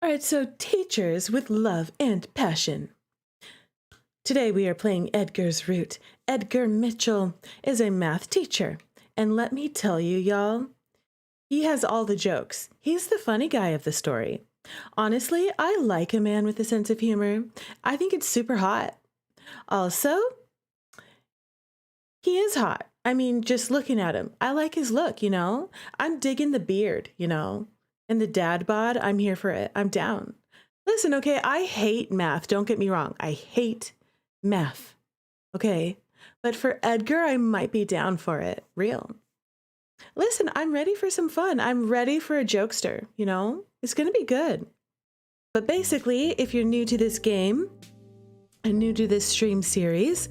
All right, so teachers with love and passion. Today we are playing Edgar's Root. Edgar Mitchell is a math teacher. And let me tell you, y'all, he has all the jokes. He's the funny guy of the story. Honestly, I like a man with a sense of humor. I think it's super hot. Also, he is hot. I mean, just looking at him, I like his look, you know? I'm digging the beard, you know? And the dad bod, I'm here for it. I'm down. Listen, okay, I hate math. Don't get me wrong. I hate math. Okay? But for Edgar, I might be down for it. Real. Listen, I'm ready for some fun. I'm ready for a jokester, you know? It's going to be good. But basically, if you're new to this game and new to this stream series,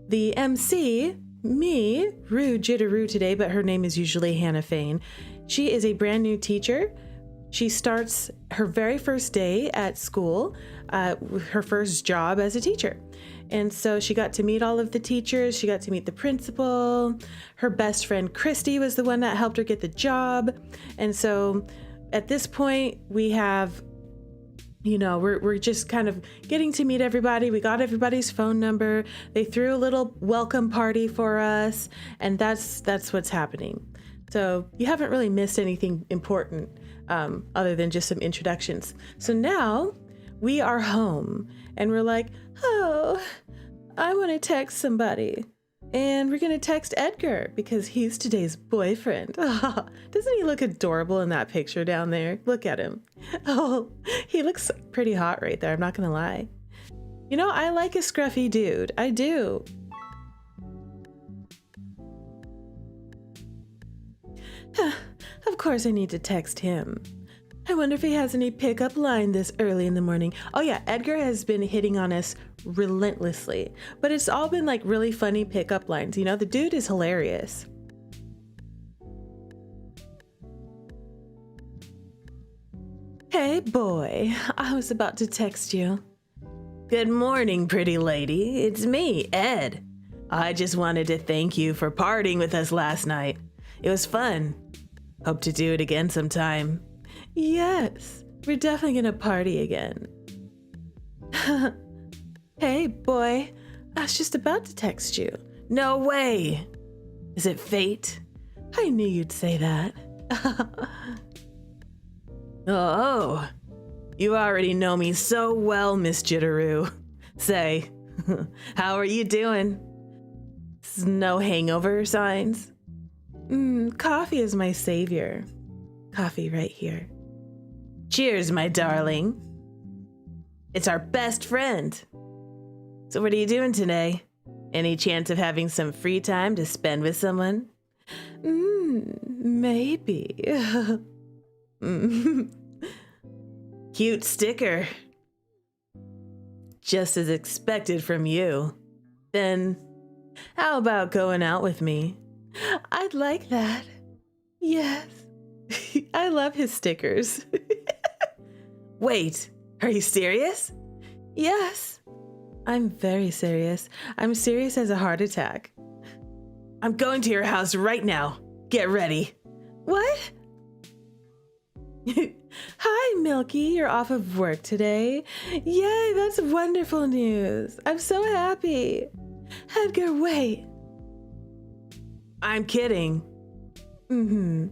the MC, me, Rue Jitterrue today, but her name is usually Hannah Fain. She is a brand new teacher. She starts her very first day at school, her first job as a teacher. And so she got to meet all of the teachers. She got to meet the principal. Her best friend, Christy, was the one that helped her get the job. And so at this point, we have, you know, we're just kind of getting to meet everybody. We got everybody's phone number. They threw a little welcome party for us. And that's what's happening. So you haven't really missed anything important other than just some introductions. So now we are home and we're like, oh, I want to text somebody. And we're going to text Edgar because he's today's boyfriend. Oh, doesn't he look adorable in that picture down there? Look at him. Oh, he looks pretty hot right there. I'm not going to lie. You know, I like a scruffy dude. I do. Of course I need to text him. I wonder if he has any pickup line this early in the morning. Oh yeah, Edgar has been hitting on us relentlessly, but it's all been like really funny pickup lines. You know, the dude is hilarious. Hey boy, I was about to text you. Good morning, pretty lady. It's me, Ed. I just wanted to thank you for partying with us last night. It was fun. Hope to do it again sometime. Yes, we're definitely gonna party again. Hey, boy, I was just about to text you. No way! Is it fate? I knew you'd say that. Oh, you already know me so well, Miss Jitterrue. Say, how are you doing? No hangover signs? Coffee is my savior. Coffee right here. Cheers, my darling. It's our best friend. So what are you doing today? Any chance of having some free time to spend with someone? Maybe. Cute sticker. Just as expected from you. Then, how about going out with me? I'd like that. Yes. I love his stickers. Wait, are you serious? Yes. I'm very serious. I'm serious as a heart attack. I'm going to your house right now. Get ready. What? Hi, Milky. You're off of work today. Yay, that's wonderful news. I'm so happy. Edgar, wait. I'm kidding. You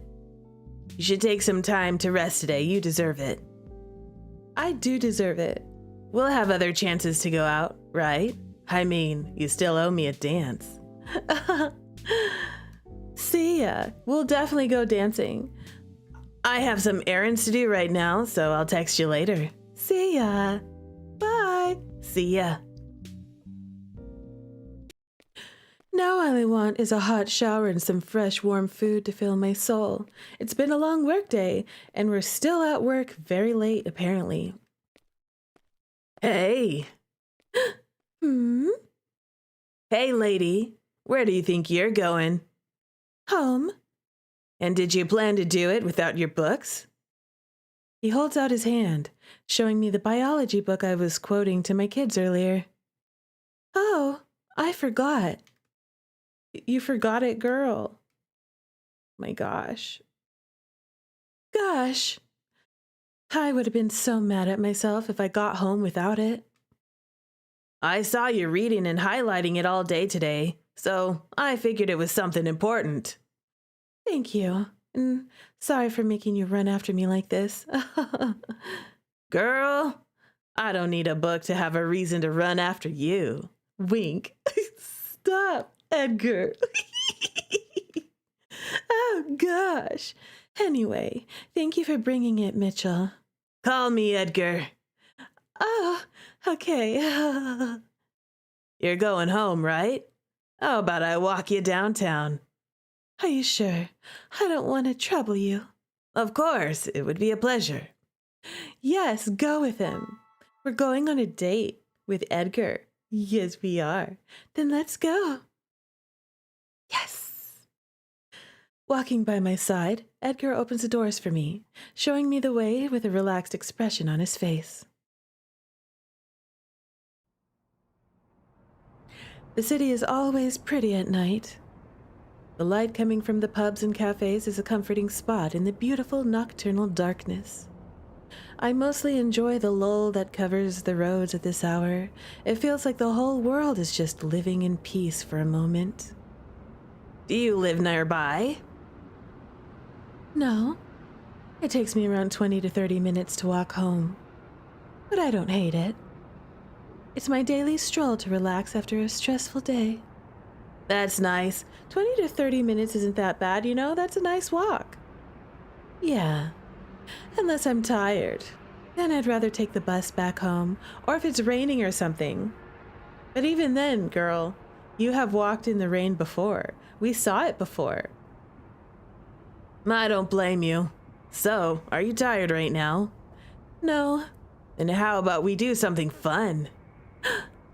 should take some time to rest today. You deserve it. I do deserve it. We'll have other chances to go out, right? I mean, you still owe me a dance. See ya. We'll definitely go dancing. I have some errands to do right now, so I'll text you later. See ya. Bye. See ya. Now all I want is a hot shower and some fresh, warm food to fill my soul. It's been a long workday, and we're still at work very late, apparently. Hey. Hey, lady. Where do you think you're going? Home. And did you plan to do it without your books? He holds out his hand, showing me the biology book I was quoting to my kids earlier. Oh, I forgot. You forgot it, girl. My gosh. Gosh. I would have been so mad at myself if I got home without it. I saw you reading and highlighting it all day today, so I figured it was something important. Thank you. And sorry for making you run after me like this. Girl, I don't need a book to have a reason to run after you. Wink. Stop, Edgar. Oh, gosh. Anyway, thank you for bringing it, Mitchell. Call me Edgar. Oh, okay. You're going home, right? How about I walk you downtown? Are you sure? I don't want to trouble you. Of course, it would be a pleasure. Yes, go with him. We're going on a date with Edgar. Yes, we are. Then let's go. Yes. Walking by my side, Edgar opens the doors for me, showing me the way with a relaxed expression on his face. The city is always pretty at night. The light coming from the pubs and cafes is a comforting spot in the beautiful nocturnal darkness. I mostly enjoy the lull that covers the roads at this hour. It feels like the whole world is just living in peace for a moment. Do you live nearby? No. It takes me around 20 to 30 minutes to walk home. But I don't hate it. It's my daily stroll to relax after a stressful day. That's nice. 20 to 30 minutes isn't that bad, you know? That's a nice walk. Yeah. Unless I'm tired. Then I'd rather take the bus back home, or if it's raining or something. But even then, girl, you have walked in the rain before. We saw it before. I don't blame you. So, are you tired right now? No. Then how about we do something fun?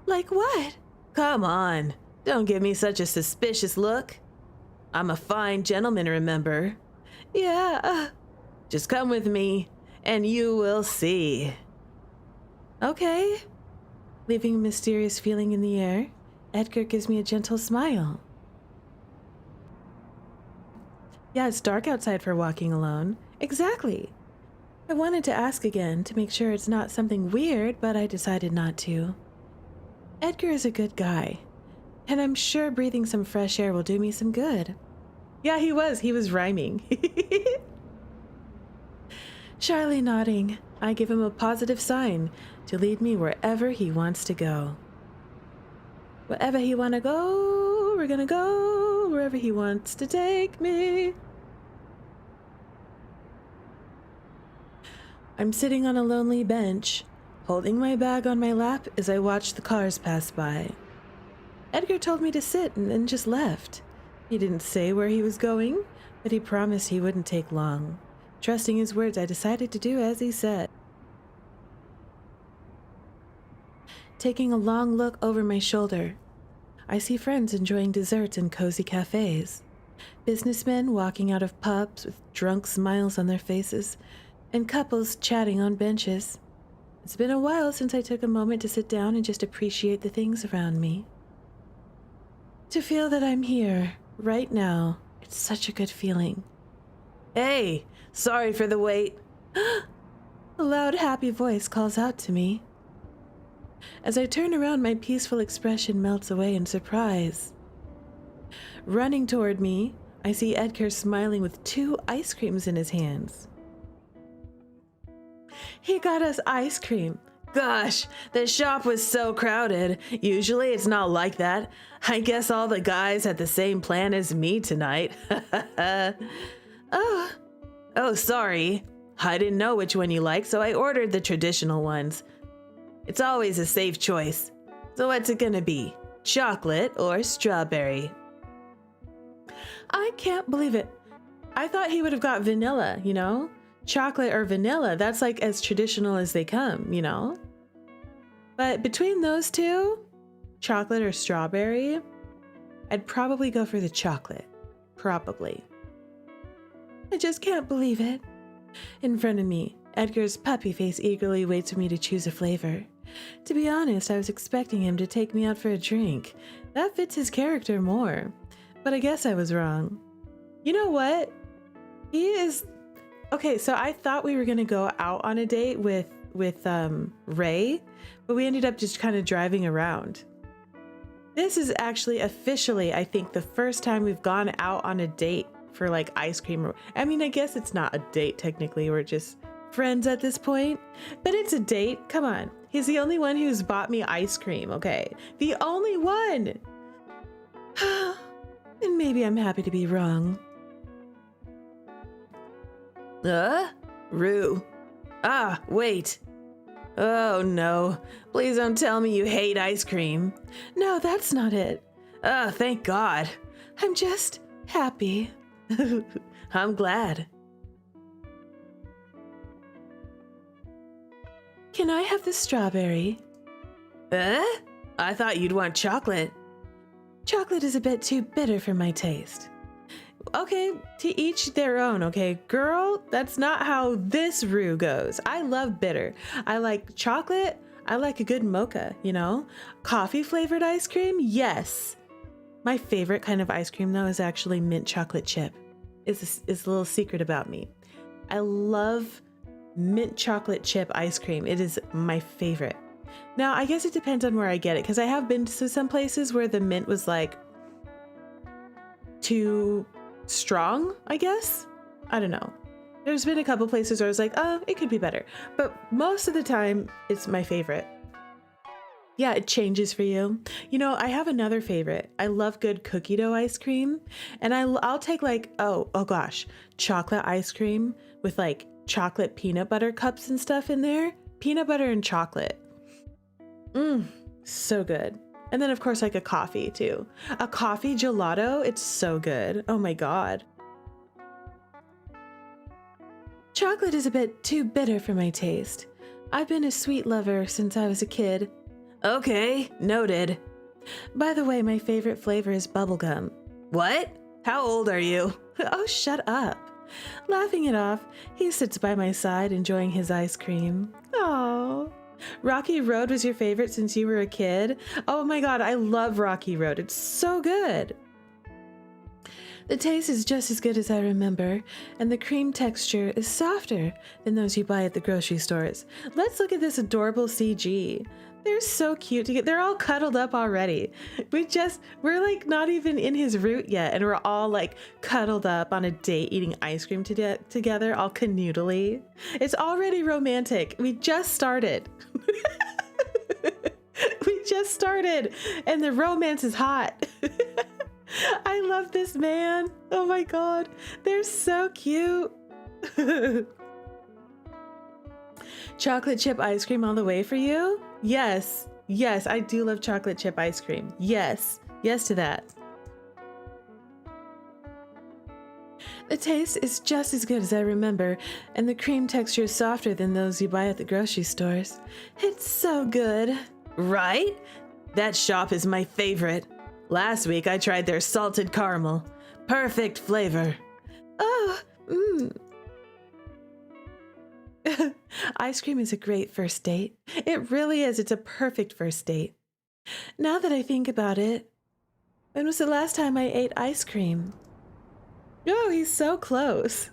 Like what? Come on. Don't give me such a suspicious look. I'm a fine gentleman, remember? Yeah. Just come with me, and you will see. Okay. Leaving a mysterious feeling in the air, Edgar gives me a gentle smile. Yeah, it's dark outside for walking alone. Exactly. I wanted to ask again to make sure it's not something weird, but I decided not to. Edgar is a good guy, and I'm sure breathing some fresh air will do me some good. Yeah, he was rhyming. Shyly nodding, I give him a positive sign to lead me wherever he wants to go. Wherever he want to go, we're gonna go wherever he wants to take me. I'm sitting on a lonely bench, holding my bag on my lap as I watch the cars pass by. Edgar told me to sit and then just left. He didn't say where he was going, but he promised he wouldn't take long. Trusting his words, I decided to do as he said. Taking a long look over my shoulder, I see friends enjoying desserts in cozy cafes, businessmen walking out of pubs with drunk smiles on their faces, and couples chatting on benches. It's been a while since I took a moment to sit down and just appreciate the things around me. To feel that I'm here, right now, it's such a good feeling. Hey, sorry for the wait. A loud, happy voice calls out to me. As I turn around, my peaceful expression melts away in surprise. Running toward me, I see Edgar smiling with 2 ice creams in his hands. He got us ice cream. Gosh, the shop was so crowded. Usually it's not like that. I guess all the guys had the same plan as me tonight. Oh, sorry. I didn't know which one you liked, so I ordered the traditional ones. It's always a safe choice. So what's it gonna be? Chocolate or strawberry? I can't believe it. I thought he would have got vanilla, you know? Chocolate or vanilla, that's like as traditional as they come, you know? But between those two, chocolate or strawberry, I'd probably go for the chocolate. Probably. I just can't believe it. In front of me, Edgar's puppy face eagerly waits for me to choose a flavor. To be honest, I was expecting him to take me out for a drink. That fits his character more. But I guess I was wrong. You know what? He is Okay, so I thought we were gonna go out on a date with Ray, but we ended up just kind of driving around. This is actually officially, I think, the first time we've gone out on a date for like ice cream. I mean, I guess it's not a date technically, we're just friends at this point, but it's a date. Come on. He's the only one who's bought me ice cream, okay? The only one! And maybe I'm happy to be wrong. Rue. Ah, wait. Oh no, please don't tell me you hate ice cream. No, that's not it. Oh, thank God. I'm just happy. I'm glad. Can I have the strawberry? I thought you'd want chocolate. Chocolate is a bit too bitter for my taste. Okay, to each their own, okay? Girl, that's not how this Rue goes. I love bitter. I like chocolate. I like a good mocha, you know? Coffee flavored ice cream? Yes. My favorite kind of ice cream though is actually mint chocolate chip. It's a little secret about me. I love mint chocolate chip ice cream. It is my favorite. Now, I guess it depends on where I get it because I have been to some places where the mint was like too strong, I guess. I don't know. There's been a couple places where I was like, oh, it could be better. But most of the time, it's my favorite. Yeah, it changes for you. You know, I have another favorite. I love good cookie dough ice cream. And I'll take like, oh gosh, chocolate ice cream with like chocolate peanut butter cups and stuff in there. Peanut butter and chocolate. So good. And then of course like a coffee too. A coffee gelato, it's so good. Oh my God. Chocolate is a bit too bitter for my taste. I've been a sweet lover since I was a kid. Okay, noted. By the way, my favorite flavor is bubblegum. What? How old are you? Oh, shut up. Laughing it off, he sits by my side enjoying his ice cream. Oh. Rocky Road was your favorite since you were a kid? Oh my God, I love Rocky Road. It's so good. The taste is just as good as I remember, and the cream texture is softer than those you buy at the grocery stores. Let's look at this adorable CG. They're so cute together. They're all cuddled up already. We're like not even in his route yet, and we're all like cuddled up on a date eating ice cream together, all canoodly. It's already romantic. We just started. We just started, and the romance is hot. I love this man. Oh my God. They're so cute. Chocolate chip ice cream all the way for you? Yes. Yes, I do love chocolate chip ice cream. Yes. Yes to that. The taste is just as good as I remember, and the cream texture is softer than those you buy at the grocery stores. It's so good. Right? That shop is my favorite. Last week I tried their salted caramel. Perfect flavor. Oh, Ice cream is a great first date. It really is. It's a perfect first date. Now that I think about it, when was the last time I ate ice cream? Oh, he's so close.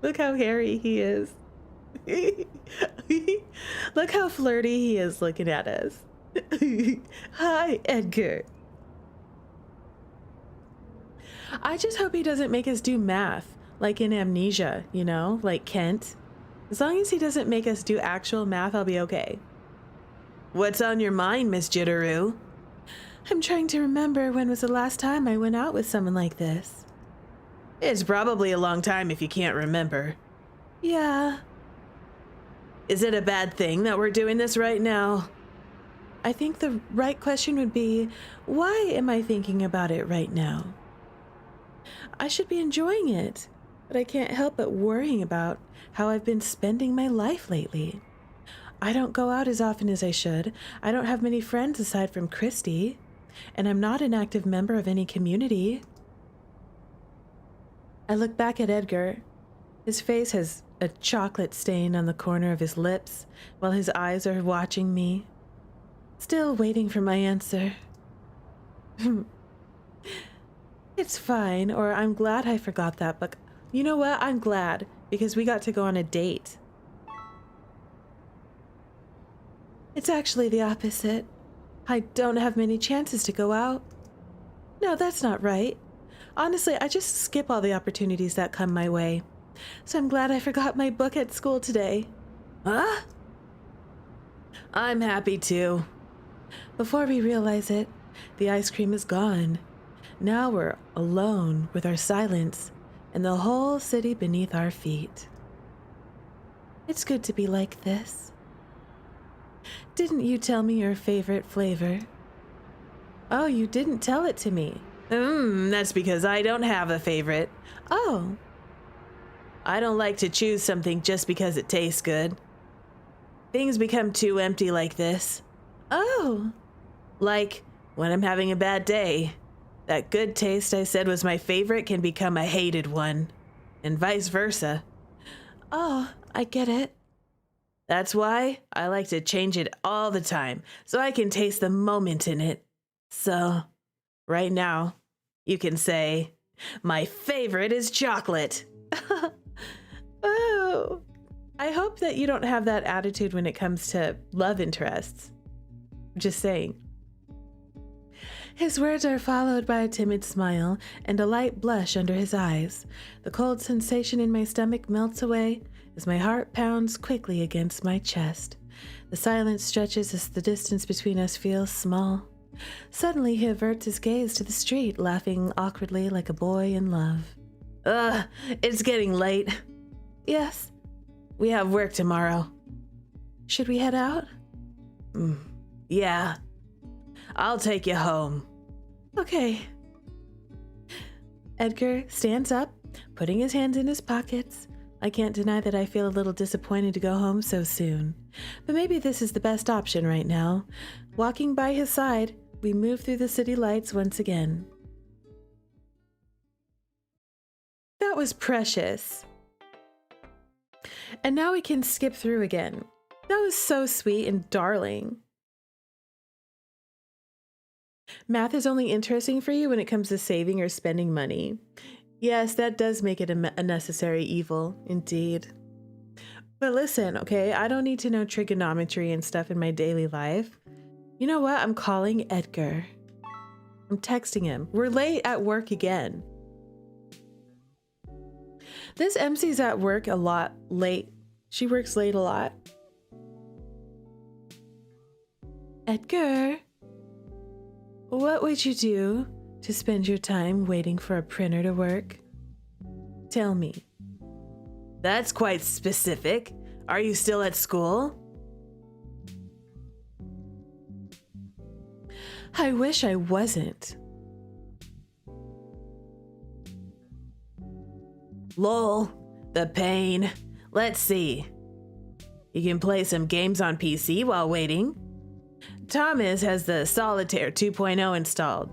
Look how hairy he is. Look how flirty he is looking at us. Hi, Edgar. I just hope he doesn't make us do math, like in Amnesia, you know, like Kent. As long as he doesn't make us do actual math, I'll be okay. What's on your mind, Miss Jitterrue? I'm trying to remember when was the last time I went out with someone like this. It's probably a long time if you can't remember. Yeah. Is it a bad thing that we're doing this right now? I think the right question would be, why am I thinking about it right now? I should be enjoying it, but I can't help but worrying about how I've been spending my life lately. I don't go out as often as I should. I don't have many friends aside from Christy, and I'm not an active member of any community. I look back at Edgar. His face has a chocolate stain on the corner of his lips, while his eyes are watching me, still waiting for my answer. It's fine, or I'm glad I forgot that, but you know what? I'm glad, because we got to go on a date. It's actually the opposite. I don't have many chances to go out. No, that's not right. Honestly, I just skip all the opportunities that come my way. So I'm glad I forgot my book at school today. Huh? I'm happy too. Before we realize it, the ice cream is gone. Now we're alone with our silence and the whole city beneath our feet. It's good to be like this. Didn't you tell me your favorite flavor? Oh, you didn't tell it to me. That's because I don't have a favorite. Oh. I don't like to choose something just because it tastes good. Things become too empty like this. Oh. Like when I'm having a bad day. That good taste I said was my favorite can become a hated one. And vice versa. Oh, I get it. That's why I like to change it all the time, so I can taste the moment in it. So, right now, you can say, my favorite is chocolate. Oh, I hope that you don't have that attitude when it comes to love interests. Just saying. His words are followed by a timid smile and a light blush under his eyes. The cold sensation in my stomach melts away as my heart pounds quickly against my chest. The silence stretches as the distance between us feels small. Suddenly he averts his gaze to the street, laughing awkwardly like a boy in love. It's getting late. Yes. We have work tomorrow. Should we head out? Yeah. I'll take you home. Okay. Edgar stands up, putting his hands in his pockets. I can't deny that I feel a little disappointed to go home so soon. But maybe this is the best option right now. Walking by his side, we move through the city lights once again. That was precious. And now we can skip through again. That was so sweet and darling. Math is only interesting for you when it comes to saving or spending money. Yes, that does make it a necessary evil, indeed. But listen, okay, I don't need to know trigonometry and stuff in my daily life. You know what? I'm calling Edgar. I'm texting him. We're late at work again. This MC's at work a lot late. She works late a lot. Edgar, what would you do to spend your time waiting for a printer to work? Tell me. That's quite specific. Are you still at school? I wish I wasn't. Lol, the pain. Let's see. You can play some games on PC while waiting. Thomas has the Solitaire 2.0 installed.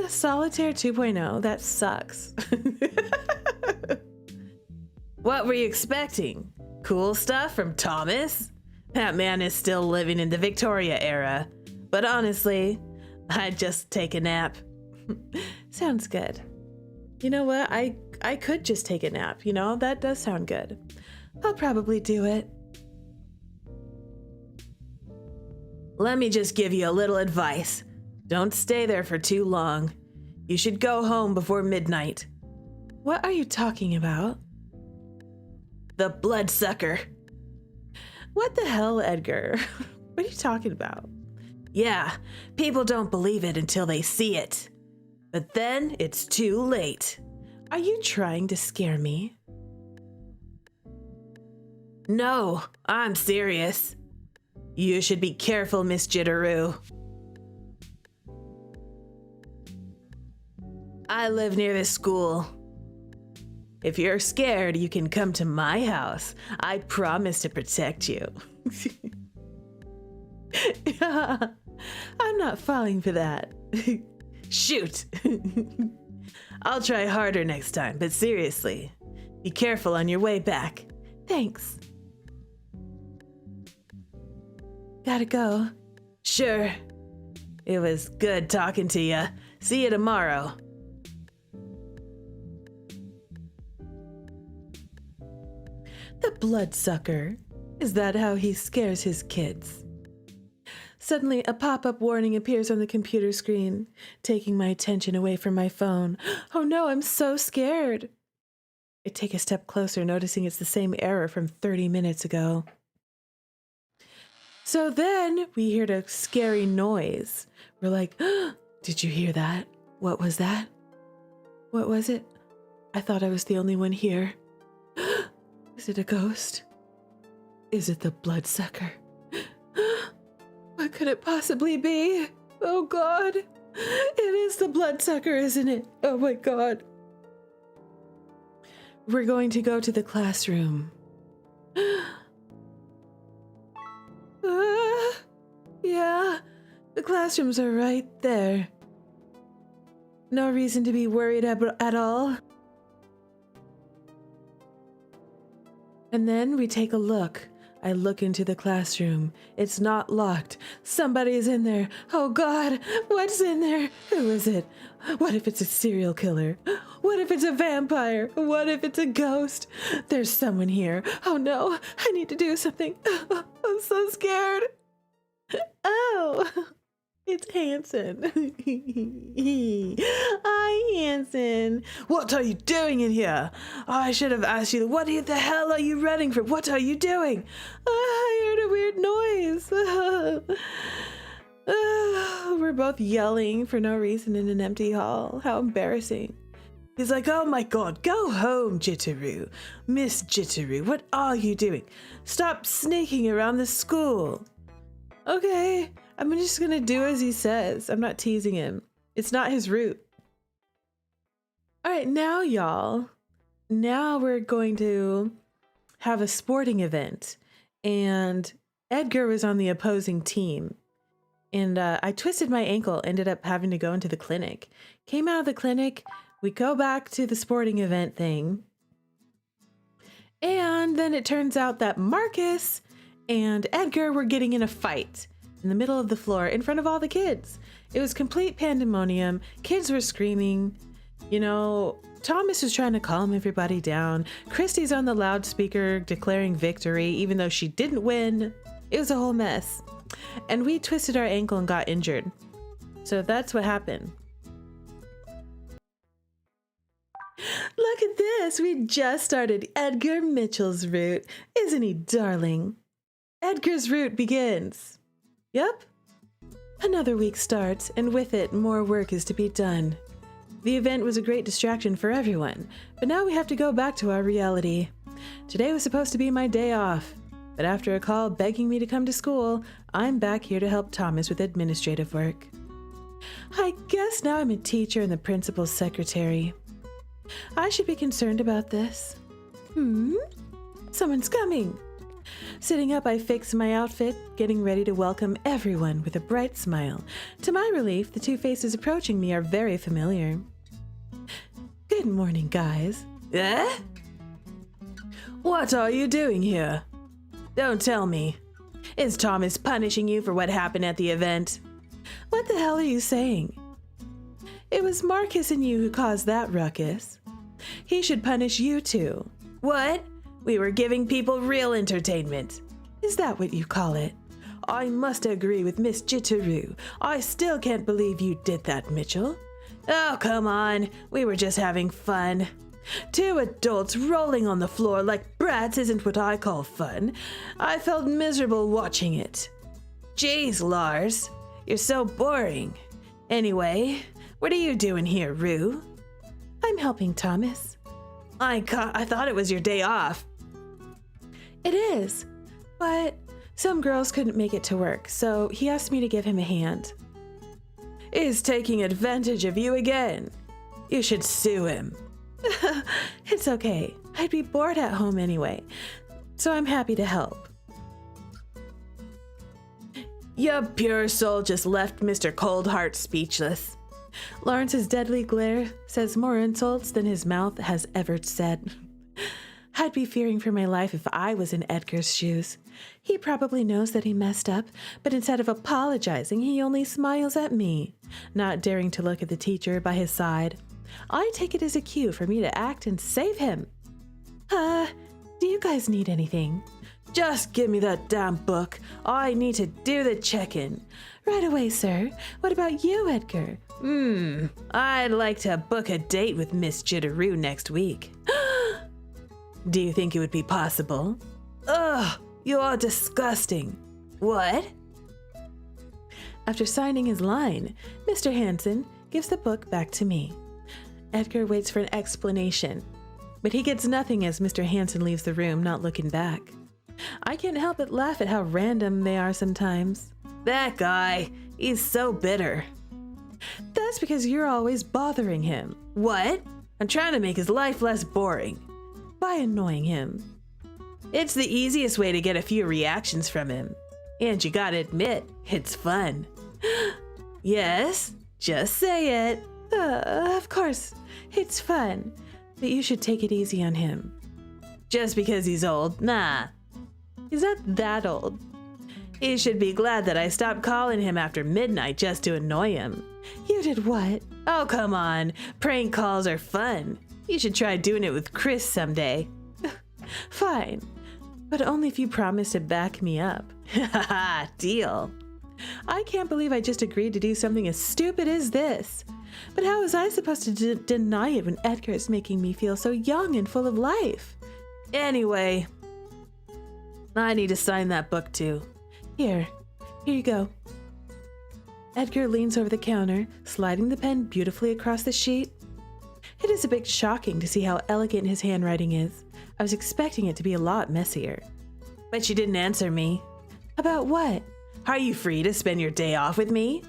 Solitaire 2.0? That sucks. What were you expecting? Cool stuff from Thomas? That man is still living in the Victoria era. But honestly, I'd just take a nap. Sounds good. You know what? I could just take a nap, you know? That does sound good. I'll probably do it. Let me just give you a little advice. Don't stay there for too long. You should go home before midnight. What are you talking about? The bloodsucker. What the hell, Edgar? What are you talking about? Yeah, people don't believe it until they see it. But then it's too late. Are you trying to scare me? No, I'm serious. You should be careful, Miss Jitterrue. I live near this school. If you're scared, you can come to my house. I promise to protect you. I'm not falling for that. Shoot. I'll try harder next time, but seriously, be careful on your way back. Thanks. Gotta go. Sure. It was good talking to you. See you tomorrow. bloodsucker. Is that how he scares his kids? Suddenly, a pop-up warning appears on the computer screen, taking my attention away from my phone. Oh no, I'm so scared. I take a step closer, noticing it's the same error from 30 minutes ago. So then we heard a scary noise. We're like, did you hear that? What was that? What was it? I thought I was the only one here. Is it a ghost? Is it the bloodsucker? What could it possibly be? Oh God, it is the bloodsucker, isn't it? Oh my God. We're going to go to the classroom. Yeah, the classrooms are right there. No reason to be worried at all. And then we take a look. I look into the classroom. It's not locked. Somebody's in there. Oh God, what's in there? Who is it? What if it's a serial killer? What if it's a vampire? What if it's a ghost? There's someone here. Oh no, I need to do something. I'm so scared. Oh, it's Hanson. Hi, Hanson. What are you doing in here? I should have asked you, what the hell are you running from? What are you doing? I heard a weird noise. We're both yelling for no reason in an empty hall. How embarrassing. He's like, oh my God, go home, Jitterrue. Miss Jitterrue, what are you doing? Stop sneaking around the school. Okay, I'm just gonna do as he says. I'm not teasing him. It's not his route. All right, now y'all, now we're going to have a sporting event, and Edgar was on the opposing team, and I twisted my ankle, ended up having to go into the clinic. Came out of the clinic, we go back to the sporting event thing, and then it turns out that Marcus and Edgar were getting in a fight in the middle of the floor in front of all the kids. It was complete pandemonium. Kids were screaming. You know, Thomas was trying to calm everybody down. Christy's on the loudspeaker declaring victory, even though she didn't win. It was a whole mess. And we twisted our ankle and got injured. So that's what happened. Look at this. We just started Edgar Mitchell's route. Isn't he darling? Edgar's route begins. Yep. Another week starts, and with it, more work is to be done. The event was a great distraction for everyone, but now we have to go back to our reality. Today was supposed to be my day off, but after a call begging me to come to school, I'm back here to help Thomas with administrative work. I guess now I'm a teacher and the principal's secretary. I should be concerned about this. Someone's coming. Sitting up, I fix my outfit, getting ready to welcome everyone with a bright smile. To my relief, the two faces approaching me are very familiar. Good morning, guys. Eh? What are you doing here? Don't tell me. Is Thomas punishing you for what happened at the event? What the hell are you saying? It was Marcus and you who caused that ruckus. He should punish you too. What? We were giving people real entertainment. Is that what you call it? I must agree with Miss Jitterrue. I still can't believe you did that, Mitchell. Oh, come on. We were just having fun. Two adults rolling on the floor like brats isn't what I call fun. I felt miserable watching it. Jeez, Lars. You're so boring. Anyway, what are you doing here, Rue? I'm helping Thomas. I thought it was your day off. It is, but some girls couldn't make it to work, so he asked me to give him a hand. He's taking advantage of you again. You should sue him. It's okay. I'd be bored at home anyway, so I'm happy to help. Your pure soul just left Mr. Coldheart speechless. Lawrence's deadly glare says more insults than his mouth has ever said. I'd be fearing for my life if I was in Edgar's shoes. He probably knows that he messed up, but instead of apologizing, he only smiles at me, not daring to look at the teacher by his side. I take it as a cue for me to act and save him. Do Do you guys need anything? Just give me that damn book. I need to do the check-in. Right away, sir. What about you, Edgar? I'd like to book a date with Miss Jitterrue next week. Do you think it would be possible? Ugh, you are disgusting. What? After signing his line, Mr. Hanson gives the book back to me. Edgar waits for an explanation, but he gets nothing as Mr. Hanson leaves the room, not looking back. I can't help but laugh at how random they are sometimes. That guy, he's so bitter. That's because you're always bothering him. What? I'm trying to make his life less boring. By annoying him. It's the easiest way to get a few reactions from him. And you gotta admit, it's fun. Yes, just say it. Of course, it's fun. But you should take it easy on him. Just because he's old? Nah. He's not that old. He should be glad that I stopped calling him after midnight just to annoy him. You did what? Oh, come on. Prank calls are fun. You should try doing it with Chris someday. Fine. But only if you promise to back me up. Haha, deal. I can't believe I just agreed to do something as stupid as this. But how was I supposed to deny it when Edgar is making me feel so young and full of life? Anyway, I need to sign that book too. Here you go. Edgar leans over the counter, sliding the pen beautifully across the sheet. It is a bit shocking to see how elegant his handwriting is. I was expecting it to be a lot messier. But you didn't answer me. About what? Are you free to spend your day off with me?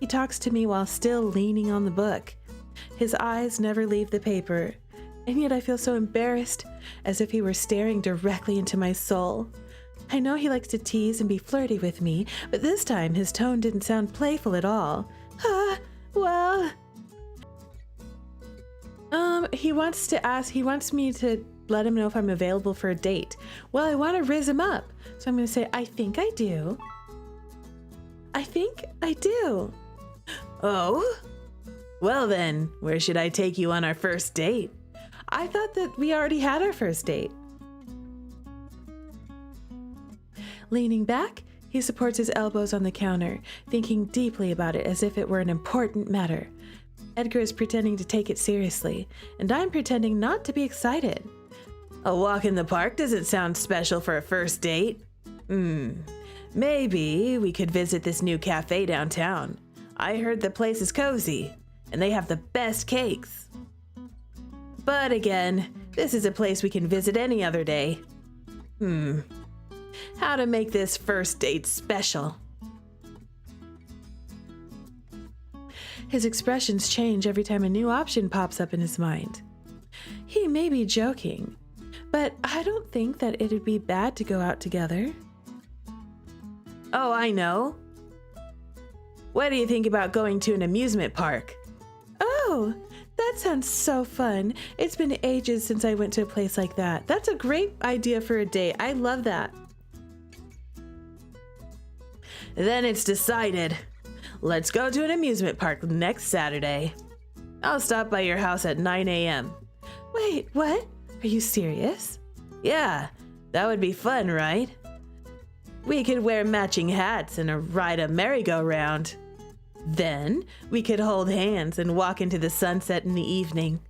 He talks to me while still leaning on the book. His eyes never leave the paper, and yet I feel so embarrassed, as if he were staring directly into my soul. I know he likes to tease and be flirty with me, but this time his tone didn't sound playful at all. He wants me to let him know if I'm available for a date. Well, I want to rizz him up, so I'm going to say, I think I do. I think I do. Oh? Well then, where should I take you on our first date? I thought that we already had our first date. Leaning back, he supports his elbows on the counter, thinking deeply about it as if it were an important matter. Edgar is pretending to take it seriously, and I'm pretending not to be excited. A walk in the park doesn't sound special for a first date. Maybe we could visit this new cafe downtown. I heard the place is cozy, and they have the best cakes. But again, this is a place we can visit any other day. How to make this first date special? His expressions change every time a new option pops up in his mind. He may be joking, but I don't think that it'd be bad to go out together. Oh, I know. What do you think about going to an amusement park? Oh, that sounds so fun. It's been ages since I went to a place like that. That's a great idea for a date. I love that. Then it's decided. Let's go to an amusement park next Saturday. I'll stop by your house at 9 a.m. Wait, what? Are you serious? Yeah, that would be fun, right? We could wear matching hats and ride a merry-go-round. Then we could hold hands and walk into the sunset in the evening.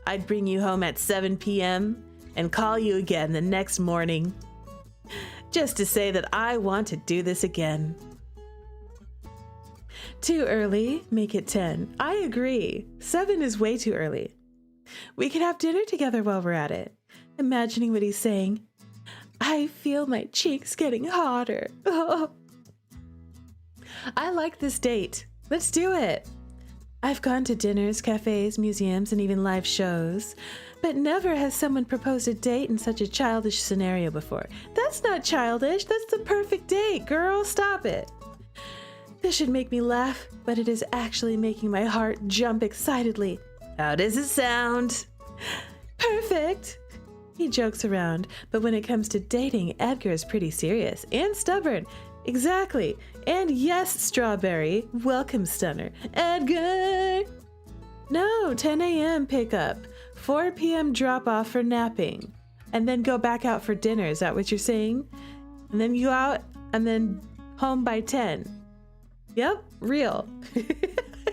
I'd bring you home at 7 p.m. and call you again the next morning. Just to say that I want to do this again. Too early, make it 10. I agree. 7 is way too early. We could have dinner together while we're at it. Imagining what he's saying. I feel my cheeks getting hotter. Oh. I like this date. Let's do it. I've gone to dinners, cafes, museums, and even live shows, but never has someone proposed a date in such a childish scenario before. That's not childish. That's the perfect date, girl. Stop it. This should make me laugh, but it is actually making my heart jump excitedly. How does it sound? Perfect. He jokes around, but when it comes to dating, Edgar is pretty serious and stubborn. Exactly. And yes, Strawberry, welcome, Stunner. Edgar! No, 10 a.m. pickup, 4 p.m. drop off for napping. and then go back out for dinner. Is that what you're saying? And then you go out and then home by 10. Yep, real.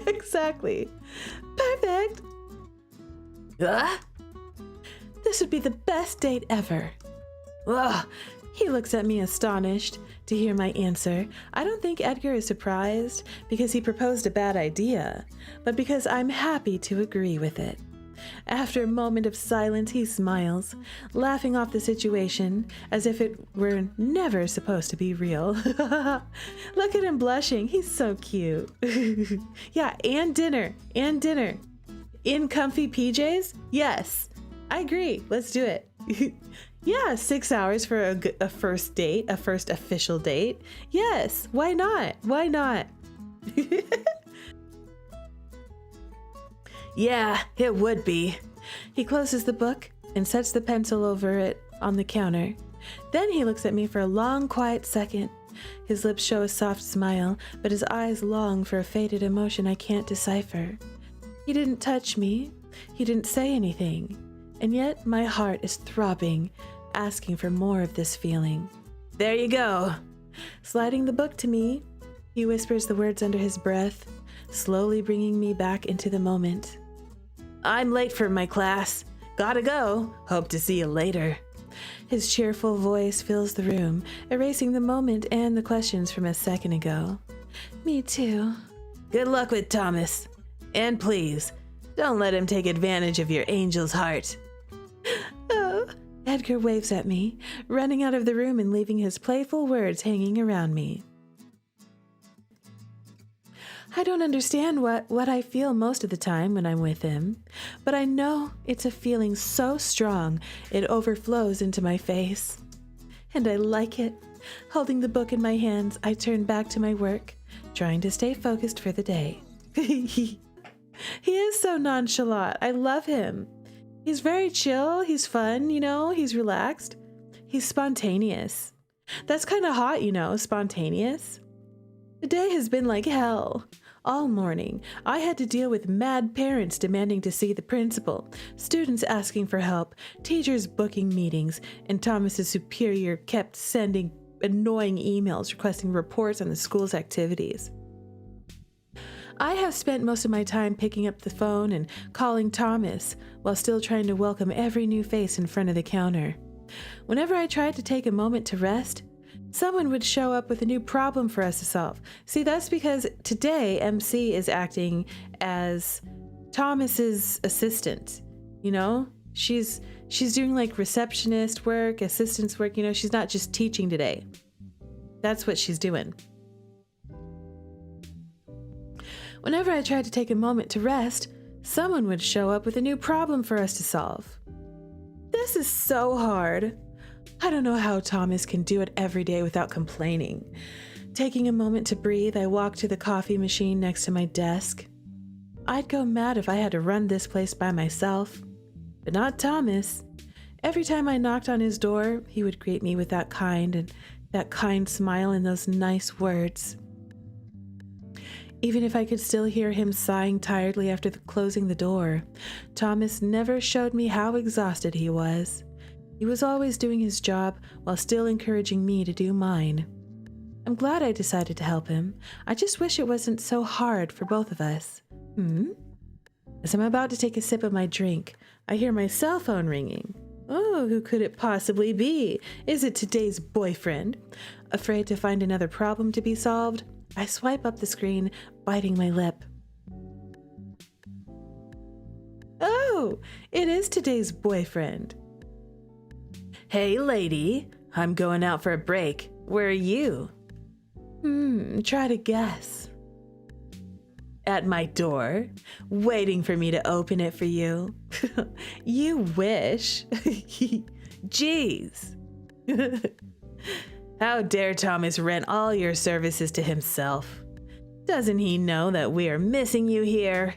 Exactly. Perfect. This would be the best date ever. Ugh. He looks at me astonished to hear my answer. I don't think Edgar is surprised because he proposed a bad idea, but because I'm happy to agree with it. After a moment of silence, he smiles, laughing off the situation as if it were never supposed to be real. Look at him blushing. He's so cute. Yeah, and dinner. In comfy PJs? Yes. I agree. Let's do it. Yeah, 6 hours for a first date, a first official date. Yes, why not? Why not? Yeah, it would be. He closes the book and sets the pencil over it on the counter. Then he looks at me for a long, quiet second. His lips show a soft smile, but his eyes long for a faded emotion I can't decipher. He didn't touch me. He didn't say anything. And yet my heart is throbbing, asking for more of this feeling. There you go. Sliding the book to me, he whispers the words under his breath, slowly bringing me back into the moment. I'm late for my class. Gotta go. Hope to see you later. His cheerful voice fills the room, erasing the moment and the questions from a second ago. Me too. Good luck with Thomas. And please, don't let him take advantage of your angel's heart. Oh, Edgar waves at me, running out of the room and leaving his playful words hanging around me. I don't understand what I feel most of the time when I'm with him, but I know it's a feeling so strong it overflows into my face. And I like it. Holding the book in my hands, I turn back to my work, trying to stay focused for the day. He is so nonchalant. I love him. He's very chill. He's fun, he's relaxed. He's spontaneous. That's kind of hot, spontaneous. The day has been like hell. All morning, I had to deal with mad parents demanding to see the principal, students asking for help, teachers booking meetings, and Thomas's superior kept sending annoying emails requesting reports on the school's activities. I have spent most of my time picking up the phone and calling Thomas while still trying to welcome every new face in front of the counter. Whenever I tried to take a moment to rest, someone would show up with a new problem for us to solve. See, that's because today MC is acting as Thomas's assistant. She's doing like receptionist work, assistant's work. She's not just teaching today. That's what she's doing. Whenever I tried to take a moment to rest, someone would show up with a new problem for us to solve. This is so hard. I don't know how Thomas can do it every day without complaining. Taking a moment to breathe, I walk to the coffee machine next to my desk. I'd go mad if I had to run this place by myself, but not Thomas. Every time I knocked on his door, he would greet me with that kind smile and those nice words. Even if I could still hear him sighing tiredly after closing the door, Thomas never showed me how exhausted he was. He was always doing his job while still encouraging me to do mine. I'm glad I decided to help him. I just wish it wasn't so hard for both of us. As I'm about to take a sip of my drink, I hear my cell phone ringing. Oh, who could it possibly be? Is it today's boyfriend? Afraid to find another problem to be solved, I swipe up the screen, biting my lip. Oh, it is today's boyfriend. Hey, lady, I'm going out for a break. Where are you? Try to guess. At my door, waiting for me to open it for you. You wish. Jeez. How dare Thomas rent all your services to himself? Doesn't he know that we are missing you here?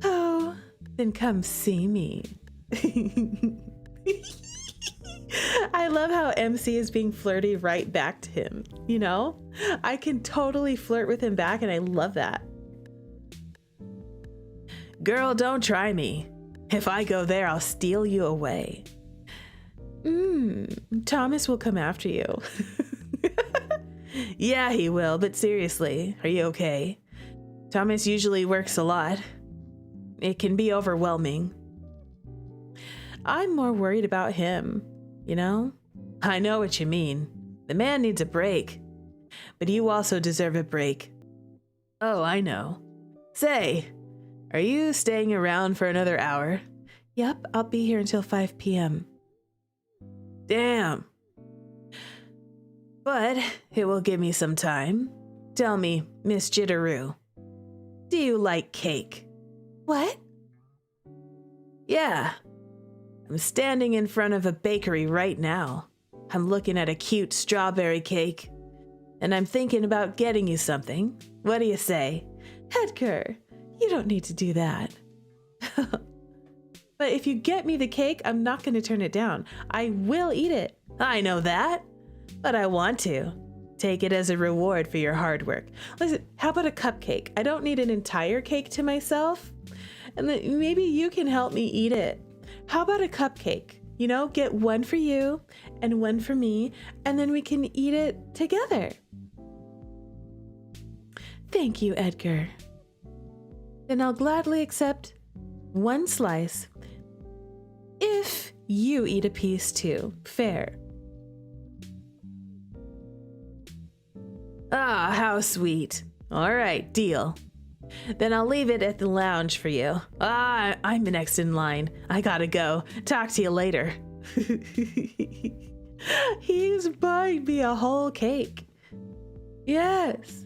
Oh, then come see me. I love how MC is being flirty right back to him, I can totally flirt with him back, and I love that. Girl, don't try me. If I go there, I'll steal you away. Thomas will come after you. Yeah, he will, but seriously, are you okay? Thomas usually works a lot. It can be overwhelming. I'm more worried about him, you know? I know what you mean. The man needs a break. But you also deserve a break. Oh, I know. Say, are you staying around for another hour? Yep, I'll be here until 5 p.m. Damn. But it will give me some time. Tell me, Miss Jitterrue, do you like cake? What? Yeah. I'm standing in front of a bakery right now. I'm looking at a cute strawberry cake. And I'm thinking about getting you something. What do you say? Edgar, you don't need to do that. But if you get me the cake, I'm not going to turn it down. I will eat it. I know that. But I want to. Take it as a reward for your hard work. Listen, how about a cupcake? I don't need an entire cake to myself. And then maybe you can help me eat it. How about a cupcake? You know, get one for you and one for me, and then we can eat it together. Thank you, Edgar. Then I'll gladly accept one slice if you eat a piece too. Fair. Ah, how sweet. All right, deal. Then I'll leave it at the lounge for you. Ah, I'm next in line. I gotta go. Talk to you later. He's buying me a whole cake. Yes.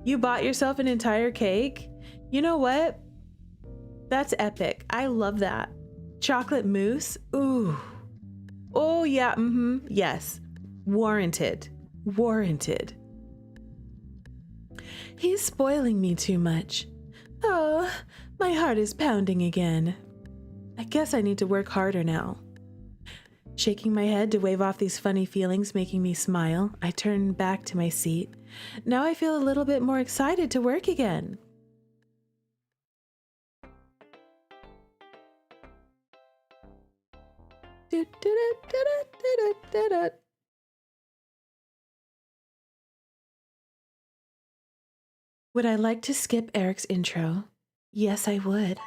You bought yourself an entire cake? You know what? That's epic. I love that. Chocolate mousse? Ooh. Oh, yeah. Yes. Warranted. Warranted. He's spoiling me too much. Oh, my heart is pounding again. I guess I need to work harder now. Shaking my head to wave off these funny feelings making me smile, I turn back to my seat. Now I feel a little bit more excited to work again. Would I like to skip Eric's intro? Yes, I would.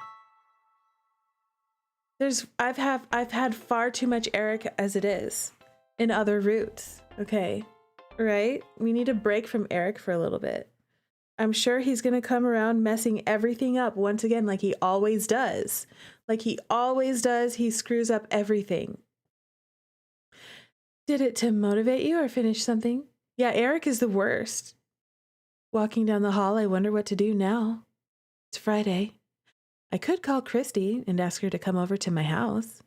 I've had far too much Eric as it is in other routes. Okay. Right? We need a break from Eric for a little bit. I'm sure he's going to come around messing everything up once again like he always does. Like he always does, he screws up everything. Did it to motivate you or finish something? Yeah, Eric is the worst. Walking down the hall, I wonder what to do now. It's Friday. I could call Christy and ask her to come over to my house.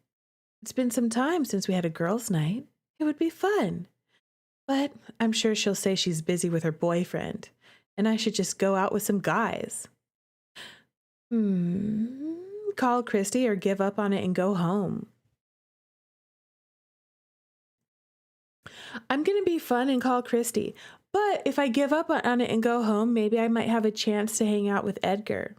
It's been some time since we had a girls' night. It would be fun. But I'm sure she'll say she's busy with her boyfriend, and I should just go out with some guys. Call Christy or give up on it and go home. I'm going to be fun and call Christy. But if I give up on it and go home, maybe I might have a chance to hang out with Edgar.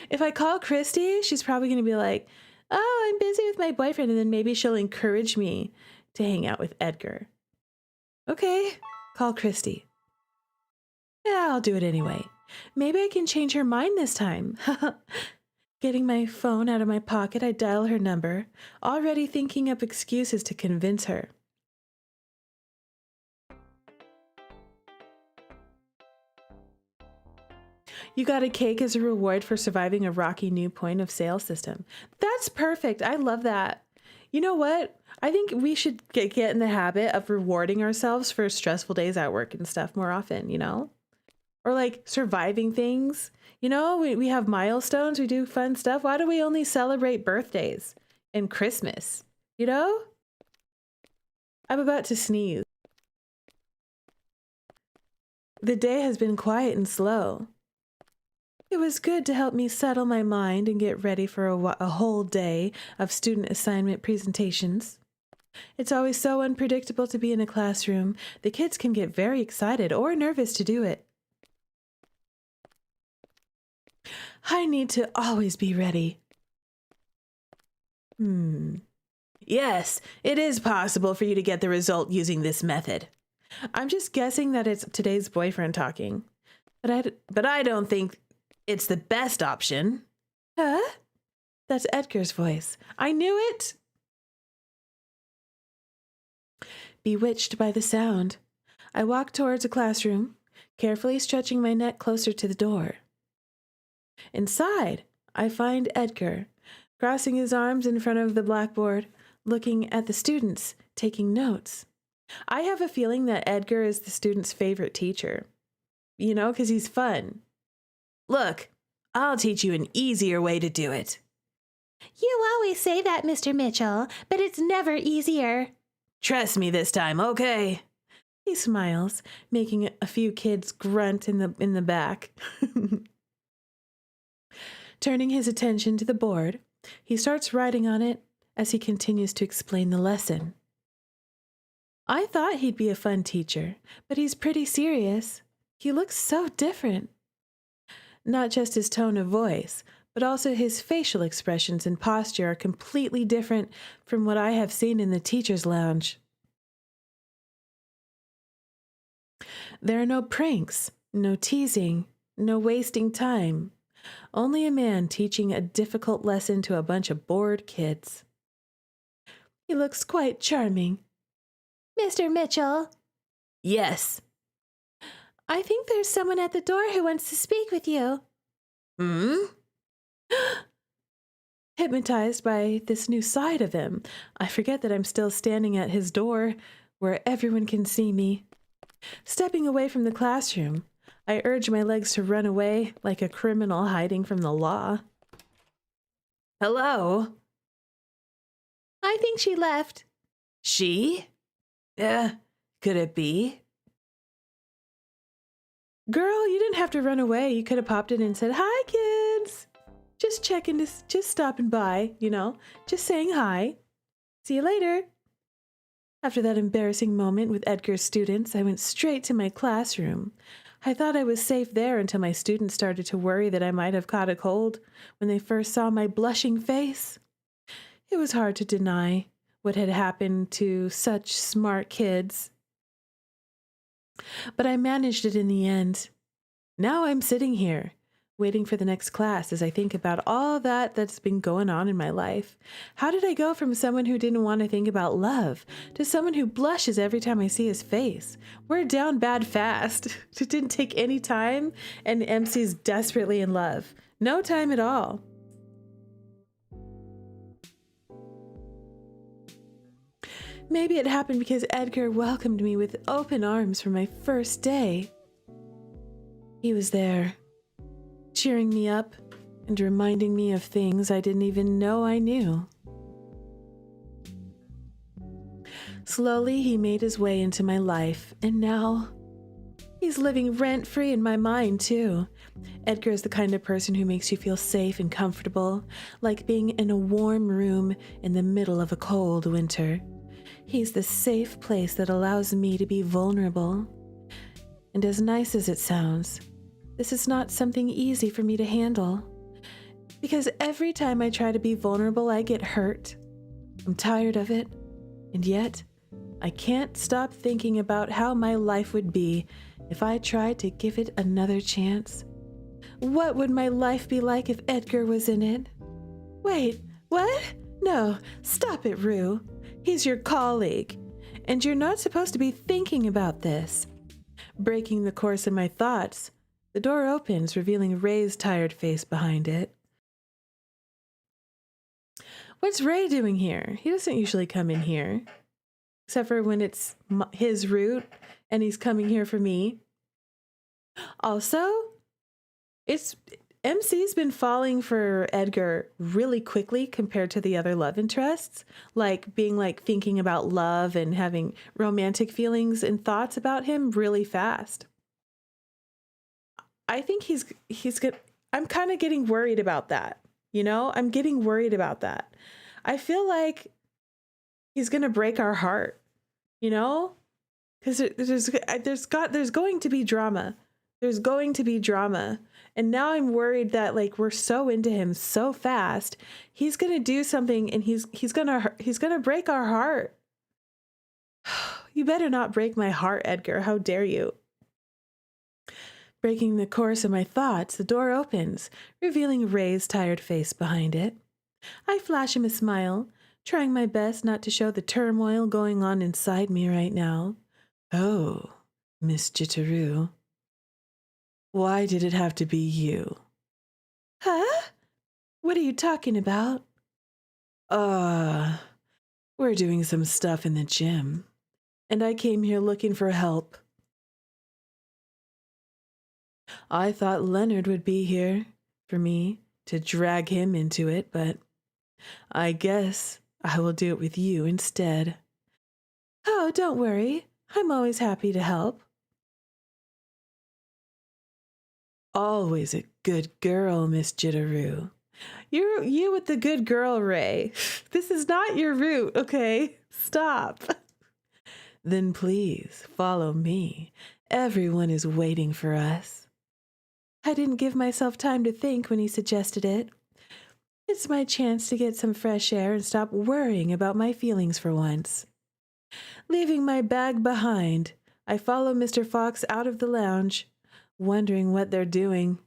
If I call Christy, she's probably going to be like, oh, I'm busy with my boyfriend. And then maybe she'll encourage me to hang out with Edgar. Okay, call Christy. Yeah, I'll do it anyway. Maybe I can change her mind this time. Getting my phone out of my pocket, I dial her number, already thinking up excuses to convince her. You got a cake as a reward for surviving a rocky new point of sale system. That's perfect. I love that. You know what? I think we should get in the habit of rewarding ourselves for stressful days at work and stuff more often, you know? Or like surviving things. You know, we have milestones, we do fun stuff. Why do we only celebrate birthdays and Christmas? You know? I'm about to sneeze. The day has been quiet and slow. It was good to help me settle my mind and get ready for a whole day of student assignment presentations. It's always so unpredictable to be in a classroom. The kids can get very excited or nervous to do it. I need to always be ready. Yes, it is possible for you to get the result using this method. I'm just guessing that it's today's boyfriend talking. But I don't think it's the best option. Huh? That's Edgar's voice. I knew it. Bewitched by the sound, I walk towards a classroom, carefully stretching my neck closer to the door. Inside, I find Edgar, crossing his arms in front of the blackboard, looking at the students, taking notes. I have a feeling that Edgar is the student's favorite teacher. You know, because he's fun. Look, I'll teach you an easier way to do it. You always say that, Mr. Mitchell, but it's never easier. Trust me this time, okay? He smiles, making a few kids grunt in the back. Turning his attention to the board, he starts writing on it as he continues to explain the lesson. I thought he'd be a fun teacher, but he's pretty serious. He looks so different. Not just his tone of voice, but also his facial expressions and posture are completely different from what I have seen in the teacher's lounge. There are no pranks, no teasing, no wasting time. Only a man teaching a difficult lesson to a bunch of bored kids. He looks quite charming. Mr. Mitchell? Yes. I think there's someone at the door who wants to speak with you. Hmm? Hypnotized by this new side of him, I forget that I'm still standing at his door where everyone can see me. Stepping away from the classroom, I urge my legs to run away like a criminal hiding from the law. Hello? I think she left. She? Could it be? Girl, you didn't have to run away. You could have popped in and said, "Hi, kids." Just just stopping by, just saying hi. See you later. After that embarrassing moment with Edgar's students, I went straight to my classroom. I thought I was safe there until my students started to worry that I might have caught a cold when they first saw my blushing face. It was hard to deny what had happened to such smart kids. But I managed it in the end. Now I'm sitting here, waiting for the next class as I think about all that's been going on in my life. How did I go from someone who didn't want to think about love to someone who blushes every time I see his face? We're down bad fast. It didn't take any time, and MC's desperately in love. No time at all. Maybe it happened because Edgar welcomed me with open arms for my first day. He was there, cheering me up and reminding me of things I didn't even know I knew. Slowly, he made his way into my life, and now he's living rent-free in my mind, too. Edgar is the kind of person who makes you feel safe and comfortable, like being in a warm room in the middle of a cold winter. He's the safe place that allows me to be vulnerable. And as nice as it sounds, this is not something easy for me to handle. Because every time I try to be vulnerable, I get hurt. I'm tired of it. And yet, I can't stop thinking about how my life would be if I tried to give it another chance. What would my life be like if Edgar was in it? Wait, what? No, stop it, Rue. He's your colleague, and you're not supposed to be thinking about this. Breaking the course of my thoughts, the door opens, revealing Ray's tired face behind it. What's Ray doing here? He doesn't usually come in here, except for when it's his route and he's coming here for me. Also, MC's been falling for Edgar really quickly compared to the other love interests, thinking about love and having romantic feelings and thoughts about him really fast. I think he's good. I'm kind of getting worried about that. I'm getting worried about that. I feel like he's going to break our heart, because there's going to be drama. There's going to be drama. And now I'm worried that like we're so into him so fast, he's going to do something and he's going to break our heart. You better not break my heart, Edgar. How dare you? Breaking the course of my thoughts, the door opens, revealing Ray's tired face behind it. I flash him a smile, trying my best not to show the turmoil going on inside me right now. Oh, Miss Jitterrue. Why did it have to be you? Huh? What are you talking about? We're doing some stuff in the gym, and I came here looking for help. I thought Leonard would be here for me to drag him into it, but I guess I will do it with you instead. Oh, don't worry. I'm always happy to help. Always a good girl, Miss Jitterrue. You with the good girl, Ray. This is not your route, okay? Stop. Then please follow me. Everyone is waiting for us. I didn't give myself time to think when he suggested it. It's my chance to get some fresh air and stop worrying about my feelings for once. Leaving my bag behind, I follow Mr. Fox out of the lounge, wondering what they're doing.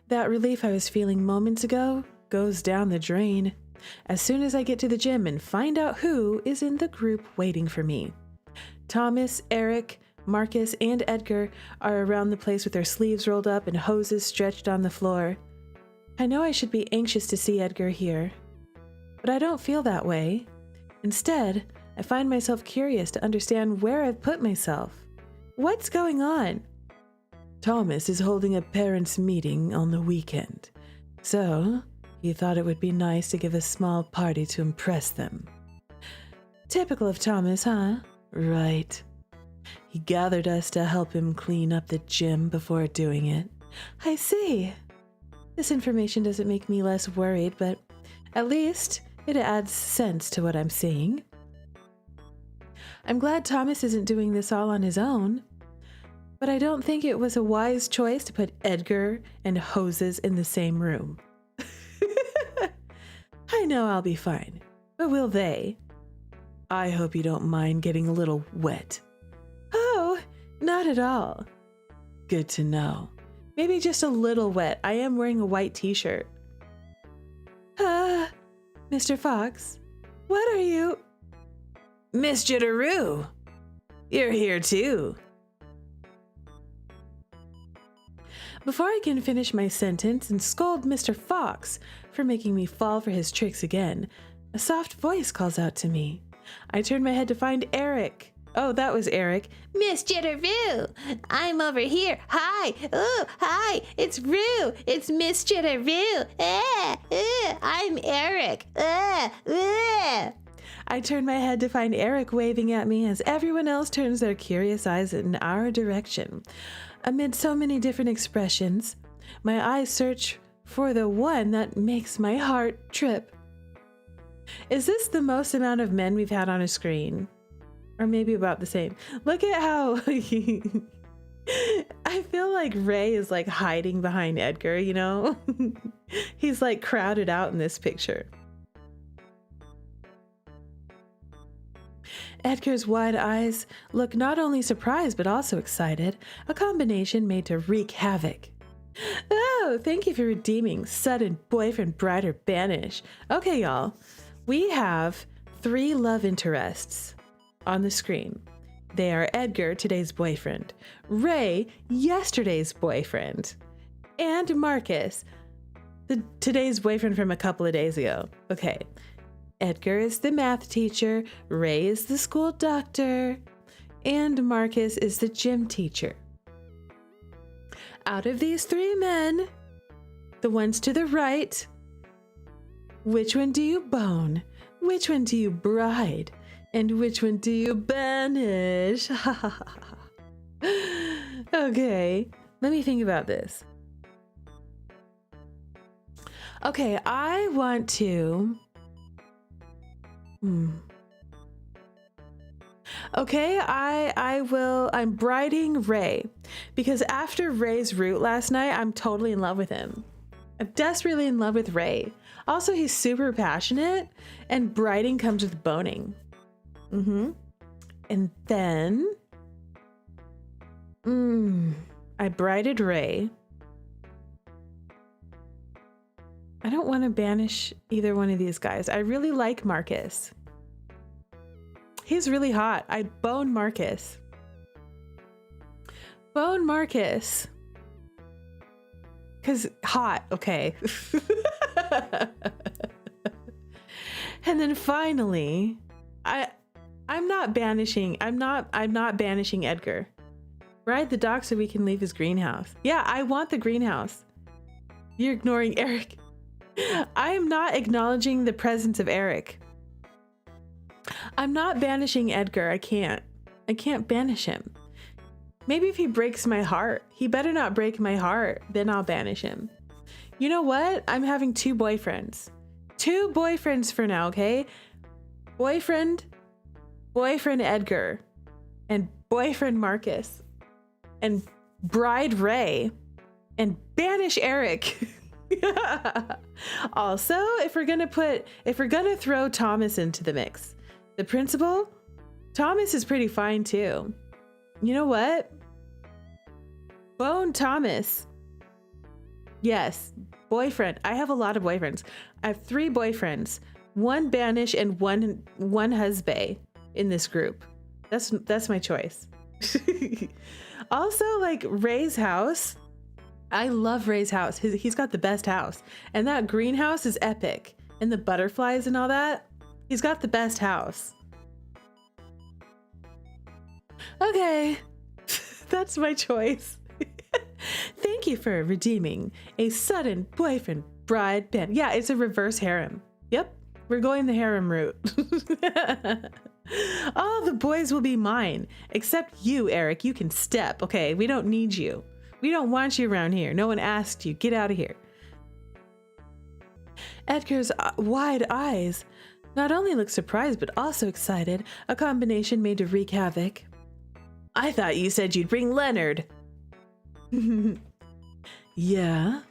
That relief I was feeling moments ago goes down the drain as soon as I get to the gym and find out who is in the group waiting for me. Thomas, Eric, Marcus, and Edgar are around the place with their sleeves rolled up and hoses stretched on the floor. I know I should be anxious to see Edgar here, but I don't feel that way. Instead, I find myself curious to understand where I've put myself. What's going on? Thomas is holding a parents' meeting on the weekend, so he thought it would be nice to give a small party to impress them. Typical of Thomas, huh? Right. He gathered us to help him clean up the gym before doing it. I see. This information doesn't make me less worried, but at least it adds sense to what I'm seeing. I'm glad Thomas isn't doing this all on his own, but I don't think it was a wise choice to put Edgar and hoses in the same room. I know I'll be fine, but will they? I hope you don't mind getting a little wet. Oh, not at all. Good to know. Maybe just a little wet. I am wearing a white t-shirt. Mr. Fox, what are you? Miss Jitterrue, you're here too. Before I can finish my sentence and scold Mr. Fox for making me fall for his tricks again, a soft voice calls out to me. I turn my head to find Eric. Oh, that was Eric. Miss Jitterrue, I'm over here. Hi. Oh, hi. It's Rue. It's Miss Jitterrue. I'm Eric. I turn my head to find Eric waving at me as everyone else turns their curious eyes in our direction. Amid so many different expressions, my eyes search for the one that makes my heart trip. Is this the most amount of men we've had on a screen? Or maybe about the same. Look at how I feel like Ray is like hiding behind Edgar, you know? He's like crowded out in this picture. Edgar's wide eyes look not only surprised but also excited, a combination made to wreak havoc. Oh, thank you for redeeming sudden boyfriend, bride, or banish. Okay, y'all. We have 3 love interests on the screen. They are Edgar, today's boyfriend, Ray, yesterday's boyfriend, and Marcus, today's boyfriend from a couple of days ago. Okay. Edgar is the math teacher, Ray is the school doctor, and Marcus is the gym teacher. Out of these 3 men, the ones to the right, which one do you bone? Which one do you bride? And which one do you banish? Okay, let me think about this. Okay, I want to... Okay, I'm briding Ray because after Ray's root last night, I'm totally in love with him. I'm desperately in love with Ray. Also, he's super passionate and briding comes with boning. And then, I brided Ray. I don't want to banish either one of these guys. I really like Marcus. He's really hot. I'd bone Marcus. Bone Marcus. Cause hot, okay. And then finally, I'm not banishing Edgar. Ride the dog so we can leave his greenhouse. Yeah, I want the greenhouse. You're ignoring Eric. I am not acknowledging the presence of Eric. I'm not banishing Edgar. I can't banish him. Maybe if he breaks my heart. He better not break my heart. Then I'll banish him. You know what? I'm having 2 boyfriends. 2 boyfriends for now, okay? Boyfriend Edgar. And boyfriend Marcus. And bride Ray. And banish Eric. Also, if we're gonna throw Thomas into the mix, the principal, Thomas is pretty fine too. You know what? Bone Thomas. Yes, boyfriend. I have a lot of boyfriends. I have 3 boyfriends, 1 banish and one husband in this group. That's my choice. Also, like Ray's house. I love Ray's house. He's got the best house. And that greenhouse is epic. And the butterflies and all that. He's got the best house. Okay. That's my choice. Thank you for redeeming a sudden boyfriend bride band. Yeah, it's a reverse harem. Yep. We're going the harem route. All the boys will be mine. Except you, Eric. You can step. Okay, we don't need you. We don't want you around here. No one asked you. Get out of here. Edgar's wide eyes not only looked surprised, but also excited. A combination made to wreak havoc. I thought you said you'd bring Leonard. Yeah,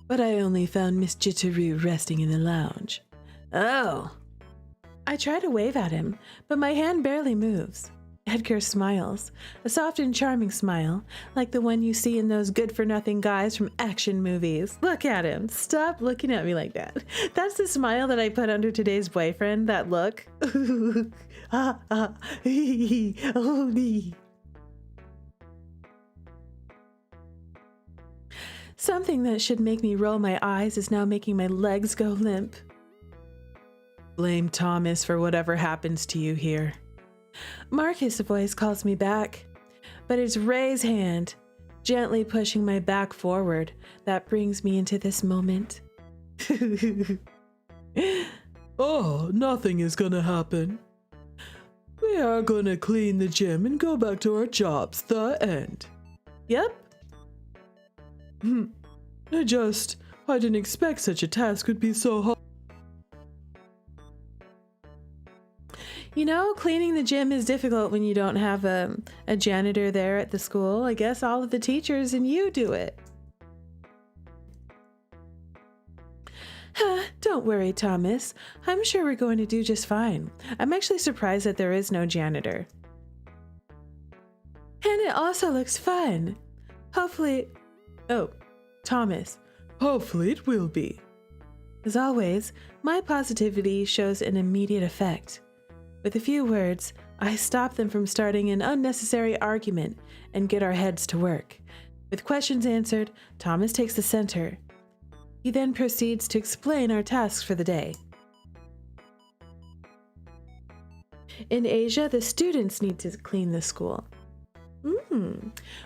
but I only found Miss Jitterrue resting in the lounge. Oh. I try to wave at him, but my hand barely moves. Edgar smiles, a soft and charming smile, like the one you see in those good-for-nothing guys from action movies. Look at him. Stop looking at me like that. That's the smile that I put under today's boyfriend, that look. Something that should make me roll my eyes is now making my legs go limp. Blame Thomas for whatever happens to you here. Marcus' voice calls me back, but it's Ray's hand, gently pushing my back forward, that brings me into this moment. Oh, nothing is gonna happen. We are gonna clean the gym and go back to our jobs, the end. Yep. I didn't expect such a task would be so hard. You know, cleaning the gym is difficult when you don't have a janitor there at the school. I guess all of the teachers and you do it. Don't worry, Thomas. I'm sure we're going to do just fine. I'm actually surprised that there is no janitor. And it also looks fun. Hopefully... Oh, Thomas. Hopefully it will be. As always, my positivity shows an immediate effect. With a few words, I stop them from starting an unnecessary argument and get our heads to work. With questions answered, Thomas takes the center. He then proceeds to explain our tasks for the day. In Asia, the students need to clean the school.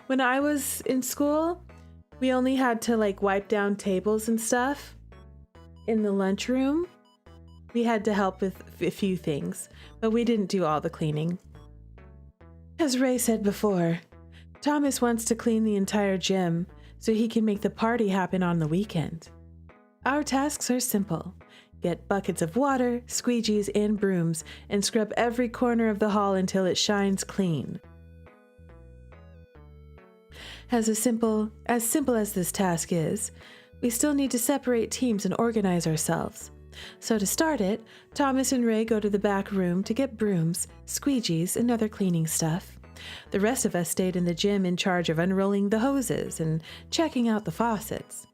When I was in school, we only had to wipe down tables and stuff. In the lunchroom, we had to help with a few things, but we didn't do all the cleaning. As Ray said before, Thomas wants to clean the entire gym so he can make the party happen on the weekend. Our tasks are simple. get buckets of water, squeegees, and brooms, and scrub every corner of the hall until it shines clean. As simple as this task is, we still need to separate teams and organize ourselves. So to start it, Thomas and Ray go to the back room to get brooms, squeegees, and other cleaning stuff. The rest of us stayed in the gym in charge of unrolling the hoses and checking out the faucets.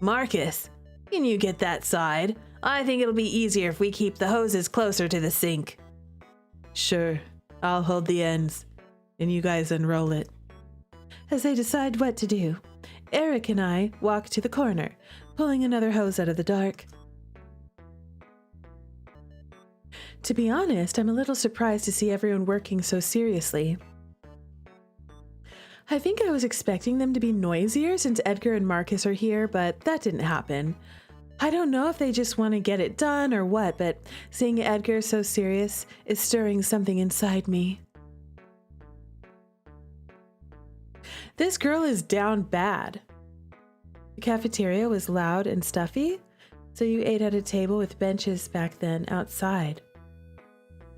Marcus, can you get that side? I think it'll be easier if we keep the hoses closer to the sink. Sure, I'll hold the ends, and you guys unroll it. As they decide what to do, Eric and I walk to the corner, pulling another hose out of the dark. To be honest, I'm a little surprised to see everyone working so seriously. I think I was expecting them to be noisier since Edgar and Marcus are here, but that didn't happen. I don't know if they just want to get it done or what, but seeing Edgar so serious is stirring something inside me. This girl is down bad. The cafeteria was loud and stuffy, so you ate at a table with benches back then outside.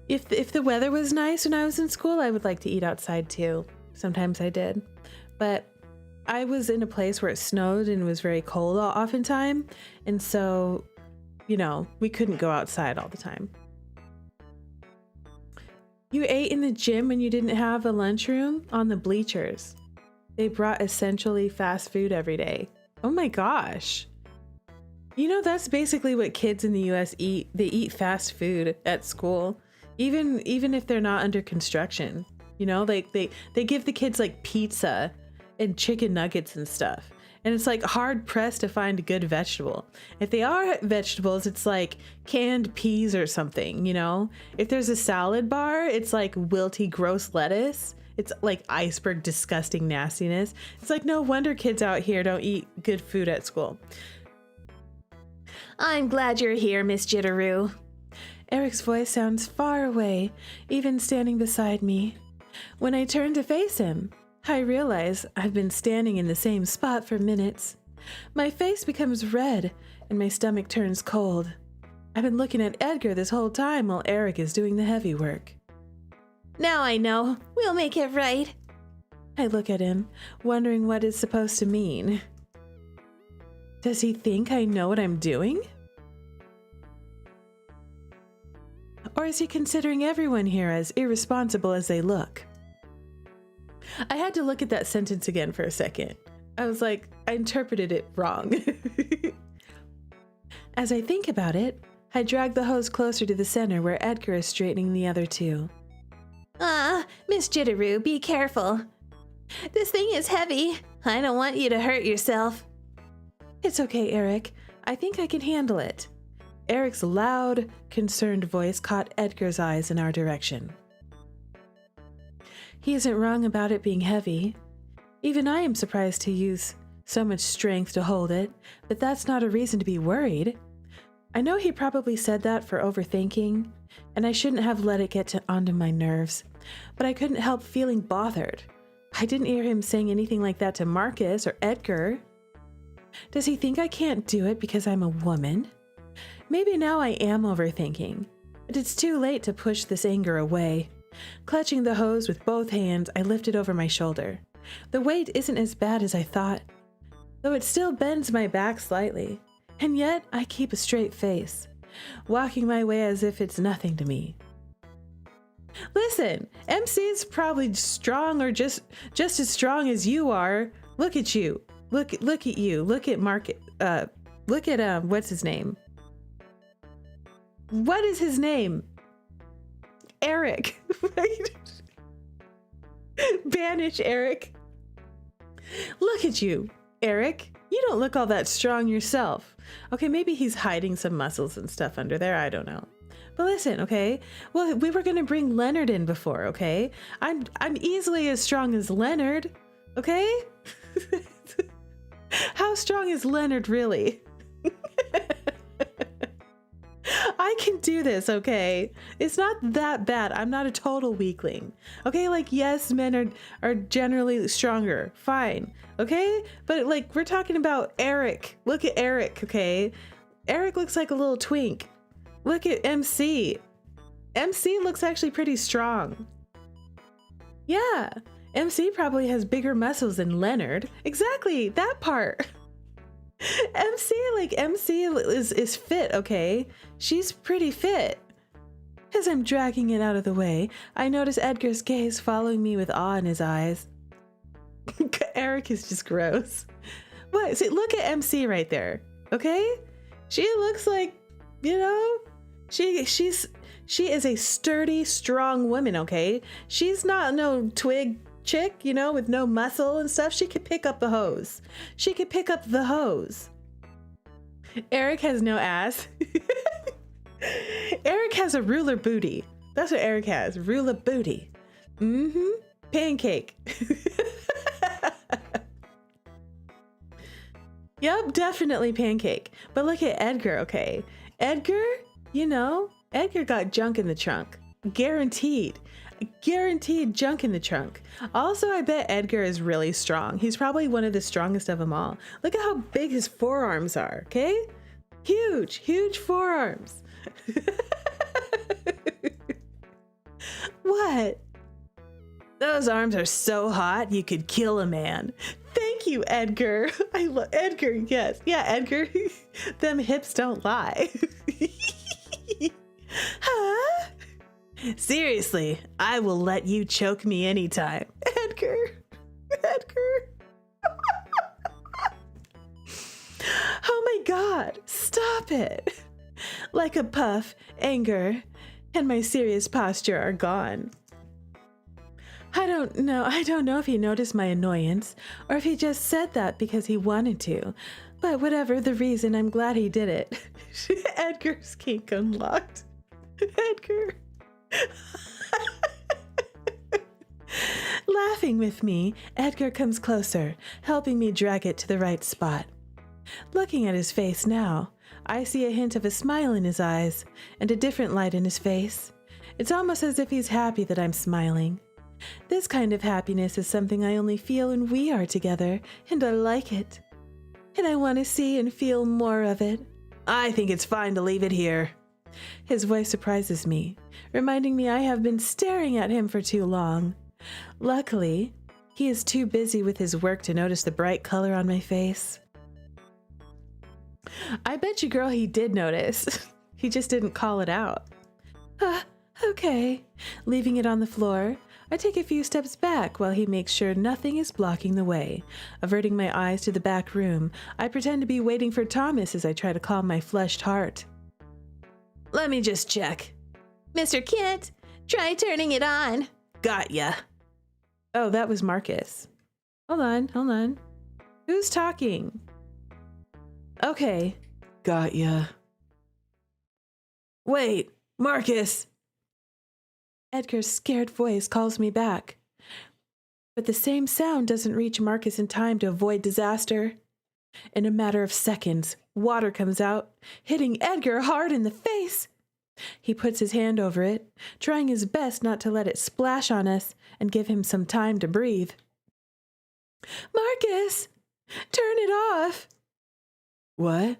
If the weather was nice when I was in school, I would like to eat outside too. Sometimes I did. But I was in a place where it snowed and it was very cold oftentimes, and so, we couldn't go outside all the time. You ate in the gym when you didn't have a lunchroom? On the bleachers. They brought essentially fast food every day. Oh my gosh. That's basically what kids in the US eat. They eat fast food at school, even if they're not under construction. They give the kids like pizza and chicken nuggets and stuff. And it's like hard pressed to find a good vegetable. If they are vegetables, it's like canned peas or something, If there's a salad bar, it's like wilty, gross lettuce. It's like iceberg, disgusting nastiness. It's like no wonder kids out here don't eat good food at school. I'm glad you're here, Miss Jitterrue. Eric's voice sounds far away, even standing beside me. When I turn to face him, I realize I've been standing in the same spot for minutes. My face becomes red and my stomach turns cold. I've been looking at Edgar this whole time while Eric is doing the heavy work. Now I know. We'll make it right. I look at him, wondering what it's supposed to mean. Does he think I know what I'm doing? Or is he considering everyone here as irresponsible as they look? I had to look at that sentence again for a second. I was like, I interpreted it wrong. As I think about it, I drag the hose closer to the center where Edgar is straightening the other two. Miss Jitterrue, be careful. This thing is heavy. I don't want you to hurt yourself. It's okay, Eric. I think I can handle it. Eric's loud, concerned voice caught Edgar's eyes in our direction. He isn't wrong about it being heavy. Even I am surprised to use so much strength to hold it, but that's not a reason to be worried. I know he probably said that for overthinking, and I shouldn't have let it get onto my nerves, but I couldn't help feeling bothered. I didn't hear him saying anything like that to Marcus or Edgar. Does he think I can't do it because I'm a woman? Maybe now I am overthinking, but it's too late to push this anger away. Clutching the hose with both hands, I lift it over my shoulder. The weight isn't as bad as I thought, though it still bends my back slightly, and yet I keep a straight face, walking my way as if it's nothing to me. Listen, MC's probably strong or just as strong as you are. Look at you. Look at you. Look at what's his name? What is his name? Eric. Banish Eric. Look at you, Eric. You don't look all that strong yourself. Okay, maybe he's hiding some muscles and stuff under there. I don't know. But listen, okay? Well, we were going to bring Leonard in before, okay? I'm easily as strong as Leonard, okay? How strong is Leonard really? I can do this, okay? It's not that bad. I'm not a total weakling. Okay, like, yes, men are generally stronger. Fine, okay? But, like, we're talking about Eric. Look at Eric, okay? Eric looks like a little twink. Look at MC. MC looks actually pretty strong. Yeah, MC probably has bigger muscles than Leonard. Exactly, that part. MC is fit, okay? She's pretty fit. As I'm dragging it out of the way, I notice Edgar's gaze following me with awe in his eyes. Eric is just gross. What? See, look at MC right there, okay? She looks like, you know, she is a sturdy, strong woman, okay? She's not no twig chick, you know, with no muscle and stuff. She could pick up the hose. She could pick up the hose. Eric has no ass. Eric has a ruler booty. That's what Eric has, ruler booty. Mm-hmm, pancake. Yep, definitely pancake. But look at Edgar, okay? Edgar, you know, Edgar got junk in the trunk. Guaranteed. Guaranteed junk in the trunk. Also, I bet Edgar is really strong. He's probably one of the strongest of them all. Look at how big his forearms are, okay? Huge, huge forearms. What? Those arms are so hot you could kill a man. Thank you, Edgar. I love Edgar, yes. Yeah, Edgar. Them hips don't lie. Huh? Seriously, I will let you choke me anytime. Edgar. Edgar. Oh my God, stop it. Like a puff, anger, and my serious posture are gone. I don't know if he noticed my annoyance or if he just said that because he wanted to, but whatever the reason, I'm glad he did it. Edgar's kink unlocked. Edgar. Laughing with me, Edgar comes closer, helping me drag it to the right spot. Looking at his face now, I see a hint of a smile in his eyes and a different light in his face. It's almost as if he's happy that I'm smiling. This kind of happiness is something I only feel when we are together, and I like it. And I want to see and feel more of it. I think it's fine to leave it here. His voice surprises me, reminding me I have been staring at him for too long. Luckily, he is too busy with his work to notice the bright color on my face. I bet you, girl, he did notice. He just didn't call it out. Okay. Leaving it on the floor, I take a few steps back while he makes sure nothing is blocking the way. Averting my eyes to the back room, I pretend to be waiting for Thomas as I try to calm my flushed heart. Let me just check. Mr. Kent, try turning it on. Got ya. Oh, that was Marcus. Hold on. Who's talking? Okay. Got ya. Wait, Marcus. Edgar's scared voice calls me back. But the same sound doesn't reach Marcus in time to avoid disaster. In a matter of seconds, water comes out, hitting Edgar hard in the face. He puts his hand over it, trying his best not to let it splash on us and give him some time to breathe. Marcus, turn it off. What?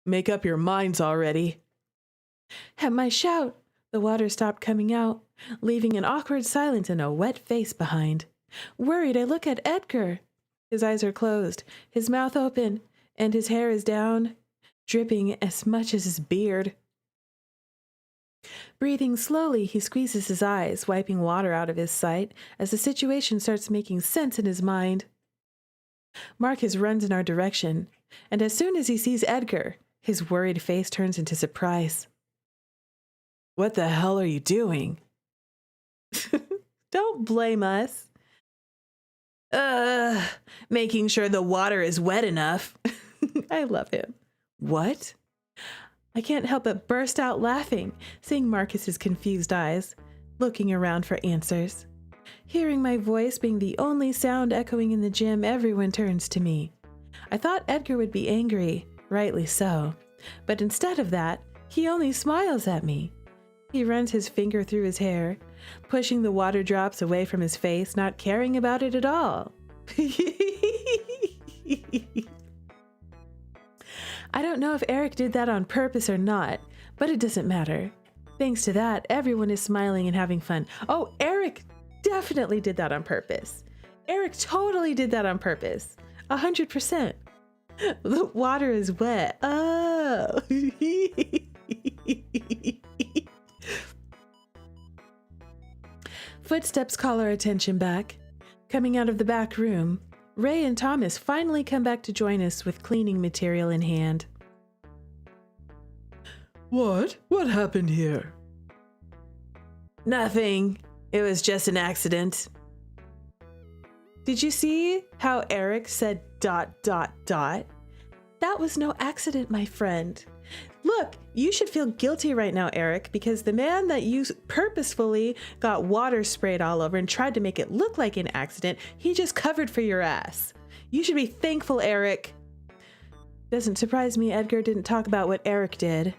Make up your minds already. At my shout, the water stopped coming out, leaving an awkward silence and a wet face behind. Worried, I look at Edgar. His eyes are closed, his mouth open, and his hair is down, dripping as much as his beard. Breathing slowly, he squeezes his eyes, wiping water out of his sight as the situation starts making sense in his mind. Marcus runs in our direction, and as soon as he sees Edgar, his worried face turns into surprise. What the hell are you doing? Don't blame us. Making sure the water is wet enough. I love him. What? I can't help but burst out laughing, seeing Marcus's confused eyes, looking around for answers. Hearing my voice being the only sound echoing in the gym, everyone turns to me. I thought Edgar would be angry, rightly so, but instead of that, he only smiles at me. He runs his finger through his hair, pushing the water drops away from his face, not caring about it at I don't know if Eric did that on purpose or not, but it doesn't matter. Thanks to that, everyone is smiling and having fun. Oh, Eric definitely did that on purpose. Eric totally did that on purpose. 100%. The water is wet. Oh. Footsteps call our attention back. Coming out of the back room, Ray and Thomas finally come back to join us with cleaning material in hand. What? What happened here? Nothing. It was just an accident. Did you see how Eric said ... That was no accident, my friend. Look, you should feel guilty right now, Eric, because the man that you purposefully got water sprayed all over and tried to make it look like an accident, he just covered for your ass. You should be thankful, Eric. Doesn't surprise me Edgar didn't talk about what Eric did,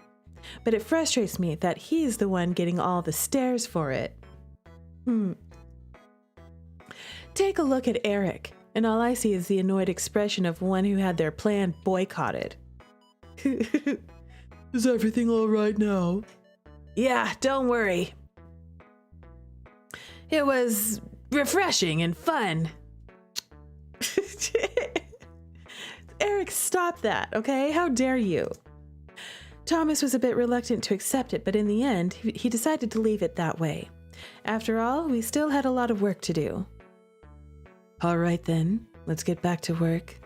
but it frustrates me that he's the one getting all the stares for it. Take a look at Eric, and all I see is the annoyed expression of one who had their plan boycotted. Is everything all right now? Yeah, don't worry. It was refreshing and fun. Eric, stop that, okay? How dare you? Thomas was a bit reluctant to accept it, but in the end, he decided to leave it that way. After all, we still had a lot of work to do. All right then, let's get back to work.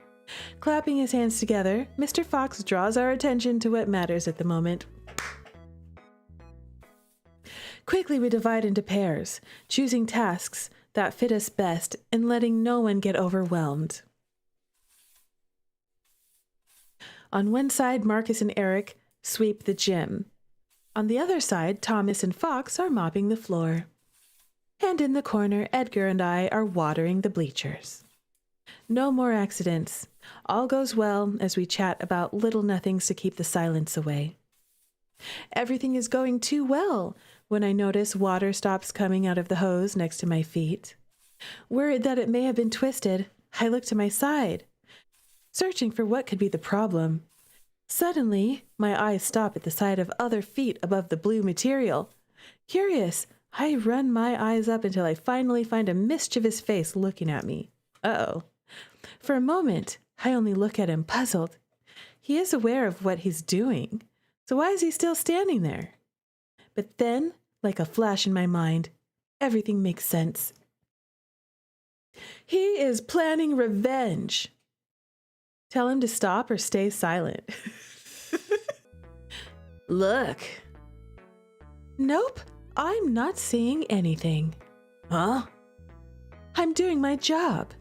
Clapping his hands together, Mr. Fox draws our attention to what matters at the moment. Quickly, we divide into pairs, choosing tasks that fit us best and letting no one get overwhelmed. On one side, Marcus and Eric sweep the gym. On the other side, Thomas and Fox are mopping the floor. And in the corner, Edgar and I are watering the bleachers. No more accidents. All goes well as we chat about little nothings to keep the silence away. Everything is going too well when I notice water stops coming out of the hose next to my feet. Worried that it may have been twisted, I look to my side, searching for what could be the problem. Suddenly, my eyes stop at the sight of other feet above the blue material. Curious, I run my eyes up until I finally find a mischievous face looking at me. Uh-oh. For a moment, I only look at him puzzled. He is aware of what he's doing, so why is he still standing there? But then, like a flash in my mind, everything makes sense. He is planning revenge. Tell him to stop or stay silent. Look. Nope, I'm not seeing anything. Huh? I'm doing my job,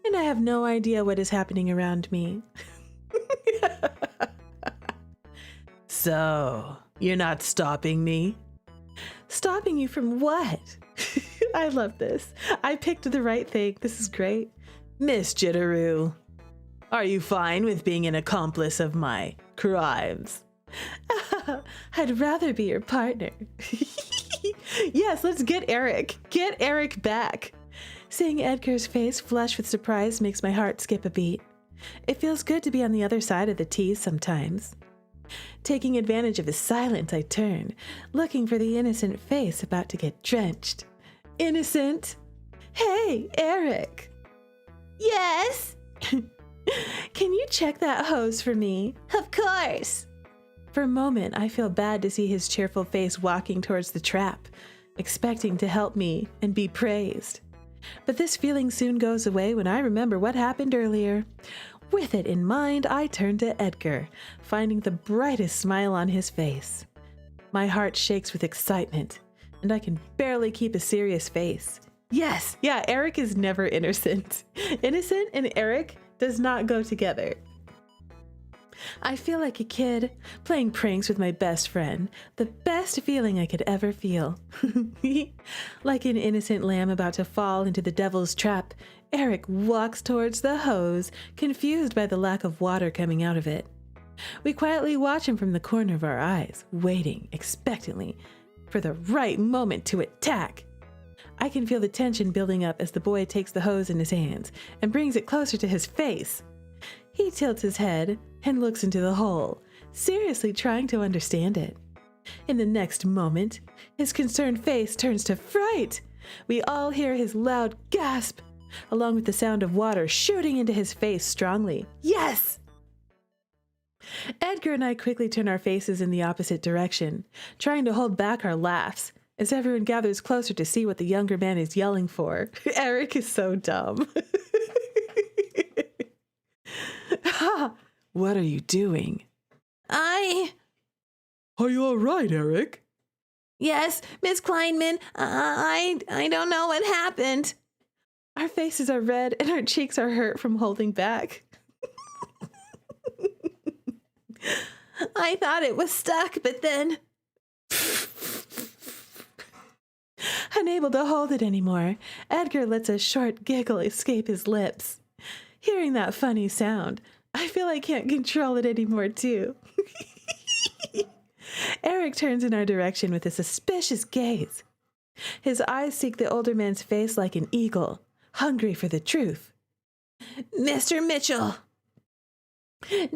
and I have no idea what is happening around me. So, you're not stopping me? Stopping you from what? I love this. I picked the right thing. This is great. Miss Jitterrue, are you fine with being an accomplice of my crimes? I'd rather be your partner. Yes, let's get Eric. Get Eric back. Seeing Edgar's face flush with surprise makes my heart skip a beat. It feels good to be on the other side of the tease sometimes. Taking advantage of his silence, I turn, looking for the innocent face about to get drenched. Innocent? Hey, Eric. Yes, Can you check that hose for me? of course. For a moment, I feel bad to see his cheerful face walking towards the trap, expecting to help me and be praised. But this feeling soon goes away when I remember what happened earlier. With it in mind, I turn to Edgar, finding the brightest smile on his face. My heart shakes with excitement, and I can barely keep a serious face. Yes, yeah, Eric is never innocent. Innocent and Eric does not go together. I feel like a kid playing pranks with my best friend, the best feeling I could ever feel. Like an innocent lamb about to fall into the devil's trap, Eric walks towards the hose, confused by the lack of water coming out of it. We quietly watch him from the corner of our eyes, waiting expectantly for the right moment to attack. I can feel the tension building up as the boy takes the hose in his hands and brings it closer to his face. He tilts his head and looks into the hole, seriously trying to understand it. In the next moment, his concerned face turns to fright. We all hear his loud gasp, along with the sound of water shooting into his face strongly. Yes! Edgar and I quickly turn our faces in the opposite direction, trying to hold back our laughs, as everyone gathers closer to see what the younger man is yelling for. Eric is so dumb. Ha! What are you doing? Are you all right, Eric? Yes, Miss Kleinman, I don't know what happened. Our faces are red and our cheeks are hurt from holding back. I thought it was stuck, but then... Unable to hold it anymore, Edgar lets a short giggle escape his lips. Hearing that funny sound, I feel I can't control it anymore, too. Eric turns in our direction with a suspicious gaze. His eyes seek the older man's face like an eagle, hungry for the truth. Mr. Mitchell,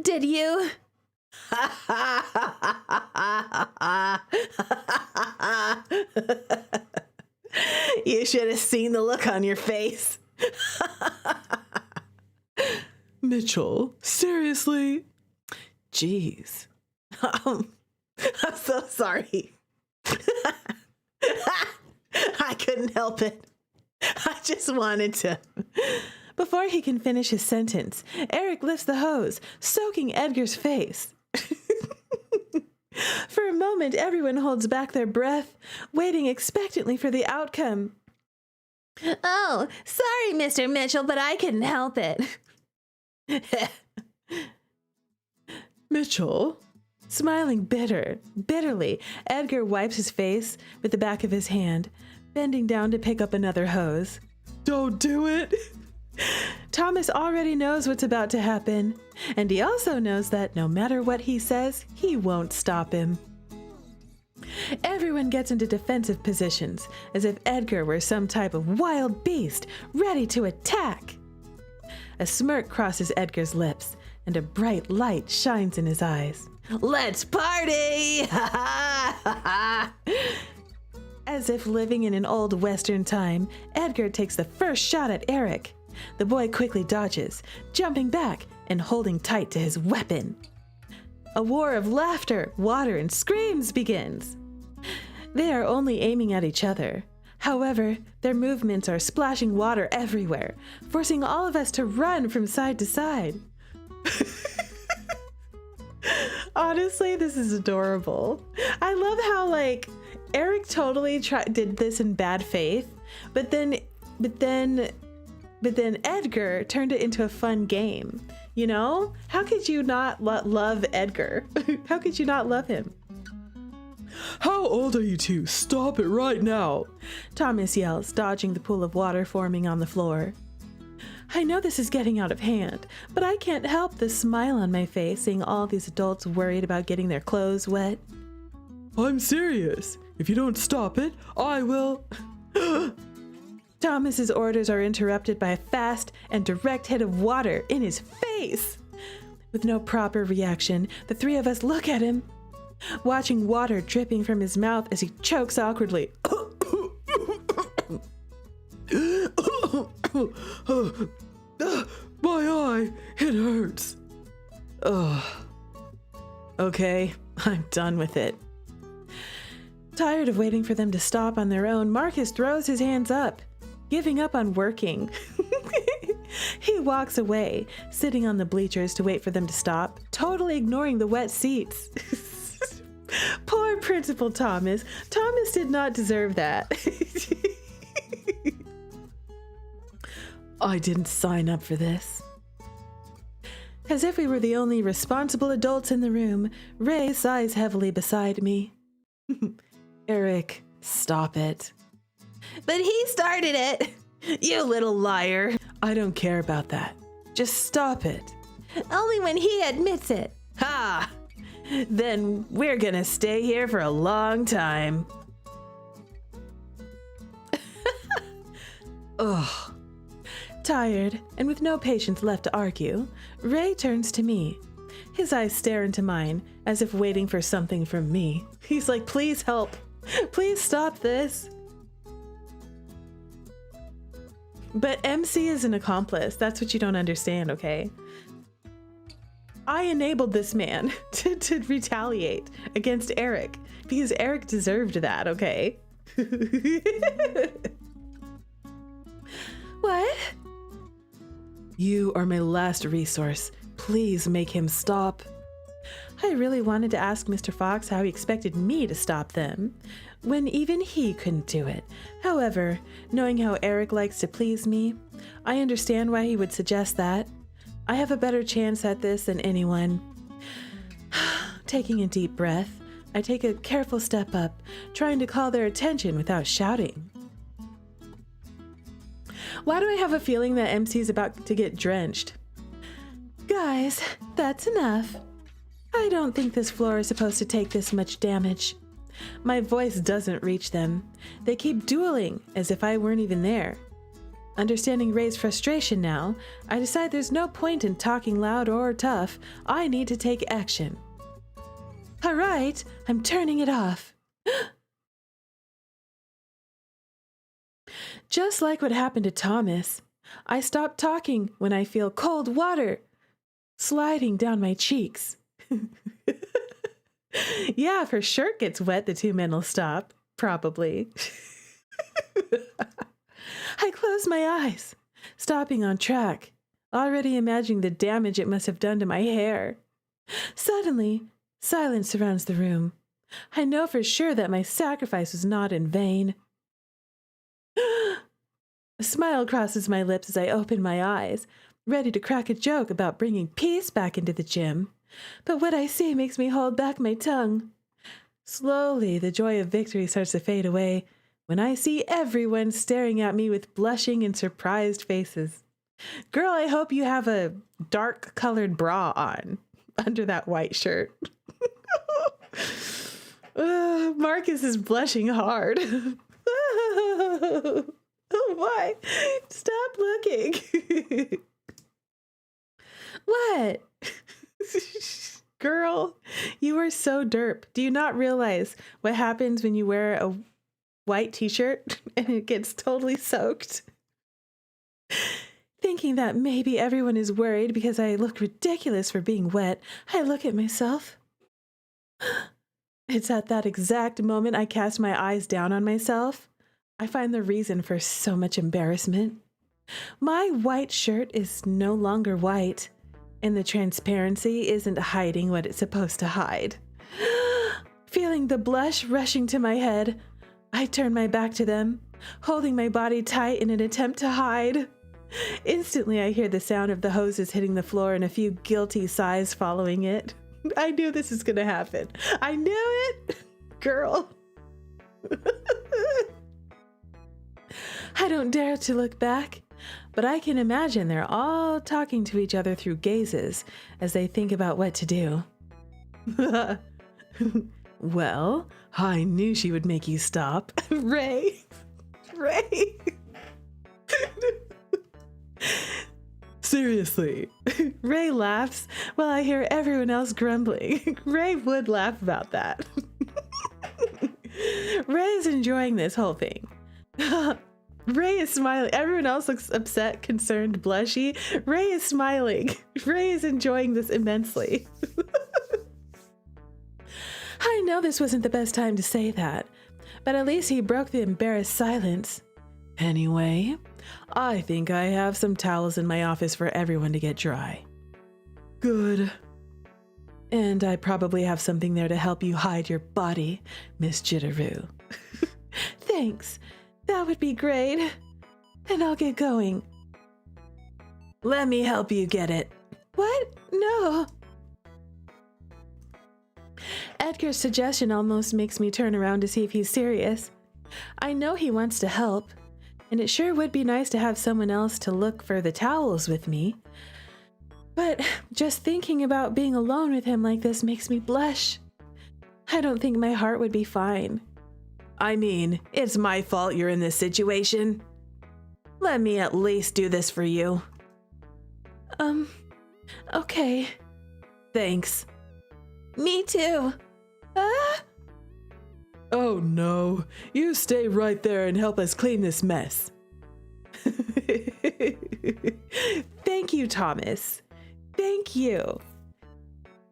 did you... You should have seen the look on your face. Mitchell, seriously? Jeez. I'm so sorry. I couldn't help it. I just wanted to. Before he can finish his sentence, Eric lifts the hose, soaking Edgar's face. For a moment, everyone holds back their breath, waiting expectantly for the outcome. Oh, sorry, Mr. Mitchell, but I couldn't help it. Mitchell? Smiling bitterly, Edgar wipes his face with the back of his hand, bending down to pick up another hose. Don't do it! Thomas already knows what's about to happen, and he also knows that no matter what he says, he won't stop him. Everyone gets into defensive positions, as if Edgar were some type of wild beast ready to attack. A smirk crosses Edgar's lips, and a bright light shines in his eyes. Let's party! As if living in an old Western time, Edgar takes the first shot at Eric. The boy quickly dodges, jumping back and holding tight to his weapon. A war of laughter, water, and screams begins. They are only aiming at each other. However, their movements are splashing water everywhere, forcing all of us to run from side to side. Honestly, this is adorable. I love how, Eric totally did this in bad faith, but then Edgar turned it into a fun game. You know? How could you not love Edgar? How could you not love him? How old are you two? Stop it right now! Thomas yells, dodging the pool of water forming on the floor. I know this is getting out of hand, but I can't help the smile on my face seeing all these adults worried about getting their clothes wet. I'm serious. If you don't stop it, I will... Thomas's orders are interrupted by a fast and direct hit of water in his face. With no proper reaction, the three of us look at him, watching water dripping from his mouth as he chokes awkwardly. My eye, it hurts. Okay, I'm done with it. Tired of waiting for them to stop on their own, Marcus throws his hands up, giving up on working. He walks away, sitting on the bleachers to wait for them to stop, totally ignoring the wet seats. Poor Principal Thomas. Thomas did not deserve that. I didn't sign up for this. As if we were the only responsible adults in the room, Ray sighs heavily beside me. Eric, stop it. But he started it. You little liar. I don't care about that. Just stop it. Only when he admits it. Ha! Then we're gonna stay here for a long time. Ugh. Tired, and with no patience left to argue, Ray turns to me. His eyes stare into mine, as if waiting for something from me. He's like, please help. Please stop this. But MC is an accomplice. That's what you don't understand, okay? I enabled this man to retaliate against Eric because Eric deserved that, okay? What? You are my last resource. Please make him stop. I really wanted to ask Mr. Fox how he expected me to stop them, when even he couldn't do it. However, knowing how Eric likes to please me, I understand why he would suggest that. I have a better chance at this than anyone. Taking a deep breath, I take a careful step up, trying to call their attention without shouting. Why do I have a feeling that MC's about to get drenched? Guys, that's enough. I don't think this floor is supposed to take this much damage. My voice doesn't reach them. They keep dueling as if I weren't even there. Understanding Ray's frustration now, I decide there's no point in talking loud or tough. I need to take action. All right, I'm turning it off. Just like what happened to Thomas, I stop talking when I feel cold water sliding down my cheeks. Yeah, if her shirt gets wet, the two men will stop. Probably. I close my eyes, stopping on track, already imagining the damage it must have done to my hair. Suddenly, silence surrounds the room. I know for sure that my sacrifice was not in vain. A smile crosses my lips as I open my eyes, ready to crack a joke about bringing peace back into the gym. But what I see makes me hold back my tongue. Slowly, the joy of victory starts to fade away when I see everyone staring at me with blushing and surprised faces. Girl, I hope you have a dark-colored bra on under that white shirt. Marcus is blushing hard. Oh, why? Stop looking. What? Girl, you are so derp. Do you not realize what happens when you wear a white t-shirt and it gets totally soaked? Thinking that maybe everyone is worried because I look ridiculous for being wet, I look at myself. It's at that exact moment I cast my eyes down on myself. I find the reason for so much embarrassment. My white shirt is no longer white, and the transparency isn't hiding what it's supposed to hide. Feeling the blush rushing to my head, I turn my back to them, holding my body tight in an attempt to hide. Instantly, I hear the sound of the hoses hitting the floor and a few guilty sighs following it. I knew this was gonna happen. I knew it! Girl. I don't dare to look back, but I can imagine they're all talking to each other through gazes as they think about what to do. Well, I knew she would make you stop. Ray. Seriously. Ray laughs while I hear everyone else grumbling. Ray would laugh about that. Ray's enjoying this whole thing. Ray is smiling. Everyone else looks upset, concerned, blushy. Ray is smiling. Ray is enjoying this immensely. I know this wasn't the best time to say that, but at least he broke the embarrassed silence. Anyway, I think I have some towels in my office for everyone to get dry. Good. And I probably have something there to help you hide your body, Miss Jitterrue. Thanks. That would be great. And I'll get going. Let me help you get it. What? No. Edgar's suggestion almost makes me turn around to see if he's serious. I know he wants to help, and it sure would be nice to have someone else to look for the towels with me. But just thinking about being alone with him like this makes me blush. I don't think my heart would be fine. I mean, it's my fault you're in this situation. Let me at least do this for you. Okay. Thanks. Me too. Ah! Oh no, you stay right there and help us clean this mess. Thank you, Thomas. Thank you.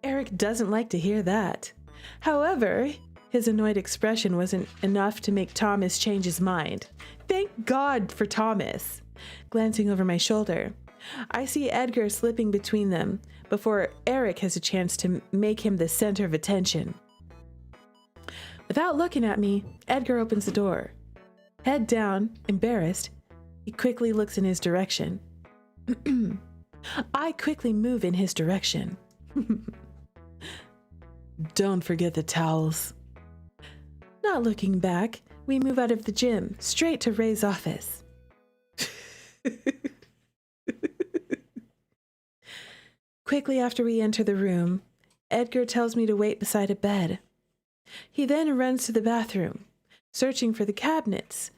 Eric doesn't like to hear that. However, his annoyed expression wasn't enough to make Thomas change his mind. Thank God for Thomas. Glancing over my shoulder, I see Edgar slipping between them before Eric has a chance to make him the center of attention. Without looking at me, Edgar opens the door. Head down, embarrassed, he quickly looks in his direction. I quickly move in his direction. Don't forget the towels. Not looking back, we move out of the gym, straight to Ray's office. Quickly after we enter the room, Edgar tells me to wait beside a bed. He then runs to the bathroom, searching through the cabinets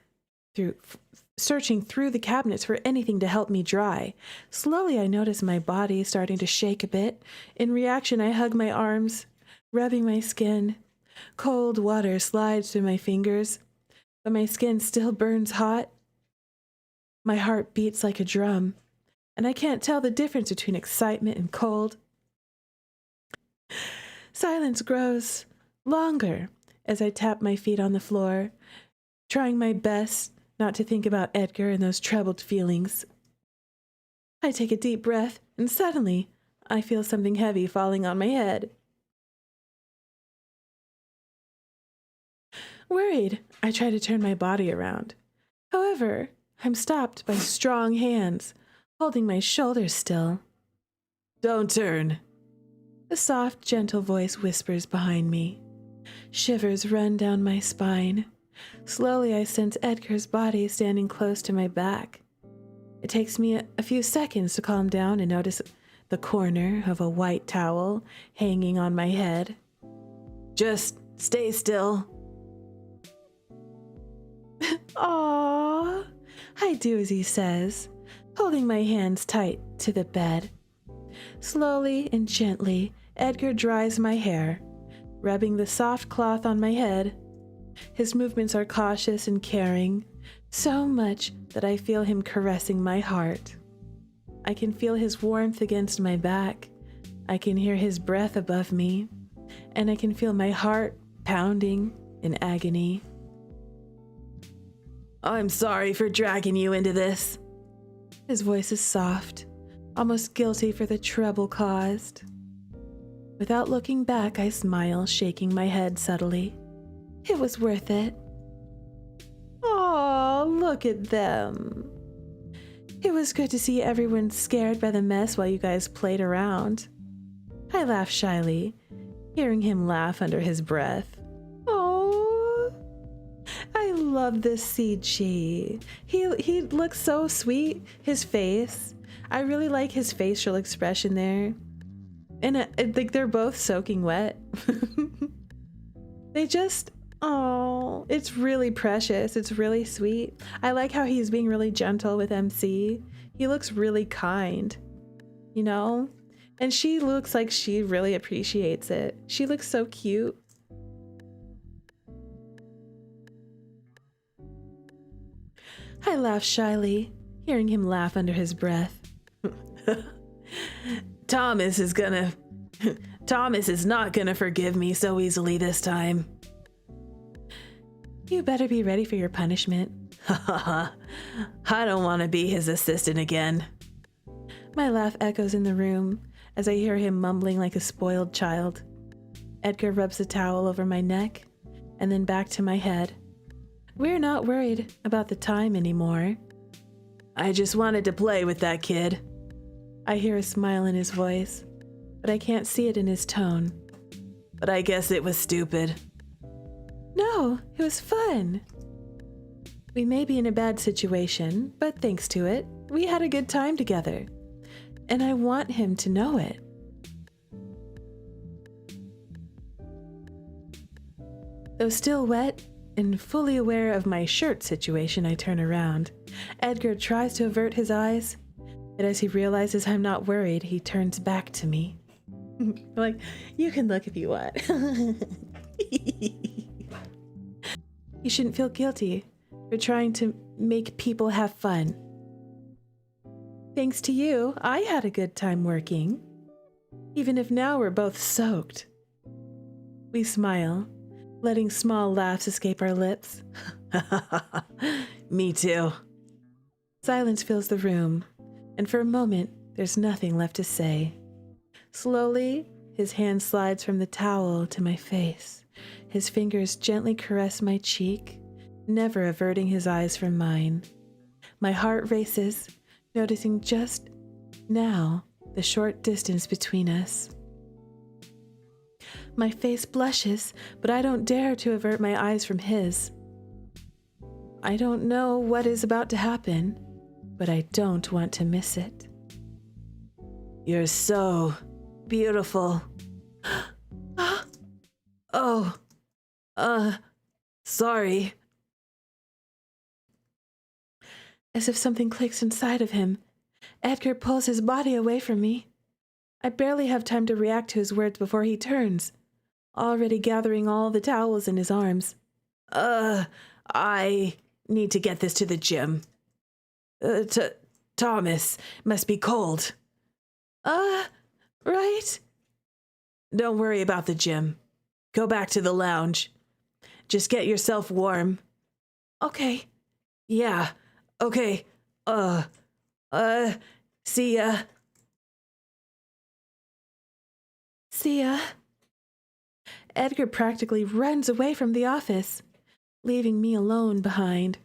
for anything to help me dry. Slowly, I notice my body starting to shake a bit. In reaction, I hug my arms, rubbing my skin. Cold water slides through my fingers, but my skin still burns hot. My heart beats like a drum, and I can't tell the difference between excitement and cold. Silence grows longer as I tap my feet on the floor, trying my best not to think about Edgar and those troubled feelings. I take a deep breath, and suddenly, I feel something heavy falling on my head. Worried, I try to turn my body around. However, I'm stopped by strong hands, holding my shoulders still. Don't turn. A soft, gentle voice whispers behind me. Shivers run down my spine. Slowly, I sense Edgar's body standing close to my back. It takes me a few seconds to calm down and notice the corner of a white towel hanging on my head. Just stay still. Aww, I do as he says, holding my hands tight to the bed. Slowly and gently, Edgar dries my hair, rubbing the soft cloth on my head. His movements are cautious and caring, so much that I feel him caressing my heart. I can feel his warmth against my back. I can hear his breath above me, and I can feel my heart pounding in agony. I'm sorry for dragging you into this. His voice is soft, almost guilty for the trouble caused. Without looking back, I smile, shaking my head subtly. It was worth it. Aw, look at them. It was good to see everyone scared by the mess while you guys played around. I laugh shyly, hearing him laugh under his breath. Oh, I love this CG. He looks so sweet. His face. I really like his facial expression there. And I think they're both soaking wet. They just, oh, it's really precious. It's really sweet. I like how he's being really gentle with MC. He looks really kind, you know? And she looks like she really appreciates it. She looks so cute. I laugh shyly, hearing him laugh under his breath. Thomas is not gonna forgive me so easily this time. You better be ready for your punishment. I don't want to be his assistant again. My laugh echoes in the room as I hear him mumbling like a spoiled child. Edgar rubs a towel over my neck and then back to my head. We're not worried about the time anymore. I just wanted to play with that kid. I hear a smile in his voice, but I can't see it in his tone. But I guess it was stupid. No, it was fun. We may be in a bad situation, but thanks to it, we had a good time together. And I want him to know it. Though still wet, And fully aware of my shirt situation, I turn around. Edgar tries to avert his eyes, but as he realizes I'm not worried, he turns back to me. Like, you can look if you want. You shouldn't feel guilty for trying to make people have fun. Thanks to you, I had a good time working. Even if now we're both soaked. We smile, letting small laughs escape our lips. Me too. Silence fills the room, and for a moment, there's nothing left to say. Slowly, his hand slides from the towel to my face. His fingers gently caress my cheek, never averting his eyes from mine. My heart races, noticing just now the short distance between us. My face blushes, but I don't dare to avert my eyes from his. I don't know what is about to happen, but I don't want to miss it. You're so beautiful. Oh, sorry. As if something clicks inside of him, Edgar pulls his body away from me. I barely have time to react to his words before he turns, already gathering all the towels in his arms. I need to get this to the gym. Thomas must be cold. Right? Don't worry about the gym. Go back to the lounge. Just get yourself warm. Okay. Yeah. Okay. See ya. See ya. Edgar practically runs away from the office, leaving me alone behind.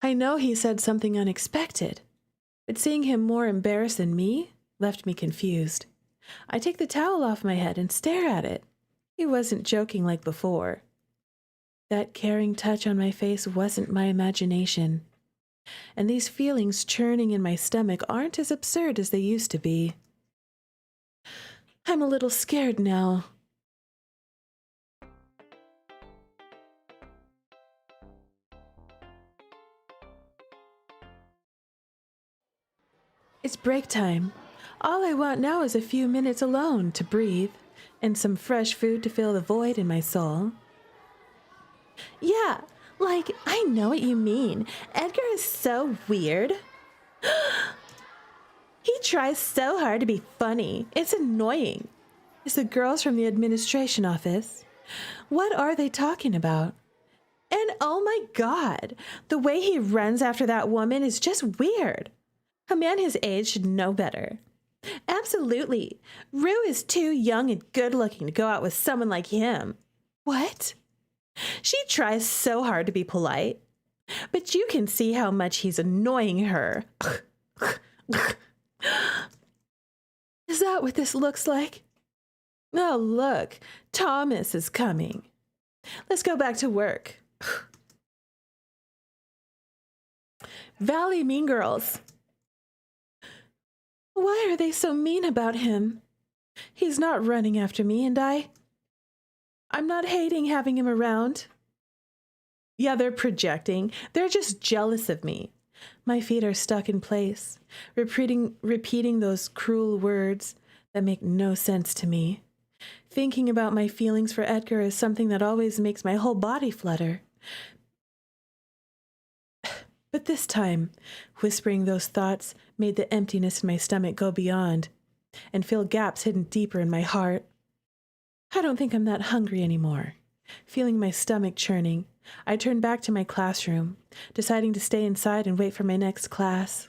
I know he said something unexpected, but seeing him more embarrassed than me left me confused. I take the towel off my head and stare at it. He wasn't joking like before. That caring touch on my face wasn't my imagination. And these feelings churning in my stomach aren't as absurd as they used to be. I'm a little scared now. It's break time. All I want now is a few minutes alone to breathe and some fresh food to fill the void in my soul. Yeah, like, I know what you mean. Edgar is so weird. He tries so hard to be funny. It's annoying. It's the girls from the administration office. What are they talking about? And oh my God, the way he runs after that woman is just weird. A man his age should know better. Absolutely. Rue is too young and good-looking to go out with someone like him. What? She tries so hard to be polite, but you can see how much he's annoying her. Is that what this looks like? Oh, look, Thomas is coming. Let's go back to work. Valley Mean Girls. Why are they so mean about him? He's not running after me, and I'm not hating having him around. Yeah, they're projecting. They're just jealous of me. My feet are stuck in place, repeating those cruel words that make no sense to me. Thinking about my feelings for Edgar is something that always makes my whole body flutter. But this time, whispering those thoughts made the emptiness in my stomach go beyond and fill gaps hidden deeper in my heart. I don't think I'm that hungry anymore. Feeling my stomach churning, I turned back to my classroom, deciding to stay inside and wait for my next class.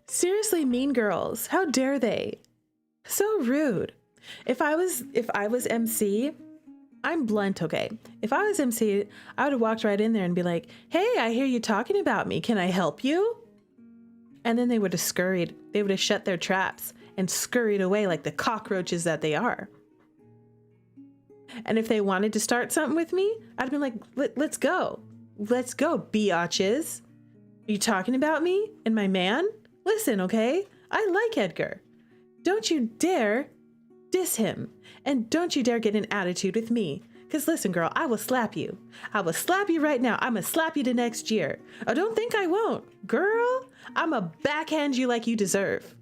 Seriously, Mean Girls, how dare they? So rude. If I was MC, I'm blunt, okay? If I was MC, I would have walked right in there and be like, hey, I hear you talking about me. Can I help you? And then they would have scurried. They would have shut their traps and scurried away like the cockroaches that they are. And if they wanted to start something with me, I'd be like, let's go. Let's go, biatches. Are you talking about me and my man? Listen, okay? I like Edgar. Don't you dare Diss him. And don't you dare get an attitude with me. Because listen, girl, I will slap you. I will slap you right now. I'm going to slap you to next year. Oh, don't think I won't. Girl, I'm going to backhand you like you deserve.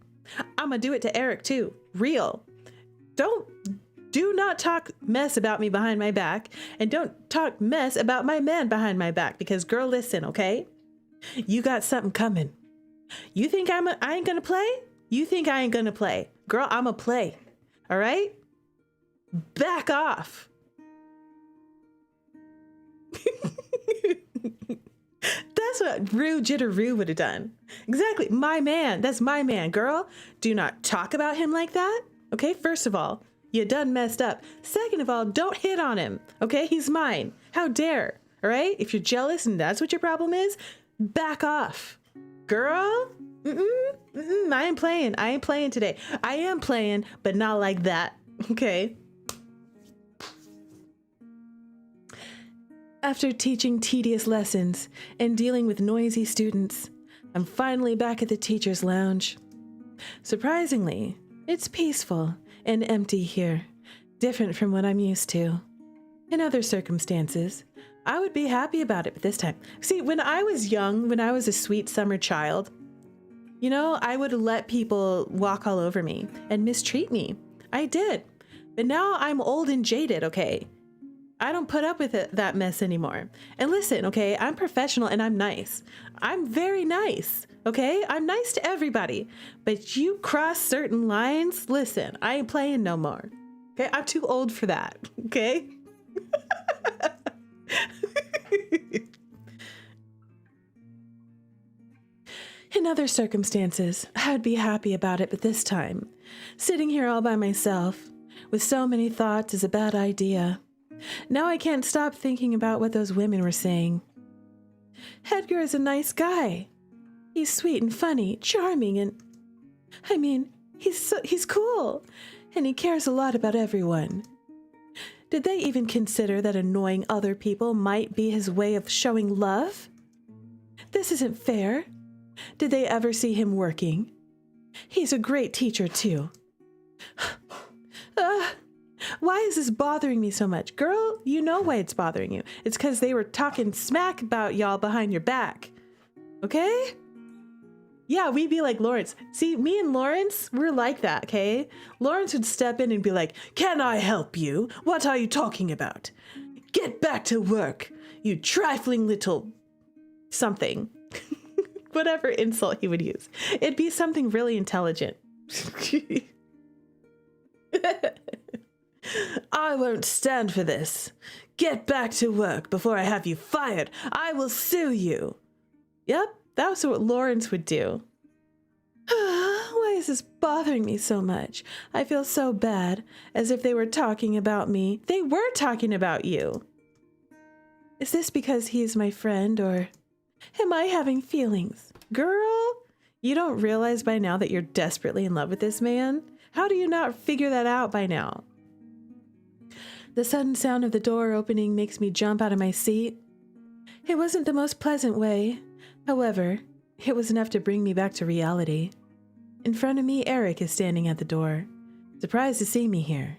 I'm going to do it to Eric too. Real. Do not talk mess about me behind my back. And don't talk mess about my man behind my back. Because girl, listen, okay? You got something coming. You think I ain't going to play? You think I ain't going to play? Girl, I'm going to play. All right? Back off. That's what Rue Jitterrue would have done. Exactly. My man. That's my man. Girl, do not talk about him like that. Okay? First of all, you done messed up. Second of all, don't hit on him. Okay? He's mine. How dare? All right? If you're jealous and that's what your problem is, back off. Girl, I ain't playing. I ain't playing today. I am playing, but not like that. Okay? After teaching tedious lessons and dealing with noisy students, I'm finally back at the teacher's lounge. Surprisingly, it's peaceful and empty here, different from what I'm used to. In other circumstances, I would be happy about it, but this time. See, when I was young, when I was a sweet summer child, you know, I would let people walk all over me and mistreat me. I did. But now I'm old and jaded, okay? I don't put up with that mess anymore. And listen, okay, I'm professional and I'm nice. I'm very nice, okay? I'm nice to everybody. But you cross certain lines, listen, I ain't playing no more. Okay? I'm too old for that, okay? In other circumstances, I'd be happy about it, but this time, sitting here all by myself with so many thoughts is a bad idea. Now I can't stop thinking about what those women were saying. Edgar is a nice guy. He's sweet and funny, charming, and I mean, he's cool, and he cares a lot about everyone. Did they even consider that annoying other people might be his way of showing love? This isn't fair. Did they ever see him working? He's a great teacher, too. Why is this bothering me so much? Girl, you know why it's bothering you. It's because they were talking smack about y'all behind your back. Okay? Yeah, we'd be like Lawrence. See, me and Lawrence, we're like that, okay? Lawrence would step in and be like, "Can I help you? What are you talking about? Get back to work, you trifling little something." Whatever insult he would use. It'd be something really intelligent. "I won't stand for this. Get back to work before I have you fired. I will sue you." Yep, that was what Lawrence would do. Why is this bothering me so much? I feel so bad, as if they were talking about me. They were talking about you. Is this because he is my friend, or am I having feelings? Girl, you don't realize by now that you're desperately in love with this man? How do you not figure that out by now? The sudden sound of the door opening makes me jump out of my seat. It wasn't the most pleasant way. However, it was enough to bring me back to reality. In front of me, Eric is standing at the door, surprised to see me here.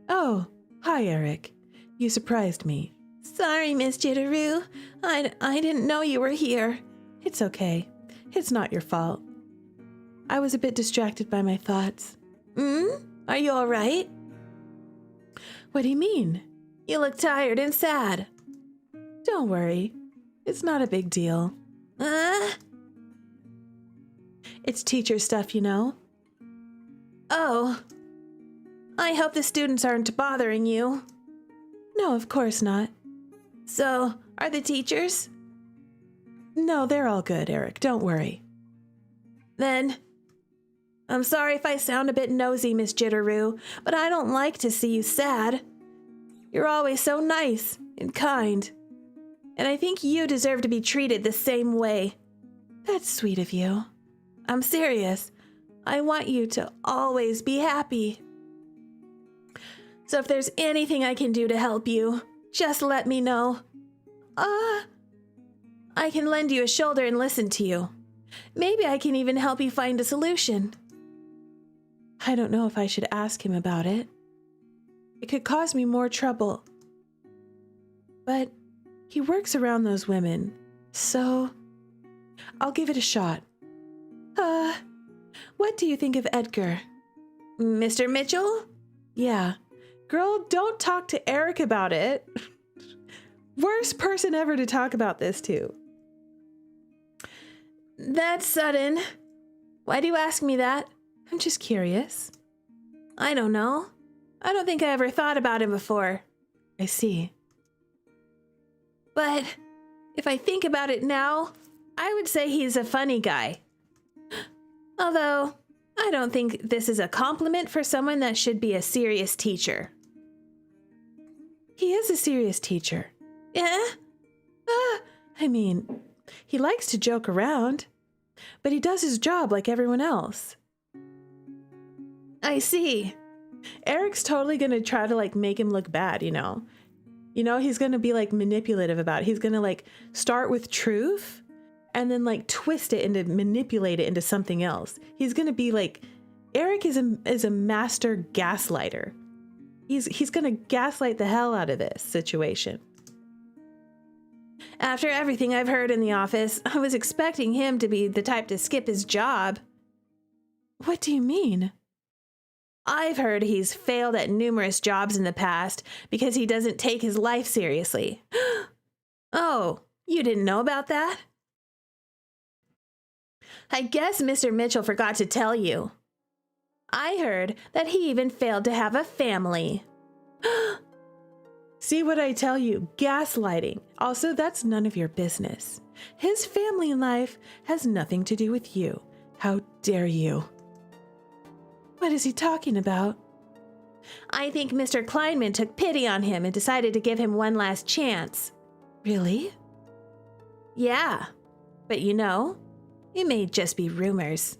"Oh, hi, Eric. You surprised me." Sorry, Miss Jitterrue. I didn't know you were here. "It's okay. It's not your fault. I was a bit distracted by my thoughts." Are you all right? "What do you mean?" You look tired and sad. "Don't worry. It's not a big deal. It's teacher stuff, you know." Oh. I hope the students aren't bothering you. "No, of course not." So, are the teachers? "No, they're all good, Eric. Don't worry." Then, I'm sorry if I sound a bit nosy, Miss Jitterrue, but I don't like to see you sad. You're always so nice and kind, and I think you deserve to be treated the same way. That's sweet of you. I'm serious. I want you to always be happy. So if there's anything I can do to help you, just let me know. I can lend you a shoulder and listen to you. Maybe I can even help you find a solution. I don't know if I should ask him about it. It could cause me more trouble. But he works around those women, so I'll give it a shot. What do you think of Edgar? Mr. Mitchell? Yeah. Girl, don't talk to Eric about it. Worst person ever to talk about this to. That's sudden. Why do you ask me that? I'm just curious. I don't know. I don't think I ever thought about him before. I see. But if I think about it now, I would say he's a funny guy. Although, I don't think this is a compliment for someone that should be a serious teacher. He is a serious teacher. Yeah? I mean, he likes to joke around, but he does his job like everyone else. I see. Eric's totally gonna try to like make him look bad, you know? He's gonna be like manipulative about it. He's gonna like start with truth and then like twist it and manipulate it into something else. He's gonna be like, Eric is a master gaslighter. He's gonna gaslight the hell out of this situation. After everything I've heard in the office, I was expecting him to be the type to skip his job. What do you mean? I've heard he's failed at numerous jobs in the past because he doesn't take his life seriously. Oh, you didn't know about that? I guess Mr. Mitchell forgot to tell you. I heard that he even failed to have a family. See what I tell you? Gaslighting. Also, that's none of your business. His family life has nothing to do with you. How dare you? What is he talking about? I think Mr. Kleinman took pity on him and decided to give him one last chance. Really? Yeah. But it may just be rumors.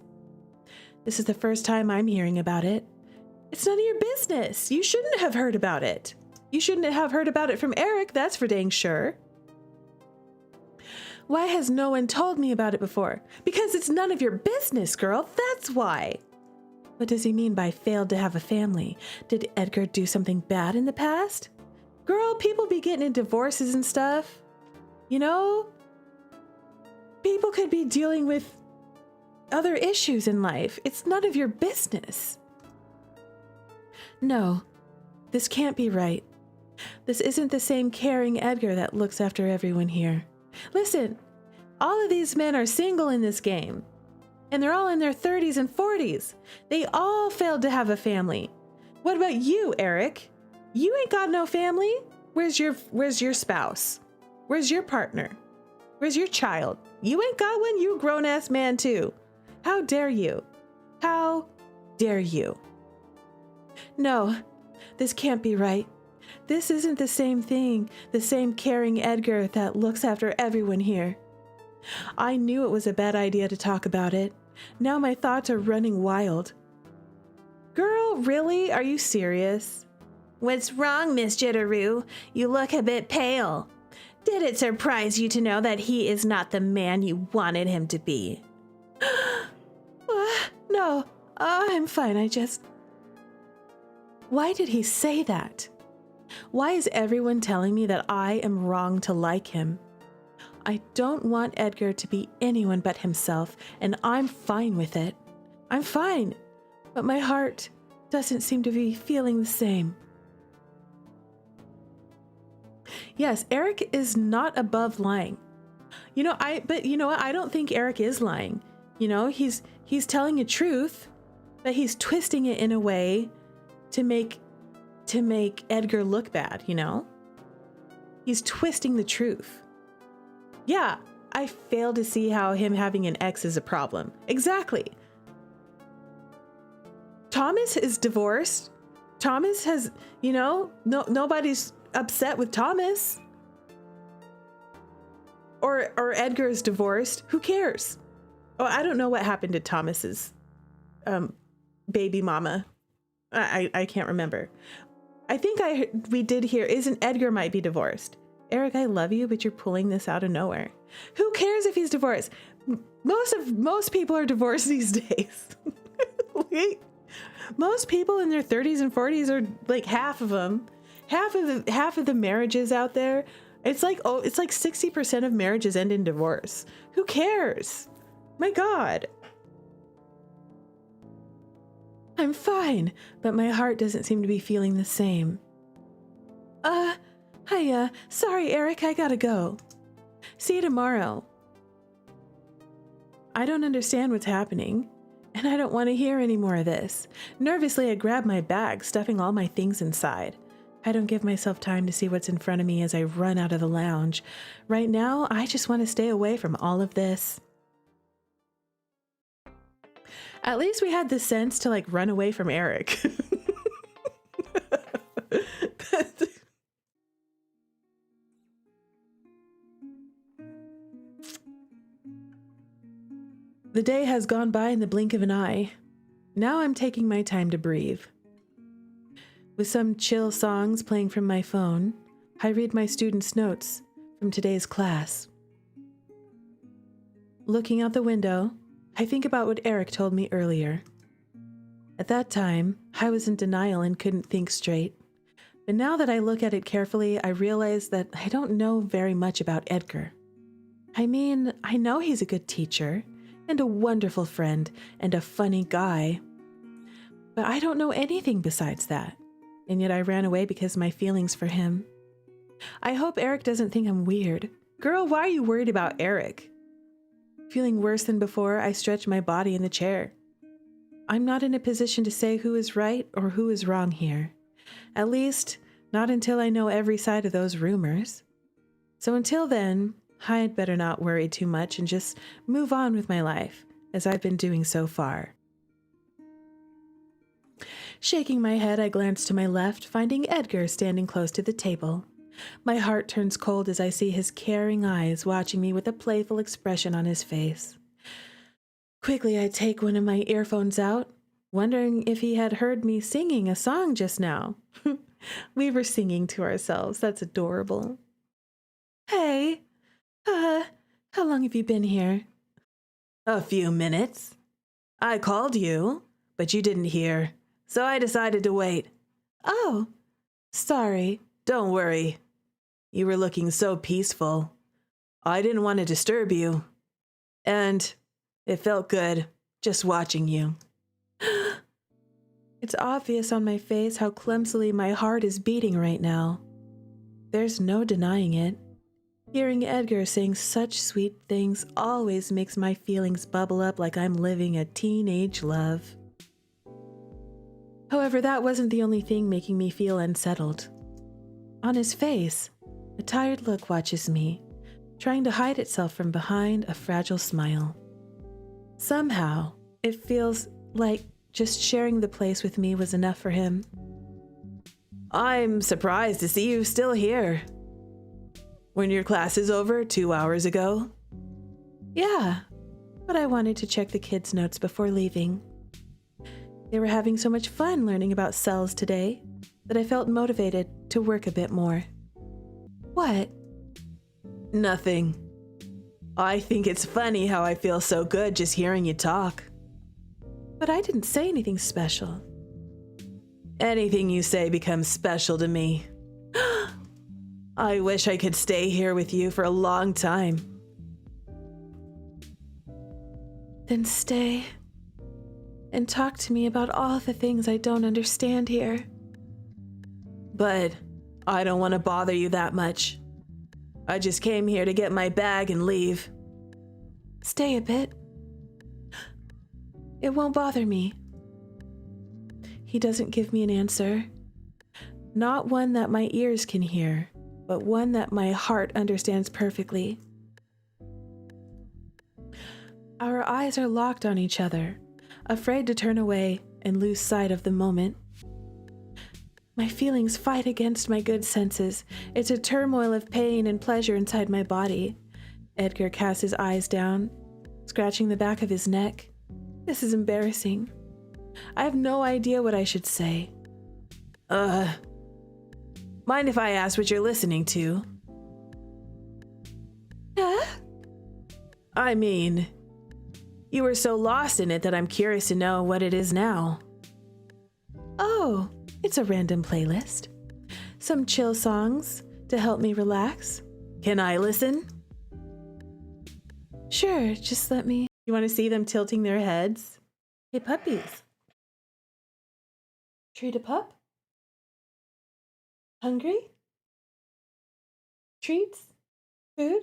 This is the first time I'm hearing about it. It's none of your business. You shouldn't have heard about it. You shouldn't have heard about it from Eric, that's for dang sure. Why has no one told me about it before? Because it's none of your business, girl. That's why. What does he mean by failed to have a family? Did Edgar do something bad in the past? Girl, people be getting in divorces and stuff. People could be dealing with other issues in life. It's none of your business. No, this can't be right. This isn't the same caring Edgar that looks after everyone here. Listen, all of these men are single in this game. And they're all in their 30s and 40s. They all failed to have a family. What about you, Eric? You ain't got no family. Where's your spouse? Where's your partner? Where's your child? You ain't got one. You a grown-ass man too. How dare you? How dare you? No, this can't be right. This isn't the same thing, the same caring Edgar that looks after everyone here. I knew it was a bad idea to talk about it. Now my thoughts are running wild. Girl, really? Are you serious? What's wrong, Miss Jitterrue? You look a bit pale. Did it surprise you to know that he is not the man you wanted him to be? No, I'm fine. Why did he say that? Why is everyone telling me that I am wrong to like him? I don't want Edgar to be anyone but himself, and I'm fine with it. I'm fine, but my heart doesn't seem to be feeling the same. Yes, Eric is not above lying. But you know what? I don't think Eric is lying. He's telling a truth, but he's twisting it in a way to make Edgar look bad, He's twisting the truth. Yeah, I fail to see how him having an ex is a problem. Exactly. Thomas is divorced. Thomas has, nobody's upset with Thomas. Or Edgar is divorced. Who cares? Oh, I don't know what happened to Thomas's baby mama. I can't remember. I think we did hear, isn't Edgar might be divorced. Eric, I love you, but you're pulling this out of nowhere. Who cares if he's divorced? Most people are divorced these days. Most people in their 30s and 40s are like half of them. Half of the marriages out there, it's like 60% of marriages end in divorce. Who cares? My God. I'm fine, but my heart doesn't seem to be feeling the same. Hi, sorry, Eric, I gotta go. See you tomorrow. I don't understand what's happening, and I don't want to hear any more of this. Nervously, I grab my bag, stuffing all my things inside. I don't give myself time to see what's in front of me as I run out of the lounge. Right now, I just want to stay away from all of this. At least we had the sense to, like, run away from Eric. The day has gone by in the blink of an eye. Now I'm taking my time to breathe. With some chill songs playing from my phone, I read my students' notes from today's class. Looking out the window, I think about what Eric told me earlier. At that time, I was in denial and couldn't think straight. But now that I look at it carefully, I realize that I don't know very much about Edgar. I mean, I know he's a good teacher, and a wonderful friend, and a funny guy. But I don't know anything besides that, and yet I ran away because of my feelings for him. I hope Eric doesn't think I'm weird. Girl, why are you worried about Eric? Feeling worse than before, I stretch my body in the chair. I'm not in a position to say who is right or who is wrong here. At least, not until I know every side of those rumors. So until then, I'd better not worry too much and just move on with my life, as I've been doing so far. Shaking my head, I glance to my left, finding Edgar standing close to the table. My heart turns cold as I see his caring eyes watching me with a playful expression on his face. Quickly, I take one of my earphones out, wondering if he had heard me singing a song just now. We were singing to ourselves. That's adorable. Hey. How long have you been here? A few minutes. I called you, but you didn't hear, so I decided to wait. Oh, sorry. Don't worry. You were looking so peaceful. I didn't want to disturb you. And it felt good just watching you. It's obvious on my face how clumsily my heart is beating right now. There's no denying it. Hearing Edgar saying such sweet things always makes my feelings bubble up like I'm living a teenage love. However, that wasn't the only thing making me feel unsettled. On his face, a tired look watches me, trying to hide itself from behind a fragile smile. Somehow, it feels like just sharing the place with me was enough for him. I'm surprised to see you still here. When your class is over 2 hours ago? Yeah, but I wanted to check the kids' notes before leaving. They were having so much fun learning about cells today that I felt motivated to work a bit more. What? Nothing. I think it's funny how I feel so good just hearing you talk. But I didn't say anything special. Anything you say becomes special to me. I wish I could stay here with you for a long time. Then stay and talk to me about all the things I don't understand here. But I don't want to bother you that much. I just came here to get my bag and leave. Stay a bit. It won't bother me. He doesn't give me an answer. Not one that my ears can hear, but one that my heart understands perfectly. Our eyes are locked on each other, afraid to turn away and lose sight of the moment. My feelings fight against my good senses. It's a turmoil of pain and pleasure inside my body. Edgar casts his eyes down, scratching the back of his neck. This is embarrassing. I have no idea what I should say. Mind if I ask what you're listening to? Yeah? I mean, you were so lost in it that I'm curious to know what it is now. Oh, it's a random playlist. Some chill songs to help me relax. Can I listen? Sure, just let me. You want to see them tilting their heads? Hey, puppies. Treat a pup? Hungry? Treats? Food?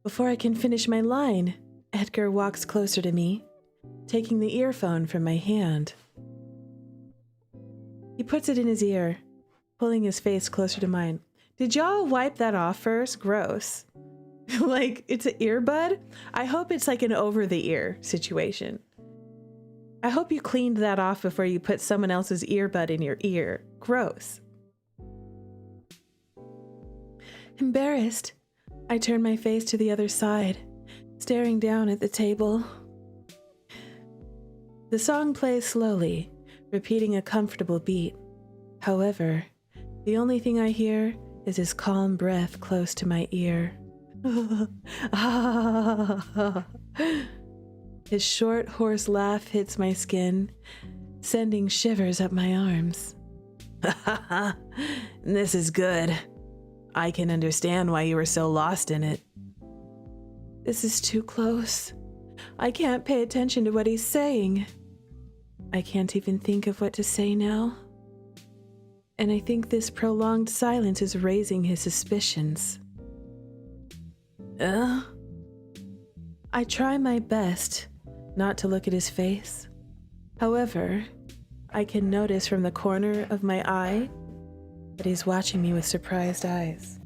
Before I can finish my line, Edgar walks closer to me, taking the earphone from my hand. He puts it in his ear, pulling his face closer to mine. Did y'all wipe that off first? Gross. Like, it's an earbud? I hope it's like an over-the-ear situation. I hope you cleaned that off before you put someone else's earbud in your ear. Gross. Embarrassed, I turn my face to the other side, staring down at the table. The song plays slowly, repeating a comfortable beat. However, the only thing I hear is his calm breath close to my ear. His short, hoarse laugh hits my skin, sending shivers up my arms. This is good. I can understand why you were so lost in it. This is too close. I can't pay attention to what he's saying. I can't even think of what to say now. And I think this prolonged silence is raising his suspicions. I try my best not to look at his face. However, I can notice from the corner of my eye that he's watching me with surprised eyes.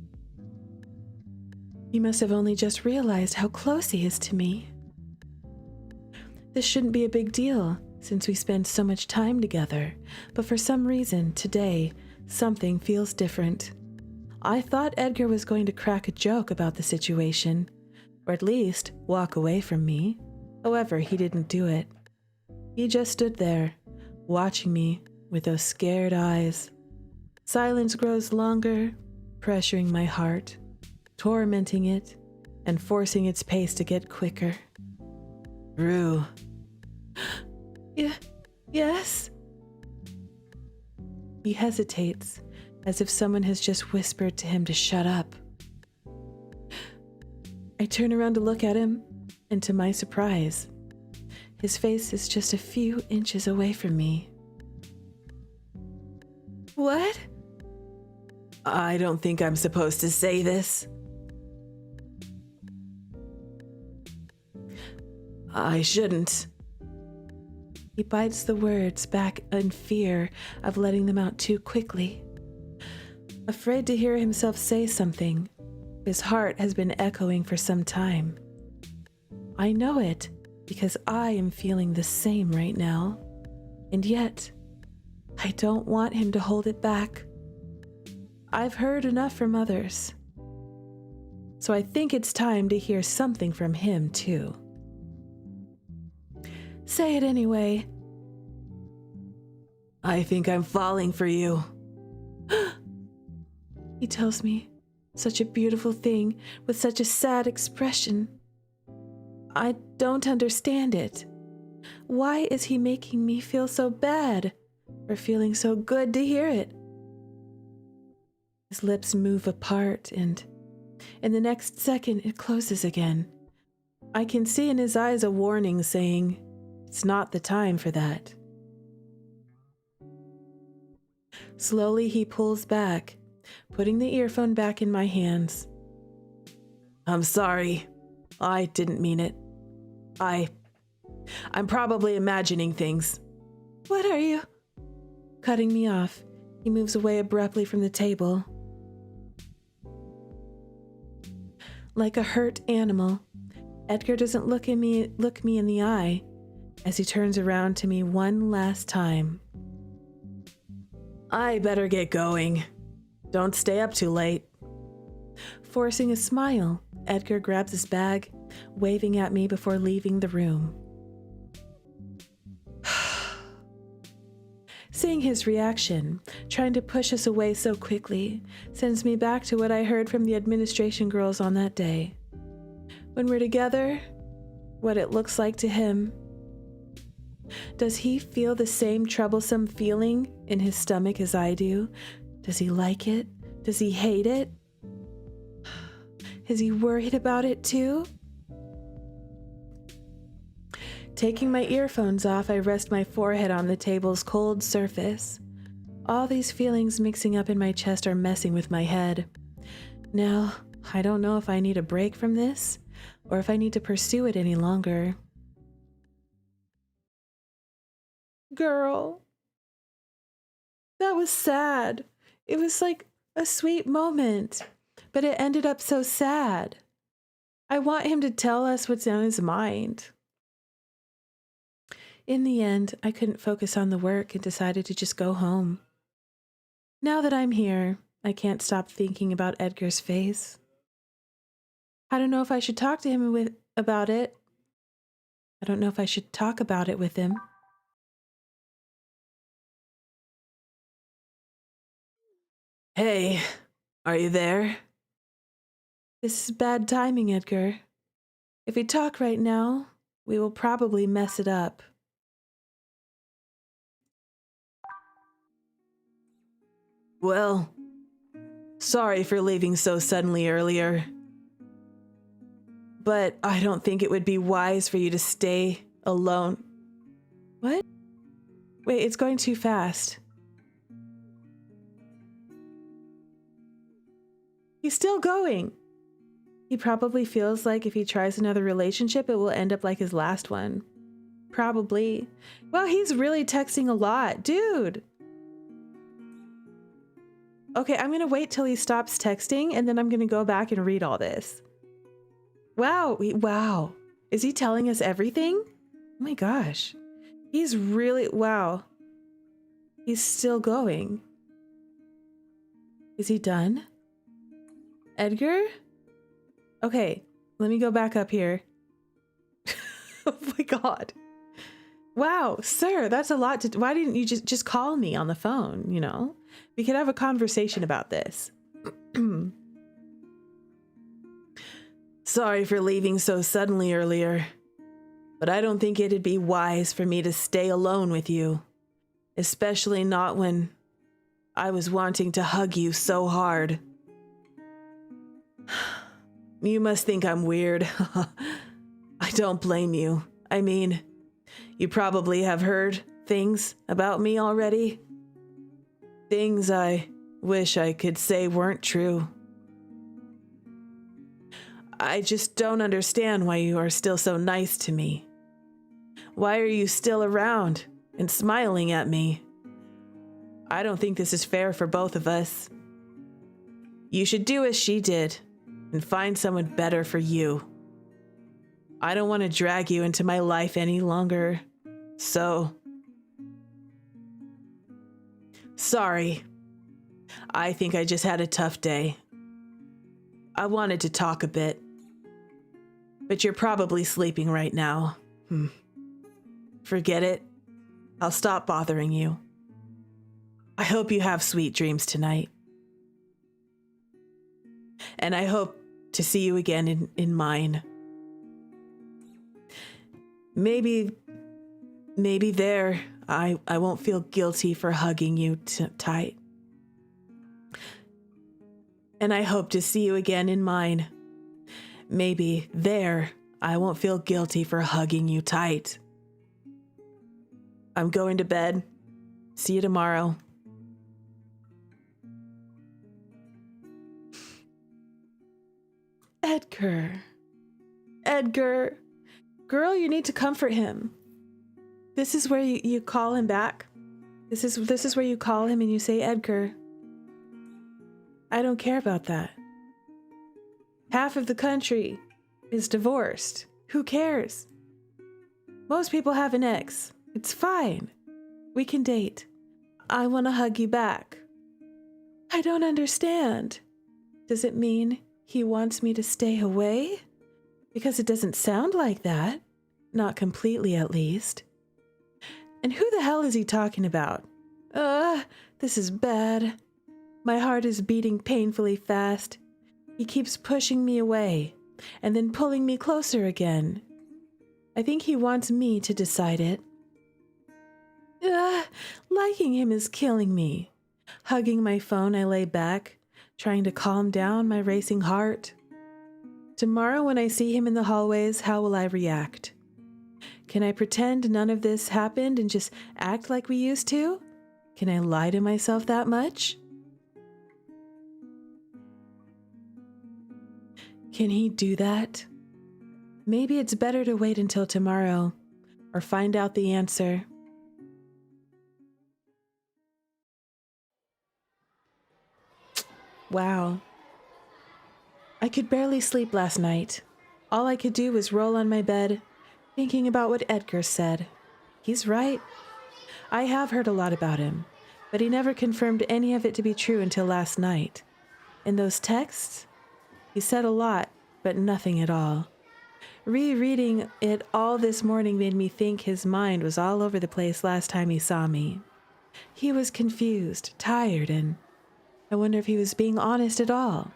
He must have only just realized how close he is to me. This shouldn't be a big deal since we spend so much time together, but for some reason today, something feels different. I thought Edgar was going to crack a joke about the situation, or at least walk away from me. However, he didn't do it. He just stood there, watching me with those scared eyes. Silence grows longer, pressuring my heart, tormenting it, and forcing its pace to get quicker. Rue. Yes? He hesitates, as if someone has just whispered to him to shut up. I turn around to look at him, and to my surprise, his face is just a few inches away from me. What? I don't think I'm supposed to say this. I shouldn't. He bites the words back in fear of letting them out too quickly. Afraid to hear himself say something, his heart has been echoing for some time. I know it because I am feeling the same right now, and yet I don't want him to hold it back. I've heard enough from others, so I think it's time to hear something from him too. Say it anyway. I think I'm falling for you. He tells me such a beautiful thing with such a sad expression. I don't understand it. Why is he making me feel so bad for feeling so good to hear it? His lips move apart and in the next second it closes again. I can see in his eyes a warning saying, it's not the time for that. Slowly he pulls back, putting the earphone back in my hands. I'm sorry. I didn't mean it. I'm probably imagining things. What are you? Cutting me off, he moves away abruptly from the table. Like a hurt animal, Edgar doesn't look me in the eye as he turns around to me one last time. I better get going. Don't stay up too late. Forcing a smile, Edgar grabs his bag, waving at me before leaving the room. Seeing his reaction, trying to push us away so quickly, sends me back to what I heard from the administration girls on that day. When we're together, what it looks like to him. Does he feel the same troublesome feeling in his stomach as I do? Does he like it? Does he hate it? Is he worried about it too? Taking my earphones off, I rest my forehead on the table's cold surface. All these feelings mixing up in my chest are messing with my head. Now, I don't know if I need a break from this, or if I need to pursue it any longer. Girl. That was sad. It was like a sweet moment, but it ended up so sad. I want him to tell us what's on his mind. In the end, I couldn't focus on the work and decided to just go home. Now that I'm here, I can't stop thinking about Edgar's face. I don't know if I should talk to him about it. I don't know if I should talk about it with him. Hey, are you there? This is bad timing, Edgar. If we talk right now, we will probably mess it up. Well, sorry for leaving so suddenly earlier. But I don't think it would be wise for you to stay alone. What? Wait, it's going too fast. He's still going. He probably feels like if he tries another relationship, it will end up like his last one. Probably. Well, he's really texting a lot. Dude. Okay, I'm going to wait till he stops texting, and then I'm going to go back and read all this. Wow. Wow. Is he telling us everything? Oh my gosh. He's really... Wow. He's still going. Is he done? Edgar? Okay, let me go back up here. Oh my god. Wow, sir, that's a lot to... Why didn't you just call me on the phone, you know? We could have a conversation about this. Sorry for leaving so suddenly earlier, but I don't think it'd be wise for me to stay alone with you, especially not when I was wanting to hug you so hard. You must think I'm weird. I don't blame you. I mean, you probably have heard things about me already. Things I wish I could say weren't true. I just don't understand why you are still so nice to me. Why are you still around and smiling at me? I don't think this is fair for both of us. You should do as she did and find someone better for you. I don't want to drag you into my life any longer, so... Sorry. I think I just had a tough day. I wanted to talk a bit, but you're probably sleeping right now. Forget it. I'll stop bothering you. I hope you have sweet dreams tonight. And I hope to see you again in mine. Maybe there I won't feel guilty for hugging you tight. And I hope to see you again in mine. Maybe there I won't feel guilty for hugging you tight. I'm going to bed. See you tomorrow. Edgar. Girl, you need to comfort him. This is where you call him back. This is where you call him and you say, Edgar, I don't care about that. Half of the country is divorced. Who cares? Most people have an ex. It's fine. We can date. I want to hug you back. I don't understand. Does it mean he wants me to stay away? Because it doesn't sound like that. Not completely, at least. And who the hell is he talking about? This is bad. My heart is beating painfully fast. He keeps pushing me away, and then pulling me closer again. I think he wants me to decide it. Liking him is killing me. Hugging my phone, I lay back, trying to calm down my racing heart. Tomorrow when I see him in the hallways, how will I react? Can I pretend none of this happened and just act like we used to? Can I lie to myself that much? Can he do that? Maybe it's better to wait until tomorrow or find out the answer. Wow. I could barely sleep last night. All I could do was roll on my bed, thinking about what Edgar said. He's right. I have heard a lot about him, but he never confirmed any of it to be true until last night. In those texts, he said a lot, but nothing at all. Rereading it all this morning made me think his mind was all over the place last time he saw me. He was confused, tired, and I wonder if he was being honest at all.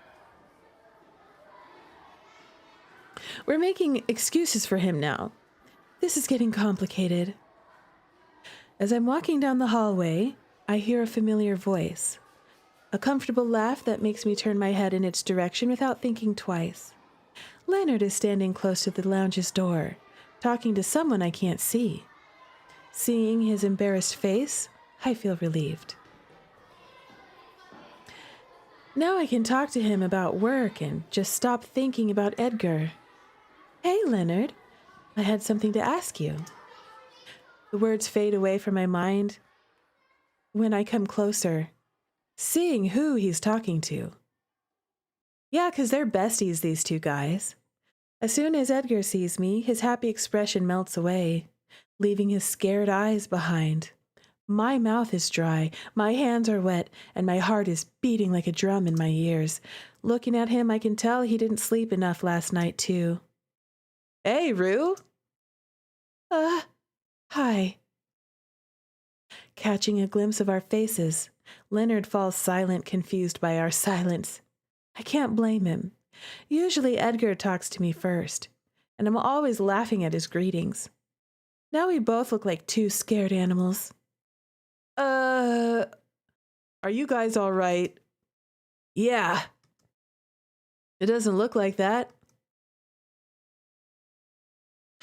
We're making excuses for him now. This is getting complicated. As I'm walking down the hallway, I hear a familiar voice. A comfortable laugh that makes me turn my head in its direction without thinking twice. Leonard is standing close to the lounge's door, talking to someone I can't see. Seeing his embarrassed face, I feel relieved. Now I can talk to him about work and just stop thinking about Edgar. Hey, Leonard, I had something to ask you. The words fade away from my mind when I come closer, seeing who he's talking to. Yeah, 'cause they're besties, these two guys. As soon as Edgar sees me, his happy expression melts away, leaving his scared eyes behind. My mouth is dry, my hands are wet, and my heart is beating like a drum in my ears. Looking at him, I can tell he didn't sleep enough last night, too. Hey, Rue. Hi. Catching a glimpse of our faces, Leonard falls silent, confused by our silence. I can't blame him. Usually Edgar talks to me first, and I'm always laughing at his greetings. Now we both look like two scared animals. Are you guys all right? Yeah. It doesn't look like that.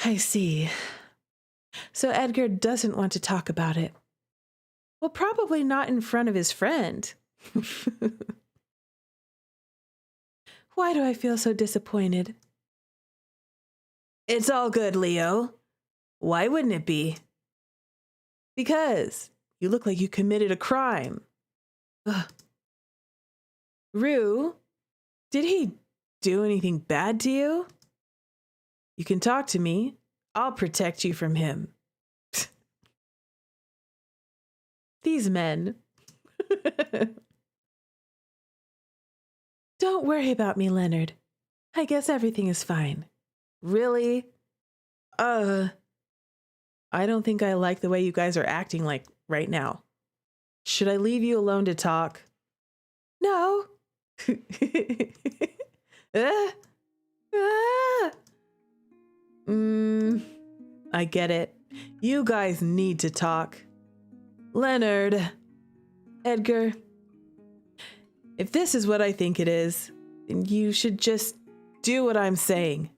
I see. So Edgar doesn't want to talk about it. Well, probably not in front of his friend. Why do I feel so disappointed? It's all good, Leo. Why wouldn't it be? Because you look like you committed a crime. Ugh. Rue, did he do anything bad to you? You can talk to me. I'll protect you from him. These men. Don't worry about me, Leonard. I guess everything is fine. Really? I don't think I like the way you guys are acting like right now. Should I leave you alone to talk? No. I get it. You guys need to talk. Leonard. Edgar. If this is what I think it is, then you should just do what I'm saying.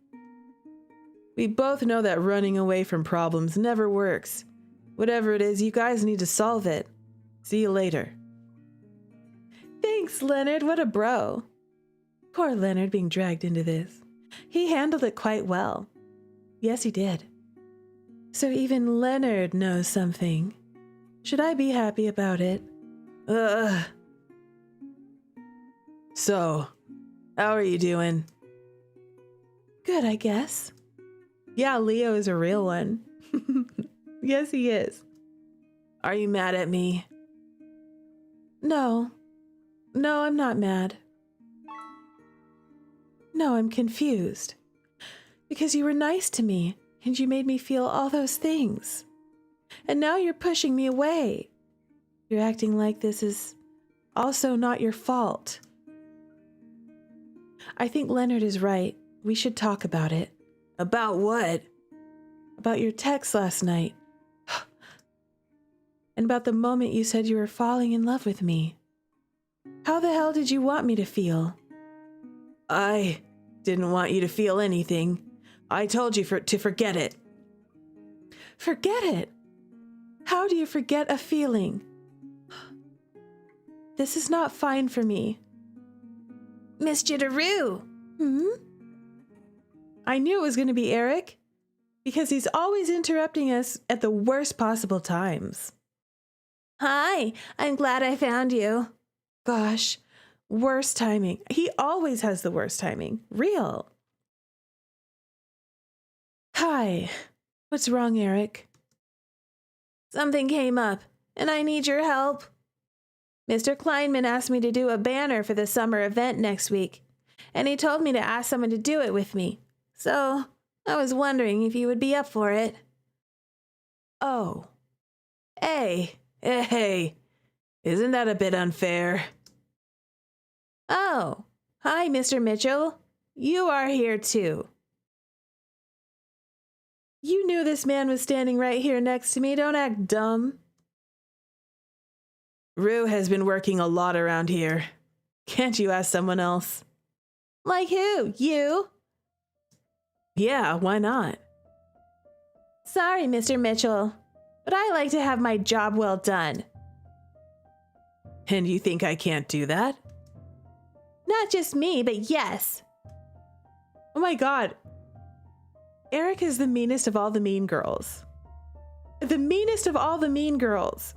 We both know that running away from problems never works. Whatever it is, you guys need to solve it. See you later. Thanks, Leonard. What a bro. Poor Leonard being dragged into this. He handled it quite well. Yes, he did. So even Leonard knows something. Should I be happy about it? So, how are you doing? Good, I guess. Yeah, Leo is a real one. Yes, he is. Are you mad at me? No. No, I'm not mad. No, I'm confused. Because you were nice to me, and you made me feel all those things. And now you're pushing me away. You're acting like this is also not your fault. I think Leonard is right. We should talk about it. About what? about your text last night, and about the moment you said you were falling in love with me. How the hell did you want me to feel? I didn't want you to feel anything. I told you to forget it. Forget it? How do you forget a feeling? This is not fine for me. Miss Jitterrue! I knew it was going to be Eric, because he's always interrupting us at the worst possible times. Hi, I'm glad I found you. Gosh, worst timing. He always has the worst timing. Real. Hi. What's wrong, Eric? Something came up, and I need your help. Mr. Kleinman asked me to do a banner for the summer event next week, and he told me to ask someone to do it with me. So, I was wondering if you would be up for it. Oh. Hey, isn't that a bit unfair? Oh, hi, Mr. Mitchell. You are here too. You knew this man was standing right here next to me. Don't act dumb. Rue has been working a lot around here. Can't you ask someone else? Like who? You? Yeah, why not? Sorry, Mr. Mitchell, but I like to have my job well done. And you think I can't do that? Not just me, but yes. Oh my God. Eric is the meanest of all the mean girls. The meanest of all the mean girls.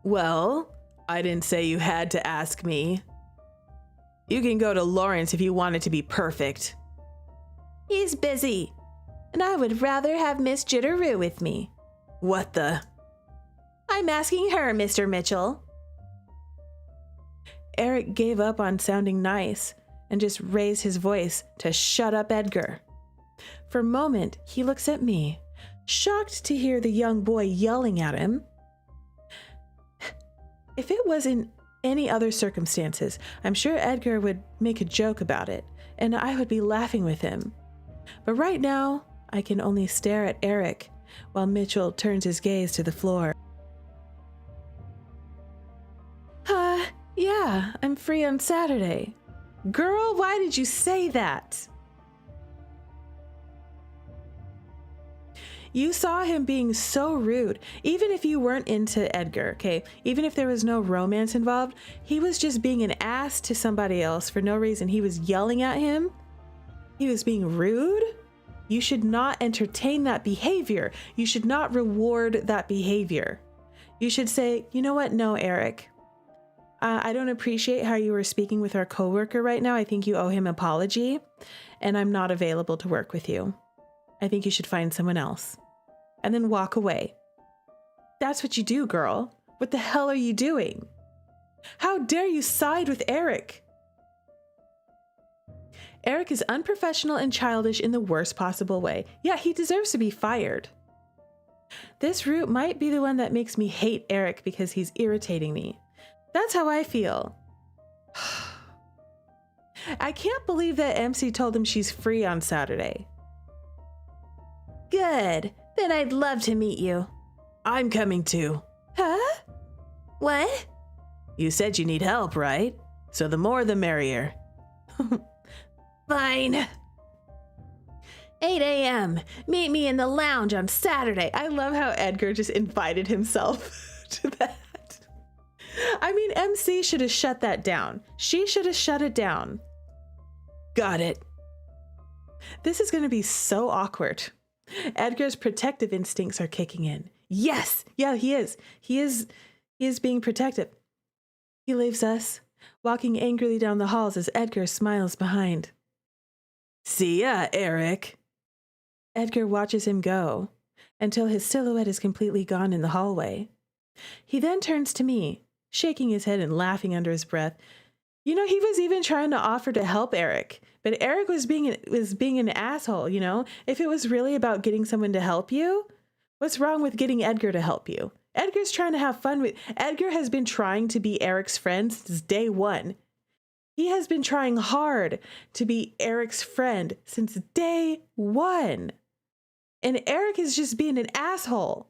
Well, I didn't say you had to ask me. You can go to Lawrence if you want it to be perfect. He's busy, and I would rather have Miss Jitterrue with me. What the? I'm asking her, Mr. Mitchell. Eric gave up on sounding nice and just raised his voice to shut up Edgar. For a moment, he looks at me, shocked to hear the young boy yelling at him. If it was in any other circumstances, I'm sure Edgar would make a joke about it, and I would be laughing with him. But right now, I can only stare at Eric while Mitchell turns his gaze to the floor. Yeah, I'm free on Saturday. Girl, why did you say that? You saw him being so rude. Even if you weren't into Edgar, okay? Even if there was no romance involved, he was just being an ass to somebody else for no reason. He was yelling at him. He was being rude. You should not entertain that behavior. You should not reward that behavior. You should say, you know what? No, Eric. I don't appreciate how you were speaking with our coworker right now. I think you owe him an apology, and I'm not available to work with you. I think you should find someone else. And then walk away. That's what you do, girl. What the hell are you doing? How dare you side with Eric? Eric is unprofessional and childish in the worst possible way. Yeah, he deserves to be fired. This route might be the one that makes me hate Eric because he's irritating me. That's how I feel. I can't believe that MC told him she's free on Saturday. Good. Then I'd love to meet you. I'm coming too. Huh? What? You said you need help, right? So the more the merrier. Fine. 8 a.m. Meet me in the lounge on Saturday. I love how Edgar just invited himself to that. I mean, MC should have shut that down. She should have shut it down. Got it. This is going to be so awkward. Edgar's protective instincts are kicking in. Yes. Yeah, he is. He is being protective. He leaves us, walking angrily down the halls as Edgar smiles behind. See ya, Eric. Edgar watches him go until his silhouette is completely gone in the hallway. He then turns to me, shaking his head and laughing under his breath. You know, he was even trying to offer to help Eric, but Eric was being an asshole, you know? If it was really about getting someone to help you, what's wrong with getting Edgar to help you? Edgar's trying to have fun with... Edgar has been trying to be Eric's friend since day one. He has been trying hard to be Eric's friend since day one. and Eric is just being an asshole.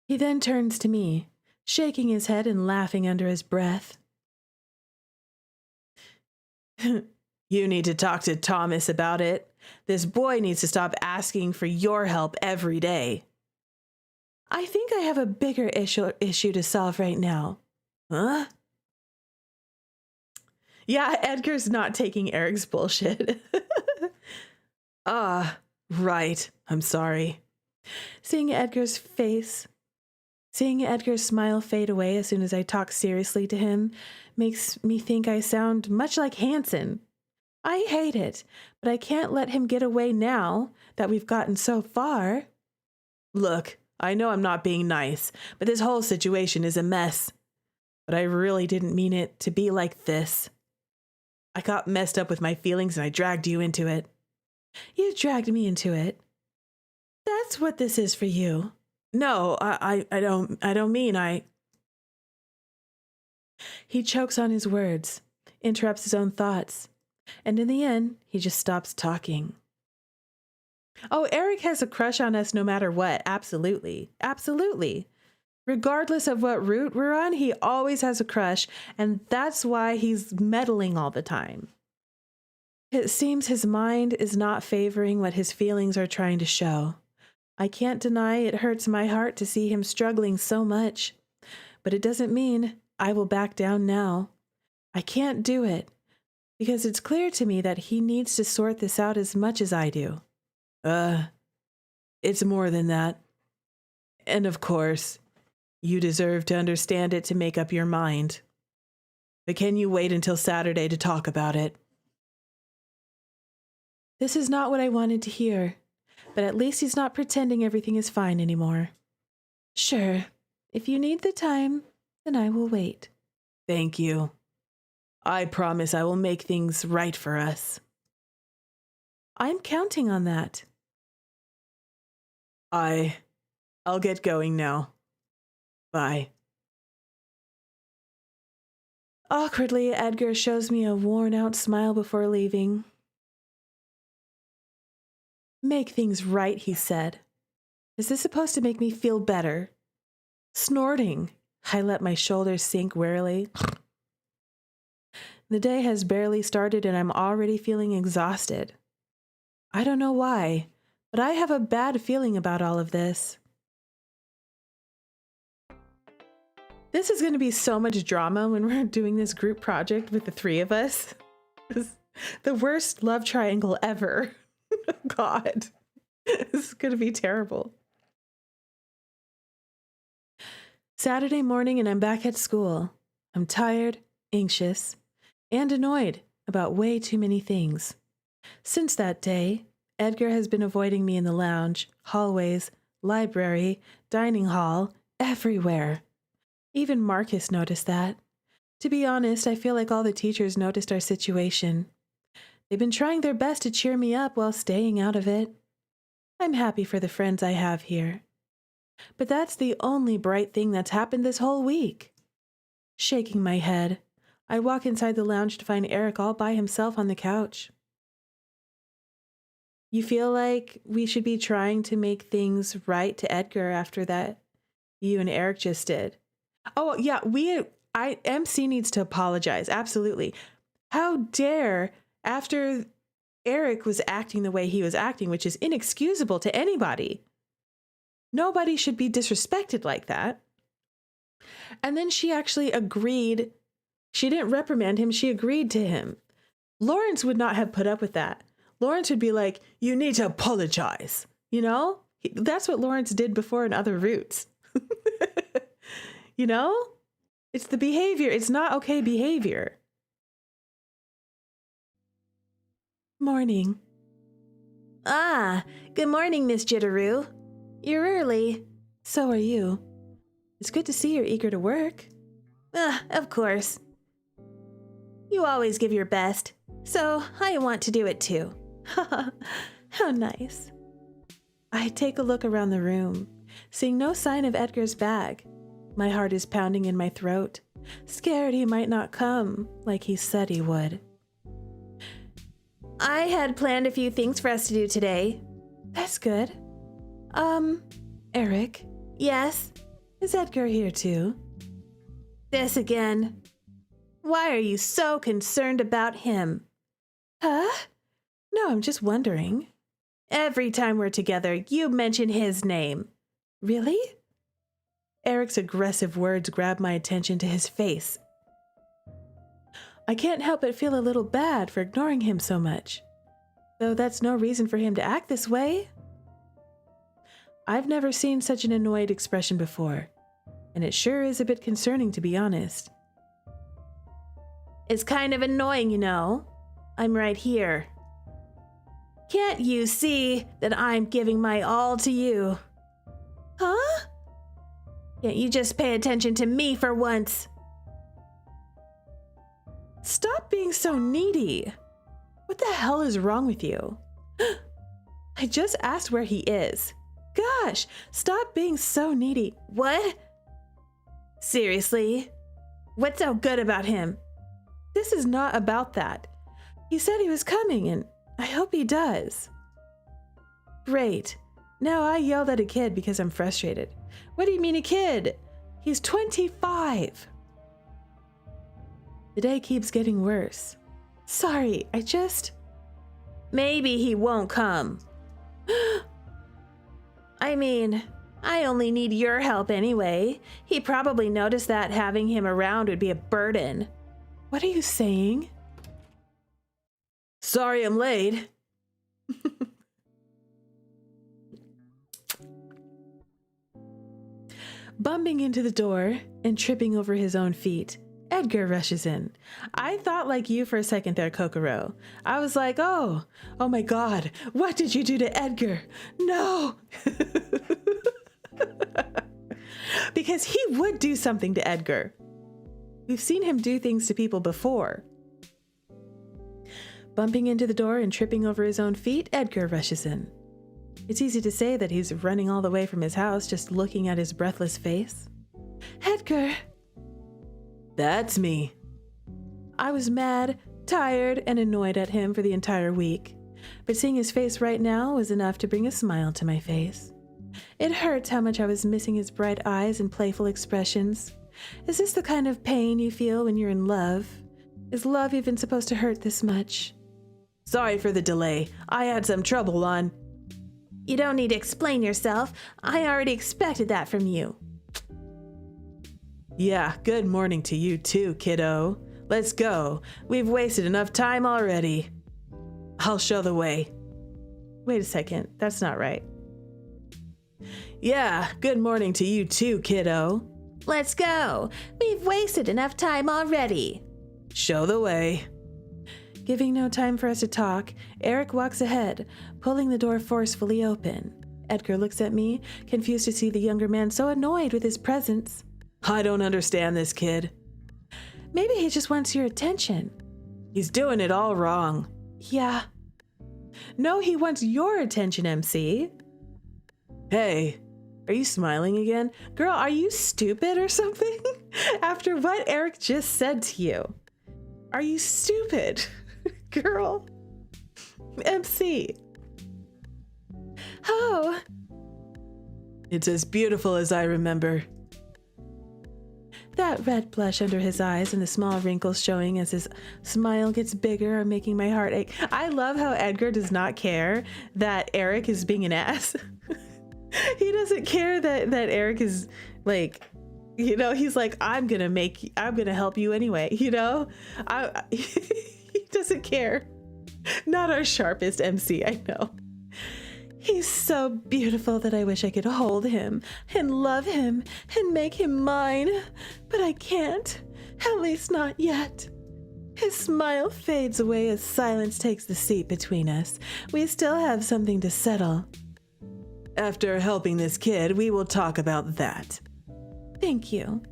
He then turns to me, shaking his head and laughing under his breath. You need to talk to Thomas about it. This boy needs to stop asking for your help every day. I think I have a bigger issue to solve right now. Huh? Yeah, Edgar's not taking Eric's bullshit. Right. I'm sorry. Seeing Edgar's smile fade away as soon as I talk seriously to him makes me think I sound much like Hanson. I hate it, but I can't let him get away now that we've gotten so far. Look, I know I'm not being nice, but this whole situation is a mess. But I really didn't mean it to be like this. I got messed up with my feelings and I dragged you into it. You dragged me into it? That's what this is for you. No, I don't mean. He chokes on his words, interrupts his own thoughts, and in the end, he just stops talking. Oh, Eric has a crush on us no matter what. Absolutely. Absolutely. Regardless of what route we're on, he always has a crush, and that's why he's meddling all the time. It seems his mind is not favoring what his feelings are trying to show. I can't deny it hurts my heart to see him struggling so much, but it doesn't mean I will back down now. I can't do it, because it's clear to me that he needs to sort this out as much as I do. It's more than that. And of course, you deserve to understand it to make up your mind. But can you wait until Saturday to talk about it? This is not what I wanted to hear, but at least he's not pretending everything is fine anymore. Sure, if you need the time, then I will wait. Thank you. I promise I will make things right for us. I'm counting on that. I'll get going now. Bye. Awkwardly, Edgar shows me a worn-out smile before leaving. Make things right, he said. Is this supposed to make me feel better? Snorting, I let my shoulders sink wearily. The day has barely started and I'm already feeling exhausted. I don't know why, but I have a bad feeling about all of this. This is going to be so much drama when we're doing this group project with the three of us. It's the worst love triangle ever. God, this is going to be terrible. Saturday morning and I'm back at school. I'm tired, anxious, and annoyed about way too many things. Since that day, Edgar has been avoiding me in the lounge, hallways, library, dining hall, everywhere. Even Marcus noticed that. To be honest, I feel like all the teachers noticed our situation. They've been trying their best to cheer me up while staying out of it. I'm happy for the friends I have here. But that's the only bright thing that's happened this whole week. Shaking my head, I walk inside the lounge to find Eric all by himself on the couch. You feel like we should be trying to make things right to Edgar after that you and Eric just did. Oh, yeah, MC needs to apologize. Absolutely. How dare, after Eric was acting the way he was acting, which is inexcusable to anybody. Nobody should be disrespected like that. And then she actually agreed. She didn't reprimand him. She agreed to him. Lawrence would not have put up with that. Lawrence would be like, you need to apologize. You know, that's what Lawrence did before in other routes. You know, it's the behavior. It's not okay behavior. Morning. Good morning, Miss Jitterrue. You're early. So are you. It's good to see you're eager to work. Of course. You always give your best, so I want to do it too. How nice. I take a look around the room, seeing no sign of Edgar's bag. My heart is pounding in my throat, scared he might not come like he said he would. I had planned a few things for us to do today. That's good. Eric, Yes? is Edgar here too? This again. Why are you so concerned about him? Huh? No, I'm just wondering. Every time we're together, you mention his name. Really? Eric's aggressive words grabbed my attention to his face. I can't help but feel a little bad for ignoring him so much. Though that's no reason for him to act this way. I've never seen such an annoyed expression before, and it sure is a bit concerning, to be honest. It's kind of annoying, you know. I'm right here. Can't you see that I'm giving my all to you? Huh? Can't you just pay attention to me for once? Stop being so needy. What the hell is wrong with you? I just asked where he is. Gosh, stop being so needy. What? Seriously? What's so good about him? This is not about that. He said he was coming, and I hope he does. Great. Now I yelled at a kid because I'm frustrated. What do you mean a kid? He's 25. The day keeps getting worse. Sorry, Maybe he won't come. I mean, I only need your help anyway. He probably noticed that having him around would be a burden. What are you saying? Sorry I'm late. Bumping into the door and tripping over his own feet, Edgar rushes in. I thought like you for a second there, Kokoro. I was like, oh my God, what did you do to Edgar? No! Because he would do something to Edgar. We've seen him do things to people before. Bumping into the door and tripping over his own feet, Edgar rushes in. It's easy to say that he's running all the way from his house just looking at his breathless face. Edgar! That's me. I was mad, tired, and annoyed at him for the entire week. But seeing his face right now was enough to bring a smile to my face. It hurts how much I was missing his bright eyes and playful expressions. Is this the kind of pain you feel when you're in love? Is love even supposed to hurt this much? Sorry for the delay. I had some trouble on... You don't need to explain yourself. I already expected that from you. Yeah, good morning to you too, kiddo. Let's go. We've wasted enough time already. I'll show the way. Wait a second, that's not right. Yeah, good morning to you too, kiddo. Let's go. We've wasted enough time already. Show the way. Giving no time for us to talk, Eric walks ahead, pulling the door forcefully open. Edgar looks at me, confused to see the younger man so annoyed with his presence. I don't understand this kid. Maybe he just wants your attention. He's doing it all wrong. Yeah. No, he wants your attention, MC. Hey, are you smiling again? Girl, are you stupid or something? After what Eric just said to you. Are you stupid? Girl. MC. Oh. It's as beautiful as I remember. That red blush under his eyes and the small wrinkles showing as his smile gets bigger are making my heart ache. I love how Edgar does not care that Eric is being an ass. He doesn't care that Eric is like, you know, he's like, I'm gonna help you anyway, you know? He doesn't care. Not our sharpest MC, I know. He's so beautiful that I wish I could hold him and love him and make him mine, but I can't, at least not yet. His smile fades away as silence takes the seat between us. We still have something to settle. After helping this kid, we will talk about that. Thank you.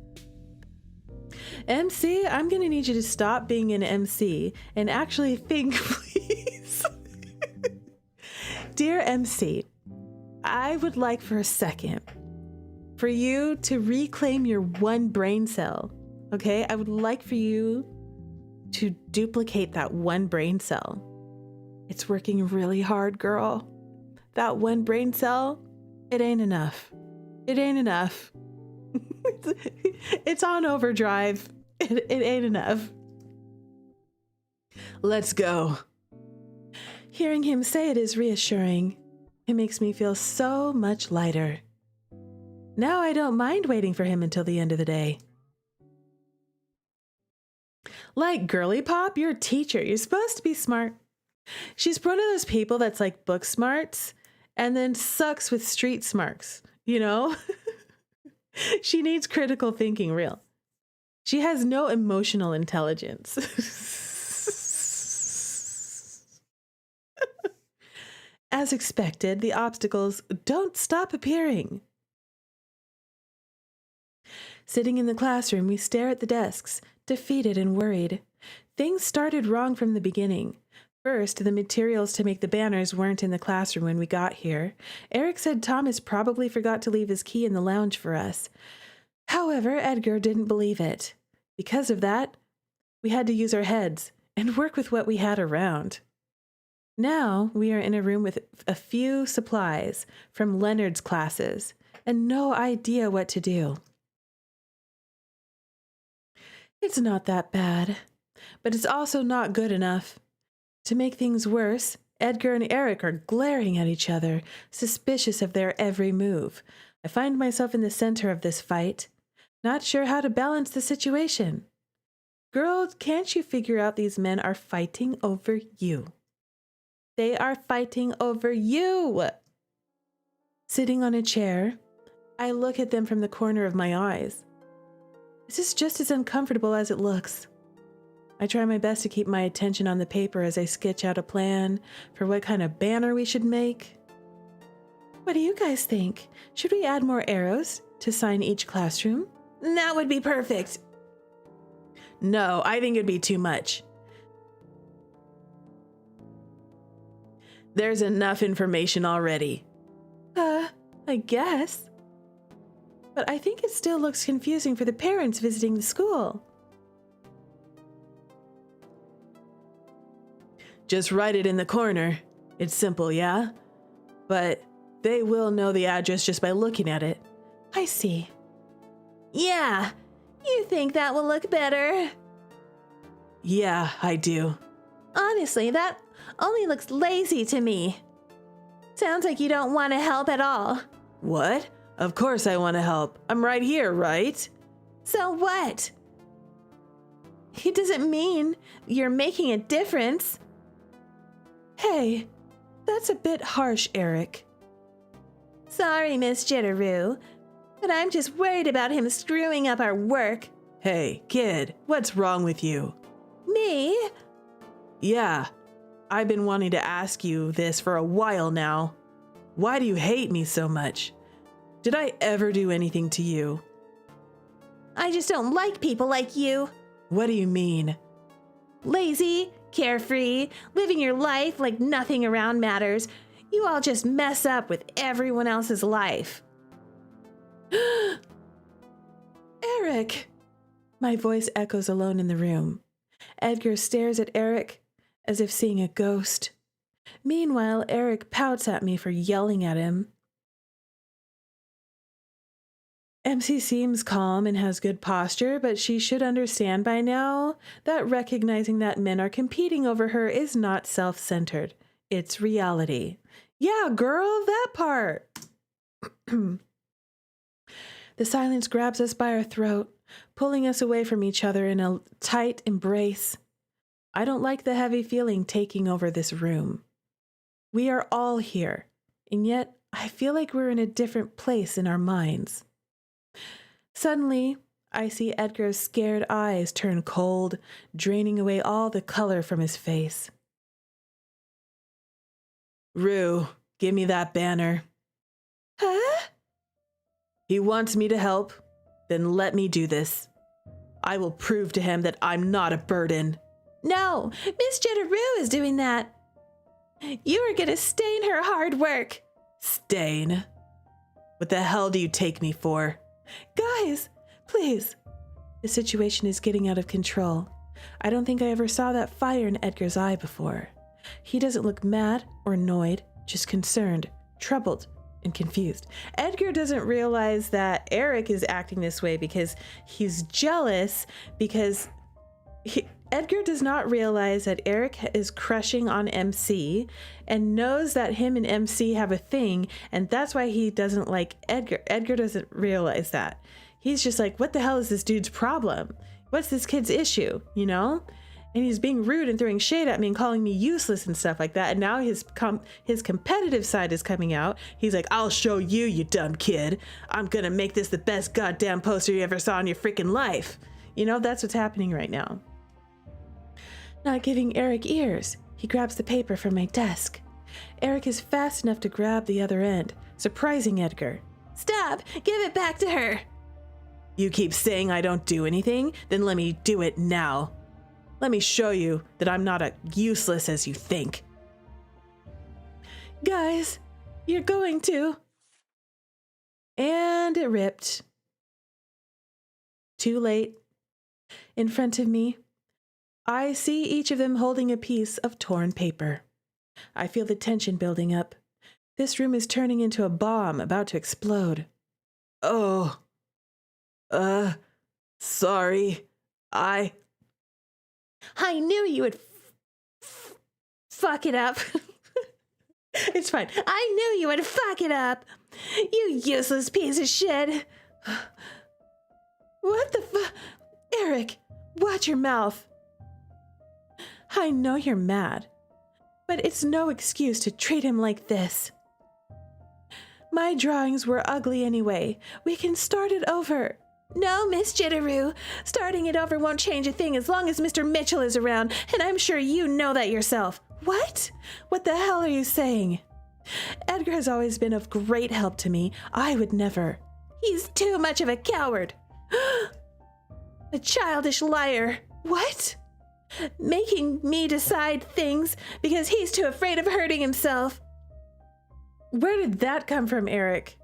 MC, I'm gonna need you to stop being an MC and actually think, please. Dear MC, I would like for a second for you to reclaim your one brain cell, okay? I would like for you to duplicate that one brain cell. It's working really hard, girl. that one brain cell, it ain't enough. It ain't enough. It's on overdrive. It ain't enough. Let's go. Hearing him say it is reassuring. It makes me feel so much lighter. Now I don't mind waiting for him until the end of the day. Like Girly Pop, your teacher, you're supposed to be smart. She's one of those people that's like book smarts and then sucks with street smarts, you know? She needs critical thinking real. She has no emotional intelligence. As expected, the obstacles don't stop appearing. Sitting in the classroom, we stare at the desks, defeated and worried. Things started wrong from the beginning. First, the materials to make the banners weren't in the classroom when we got here. Eric said Thomas probably forgot to leave his key in the lounge for us. However, Edgar didn't believe it. Because of that, we had to use our heads and work with what we had around. Now, we are in a room with a few supplies from Leonard's classes and no idea what to do. It's not that bad, but it's also not good enough. To make things worse, Edgar and Eric are glaring at each other, suspicious of their every move. I find myself in the center of this fight, not sure how to balance the situation. Girl, can't you figure out these men are fighting over you? They are fighting over you! Sitting on a chair, I look at them from the corner of my eyes. This is just as uncomfortable as it looks. I try my best to keep my attention on the paper as I sketch out a plan for what kind of banner we should make. What do you guys think? Should we add more arrows to sign each classroom? That would be perfect. No, I think it'd be too much. There's enough information already. I guess. But I think it still looks confusing for the parents visiting the school. Just write it in the corner. It's simple, yeah? But they will know the address just by looking at it. I see. Yeah, you think that will look better? Yeah, I do. Honestly, that only looks lazy to me. Sounds like you don't want to help at all. What? Of course I want to help. I'm right here, right? So what? It doesn't mean you're making a difference. Hey, that's a bit harsh, Eric. Sorry, Miss Jitterrue, but I'm just worried about him screwing up our work. Hey, kid, what's wrong with you? Me? Yeah, I've been wanting to ask you this for a while now. Why do you hate me so much? Did I ever do anything to you? I just don't like people like you. What do you mean? Lazy, carefree, living your life like nothing around matters. You all just mess up with everyone else's life. Eric! My voice echoes alone in the room. Edgar stares at Eric as if seeing a ghost. Meanwhile, Eric pouts at me for yelling at him. MC seems calm and has good posture, but she should understand by now that recognizing that men are competing over her is not self-centered. It's reality. Yeah, girl, that part. The silence grabs us by our throat, pulling us away from each other in a tight embrace. I don't like the heavy feeling taking over this room. We are all here, and yet I feel like we're in a different place in our minds. Suddenly, I see Edgar's scared eyes turn cold, draining away all the color from his face. Rue, give me that banner. Huh? He wants me to help, then let me do this. I will prove to him that I'm not a burden. No, Miss Jitterrue is doing that. You are going to stain her hard work. Stain? What the hell do you take me for? Guys, please. The situation is getting out of control. I don't think I ever saw that fire in Edgar's eye before. He doesn't look mad or annoyed, just concerned, troubled and confused. Edgar doesn't realize that Eric is acting this way because he's jealous, because Edgar does not realize that Eric is crushing on MC and knows that him and MC have a thing, and that's why he doesn't like Edgar. Edgar doesn't realize that. He's just like, what the hell is this dude's problem? What's this kid's issue, you know? And he's being rude and throwing shade at me and calling me useless and stuff like that. And now his competitive side is coming out. He's like, I'll show you, you dumb kid. I'm gonna make this the best goddamn poster you ever saw in your freaking life. You know, that's what's happening right now. Not giving Eric ears, he grabs the paper from my desk. Eric is fast enough to grab the other end, surprising Edgar. Stop! Give it back to her! You keep saying I don't do anything? Then let me do it now. Let me show you that I'm not as useless as you think. Guys, you're going to. And it ripped. Too late. In front of me, I see each of them holding a piece of torn paper. I feel the tension building up. This room is turning into a bomb about to explode. Oh. Sorry. I knew you would fuck it up. It's fine. I knew you would fuck it up. You useless piece of shit. What the Eric, watch your mouth. I know you're mad, but it's no excuse to treat him like this. My drawings were ugly anyway. We can start it over. No, Miss Jitterrue. Starting it over won't change a thing as long as Mr. Mitchell is around, and I'm sure you know that yourself. What? What the hell are you saying? Edgar has always been of great help to me. I would never. He's too much of a coward. A childish liar. What? Making me decide things because he's too afraid of hurting himself. Where did that come from, Eric?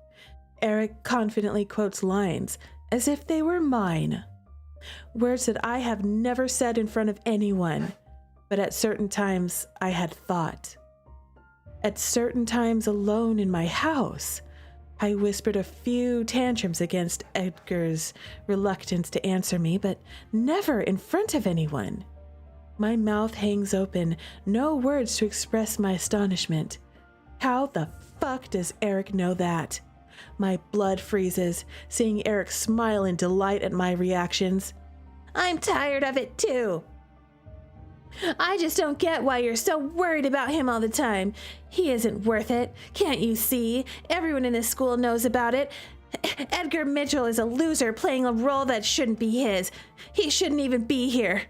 Eric confidently quotes lines as if they were mine. Words that I have never said in front of anyone, but at certain times I had thought. At certain times alone in my house, I whispered a few tantrums against Edgar's reluctance to answer me, but never in front of anyone. My mouth hangs open, no words to express my astonishment. How the fuck does Eric know that? My blood freezes, seeing Eric smile in delight at my reactions. I'm tired of it too. I just don't get why you're so worried about him all the time. He isn't worth it. Can't you see? Everyone in this school knows about it. Edgar Mitchell is a loser playing a role that shouldn't be his. He shouldn't even be here.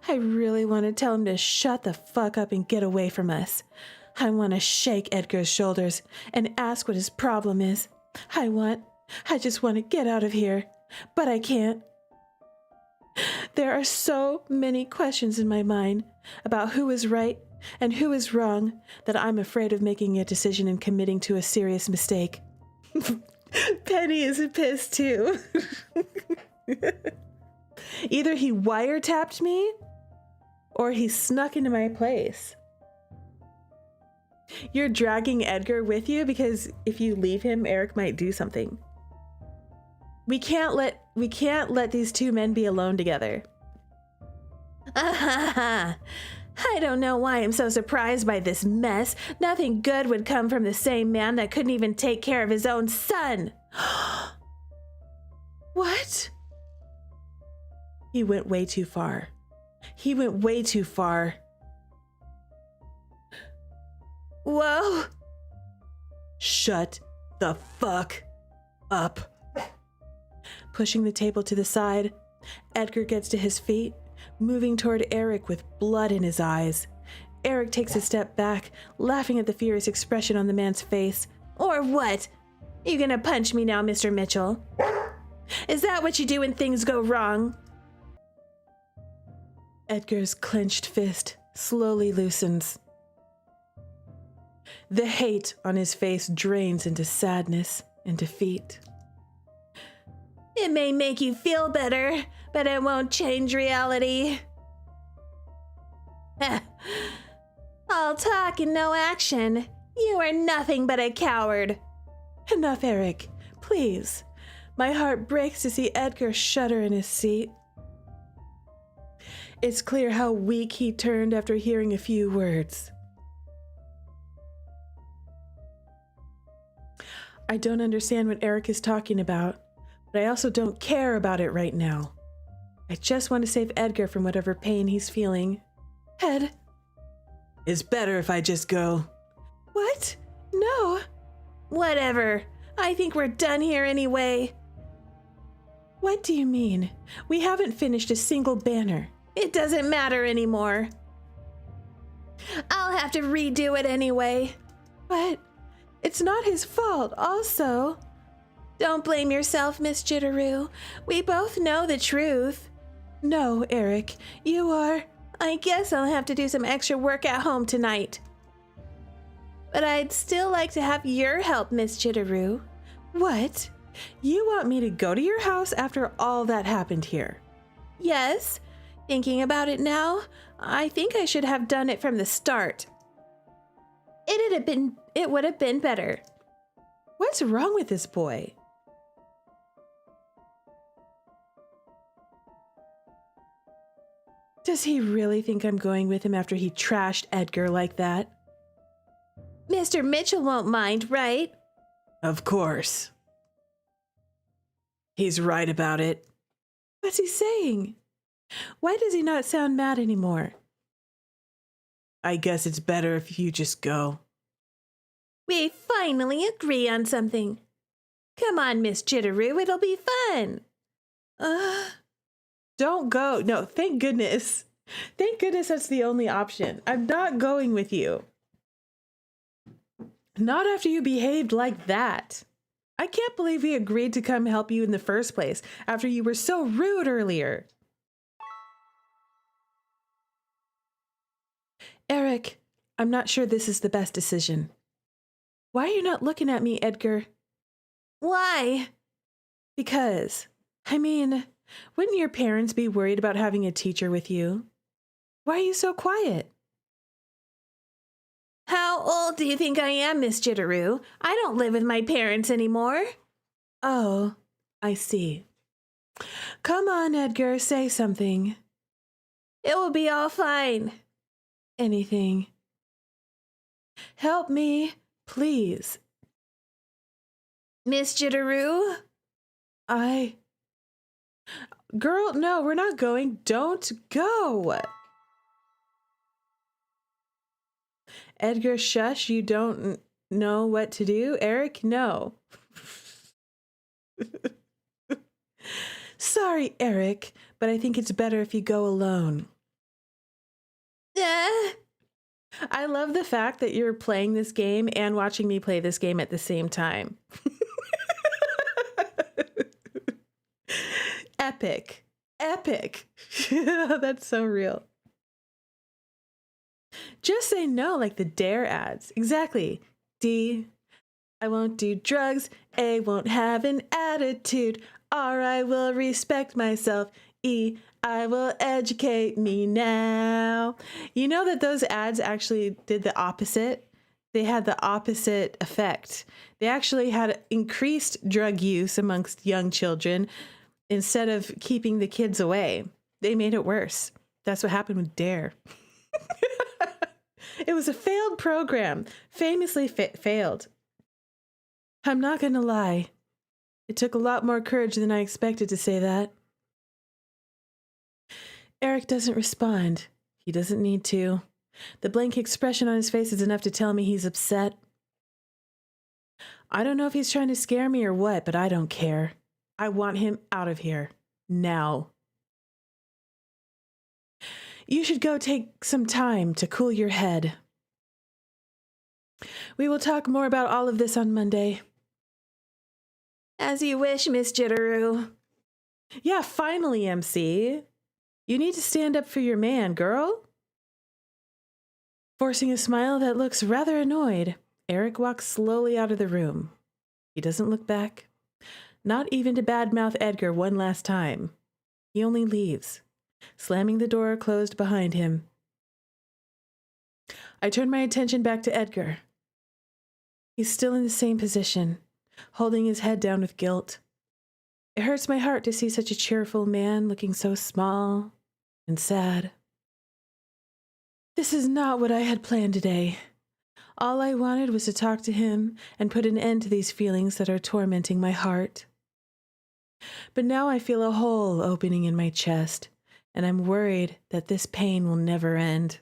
I really want to tell him to shut the fuck up and get away from us. I want to shake Edgar's shoulders and ask what his problem is. I just want to get out of here, but I can't. There are so many questions in my mind about who is right and who is wrong that I'm afraid of making a decision and committing to a serious mistake. Penny is pissed too. Either he wiretapped me or he snuck into my place. You're dragging Edgar with you because if you leave him, Eric might do something. We can't let these two men be alone together. I don't know why I'm so surprised by this mess. Nothing good would come from the same man that couldn't even take care of his own son. What? He went way too far. He went way too far. Whoa. Shut the fuck up. Pushing the table to the side, Edgar gets to his feet, moving toward Eric with blood in his eyes. Eric takes a step back, laughing at the furious expression on the man's face. Or what? You gonna punch me now, Mr. Mitchell? Is that what you do when things go wrong? Edgar's clenched fist slowly loosens. The hate on his face drains into sadness and defeat. It may make you feel better, but it won't change reality. I'll All talk and no action. You are nothing but a coward. Enough, Eric. Please. My heart breaks to see Edgar shudder in his seat. It's clear how weak he turned after hearing a few words. I don't understand what Eric is talking about, but I also don't care about it right now. I just want to save Edgar from whatever pain he's feeling. Ed. It's better if I just go. What? No. Whatever. I think we're done here anyway. What do you mean? We haven't finished a single banner. It doesn't matter anymore. I'll have to redo it anyway. But it's not his fault, also. Don't blame yourself, Miss Jitterrue. We both know the truth. No, Eric, you are... I guess I'll have to do some extra work at home tonight. But I'd still like to have your help, Miss Jitterrue. What? You want me to go to your house after all that happened here? Yes. Thinking about it now, I think I should have done it from the start. It would have been better. What's wrong with this boy? Does he really think I'm going with him after he trashed Edgar like that? Mr. Mitchell won't mind, right? Of course. He's right about it. What's he saying? Why does he not sound mad anymore? I guess it's better if you just go. We finally agree on something. Come on, Miss Jitterrue, it'll be fun. Don't go. No, thank goodness. Thank goodness that's the only option. I'm not going with you. Not after you behaved like that. I can't believe we agreed to come help you in the first place after you were so rude earlier. Eric, I'm not sure this is the best decision. Why are you not looking at me, Edgar? Why? Because, wouldn't your parents be worried about having a teacher with you? Why are you so quiet? How old do you think I am, Miss Jitterrue? I don't live with my parents anymore. Oh, I see. Come on, Edgar, say something. It will be all fine. Anything. Help me, please. Miss Jitterrue? Girl, no, we're not going. Don't go. Edgar, shush, you don't know what to do? Eric, no. Sorry, Eric, but I think it's better if you go alone. I love the fact that you're playing this game and watching me play this game at the same time. Epic. Epic. That's so real. Just say no like the Dare ads. Exactly. D, I won't do drugs. A, won't have an attitude. R, I will respect myself. E, I will educate me now. You know that those ads actually did the opposite? They had the opposite effect. They actually had increased drug use amongst young children instead of keeping the kids away. They made it worse. That's what happened with Dare. It was a failed program, famously failed. I'm not going to lie. It took a lot more courage than I expected to say that. Eric doesn't respond. He doesn't need to. The blank expression on his face is enough to tell me he's upset. I don't know if he's trying to scare me or what, but I don't care. I want him out of here. Now. You should go take some time to cool your head. We will talk more about all of this on Monday. As you wish, Miss Jitterrue. Yeah, finally, MC. You need to stand up for your man, girl. Forcing a smile that looks rather annoyed, Eric walks slowly out of the room. He doesn't look back, not even to badmouth Edgar one last time. He only leaves, slamming the door closed behind him. I turn my attention back to Edgar. He's still in the same position, holding his head down with guilt. It hurts my heart to see such a cheerful man looking so small and sad. This is not what I had planned today. All I wanted was to talk to him and put an end to these feelings that are tormenting my heart. But now I feel a hole opening in my chest, and I'm worried that this pain will never end.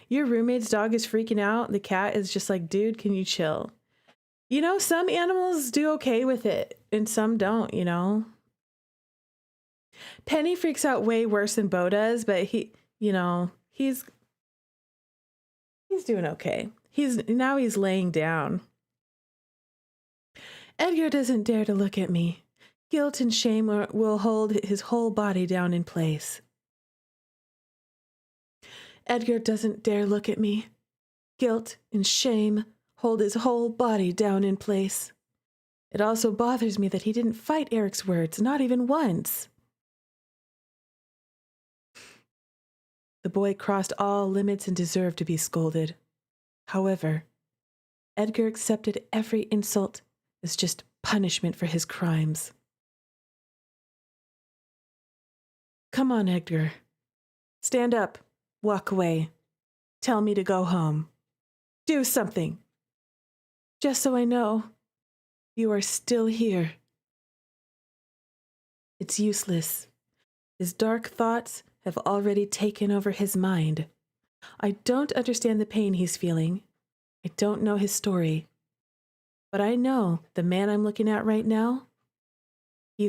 Your roommate's dog is freaking out. The cat is just like, dude, can you chill? You know, some animals do okay with it, and some don't, you know? Penny freaks out way worse than Bo does, but he's doing okay. He's laying down. Edgar doesn't dare to look at me. Guilt and shame will hold his whole body down in place. Edgar doesn't dare look at me. Guilt and shame hold his whole body down in place. It also bothers me that he didn't fight Eric's words, not even once. The boy crossed all limits and deserved to be scolded. However, Edgar accepted every insult as just punishment for his crimes. Come on, Edgar. Stand up. Walk away. Tell me to go home. Do something. Just so I know you are still here. It's useless. His dark thoughts have already taken over his mind. I don't understand the pain he's feeling. I don't know his story. But I know the man I'm looking at right now, he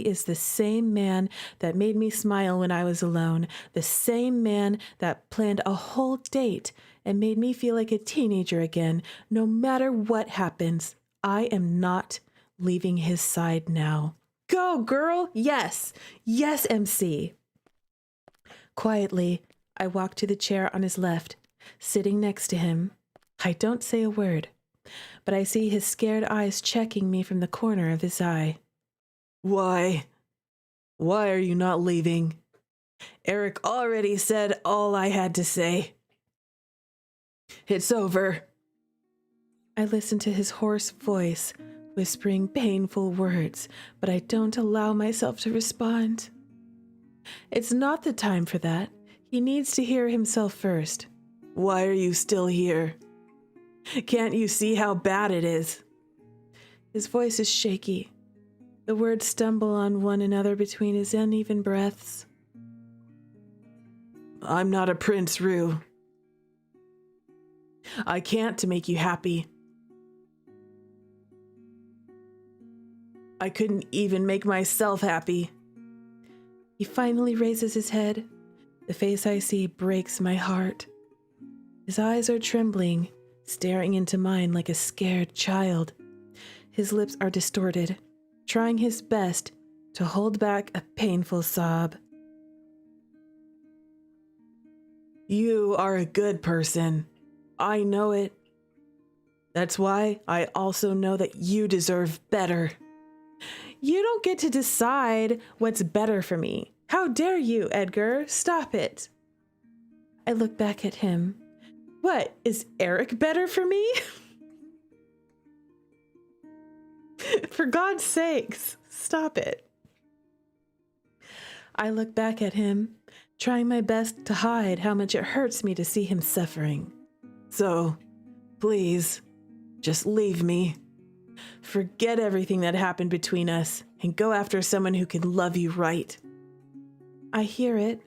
is the same man that made me smile when I was alone, the same man that planned a whole date and made me feel like a teenager again. No matter what happens, I am not leaving his side now. Go, girl! Yes! Yes, MC! Quietly, I walk to the chair on his left, sitting next to him. I don't say a word, but I see his scared eyes checking me from the corner of his eye. Why? Why are you not leaving? Eric already said all I had to say. It's over. I listen to his hoarse voice, whispering painful words, but I don't allow myself to respond. It's not the time for that. He needs to hear himself first. Why are you still here? Can't you see how bad it is? His voice is shaky. The words stumble on one another between his uneven breaths. I'm not a Prince, Rue. I can't to make you happy. I couldn't even make myself happy. He finally raises his head. The face I see breaks my heart. His eyes are trembling, staring into mine like a scared child. His lips are distorted, trying his best to hold back a painful sob. You are a good person. I know it. That's why I also know that you deserve better. You don't get to decide what's better for me. How dare you, Edgar? Stop it. I look back at him. What, is Eric better for me? For God's sakes, stop it. I look back at him, trying my best to hide how much it hurts me to see him suffering. So, please, just leave me. Forget everything that happened between us and go after someone who can love you right. I hear it,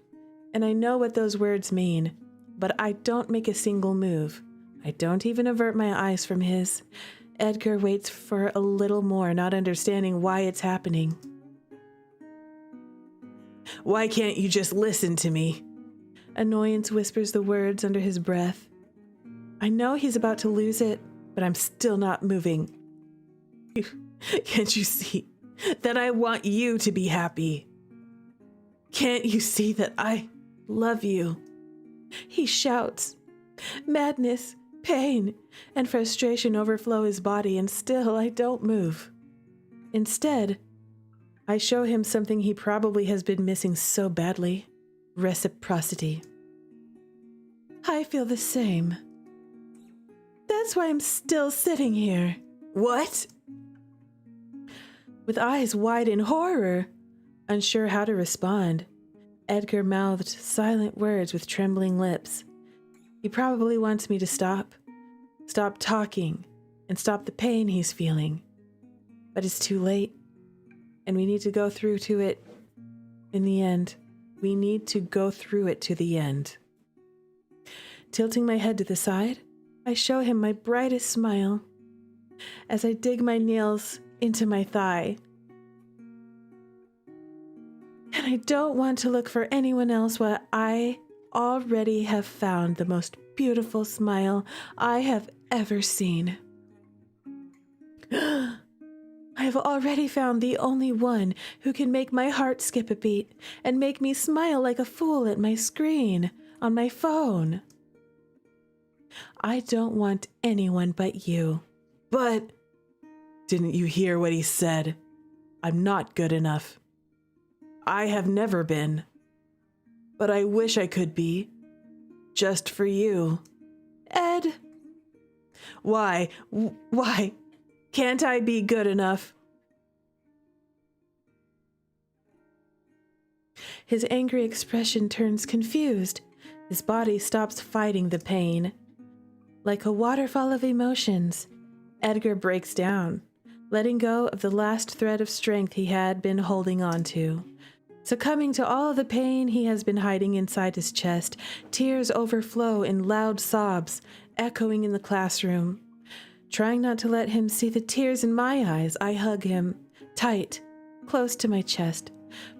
and I know what those words mean, but I don't make a single move. I don't even avert my eyes from his. Edgar waits for a little more, not understanding why it's happening. Why can't you just listen to me? Annoyance whispers the words under his breath. I know he's about to lose it, but I'm still not moving. Can't you see that I want you to be happy? Can't you see that I love you? He shouts. Madness, pain, and frustration overflow his body, and still I don't move. Instead, I show him something he probably has been missing so badly: reciprocity. I feel the same. That's why I'm still sitting here. What? With eyes wide in horror, unsure how to respond, Edgar mouthed silent words with trembling lips. He probably wants me to stop talking, and stop the pain he's feeling. But it's too late, and we need to go through to it in the end. We need to go through it to the end. Tilting my head to the side, I show him my brightest smile as I dig my nails into my thigh. And I don't want to look for anyone else while I already have found the most beautiful smile I have ever seen. I have already found the only one who can make my heart skip a beat and make me smile like a fool at my screen on my phone. I don't want anyone but you. But didn't you hear what he said? I'm not good enough. I have never been. But I wish I could be. Just for you. Ed. Why? Why? Can't I be good enough? His angry expression turns confused. His body stops fighting the pain. Like a waterfall of emotions, Edgar breaks down, letting go of the last thread of strength he had been holding on to. Succumbing to all of the pain he has been hiding inside his chest, tears overflow in loud sobs, echoing in the classroom. Trying not to let him see the tears in my eyes, I hug him, tight, close to my chest,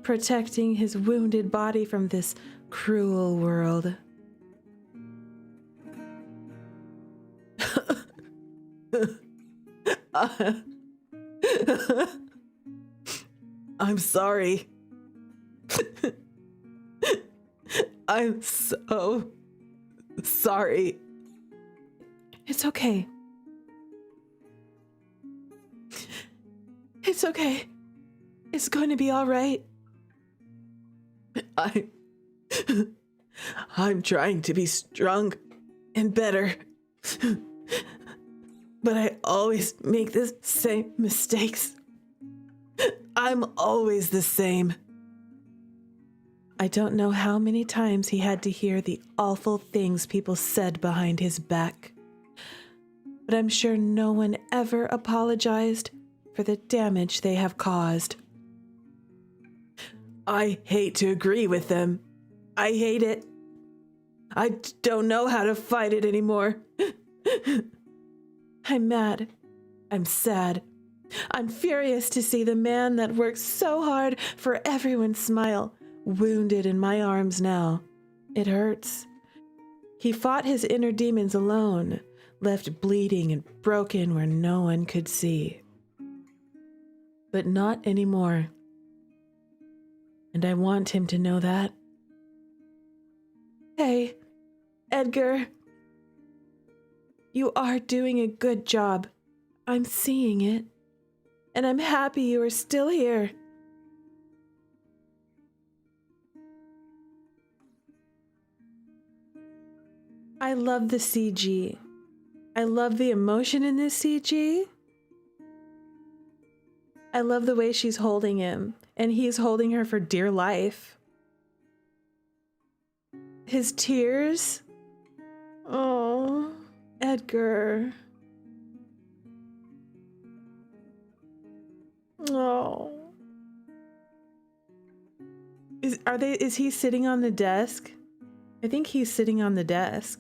protecting his wounded body from this cruel world. I'm sorry. I'm so sorry. It's okay. It's okay. It's going to be all right. I'm trying to be strong and better. But I always make the same mistakes. I'm always the same. I don't know how many times he had to hear the awful things people said behind his back. But I'm sure no one ever apologized for the damage they have caused. I hate to agree with them. I hate it. I don't know how to fight it anymore. I'm mad. I'm sad. I'm furious to see the man that works so hard for everyone's smile wounded in my arms now. It hurts. He fought his inner demons alone, left bleeding and broken where no one could see. But not anymore. And I want him to know that. Hey, Edgar. You are doing a good job. I'm seeing it. And I'm happy you are still here. I love the CG. I love the emotion in this CG. I love the way she's holding him, and he's holding her for dear life. His tears. Oh, Edgar. Oh. Is he sitting on the desk? I think he's sitting on the desk.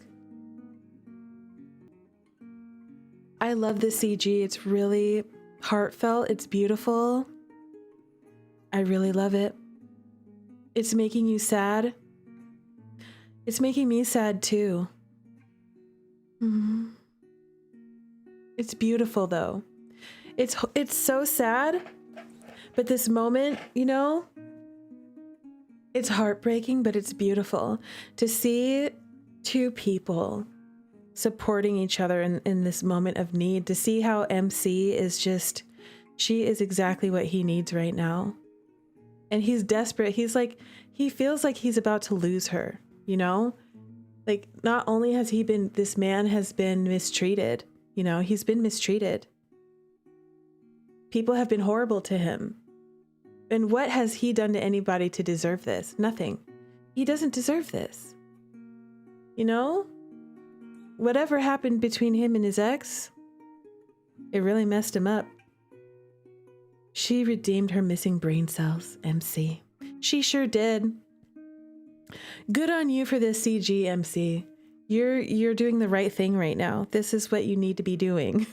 I love the CG. It's really heartfelt. It's beautiful. I really love it. It's making you sad. It's making me sad too. It's beautiful though. It's so sad, but this moment, you know, it's heartbreaking, but it's beautiful to see two people supporting each other in this moment of need, to see how MC is just, she is exactly what he needs right now. And he's desperate. He's like, he feels like he's about to lose her, you know? Like, not only has this man has been mistreated, he's been mistreated. People have been horrible to him. And what has he done to anybody to deserve this? Nothing. He doesn't deserve this. Whatever happened between him and his ex, it really messed him up. She redeemed her missing brain cells, MC. She sure did. Good on you for this, CG, MC. You're doing the right thing right now. This is what you need to be doing.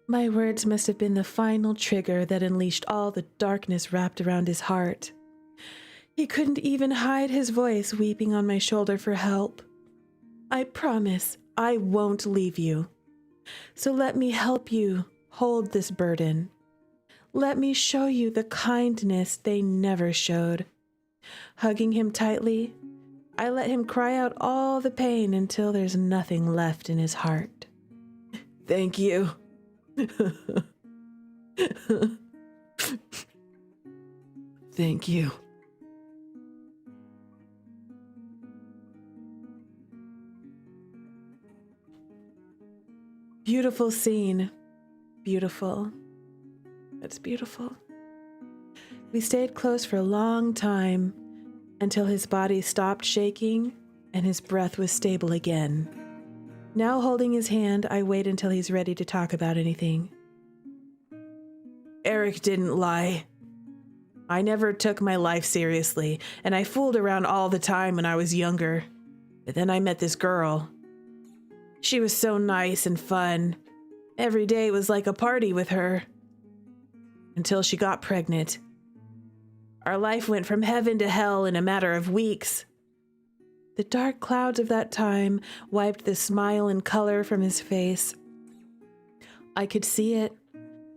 My words must have been the final trigger that unleashed all the darkness wrapped around his heart. He couldn't even hide his voice weeping on my shoulder for help. I promise I won't leave you. So let me help you hold this burden. Let me show you the kindness they never showed. Hugging him tightly, I let him cry out all the pain until there's nothing left in his heart. Thank you. Thank you. Beautiful scene. Beautiful. That's beautiful. We stayed close for a long time until his body stopped shaking and his breath was stable again. Now holding his hand, I wait until he's ready to talk about anything. Eric didn't lie. I never took my life seriously, and I fooled around all the time when I was younger. But then I met this girl. She was so nice and fun. Every day was like a party with her. Until she got pregnant. Our life went from heaven to hell in a matter of weeks. The dark clouds of that time wiped the smile and color from his face. I could see it.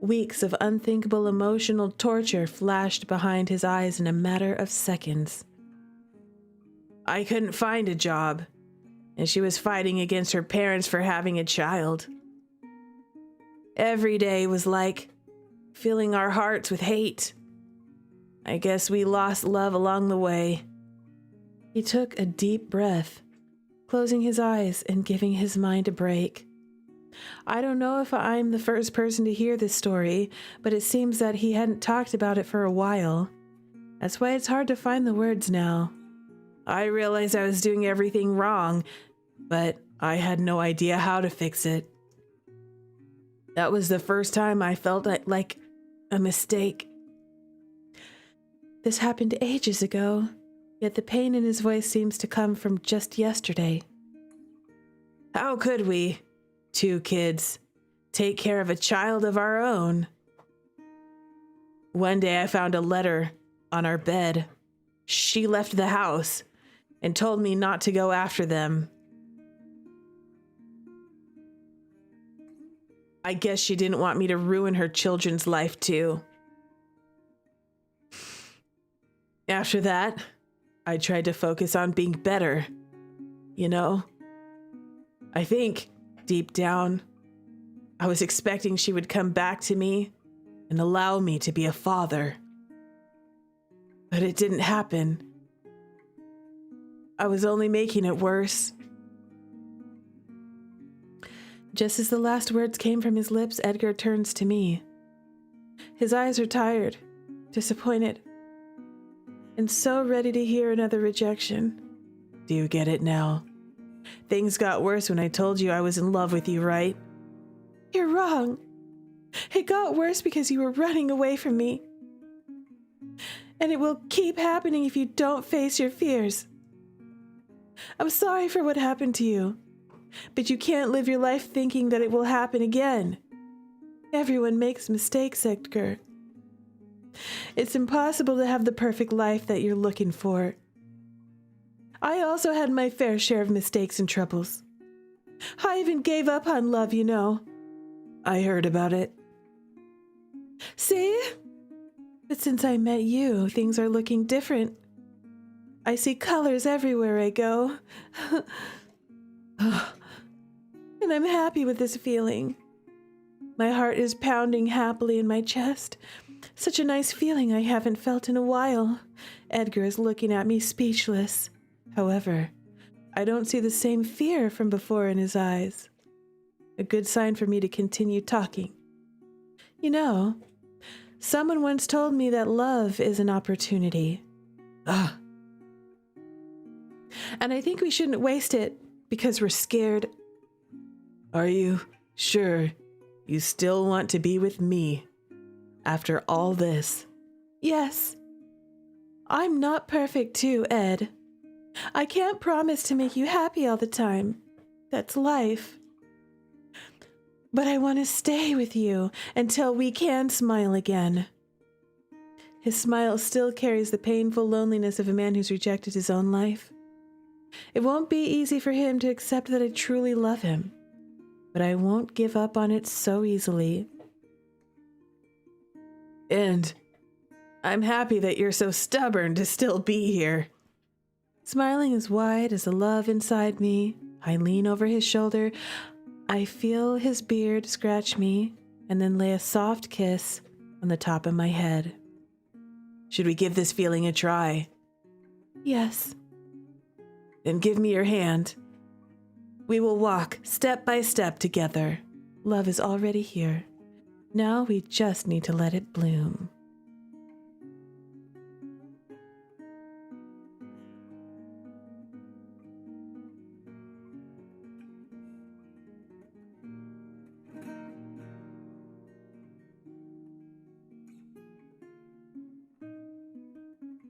Weeks of unthinkable emotional torture flashed behind his eyes in a matter of seconds. I couldn't find a job, and she was fighting against her parents for having a child. Every day was like filling our hearts with hate. I guess we lost love along the way. He took a deep breath, closing his eyes and giving his mind a break. I don't know if I'm the first person to hear this story, but it seems that he hadn't talked about it for a while. That's why it's hard to find the words now. I realized I was doing everything wrong, but I had no idea how to fix it. That was the first time I felt like a mistake. This happened ages ago, yet the pain in his voice seems to come from just yesterday. How could we, two kids, take care of a child of our own? One day I found a letter on our bed. She left the house and told me not to go after them. I guess she didn't want me to ruin her children's life too. After that, I tried to focus on being better. I think, deep down, I was expecting she would come back to me and allow me to be a father. But it didn't happen. I was only making it worse. Just as the last words came from his lips, Edgar turns to me. His eyes are tired, disappointed, and so ready to hear another rejection. Do you get it now? Things got worse when I told you I was in love with you, right? You're wrong. It got worse because you were running away from me. And it will keep happening if you don't face your fears. I'm sorry for what happened to you, but you can't live your life thinking that it will happen again. Everyone makes mistakes, Edgar. It's impossible to have the perfect life that you're looking for. I also had my fair share of mistakes and troubles. I even gave up on love, I heard about it. See? But since I met you, things are looking different. I see colors everywhere I go. And I'm happy with this feeling. My heart is pounding happily in my chest, Such a nice feeling I haven't felt in a while. Edgar is looking at me speechless. However, I don't see the same fear from before in his eyes. A good sign for me to continue talking. You know, someone once told me that love is an opportunity. Ah. And I think we shouldn't waste it because we're scared. Are you sure you still want to be with me after all this? Yes. I'm not perfect too, Ed. I can't promise to make you happy all the time. That's life. But I want to stay with you until we can smile again. His smile still carries the painful loneliness of a man who's rejected his own life. It won't be easy for him to accept that I truly love him, but I won't give up on it so easily. And I'm happy that you're so stubborn to still be here. Smiling as wide as the love inside me, I lean over his shoulder. I feel his beard scratch me and then lay a soft kiss on the top of my head. Should we give this feeling a try? Yes. Then give me your hand. We will walk step by step together. Love is already here. Now we just need to let it bloom.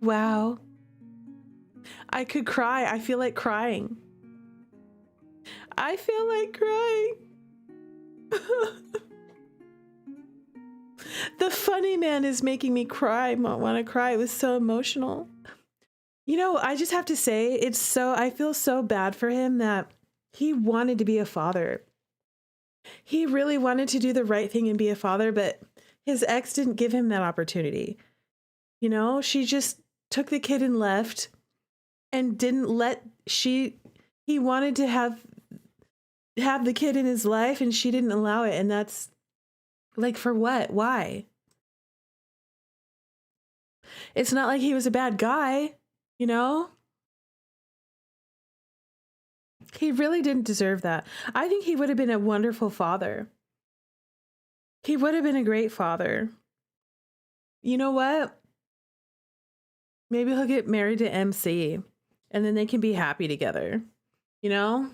Wow. I could cry. I feel like crying. I feel like crying. The funny man is making me cry. I want to cry. It was so emotional. You know, I just have to say, I feel so bad for him that he wanted to be a father. He really wanted to do the right thing and be a father, but his ex didn't give him that opportunity. You know, she just took the kid and left and didn't let he wanted to have the kid in his life and she didn't allow it. And that's like, for what? Why? It's not like he was a bad guy, you know? He really didn't deserve that. I think he would have been a wonderful father. He would have been a great father. You know what? Maybe he'll get married to MC and then they can be happy together. You know?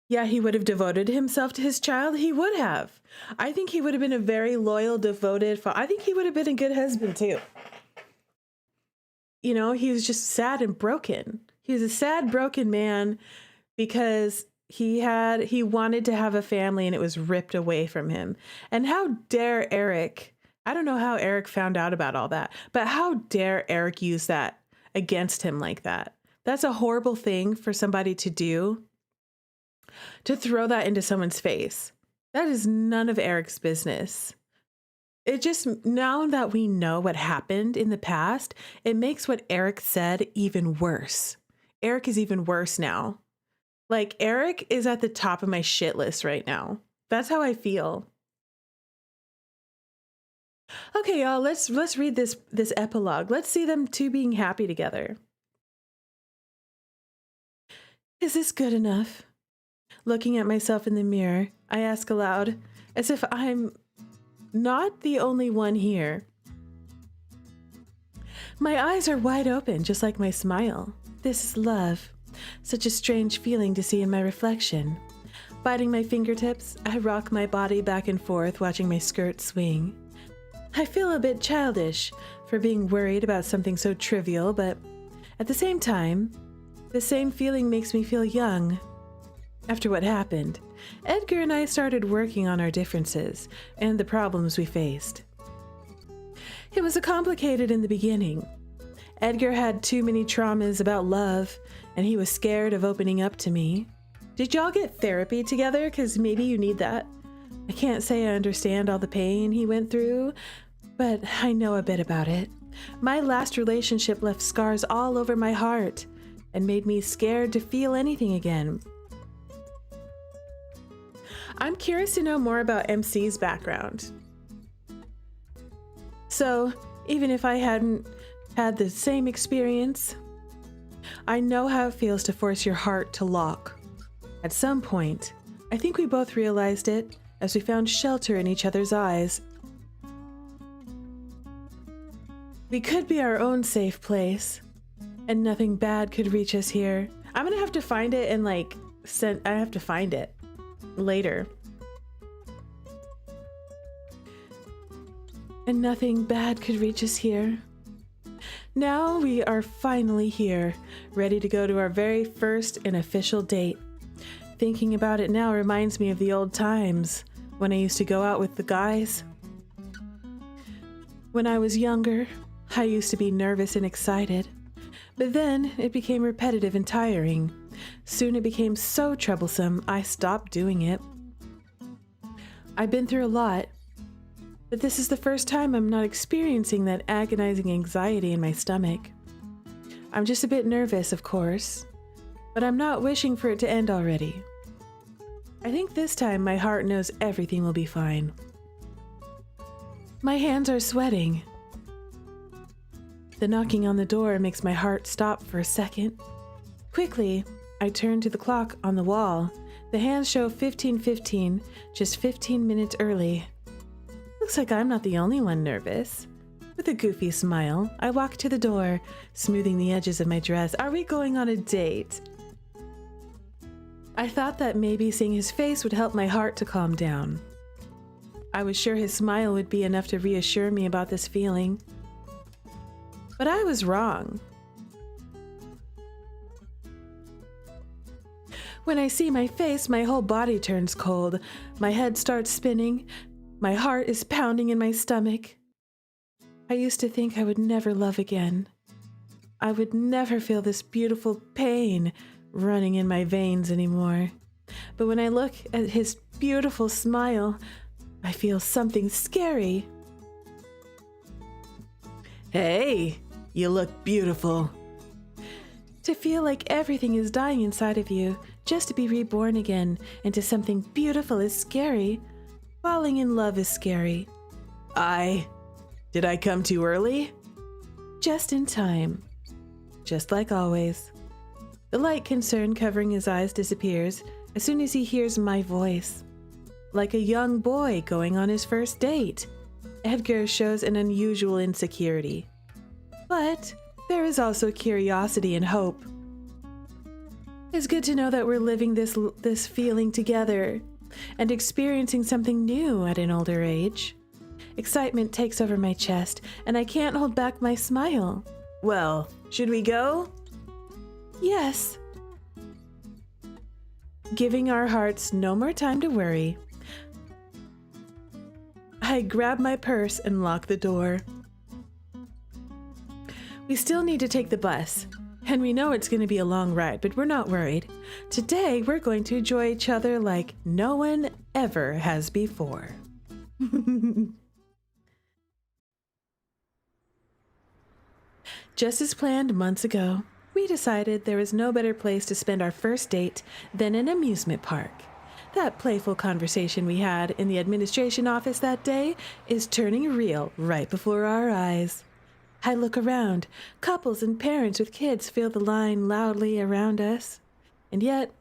Yeah, he would have devoted himself to his child. He would have. I think he would have been a very loyal, devoted father. I think he would have been a good husband too. You know, he was just sad and broken. He was a sad, broken man because he wanted to have a family and it was ripped away from him. And how dare Eric... I don't know how Eric found out about all that, but how dare Eric use that against him like that? That's a horrible thing for somebody to do, to throw that into someone's face. That is none of Eric's business. It just, now that we know what happened in the past, it makes what Eric said even worse. Eric is even worse now. Like, Eric is at the top of my shit list right now. That's how I feel. Okay, y'all, let's read this epilogue. Let's see them two being happy together. Is this good enough? Looking at myself in the mirror, I ask aloud, as if I'm not the only one here. My eyes are wide open, just like my smile. This is love. Such a strange feeling to see in my reflection. Biting my fingertips, I rock my body back and forth, watching my skirt swing. I feel a bit childish for being worried about something so trivial, but at the same time, the same feeling makes me feel young. After what happened, Edgar and I started working on our differences and the problems we faced. It was complicated in the beginning. Edgar had too many traumas about love, and he was scared of opening up to me. Did y'all get therapy together? Because maybe you need that. I can't say I understand all the pain he went through, but I know a bit about it. My last relationship left scars all over my heart and made me scared to feel anything again. I'm curious to know more about MC's background. So, even if I hadn't had the same experience, I know how it feels to force your heart to lock. At some point, I think we both realized it as we found shelter in each other's eyes. We could be our own safe place, and nothing bad could reach us here. I'm gonna have to find it and I have to find it later. And nothing bad could reach us here. Now we are finally here, ready to go to our very first and official date. Thinking about it now reminds me of the old times when I used to go out with the guys. When I was younger, I used to be nervous and excited, but then it became repetitive and tiring. Soon it became so troublesome, I stopped doing it. I've been through a lot, but this is the first time I'm not experiencing that agonizing anxiety in my stomach. I'm just a bit nervous, of course, but I'm not wishing for it to end already. I think this time my heart knows everything will be fine. My hands are sweating. The knocking on the door makes my heart stop for a second. Quickly, I turn to the clock on the wall. The hands show 15:15, just 15 minutes early. Looks like I'm not the only one nervous. With a goofy smile, I walk to the door, smoothing the edges of my dress. Are we going on a date? I thought that maybe seeing his face would help my heart to calm down. I was sure his smile would be enough to reassure me about this feeling. But I was wrong. When I see my face, my whole body turns cold. My head starts spinning. My heart is pounding in my stomach. I used to think I would never love again. I would never feel this beautiful pain running in my veins anymore. But when I look at his beautiful smile, I feel something scary. Hey, you look beautiful. To feel like everything is dying inside of you, just to be reborn again into something beautiful is scary. Falling in love is scary. Did I come too early? Just in time. Just like always. The light concern covering his eyes disappears as soon as he hears my voice. Like a young boy going on his first date, Edgar shows an unusual insecurity. But there is also curiosity and hope. It's good to know that we're living this feeling together and experiencing something new at an older age. Excitement takes over my chest, and I can't hold back my smile. Well, should we go? Yes. Giving our hearts no more time to worry, I grab my purse and lock the door. We still need to take the bus, and we know it's going to be a long ride, but we're not worried. Today, we're going to enjoy each other like no one ever has before. Just as planned months ago, we decided there was no better place to spend our first date than an amusement park. That playful conversation we had in the administration office that day is turning real right before our eyes. I look around. Couples and parents with kids fill the line loudly around us. And yet,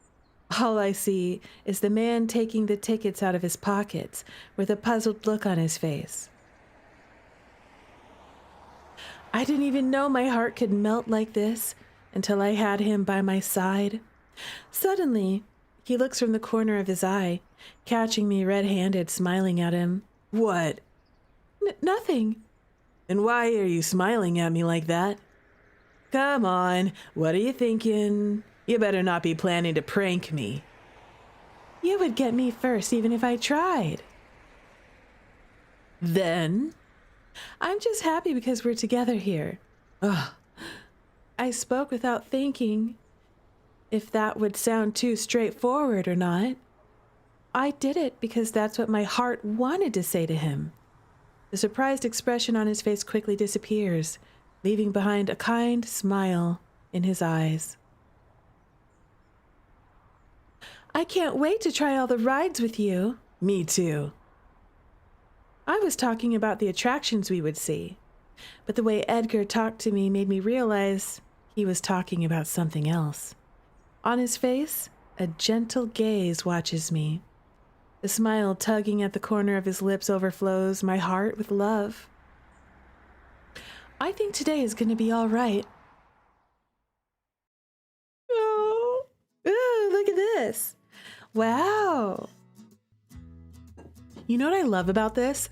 all I see is the man taking the tickets out of his pockets with a puzzled look on his face. I didn't even know my heart could melt like this until I had him by my side. Suddenly, he looks from the corner of his eye, catching me red-handed, smiling at him. What? Nothing. And why are you smiling at me like that? Come on, what are you thinking? You better not be planning to prank me. You would get me first even if I tried. Then? I'm just happy because we're together here. Ugh. I spoke without thinking if that would sound too straightforward or not. I did it because that's what my heart wanted to say to him. The surprised expression on his face quickly disappears, leaving behind a kind smile in his eyes. I can't wait to try all the rides with you. Me too. I was talking about the attractions we would see, but the way Edgar talked to me made me realize he was talking about something else. On his face, a gentle gaze watches me. The smile tugging at the corner of his lips overflows my heart with love. I think today is going to be all right. Oh, ooh, look at this. Wow. You know what I love about this?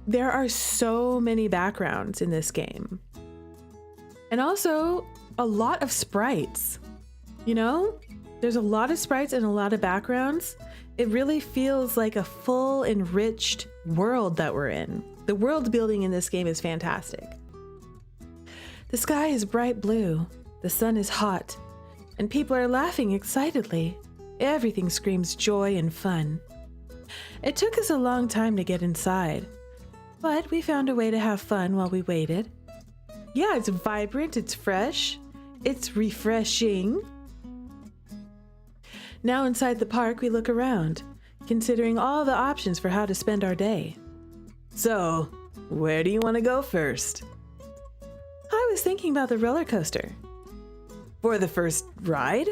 There are so many backgrounds in this game. And also a lot of sprites. You know, there's a lot of sprites and a lot of backgrounds. It really feels like a full, enriched world that we're in. The world building in this game is fantastic. The sky is bright blue, the sun is hot, and people are laughing excitedly. Everything screams joy and fun. It took us a long time to get inside, but we found a way to have fun while we waited. Yeah, it's vibrant, it's fresh, it's refreshing. Now inside the park, we look around, considering all the options for how to spend our day. So, where do you want to go first? I was thinking about the roller coaster. For the first ride?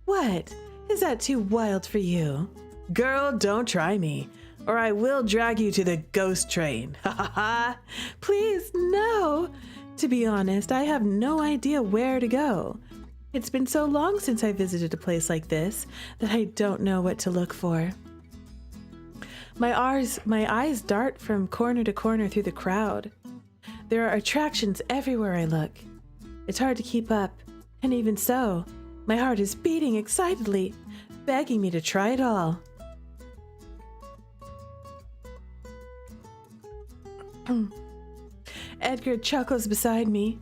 What? Is that too wild for you? Girl, don't try me, or I will drag you to the ghost train. Ha ha ha! Please, no! To be honest, I have no idea where to go. It's been so long since I visited a place like this that I don't know what to look for. My eyes dart from corner to corner through the crowd. There are attractions everywhere I look. It's hard to keep up, and even so, my heart is beating excitedly, begging me to try it all. Edgar chuckles beside me,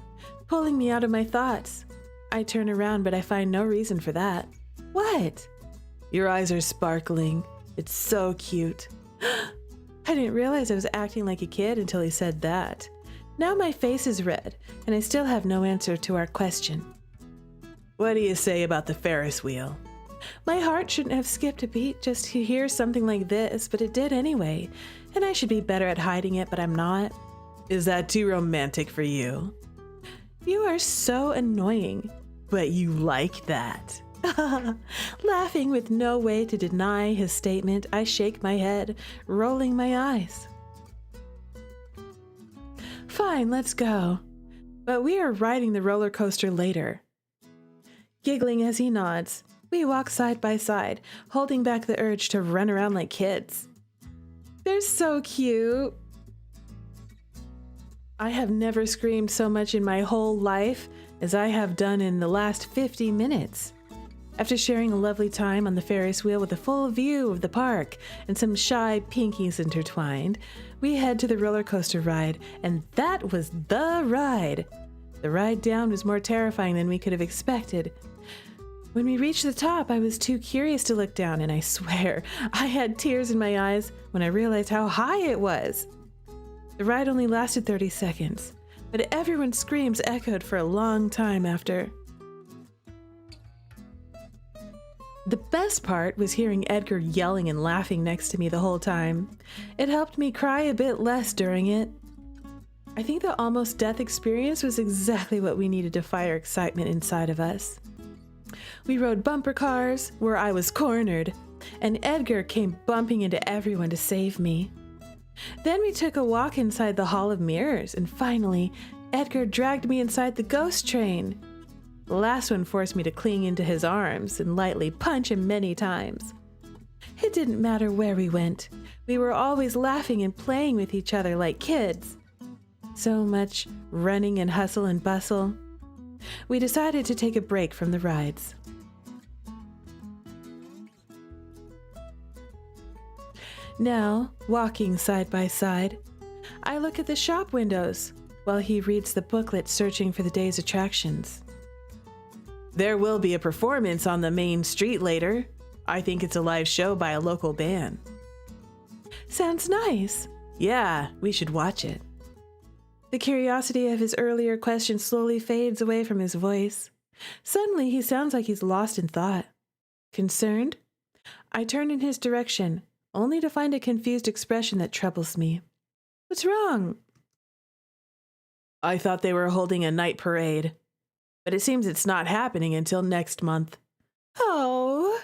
pulling me out of my thoughts. I turn around, but I find no reason for that. What? Your eyes are sparkling. It's so cute. I didn't realize I was acting like a kid until he said that. Now my face is red, and I still have no answer to our question. What do you say about the Ferris wheel? My heart shouldn't have skipped a beat just to hear something like this, but it did anyway, and I should be better at hiding it, but I'm not. Is that too romantic for you? You are so annoying, but you like that. Laughing with no way to deny his statement, I shake my head, rolling my eyes. Fine, let's go. But we are riding the roller coaster later. Giggling as he nods, we walk side by side, holding back the urge to run around like kids. They're so cute. I have never screamed so much in my whole life as I have done in the last 50 minutes. After sharing a lovely time on the Ferris wheel with a full view of the park and some shy pinkies intertwined, we head to the roller coaster ride, and that was the ride. The ride down was more terrifying than we could have expected. When we reached the top, I was too curious to look down, and I swear I had tears in my eyes when I realized how high it was. The ride only lasted 30 seconds, but everyone's screams echoed for a long time after. The best part was hearing Edgar yelling and laughing next to me the whole time. It helped me cry a bit less during it. I think the almost death experience was exactly what we needed to fire excitement inside of us. We rode bumper cars where I was cornered, and Edgar came bumping into everyone to save me. Then we took a walk inside the Hall of Mirrors, and finally, Edgar dragged me inside the ghost train. The last one forced me to cling into his arms and lightly punch him many times. It didn't matter where we went. We were always laughing and playing with each other like kids. So much running and hustle and bustle. We decided to take a break from the rides. Now, walking side by side, I look at the shop windows while he reads the booklet searching for the day's attractions. There will be a performance on the main street later. I think it's a live show by a local band. Sounds nice. Yeah, we should watch it. The curiosity of his earlier question slowly fades away from his voice. Suddenly, he sounds like he's lost in thought. Concerned? I turn in his direction, only to find a confused expression that troubles me. What's wrong? I thought they were holding a night parade, but it seems it's not happening until next month. Oh,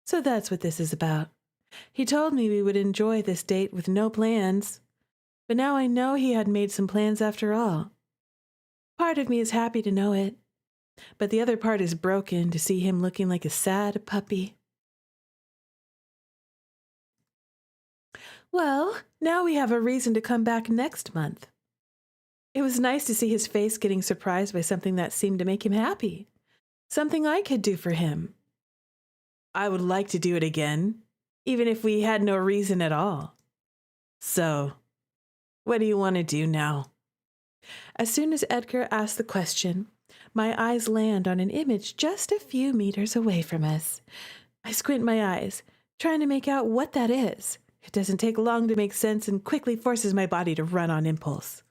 so that's what this is about. He told me we would enjoy this date with no plans, but now I know he had made some plans after all. Part of me is happy to know it, but the other part is broken to see him looking like a sad puppy. Well, now we have a reason to come back next month. It was nice to see his face getting surprised by something that seemed to make him happy. Something I could do for him. I would like to do it again, even if we had no reason at all. So, what do you want to do now? As soon as Edgar asked the question, my eyes land on an image just a few meters away from us. I squint my eyes, trying to make out what that is. It doesn't take long to make sense and quickly forces my body to run on impulse.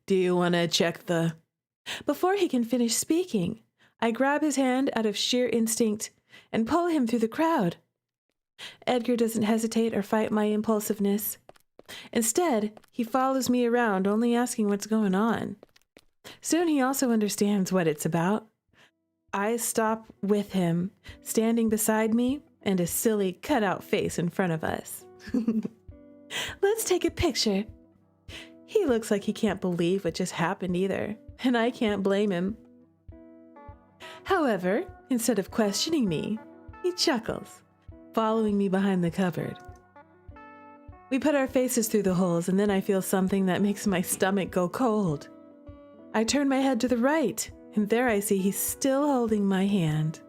Do you want to check the... Before he can finish speaking, I grab his hand out of sheer instinct and pull him through the crowd. Edgar doesn't hesitate or fight my impulsiveness. Instead, he follows me around, only asking what's going on. Soon he also understands what it's about. I stop with him, standing beside me, and a silly cutout face in front of us. Let's take a picture. He looks like he can't believe what just happened either, and I can't blame him. However, instead of questioning me, he chuckles, following me behind the cupboard. We put our faces through the holes, and then I feel something that makes my stomach go cold. I turn my head to the right, and there I see he's still holding my hand.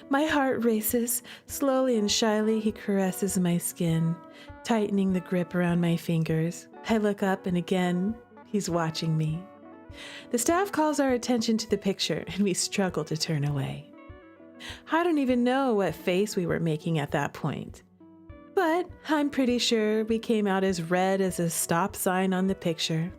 My heart races. Slowly and shyly, he caresses my skin, tightening the grip around my fingers. I look up, and again, he's watching me. The staff calls our attention to the picture, and we struggle to turn away. I don't even know what face we were making at that point, but I'm pretty sure we came out as red as a stop sign on the picture.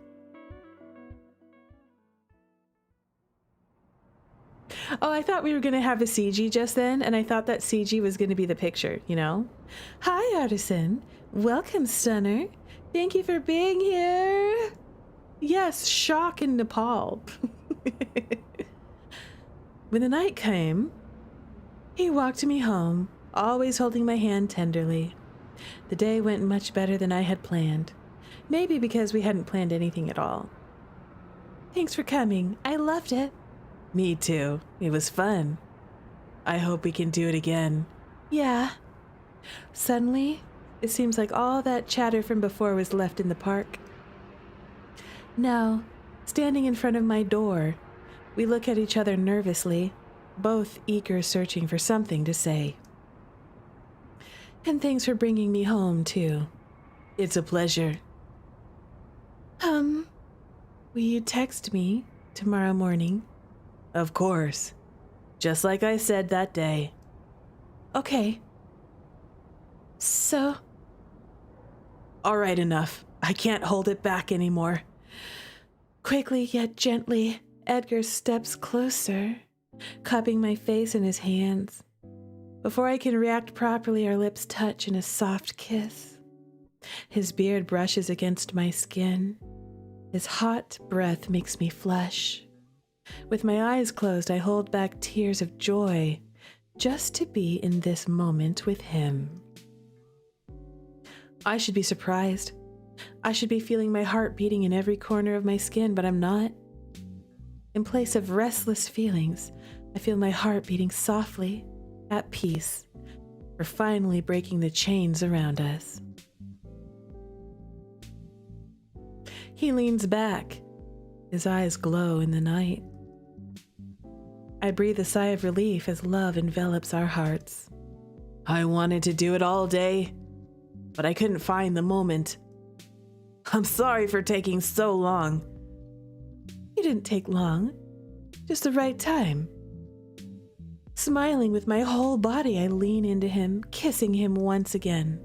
Oh, I thought we were going to have a CG just then, and I thought that CG was going to be the picture, you know? Hi, Artisan. Welcome, Stunner. Thank you for being here. Yes, shock in Nepal. When the night came, he walked me home, always holding my hand tenderly. The day went much better than I had planned. Maybe because we hadn't planned anything at all. Thanks for coming. I loved it. Me too. It was fun. I hope we can do it again. Yeah. Suddenly, it seems like all that chatter from before was left in the park. Now, standing in front of my door, we look at each other nervously, both eager searching for something to say. And thanks for bringing me home, too. It's a pleasure. Will you text me tomorrow morning? Of course. Just like I said that day. Okay. So... All right, enough. I can't hold it back anymore. Quickly yet gently, Edgar steps closer, cupping my face in his hands. Before I can react properly, our lips touch in a soft kiss. His beard brushes against my skin. His hot breath makes me flush. With my eyes closed, I hold back tears of joy just to be in this moment with him. I should be surprised. I should be feeling my heart beating in every corner of my skin, but I'm not. In place of restless feelings, I feel my heart beating softly, at peace. We're finally breaking the chains around us. He leans back. His eyes glow in the night. I breathe a sigh of relief as love envelops our hearts. I wanted to do it all day, but I couldn't find the moment. I'm sorry for taking so long. You didn't take long, just the right time. Smiling with my whole body, I lean into him, kissing him once again.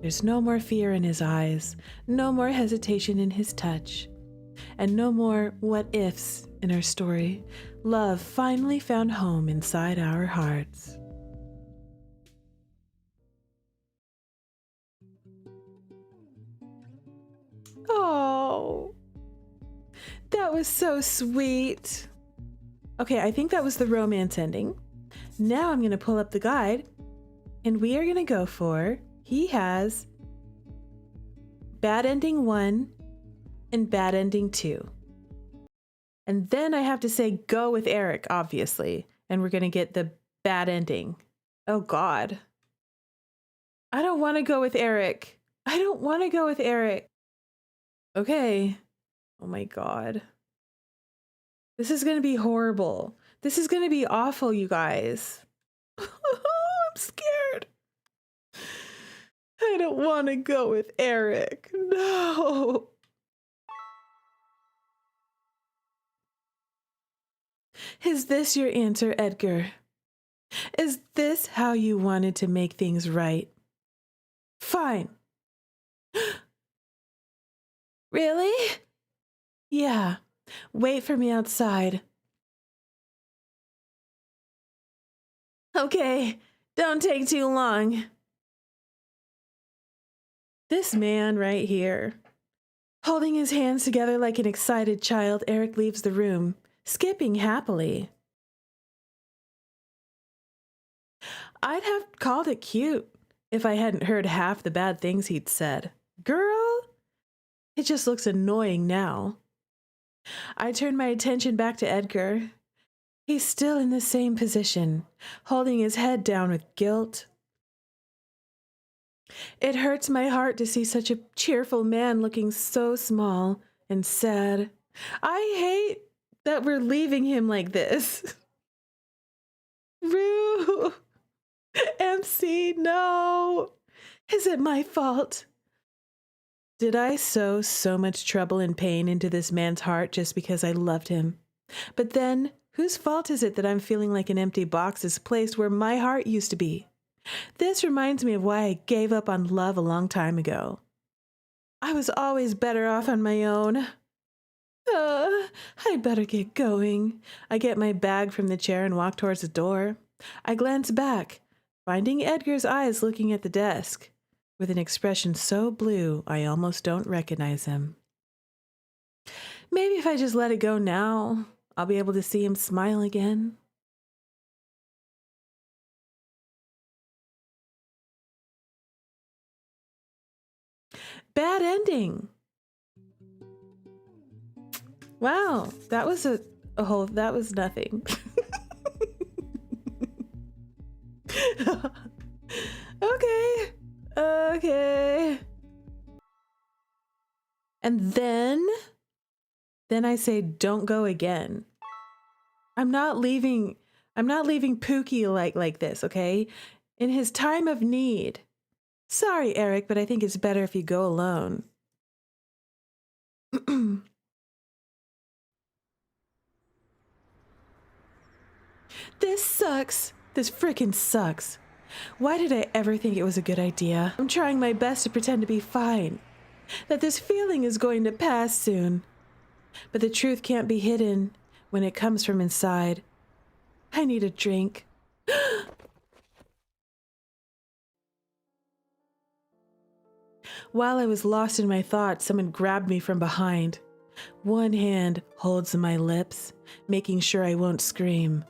There's no more fear in his eyes, no more hesitation in his touch, and no more what-ifs in our story. Love finally found home inside our hearts. Oh, that was so sweet. Okay, I think that was the romance ending. Now I'm going to pull up the guide, and we are going to go for, he has bad ending 1 and bad ending 2. And then I have to say go with Eric, obviously, and we're going to get the bad ending. Oh God. I don't want to go with Eric. I don't want to go with Eric. Okay. Oh my God. This is going to be horrible. This is going to be awful, you guys. I'm scared. I don't want to go with Eric. No. Is this your answer, Edgar? Is this how you wanted to make things right? Fine. Really? Yeah. Wait for me outside. Okay, don't take too long. This man right here. Holding his hands together like an excited child, Eric leaves the room, skipping happily. I'd have called it cute if I hadn't heard half the bad things he'd said. Girl, it just looks annoying now. I turned my attention back to Edgar. He's still in the same position, holding his head down with guilt. It hurts my heart to see such a cheerful man looking so small and sad. I hate that we're leaving him like this. Rue! MC, no! Is it my fault? Did I sow so much trouble and pain into this man's heart just because I loved him? But then, whose fault is it that I'm feeling like an empty box is placed where my heart used to be? This reminds me of why I gave up on love a long time ago. I was always better off on my own. I'd better get going. I get my bag from the chair and walk towards the door. I glance back, finding Edgar's eyes looking at the desk, with an expression so blue I almost don't recognize him. Maybe if I just let it go now, I'll be able to see him smile again. Bad ending. Wow, that was a whole, that was nothing. Okay. And then I say, don't go again. I'm not leaving Pookie like this, okay? In his time of need. Sorry, Eric, but I think it's better if you go alone. This sucks. This frickin' sucks. Why did I ever think it was a good idea? I'm trying my best to pretend to be fine. That this feeling is going to pass soon. But the truth can't be hidden when it comes from inside. I need a drink. While I was lost in my thoughts, someone grabbed me from behind. One hand holds my lips, making sure I won't scream.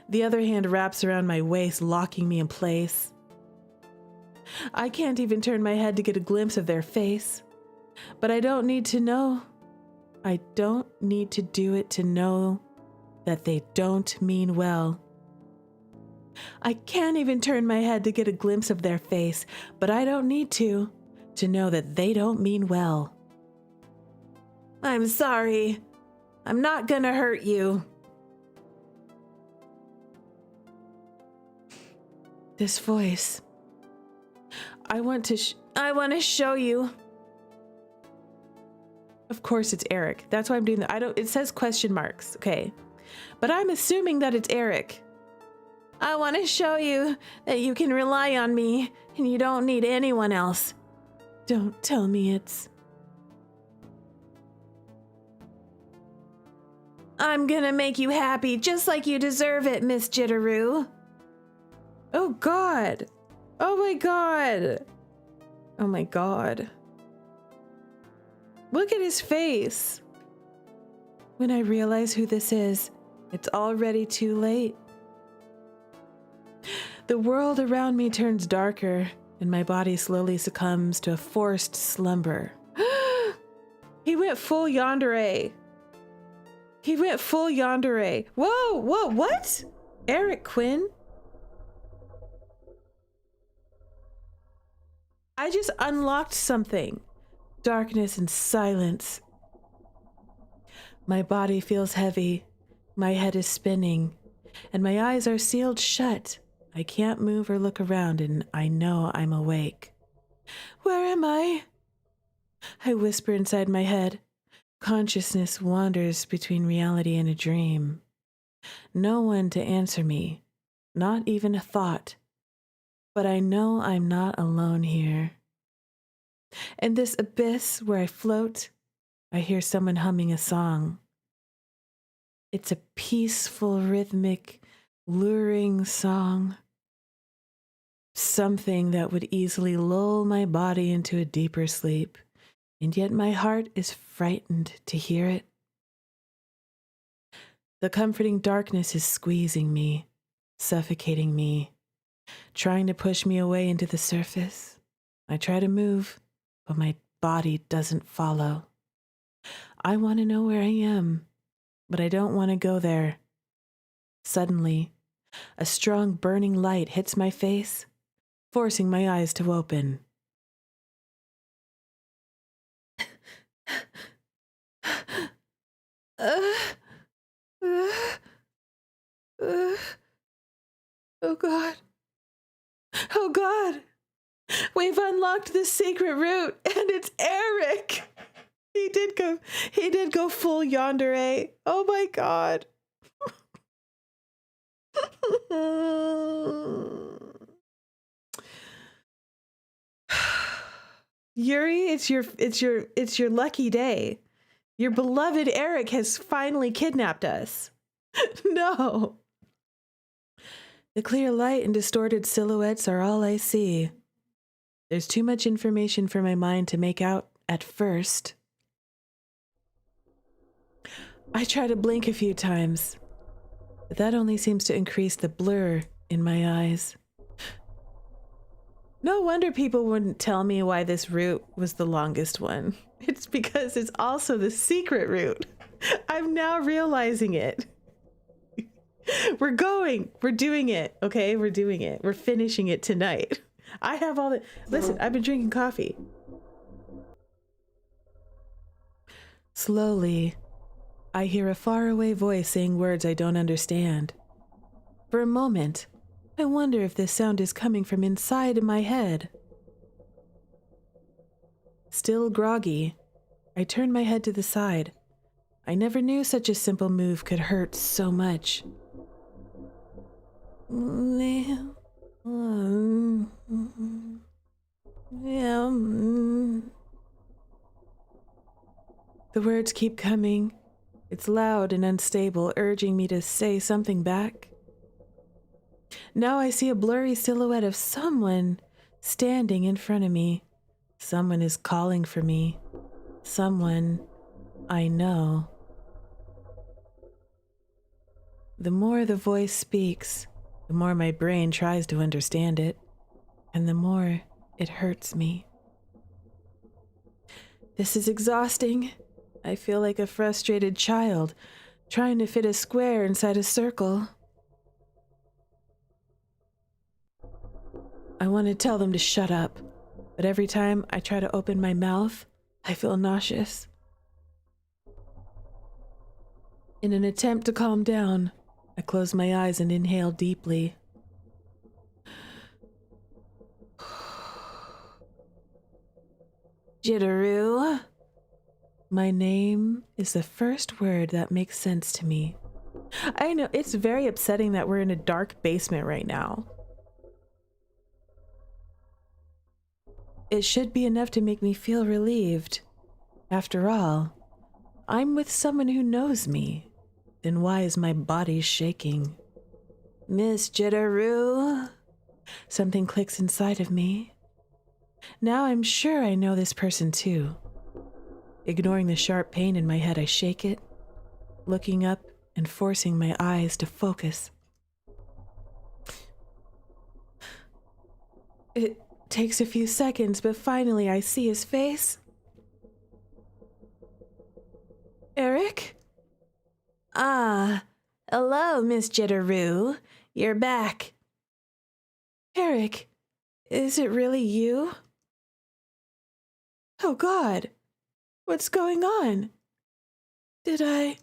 The other hand wraps around my waist, locking me in place. I can't even turn my head to get a glimpse of their face. But I don't need to know. I don't need to do it to know that they don't mean well. I can't even turn my head to get a glimpse of their face, but I don't need to know that they don't mean well. I'm sorry. I'm not gonna hurt you. This voice. I want to show you. Of course it's Eric. That's why I'm doing that. It says question marks. Okay. But I'm assuming that it's Eric. I want to show you that you can rely on me and you don't need anyone else. Don't tell me it's... I'm gonna make you happy just like you deserve it, Miss Jitterrue. Oh God. Oh my God. Oh my God. Look at his face. When I realize who this is, it's already too late. The world around me turns darker, and my body slowly succumbs to a forced slumber. He went full yandere. He went full yandere. Whoa, what? Eric Quinn? I just unlocked something. Darkness and silence. My body feels heavy. My head is spinning, and my eyes are sealed shut. I can't move or look around, and I know I'm awake. Where am I? I whisper inside my head. Consciousness wanders between reality and a dream. No one to answer me, not even a thought. But I know I'm not alone here. In this abyss where I float, I hear someone humming a song. It's a peaceful, rhythmic, luring song. Something that would easily lull my body into a deeper sleep, and yet my heart is frightened to hear it. The comforting darkness is squeezing me, suffocating me, trying to push me away into the surface. I try to move, but my body doesn't follow. I want to know where I am, but I don't want to go there. Suddenly, a strong burning light hits my face, forcing my eyes to open. Oh God. Oh God. We've unlocked the secret route, and it's Eric. He did go full yandere. Oh my God. Yuri, it's your lucky day. Your beloved Eric has finally kidnapped us. No. The clear light and distorted silhouettes are all I see. There's too much information for my mind to make out at first. I try to blink a few times, but that only seems to increase the blur in my eyes. No wonder people wouldn't tell me why this route was the longest one. It's because it's also the secret route. I'm now realizing it. We're doing it, okay? We're doing it. We're finishing it tonight. I have all the... Listen, I've been drinking coffee. Slowly, I hear a faraway voice saying words I don't understand. For a moment, I wonder if this sound is coming from inside my head. Still groggy, I turn my head to the side. I never knew such a simple move could hurt so much. The words keep coming. It's loud and unstable, urging me to say something back. Now I see a blurry silhouette of someone standing in front of me. Someone is calling for me. Someone I know. The more the voice speaks, the more my brain tries to understand it, and the more it hurts me. This is exhausting. I feel like a frustrated child trying to fit a square inside a circle. I want to tell them to shut up, but every time I try to open my mouth, I feel nauseous. In an attempt to calm down, I close my eyes and inhale deeply. Jitterrue. My name is the first word that makes sense to me. I know, it's very upsetting that we're in a dark basement right now. It should be enough to make me feel relieved. After all, I'm with someone who knows me. Then why is my body shaking? Miss Jitterrue? Something clicks inside of me. Now I'm sure I know this person too. Ignoring the sharp pain in my head, I shake it, looking up and forcing my eyes to focus. It takes a few seconds, but finally I see his face. Eric? Ah, hello, Miss Jitterrue. You're back. Eric, is it really you? Oh God, what's going on? Did I...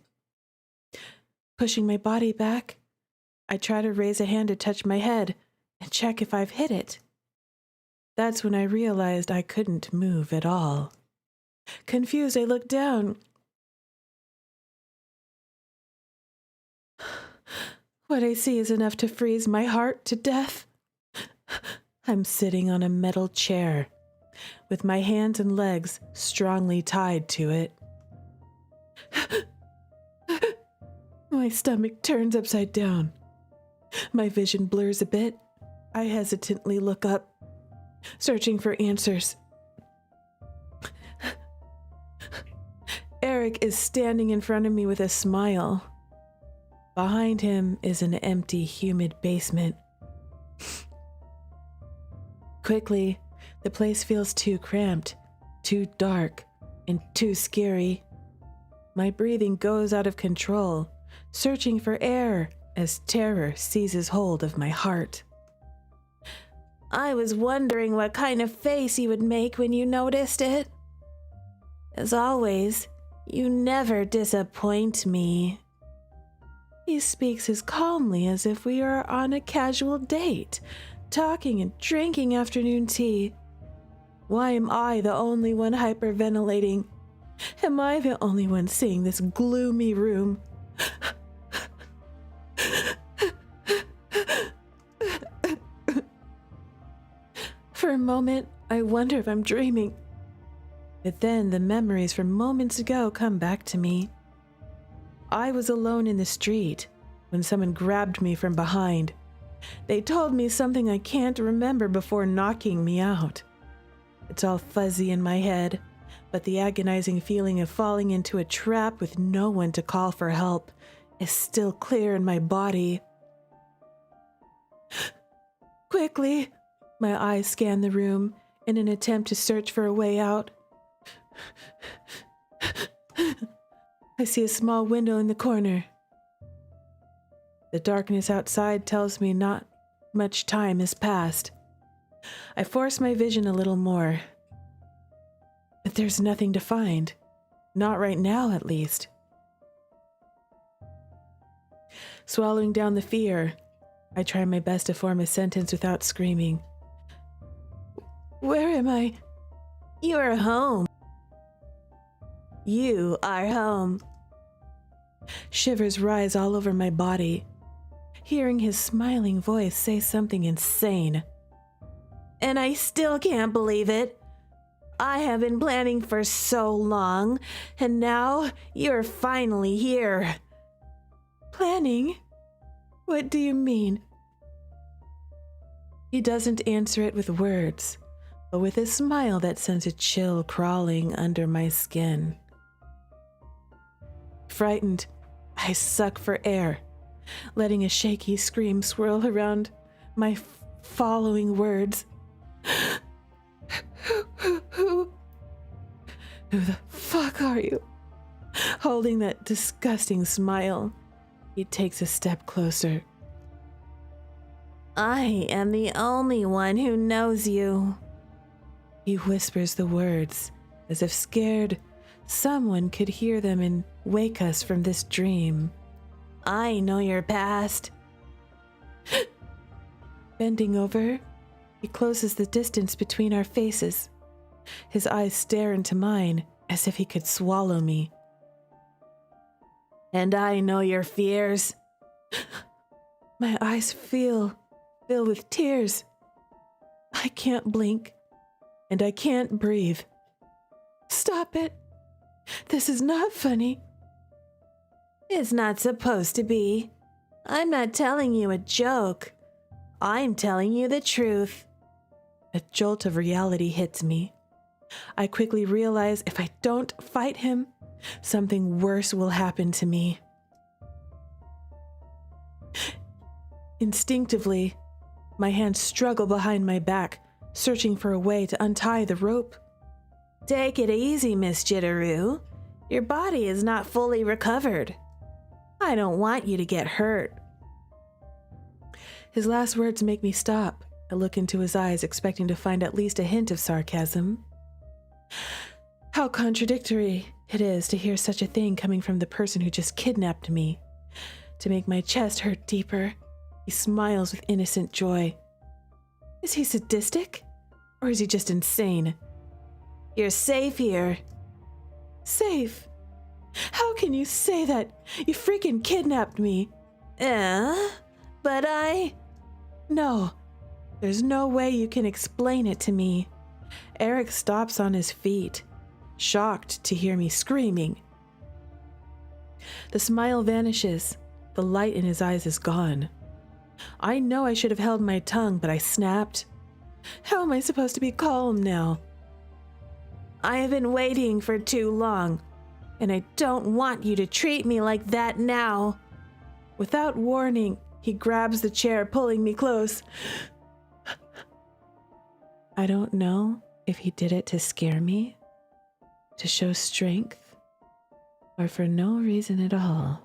Pushing my body back, I try to raise a hand to touch my head and check if I've hit it. That's when I realized I couldn't move at all. Confused, I look down. What I see is enough to freeze my heart to death. I'm sitting on a metal chair, with my hands and legs strongly tied to it. My stomach turns upside down. My vision blurs a bit. I hesitantly look up, searching for answers. Eric is standing in front of me with a smile. Behind him is an empty, humid basement. Quickly, the place feels too cramped, too dark, and too scary. My breathing goes out of control, searching for air as terror seizes hold of my heart. I was wondering what kind of face you would make when you noticed it. As always, you never disappoint me. He speaks as calmly as if we are on a casual date, talking and drinking afternoon tea. Why am I the only one hyperventilating? Am I the only one seeing this gloomy room? For a moment, I wonder if I'm dreaming. But then the memories from moments ago come back to me. I was alone in the street when someone grabbed me from behind. They told me something I can't remember before knocking me out. It's all fuzzy in my head, but the agonizing feeling of falling into a trap with no one to call for help is still clear in my body. Quickly, my eyes scan the room in an attempt to search for a way out. I see a small window in the corner. The darkness outside tells me not much time has passed. I force my vision a little more. But there's nothing to find. Not right now, at least. Swallowing down the fear, I try my best to form a sentence without screaming. Where am I? You are home. You are home. Shivers rise all over my body, hearing his smiling voice say something insane. And I still can't believe it. I have been planning for so long, and now you're finally here. Planning? What do you mean? He doesn't answer it with words, but with a smile that sends a chill crawling under my skin. Frightened, I suck for air, letting a shaky scream swirl around my following words. Who the fuck are you? Holding that disgusting smile, he takes a step closer. I am the only one who knows you. He whispers the words, as if scared someone could hear them and wake us from this dream. I know your past. Bending over, he closes the distance between our faces. His eyes stare into mine as if he could swallow me. And I know your fears. My eyes fill with tears. I can't blink, and I can't breathe. Stop it. This is not funny. It's not supposed to be. I'm not telling you a joke. I'm telling you the truth. A jolt of reality hits me. I quickly realize if I don't fight him, something worse will happen to me. Instinctively, my hands struggle behind my back, searching for a way to untie the rope. Take it easy, Miss Jitterrue. Your body is not fully recovered. I don't want you to get hurt. His last words make me stop. I look into his eyes, expecting to find at least a hint of sarcasm. How contradictory it is to hear such a thing coming from the person who just kidnapped me. To make my chest hurt deeper, he smiles with innocent joy. Is he sadistic? Or is he just insane? You're safe here. Safe? How can you say that? You freaking kidnapped me. But No, there's no way you can explain it to me. Eric stops on his feet, shocked to hear me screaming. The smile vanishes. The light in his eyes is gone. I know I should have held my tongue, but I snapped. How am I supposed to be calm now? I have been waiting for too long, and I don't want you to treat me like that now. Without warning, he grabs the chair, pulling me close. I don't know if he did it to scare me, to show strength, or for no reason at all.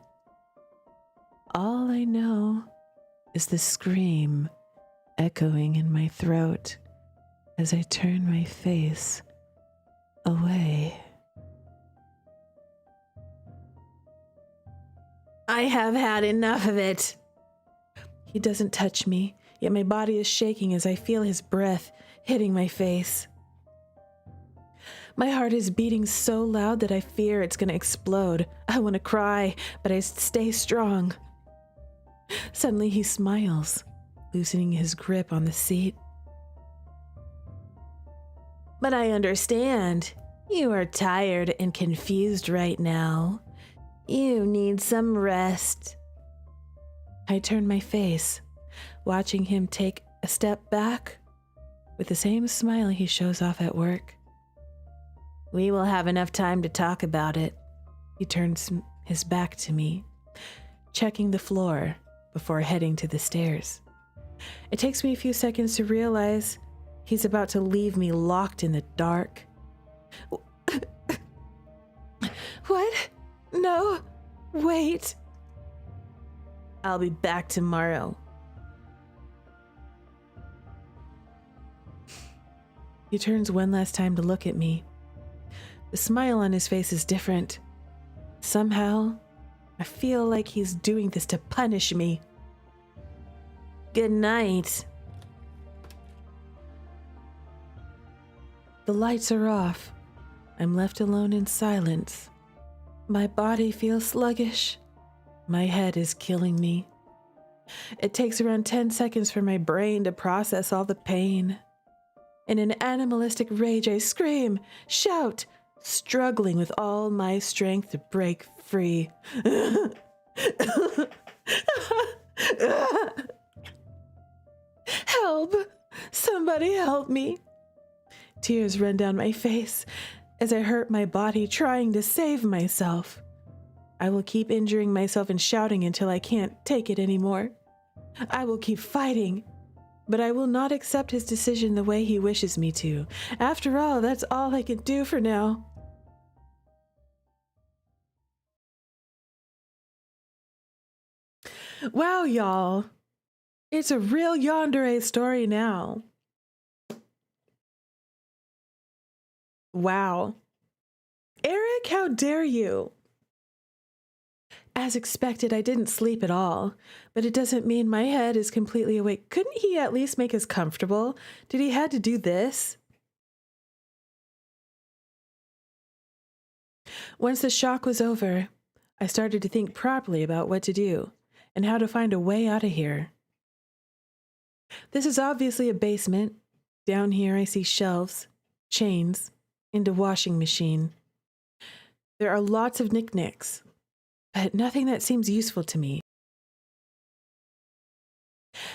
All I know is the scream echoing in my throat as I turn my face away. I have had enough of it. He doesn't touch me, yet my body is shaking as I feel his breath hitting my face. My heart is beating so loud that I fear it's going to explode. I want to cry, but I stay strong. Suddenly he smiles, loosening his grip on the seat. But I understand. You are tired and confused right now. You need some rest. I turn my face, watching him take a step back with the same smile he shows off at work. We will have enough time to talk about it. He turns his back to me, checking the floor before heading to the stairs. It takes me a few seconds to realize he's about to leave me locked in the dark. What? No, wait. I'll be back tomorrow. He turns one last time to look at me. The smile on his face is different. Somehow, I feel like he's doing this to punish me. Good night. The lights are off. I'm left alone in silence. My body feels sluggish. My head is killing me. It takes around 10 seconds for my brain to process all the pain. In an animalistic rage, I scream, shout, struggling with all my strength to break free. Help! Somebody help me! Tears run down my face as I hurt my body trying to save myself. I will keep injuring myself and shouting until I can't take it anymore. I will keep fighting, but I will not accept his decision the way he wishes me to. After all, that's all I can do for now. Wow, y'all. It's a real yandere story now. Wow. Eric, how dare you? As expected, I didn't sleep at all, but it doesn't mean my head is completely awake. Couldn't he at least make us comfortable? Did he have to do this? Once the shock was over, I started to think properly about what to do and how to find a way out of here. This is obviously a basement. Down here I see shelves, chains, and a washing machine. There are lots of knickknacks, but nothing that seems useful to me.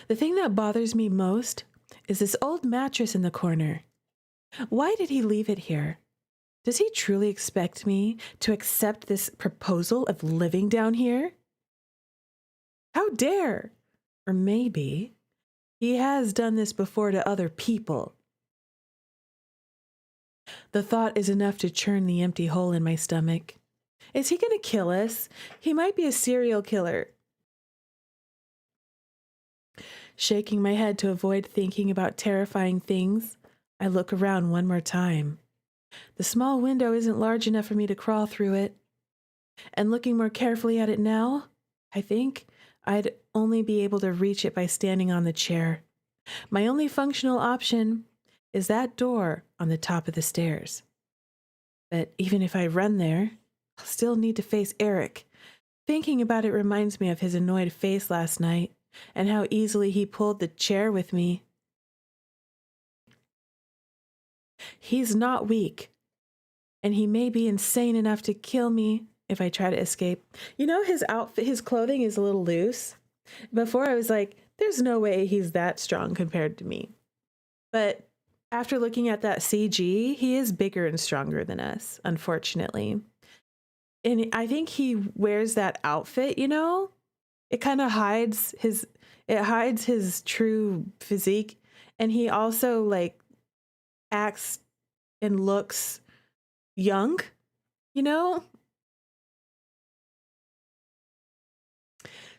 The thing that bothers me most is this old mattress in the corner. Why did he leave it here? Does he truly expect me to accept this proposal of living down here? How dare? Or maybe he has done this before to other people. The thought is enough to churn the empty hole in my stomach. Is he going to kill us? He might be a serial killer. Shaking my head to avoid thinking about terrifying things, I look around one more time. The small window isn't large enough for me to crawl through it. And looking more carefully at it now, I think I'd only be able to reach it by standing on the chair. My only functional option is that door on the top of the stairs. But even if I run there, I'll still need to face Eric. Thinking about it reminds me of his annoyed face last night and how easily he pulled the chair with me. He's not weak, and he may be insane enough to kill me if I try to escape. You know, his outfit, his clothing is a little loose. Before I was like, there's no way he's that strong compared to me. But after looking at that CG, he is bigger and stronger than us, unfortunately. And I think he wears that outfit, you know? It kind of hides his true physique. And he also like acts and looks young, you know?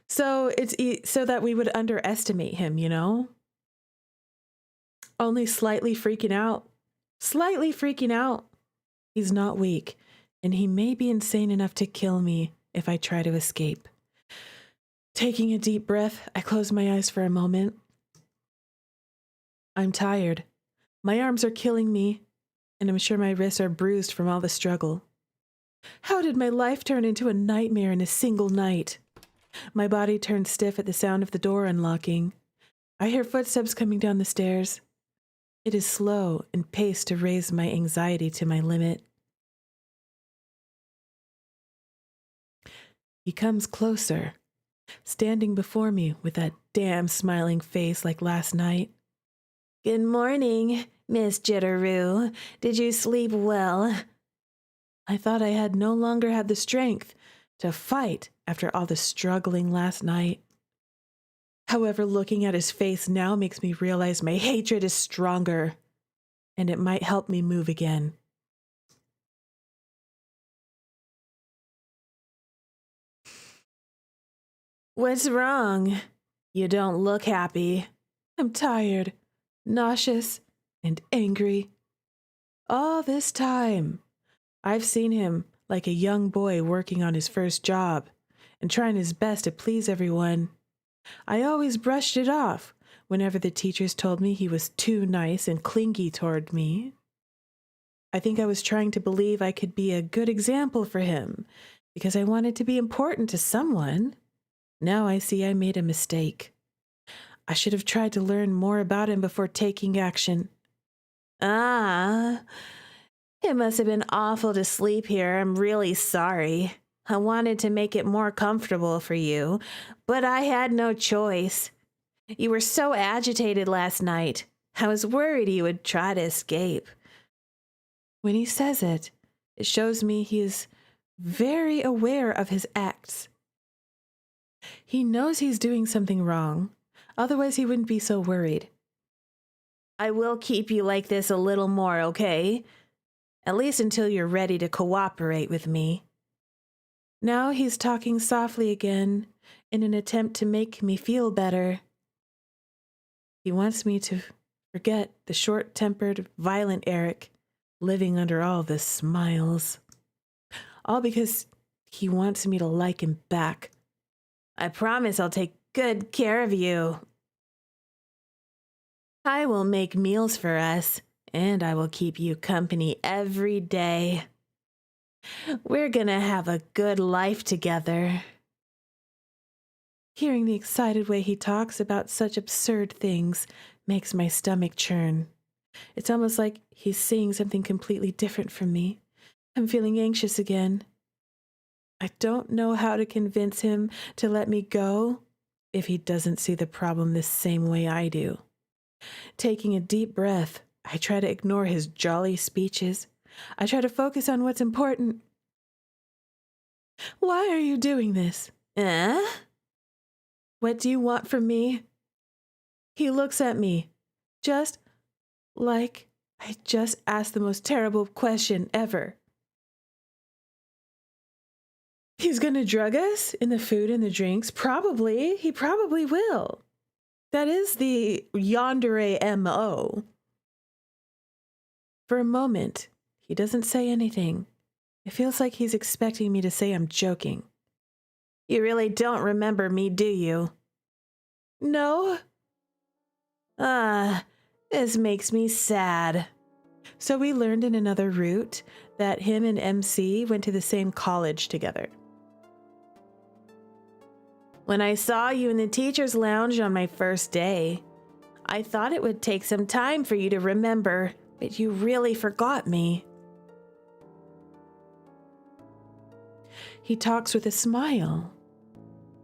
So it's so that we would underestimate him, you know? Only slightly freaking out. Slightly freaking out. He's not weak, and he may be insane enough to kill me if I try to escape. Taking a deep breath, I close my eyes for a moment. I'm tired. My arms are killing me, and I'm sure my wrists are bruised from all the struggle. How did my life turn into a nightmare in a single night? My body turns stiff at the sound of the door unlocking. I hear footsteps coming down the stairs. It is slow and paced to raise my anxiety to my limit. He comes closer, standing before me with that damn smiling face like last night. Good morning, Miss Jitterrue. Did you sleep well? I thought I had no longer had the strength to fight after all the struggling last night. However, looking at his face now makes me realize my hatred is stronger, and it might help me move again. What's wrong? You don't look happy. I'm tired, nauseous, and angry. All this time, I've seen him like a young boy working on his first job and trying his best to please everyone. I always brushed it off whenever the teachers told me he was too nice and clingy toward me. I think I was trying to believe I could be a good example for him because I wanted to be important to someone. Now I see I made a mistake. I should have tried to learn more about him before taking action. Ah, it must have been awful to sleep here. I'm really sorry. I wanted to make it more comfortable for you, but I had no choice. You were so agitated last night. I was worried you would try to escape. When he says it, it shows me he is very aware of his acts. He knows he's doing something wrong. Otherwise, he wouldn't be so worried. I will keep you like this a little more, okay? At least until you're ready to cooperate with me. Now he's talking softly again in an attempt to make me feel better. He wants me to forget the short-tempered, violent Eric living under all the smiles. All because he wants me to like him back. I promise I'll take good care of you. I will make meals for us, and I will keep you company every day. We're gonna have a good life together. Hearing the excited way he talks about such absurd things makes my stomach churn. It's almost like he's saying something completely different from me. I'm feeling anxious again. I don't know how to convince him to let me go if he doesn't see the problem the same way I do. Taking a deep breath, I try to ignore his jolly speeches. I try to focus on what's important. Why are you doing this? What do you want from me? He looks at me, just like I just asked the most terrible question ever. He's gonna drug us in the food and the drinks? Probably. He probably will. That is the yandere MO. For a moment, he doesn't say anything. It feels like he's expecting me to say I'm joking. You really don't remember me, do you? No. This makes me sad. So we learned in another route that him and MC went to the same college together. When I saw you in the teacher's lounge on my first day, I thought it would take some time for you to remember, but you really forgot me. He talks with a smile,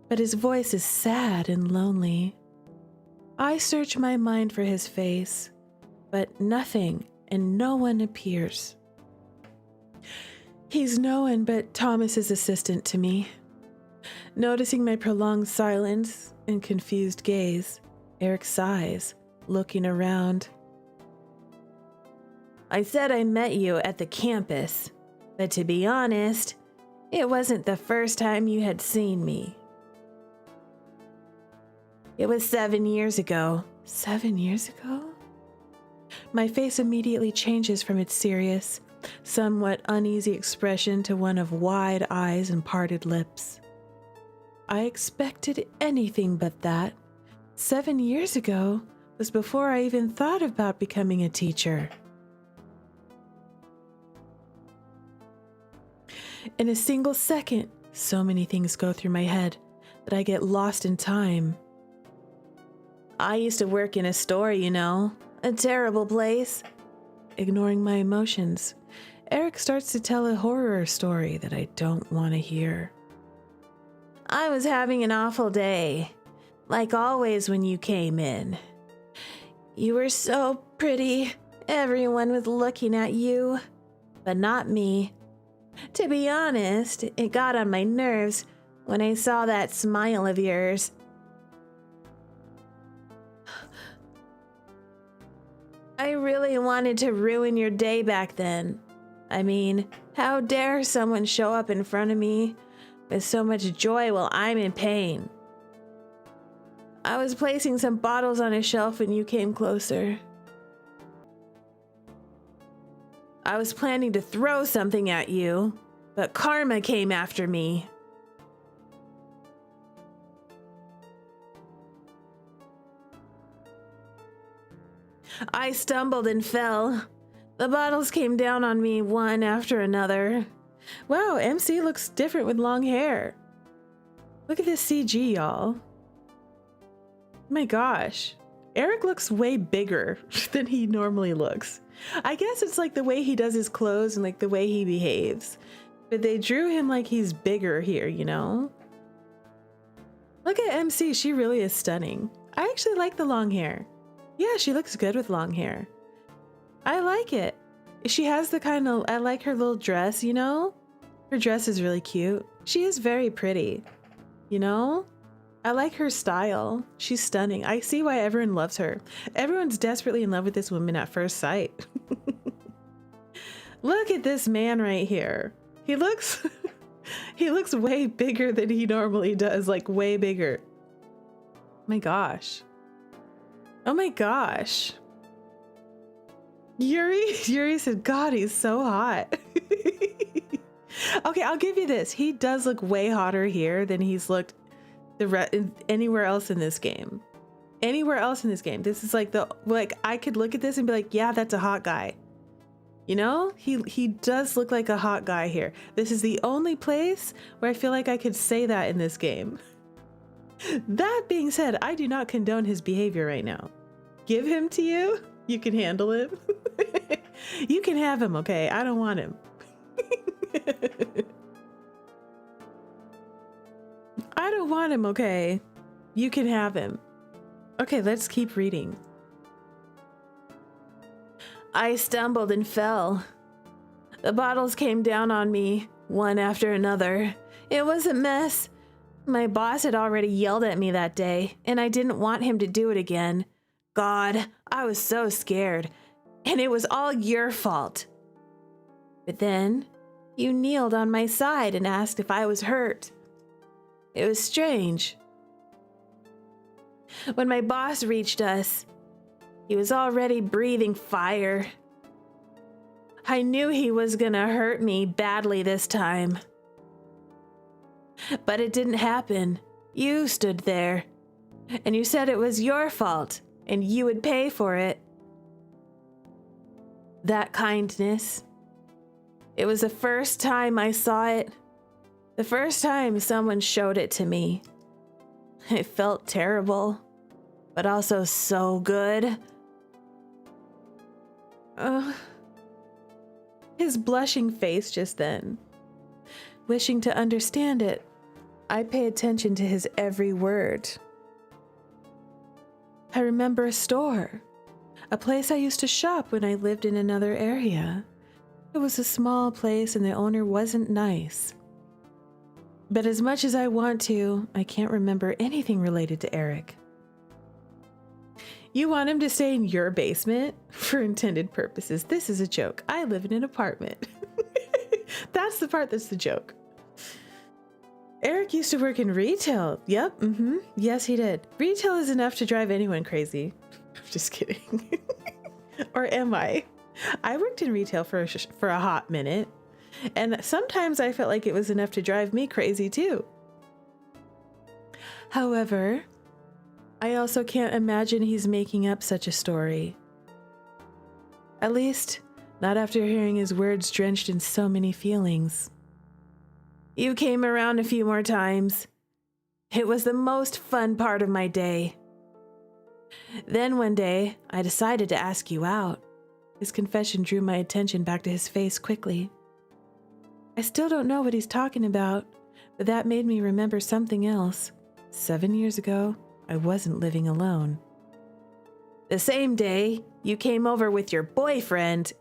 but his voice is sad and lonely. I search my mind for his face, but nothing and no one appears. He's no one but Thomas's assistant to me. Noticing my prolonged silence and confused gaze, Eric sighs, looking around. I said I met you at the campus, but to be honest, it wasn't the first time you had seen me. It was 7 years ago. 7 years ago? My face immediately changes from its serious, somewhat uneasy expression to one of wide eyes and parted lips. I expected anything but that. 7 years ago was before I even thought about becoming a teacher. In a single second, so many things go through my head that I get lost in time. I used to work in a store, you know, a terrible place. Ignoring my emotions, Eric starts to tell a horror story that I don't want to hear. I was having an awful day, like always when you came in. You were so pretty. Everyone was looking at you, but not me. To be honest, it got on my nerves when I saw that smile of yours. I really wanted to ruin your day back then. I mean, how dare someone show up in front of me with so much joy while I'm in pain? I was placing some bottles on a shelf when you came closer. I was planning to throw something at you, but karma came after me. I stumbled and fell. The bottles came down on me one after another. Wow, MC looks different with long hair. Look at this CG, y'all. My gosh. Eric looks way bigger than he normally looks. I guess it's like the way he does his clothes and like the way he behaves. But they drew him like he's bigger here, you know? Look at MC, she really is stunning. I actually like the long hair. Yeah, she looks good with long hair. I like it. She has the kind of, I like her little dress, you know? Her dress is really cute. She is very pretty, you know? I like her style. She's stunning. I see why everyone loves her. Everyone's desperately in love with this woman at first sight. Look at this man right here. He looks he looks way bigger than he normally does, like way bigger. My gosh. Oh my gosh. Yuri said, God, he's so hot. Okay, I'll give you this. He does look way hotter here than he's looked anywhere else in this game. Anywhere else in this game. This is like I could look at this and be like, yeah, that's a hot guy. You know, he does look like a hot guy here. This is the only place where I feel like I could say that in this game. That being said, I do not condone his behavior right now. Give him to you. You can handle him. You can have him, okay? I don't want him. I don't want him, okay? You can have him. Okay, let's keep reading. I stumbled and fell. The bottles came down on me, one after another. It was a mess. My boss had already yelled at me that day, and I didn't want him to do it again. God, I was so scared, and it was all your fault. But then, you kneeled on my side and asked if I was hurt. It was strange. When my boss reached us, he was already breathing fire. I knew he was gonna hurt me badly this time. But it didn't happen. You stood there, and you said it was your fault, and you would pay for it. That kindness, it was the first time I saw it, the first time someone showed it to me. It felt terrible, but also so good. His blushing face just then. Wishing to understand it, I pay attention to his every word. I remember a store, a place I used to shop when I lived in another area. It was a small place and the owner wasn't nice. But as much as I want to, I can't remember anything related to Eric. You want him to stay in your basement? For intended purposes, this is a joke. I live in an apartment. That's the part that's the joke. Eric used to work in retail. Yep, yes, he did. Retail is enough to drive anyone crazy. Just kidding. Or am I? I worked in retail for a hot minute, and sometimes I felt like it was enough to drive me crazy too. However, I also can't imagine he's making up such a story. At least, not after hearing his words drenched in so many feelings. You came around a few more times. It was the most fun part of my day. Then one day, I decided to ask you out. His confession drew my attention back to his face quickly. I still don't know what he's talking about, but that made me remember something else. 7 years ago, I wasn't living alone. The same day, you came over with your boyfriend.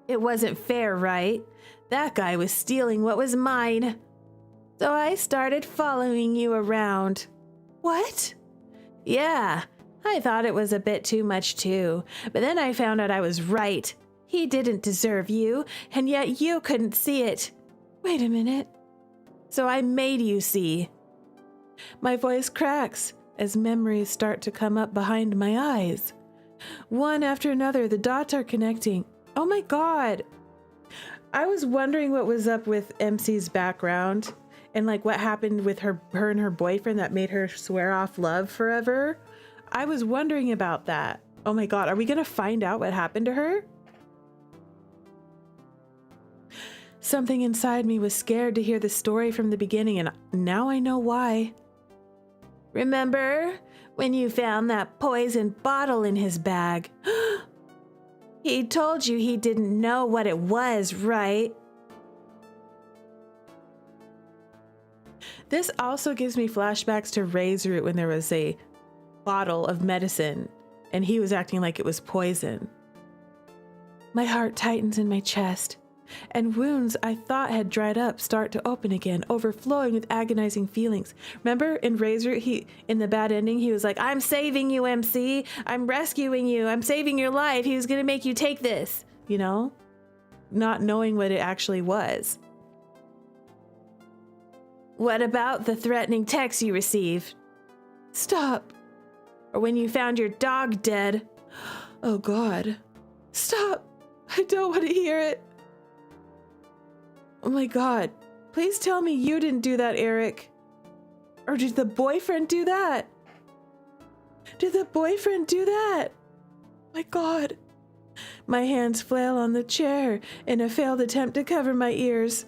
It wasn't fair, right? That guy was stealing what was mine. So I started following you around. What? Yeah, I thought it was a bit too much too, but then I found out I was right. He didn't deserve you, and yet you couldn't see it. Wait a minute. So I made you see. My voice cracks as memories start to come up behind my eyes. One after another, the dots are connecting. Oh my God. I was wondering what was up with MC's background and like what happened with her and her boyfriend that made her swear off love forever. I was wondering about that. Oh my God, are we gonna find out what happened to her? Something inside me was scared to hear the story from the beginning, and now I know why. Remember when you found that poison bottle in his bag? He told you he didn't know what it was, right? This also gives me flashbacks to Jitterrue when there was a bottle of medicine and he was acting like it was poison. My heart tightens in my chest, and wounds I thought had dried up start to open again, overflowing with agonizing feelings. Remember in Jitterrue, in the bad ending, he was like, I'm saving you, MC. I'm rescuing you. I'm saving your life. He was going to make you take this, you know, not knowing what it actually was. What about the threatening text you received? Stop. Or when you found your dog dead. Oh God. Stop. I don't want to hear it. Oh my God. Please tell me you didn't do that, Eric. Or did the boyfriend do that? Did the boyfriend do that? My God. My hands flail on the chair in a failed attempt to cover my ears.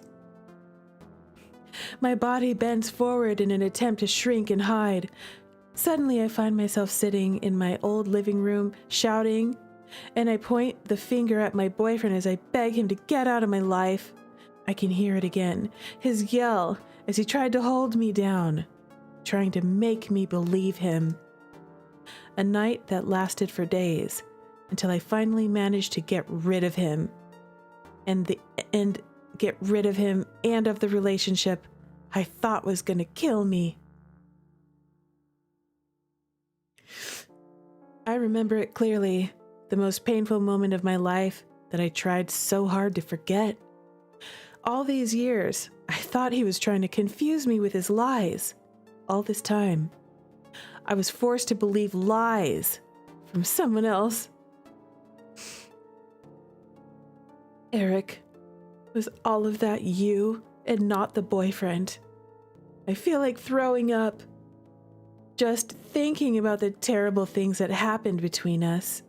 My body bends forward in an attempt to shrink and hide. Suddenly, I find myself sitting in my old living room, shouting, and I point the finger at my boyfriend as I beg him to get out of my life. I can hear it again, his yell as he tried to hold me down, trying to make me believe him. A night that lasted for days, until I finally managed to get rid of him and get rid of him and of the relationship I thought was going to kill me. I remember it clearly, the most painful moment of my life that I tried so hard to forget. All these years, I thought he was trying to confuse me with his lies. All this time, I was forced to believe lies from someone else. Eric, was all of that you and not the boyfriend? I feel like throwing up, just thinking about the terrible things that happened between us.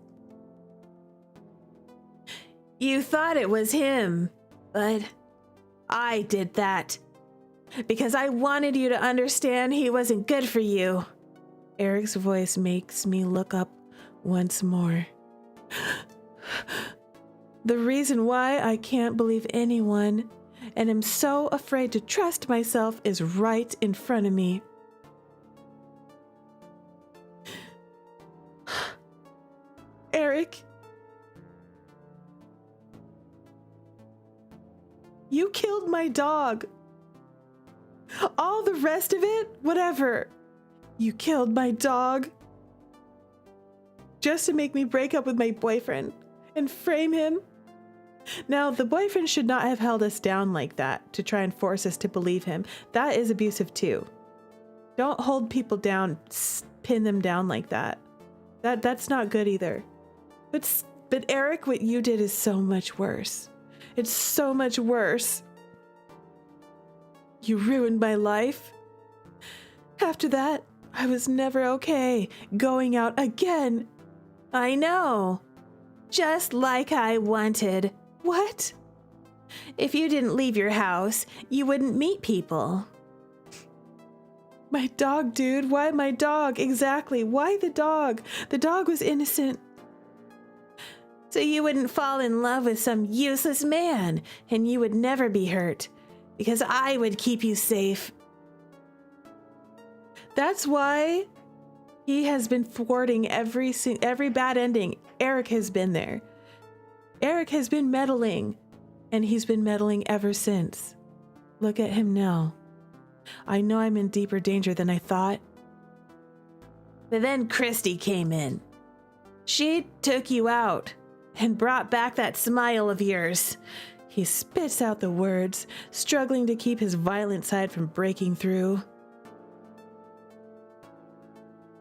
You thought it was him, but I did that. Because I wanted you to understand he wasn't good for you. Eric's voice makes me look up once more. The reason why I can't believe anyone and am so afraid to trust myself is right in front of me. Eric, you killed my dog. All the rest of it, whatever. You killed my dog just to make me break up with my boyfriend and frame him. Now, the boyfriend should not have held us down like that to try and force us to believe him. That is abusive too. Don't hold people down, pin them down like that. That's not good either. But Eric, what you did is so much worse. It's so much worse. You ruined my life. After that, I was never okay going out again. I know. Just like I wanted. What? If you didn't leave your house, you wouldn't meet people. My dog, dude. Why my dog? Exactly. Why the dog? The dog was innocent. So you wouldn't fall in love with some useless man, and you would never be hurt, because I would keep you safe. That's why he has been thwarting every bad ending. Eric has been there. Eric has been meddling, and he's been meddling ever since. Look at him now. I know I'm in deeper danger than I thought. But then Christy came in. She took you out and brought back that smile of yours. He spits out the words, struggling to keep his violent side from breaking through.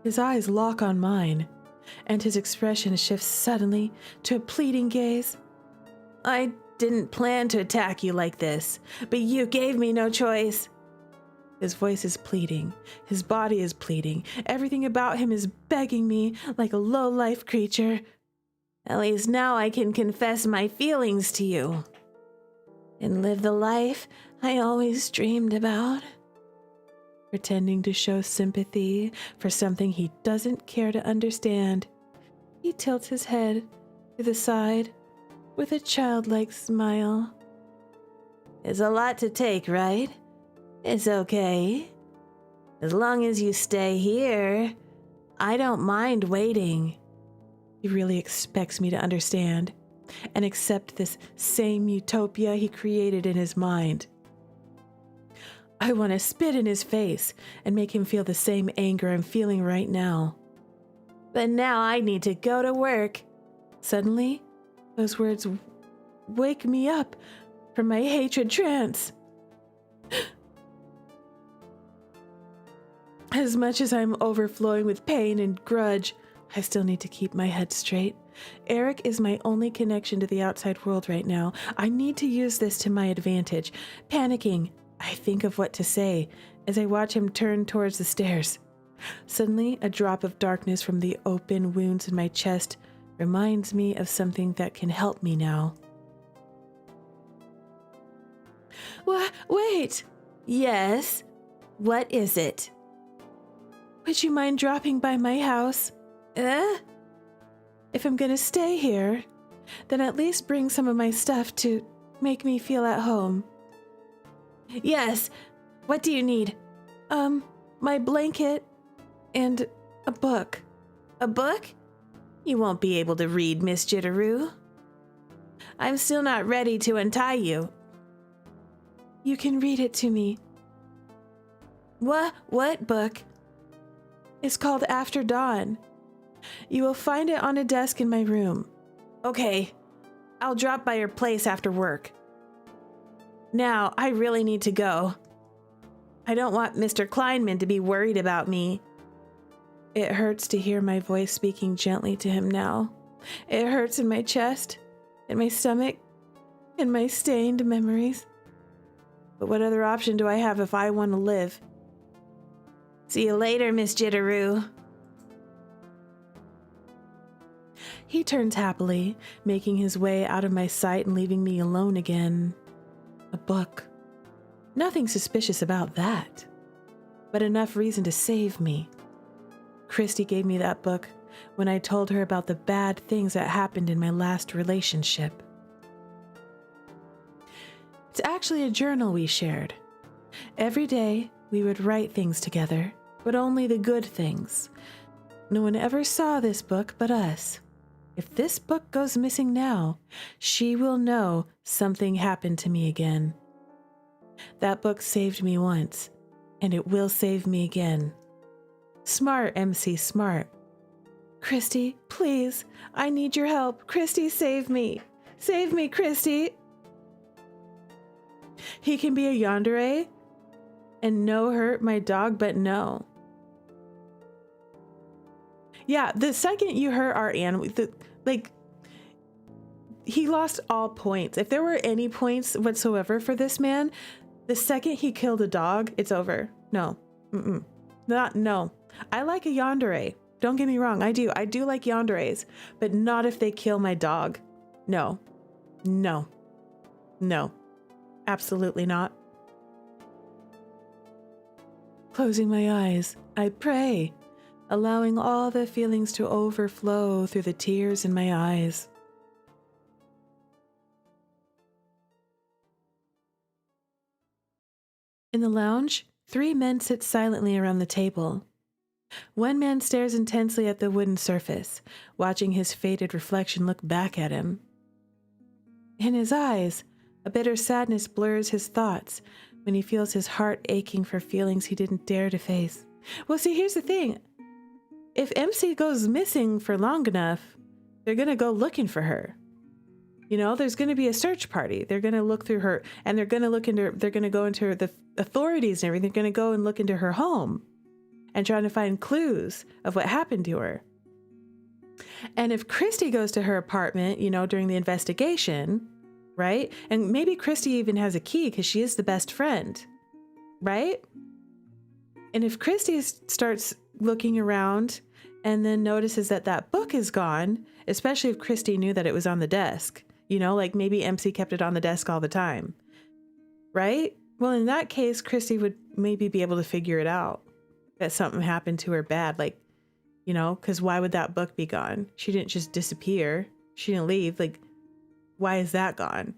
His eyes lock on mine, and his expression shifts suddenly to a pleading gaze. I didn't plan to attack you like this, but you gave me no choice. His voice is pleading. His body is pleading. Everything about him is begging me like a low-life creature. At least now I can confess my feelings to you and live the life I always dreamed about. Pretending to show sympathy for something he doesn't care to understand, he tilts his head to the side with a childlike smile. It's a lot to take, right? It's okay. As long as you stay here, I don't mind waiting. He really expects me to understand and accept this same utopia he created in his mind. I want to spit in his face and make him feel the same anger I'm feeling right now. But now I need to go to work. Suddenly, those words wake me up from my hatred trance. As much as I'm overflowing with pain and grudge, I still need to keep my head straight. Eric is my only connection to the outside world right now. I need to use this to my advantage. Panicking, I think of what to say as I watch him turn towards the stairs. Suddenly, a drop of darkness from the open wounds in my chest reminds me of something that can help me now. Wait! Yes? What is it? Would you mind dropping by my house? If I'm gonna stay here, then at least bring some of my stuff to make me feel at home. Yes. What do you need? My blanket and a book. A book? You won't be able to read, Miss Jitterrue. I'm still not ready to untie you. You can read it to me. What book? It's called After Dawn. You will find it on a desk in my room. Okay, I'll drop by your place after work. Now, I really need to go. I don't want Mr. Kleinman to be worried about me. It hurts to hear my voice speaking gently to him now. It hurts in my chest, in my stomach, in my stained memories. But what other option do I have if I want to live? See you later, Miss Jitterrue. He turns happily, making his way out of my sight and leaving me alone again. A book. Nothing suspicious about that, but enough reason to save me. Christy gave me that book when I told her about the bad things that happened in my last relationship. It's actually a journal we shared. Every day, we would write things together, but only the good things. No one ever saw this book but us. If this book goes missing now, she will know something happened to me again. That book saved me once, and it will save me again. Smart, MC, smart. Christy, please, I need your help. Christy, save me. Save me, Christy. He can be a yandere and no hurt my dog, but no. Yeah, the second you hurt our animal, he lost all points. If there were any points whatsoever for this man, the second he killed a dog, it's over. No. No. I like a yandere. Don't get me wrong. I do like yanderes, but not if they kill my dog. No. Absolutely not. Closing my eyes, I pray, allowing all the feelings to overflow through the tears in my eyes. In the lounge, 3 men sit silently around the table. One man stares intensely at the wooden surface, watching his faded reflection look back at him. In his eyes, a bitter sadness blurs his thoughts when he feels his heart aching for feelings he didn't dare to face. Well, see, here's the thing. If MC goes missing for long enough, they're going to go looking for her. You know, there's going to be a search party. They're going to look through her, and they're going to go into the authorities and everything. They're going to go and look into her home and trying to find clues of what happened to her. And if Christy goes to her apartment, you know, during the investigation, right? And maybe Christy even has a key because she is the best friend, right? And if Christy starts looking around and then notices that that book is gone, especially if Christy knew that it was on the desk, you know, like maybe MC kept it on the desk all the time, right? Well, in that case, Christy would maybe be able to figure it out, that something happened to her bad, like, you know, because why would that book be gone? She didn't just disappear. She didn't leave. Like, why is that gone?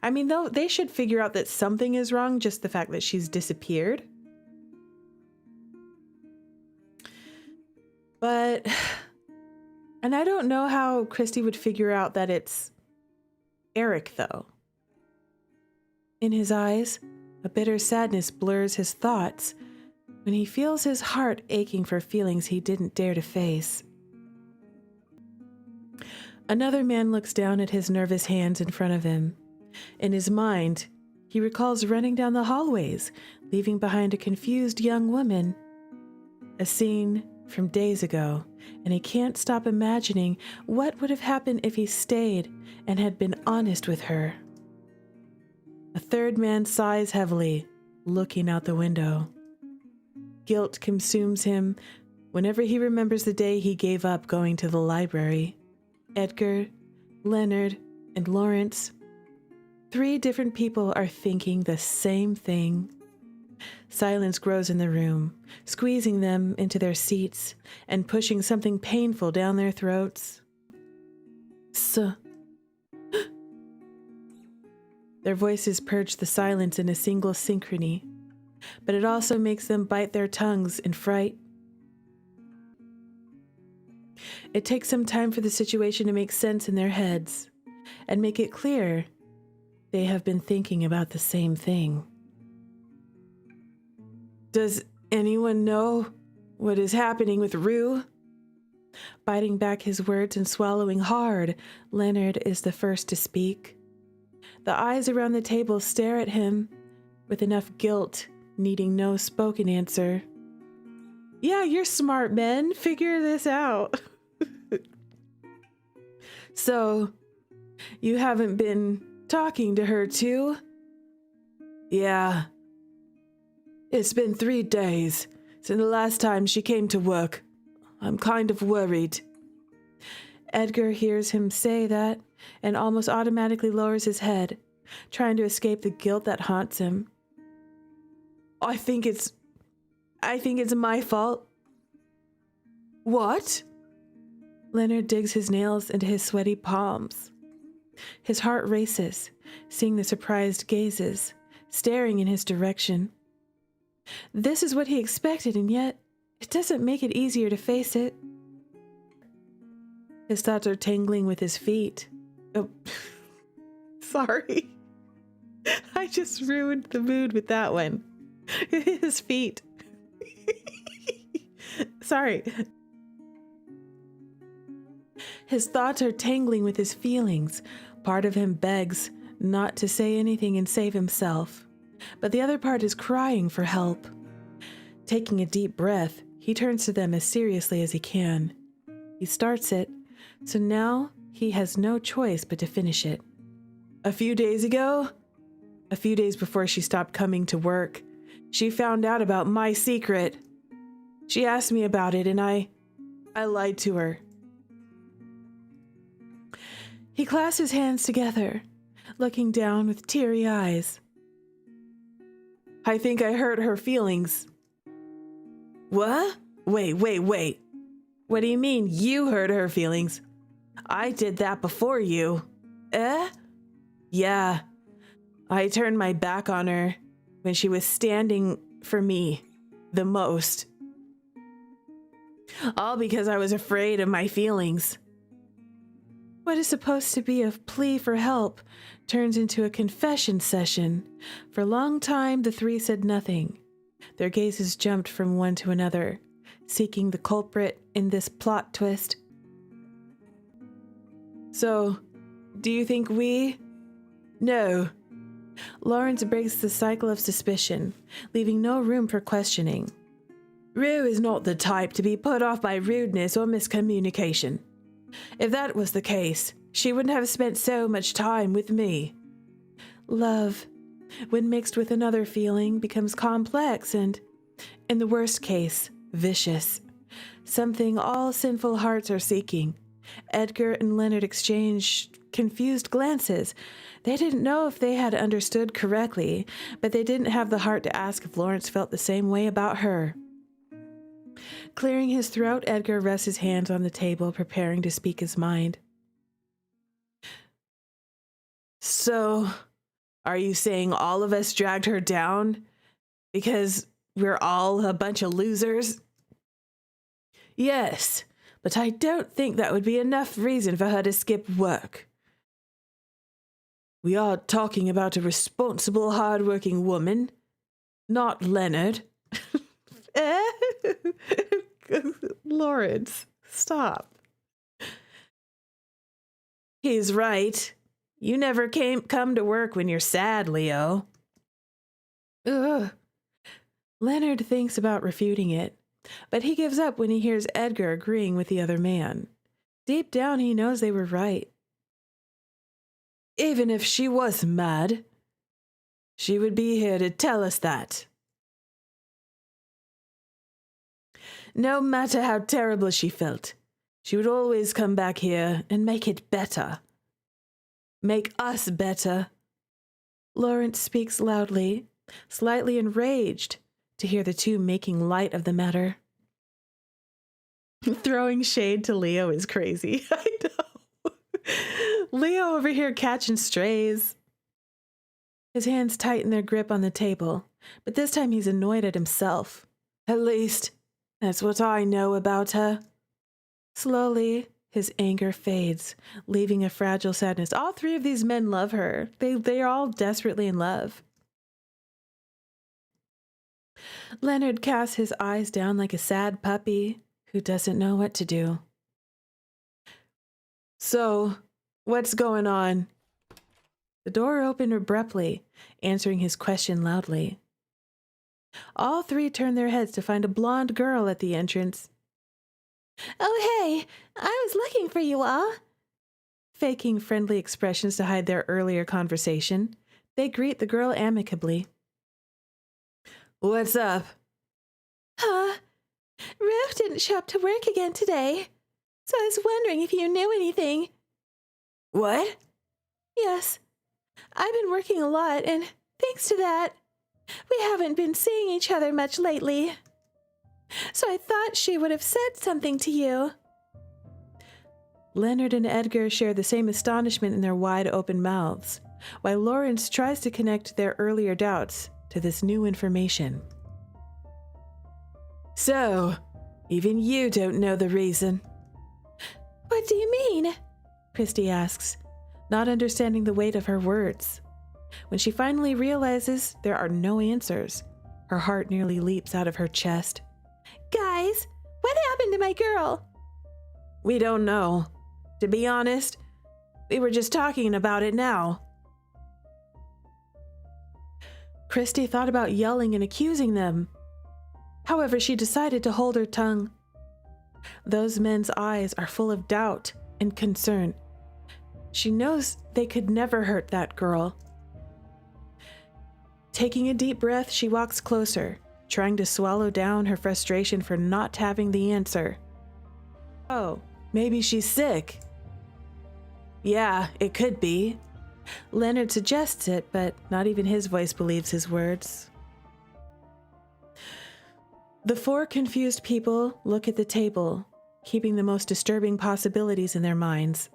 I mean, though, they should figure out that something is wrong, just the fact that she's disappeared. But, and I don't know how Christy would figure out that it's Eric, though. In his eyes, a bitter sadness blurs his thoughts when he feels his heart aching for feelings he didn't dare to face. Another man looks down at his nervous hands in front of him. In his mind, he recalls running down the hallways, leaving behind a confused young woman. A scene from days ago, and he can't stop imagining what would have happened if he stayed and had been honest with her. A third man sighs heavily, looking out the window. Guilt consumes him whenever he remembers the day he gave up going to the library. Edgar, Leonard, and Lawrence. 3 different people are thinking the same thing. Silence grows in the room, squeezing them into their seats and pushing something painful down their throats. Their voices purge the silence in a single synchrony, but it also makes them bite their tongues in fright. It takes some time for the situation to make sense in their heads and make it clear they have been thinking about the same thing. Does anyone know what is happening with Rue? Biting back his words and swallowing hard, Leonard is the first to speak. The eyes around the table stare at him with enough guilt, needing no spoken answer. Yeah, you're smart, men. Figure this out. So, you haven't been talking to her too? Yeah. It's been 3 days since the last time she came to work. I'm kind of worried. Edgar hears him say that and almost automatically lowers his head, trying to escape the guilt that haunts him. I think it's my fault. What? Leonard digs his nails into his sweaty palms. His heart races, seeing the surprised gazes, staring in his direction. This is what he expected, and yet it doesn't make it easier to face it. His thoughts are tangling with his feet. Oh, sorry. I just ruined the mood with that one. His feet. Sorry. His thoughts are tangling with his feelings. Part of him begs not to say anything and save himself, but the other part is crying for help. Taking a deep breath, he turns to them as seriously as he can. He starts it, so now he has no choice but to finish it. A few days ago, a few days before she stopped coming to work, she found out about my secret. She asked me about it, and I lied to her. He clasps his hands together, looking down with teary eyes. I think I hurt her feelings. What? Wait. What do you mean you hurt her feelings? I did that before you. Eh? Yeah. I turned my back on her when she was standing for me the most. All because I was afraid of my feelings. What is supposed to be a plea for help turns into a confession session. For a long time, the three said nothing. Their gazes jumped from one to another, seeking the culprit in this plot twist. So, do you think we? No. Lawrence breaks the cycle of suspicion, leaving no room for questioning. Rue is not the type to be put off by rudeness or miscommunication. If that was the case, she wouldn't have spent so much time with me. Love, when mixed with another feeling, becomes complex and, in the worst case, vicious. Something all sinful hearts are seeking. Edgar and Leonard exchanged confused glances. They didn't know if they had understood correctly, but they didn't have the heart to ask if Lawrence felt the same way about her. Clearing his throat, Edgar rests his hands on the table, preparing to speak his mind. So, are you saying all of us dragged her down because we're all a bunch of losers? Yes, but I don't think that would be enough reason for her to skip work. We are talking about a responsible, hard-working woman, not Leonard. Lawrence, stop. He's right. You never come to work when you're sad, Leo. Ugh. Leonard thinks about refuting it, but he gives up when he hears Edgar agreeing with the other man. Deep down, he knows they were right. Even if she was mad, she would be here to tell us that. No matter how terrible she felt, she would always come back here and make it better. Make us better. Lawrence speaks loudly, slightly enraged to hear the two making light of the matter. Throwing shade to Leo is crazy. I know. Leo over here catching strays. His hands tighten their grip on the table, but this time he's annoyed at himself. At least, that's what I know about her. Slowly, his anger fades, leaving a fragile sadness. All three of these men love her. They are all desperately in love. Leonard casts his eyes down like a sad puppy who doesn't know what to do. So, what's going on? The door opened abruptly, answering his question loudly. All three turned their heads to find a blonde girl at the entrance. Oh, hey, I was looking for you all. Faking friendly expressions to hide their earlier conversation, they greet the girl amicably. What's up? Ruth didn't show up to work again today, so I was wondering if you knew anything. What? Yes, I've been working a lot, and thanks to that, we haven't been seeing each other much lately. So I thought she would have said something to you. Leonard and Edgar share the same astonishment in their wide-open mouths, while Lawrence tries to connect their earlier doubts to this new information. So, even you don't know the reason. What do you mean? Christy asks, not understanding the weight of her words. When she finally realizes there are no answers, her heart nearly leaps out of her chest. Guys, what happened to my girl? We don't know. To be honest, we were just talking about it now. Christy thought about yelling and accusing them. However, she decided to hold her tongue. Those men's eyes are full of doubt and concern. She knows they could never hurt that girl. Taking a deep breath, she walks closer, trying to swallow down her frustration for not having the answer. Oh, maybe she's sick. Yeah, it could be. Leonard suggests it, but not even his voice believes his words. The four confused people look at the table, keeping the most disturbing possibilities in their minds.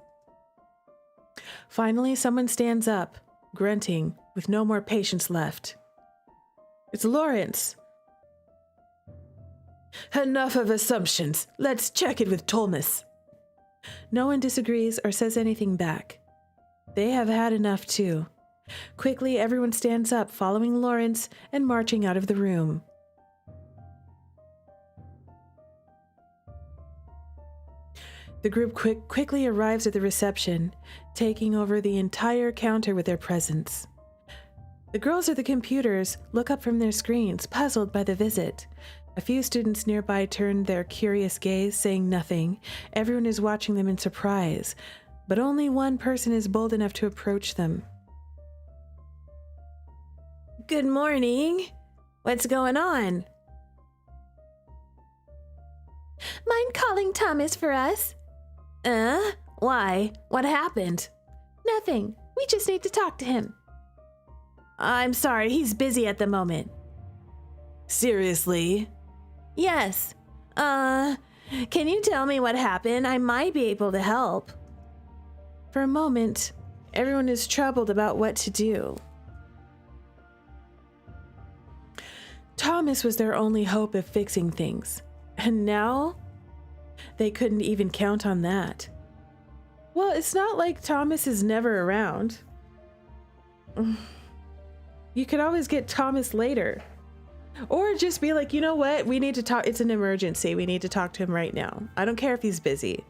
Finally, someone stands up, grunting, with no more patience left. It's Lawrence. Enough of assumptions. Let's check it with Thomas. No one disagrees or says anything back. They have had enough too. Quickly, everyone stands up, following Lawrence and marching out of the room. The group quickly arrives at the reception, taking over the entire counter with their presence. The girls at the computers look up from their screens, puzzled by the visit. A few students nearby turn their curious gaze, saying nothing. Everyone is watching them in surprise, but only one person is bold enough to approach them. Good morning. What's going on? Mind calling Thomas for us? Why? What happened? Nothing. We just need to talk to him. I'm sorry, he's busy at the moment. Seriously? Yes. Can you tell me what happened? I might be able to help. For a moment, everyone is troubled about what to do. Thomas was their only hope of fixing things, and now they couldn't even count on that. Well, it's not like Thomas is never around. You could always get Thomas later. Or just be like, you know what? We need to talk. It's an emergency. We need to talk to him right now. I don't care if he's busy.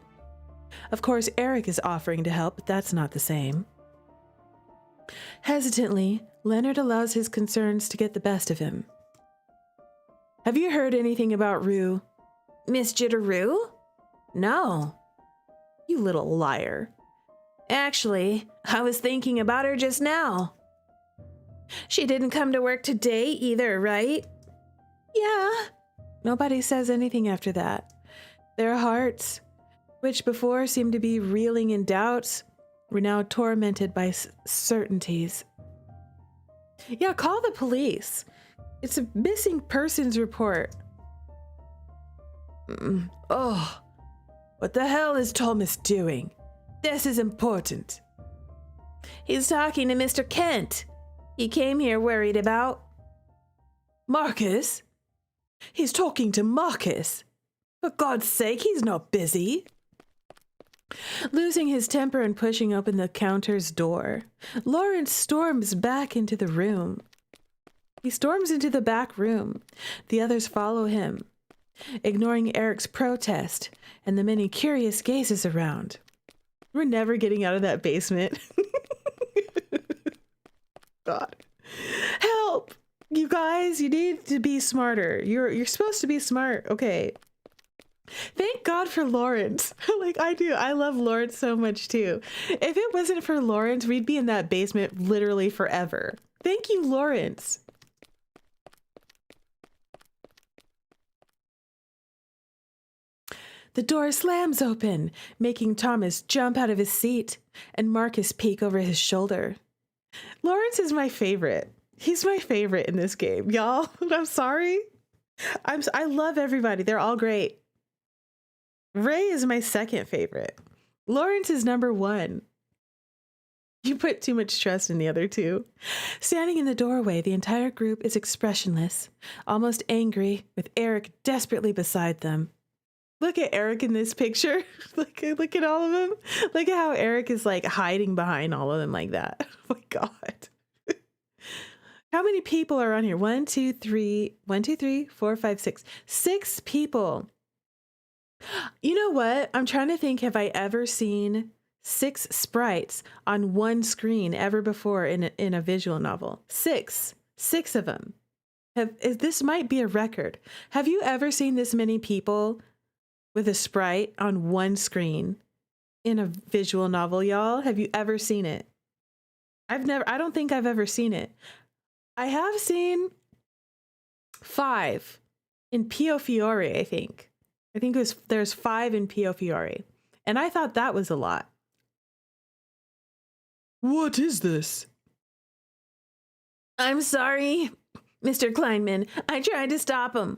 Of course, Eric is offering to help, but that's not the same. Hesitantly, Leonard allows his concerns to get the best of him. Have you heard anything about Rue? Miss Jitterrue? No. You little liar. Actually, I was thinking about her just now. She didn't come to work today either, right? Yeah. Nobody says anything after that. Their hearts, which before seemed to be reeling in doubts, were now tormented by certainties. Yeah, call the police. It's a missing persons report. Oh, what the hell is Thomas doing? This is important. He's talking to Mr. Kent. He came here worried about... Marcus? He's talking to Marcus. For God's sake, he's not busy. Losing his temper and pushing open the counter's door, Lawrence storms back into the room. He storms into the back room. The others follow him, ignoring Eric's protest and the many curious gazes around. We're never getting out of that basement. God. Help! You guys, you need to be smarter. You're supposed to be smart. Okay. Thank God for Lawrence. Like, I do. I love Lawrence so much too. If it wasn't for Lawrence, we'd be in that basement literally forever. Thank you, Lawrence. The door slams open, making Thomas jump out of his seat and Marcus peek over his shoulder. Lawrence is my favorite. He's my favorite in this game, y'all. I'm sorry. I love everybody. They're all great. Ray is my second favorite. Lawrence is number 1. You put too much trust in the other two. Standing in the doorway, the entire group is expressionless, almost angry, with Eric desperately beside them. Look at Eric in this picture. Look at all of them. Look at how Eric is like hiding behind all of them like that. Oh my God. How many people are on here? 1, 2, 3, 4, 5, 6. 6 people. You know what? I'm trying to think, have I ever seen 6 sprites on one screen ever before in a visual novel? 6 of them. This might be a record. Have you ever seen this many people with a sprite on one screen in a visual novel, y'all? Have you ever seen it? I don't think I've ever seen it. I have seen 5 in Pio Fiore, I think. There's 5 in Pio Fiore. And I thought that was a lot. What is this? I'm sorry, Mr. Kleinman. I tried to stop him.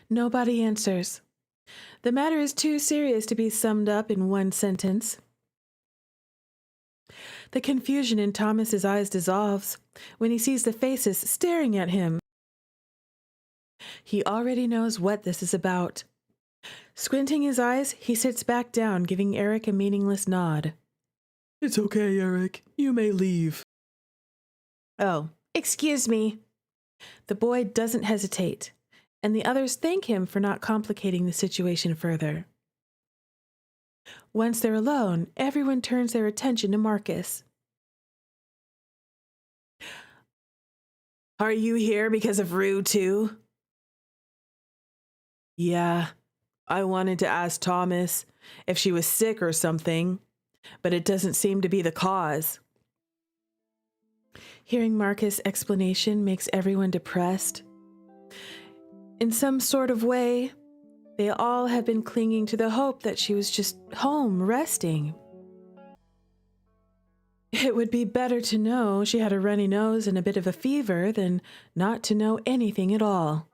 Nobody answers. The matter is too serious to be summed up in one sentence. The confusion in Thomas's eyes dissolves when he sees the faces staring at him. He already knows what this is about. Squinting his eyes, he sits back down, giving Eric a meaningless nod. It's okay, Eric. You may leave. Oh, excuse me. The boy doesn't hesitate, and the others thank him for not complicating the situation further. Once they're alone, everyone turns their attention to Marcus. Are you here because of Rue, too? Yeah, I wanted to ask Thomas if she was sick or something, but it doesn't seem to be the cause. Hearing Marcus' explanation makes everyone depressed. In some sort of way, they all have been clinging to the hope that she was just home, resting. It would be better to know she had a runny nose and a bit of a fever than not to know anything at all.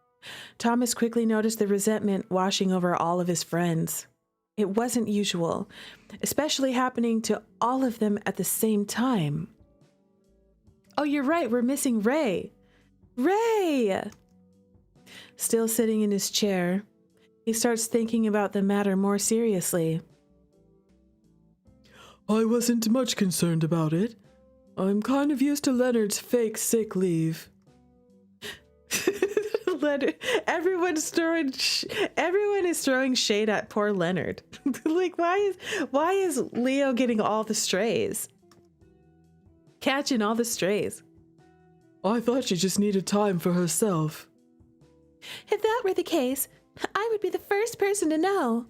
Thomas quickly noticed the resentment washing over all of his friends. It wasn't usual, especially happening to all of them at the same time. Oh, you're right, we're missing Ray. Ray! Still sitting in his chair, he starts thinking about the matter more seriously. I wasn't much concerned about it. I'm kind of used to Leonard's fake sick leave. Leonard, everyone is throwing shade at poor Leonard. Like, why is Leo getting all the strays? Catching all the strays. I thought she just needed time for herself. If that were the case, I would be the first person to know.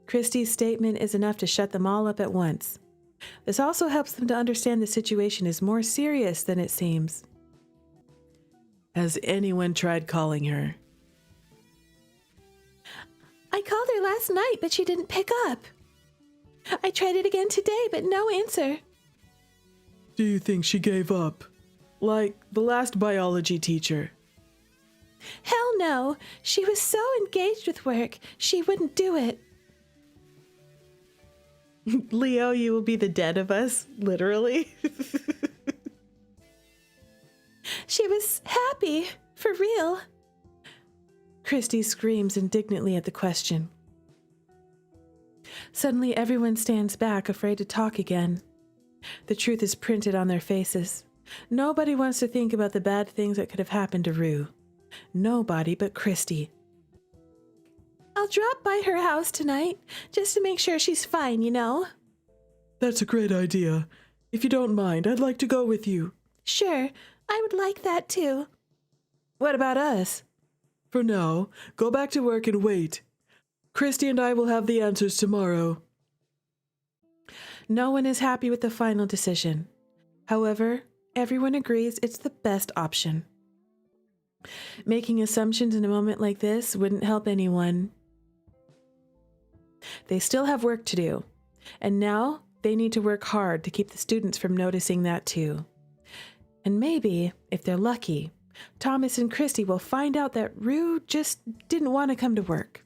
Christie's statement is enough to shut them all up at once. This also helps them to understand the situation is more serious than it seems. Has anyone tried calling her? I called her last night, but she didn't pick up. I tried it again today, but no answer. Do you think she gave up? Like the last biology teacher? Hell no. She was so engaged with work, she wouldn't do it. Leo, you will be the dead of us, literally. She was happy, for real. Christy screams indignantly at the question. Suddenly, everyone stands back, afraid to talk again. The truth is printed on their faces. Nobody wants to think about the bad things that could have happened to Rue. Nobody but Christy. I'll drop by her house tonight, just to make sure she's fine, you know? That's a great idea. If you don't mind, I'd like to go with you. Sure, I would like that too. What about us? For now, go back to work and wait. Christy and I will have the answers tomorrow. No one is happy with the final decision. However, everyone agrees it's the best option. Making assumptions in a moment like this wouldn't help anyone. They still have work to do, and now they need to work hard to keep the students from noticing that too. And maybe, if they're lucky, Thomas and Christy will find out that Rue just didn't want to come to work.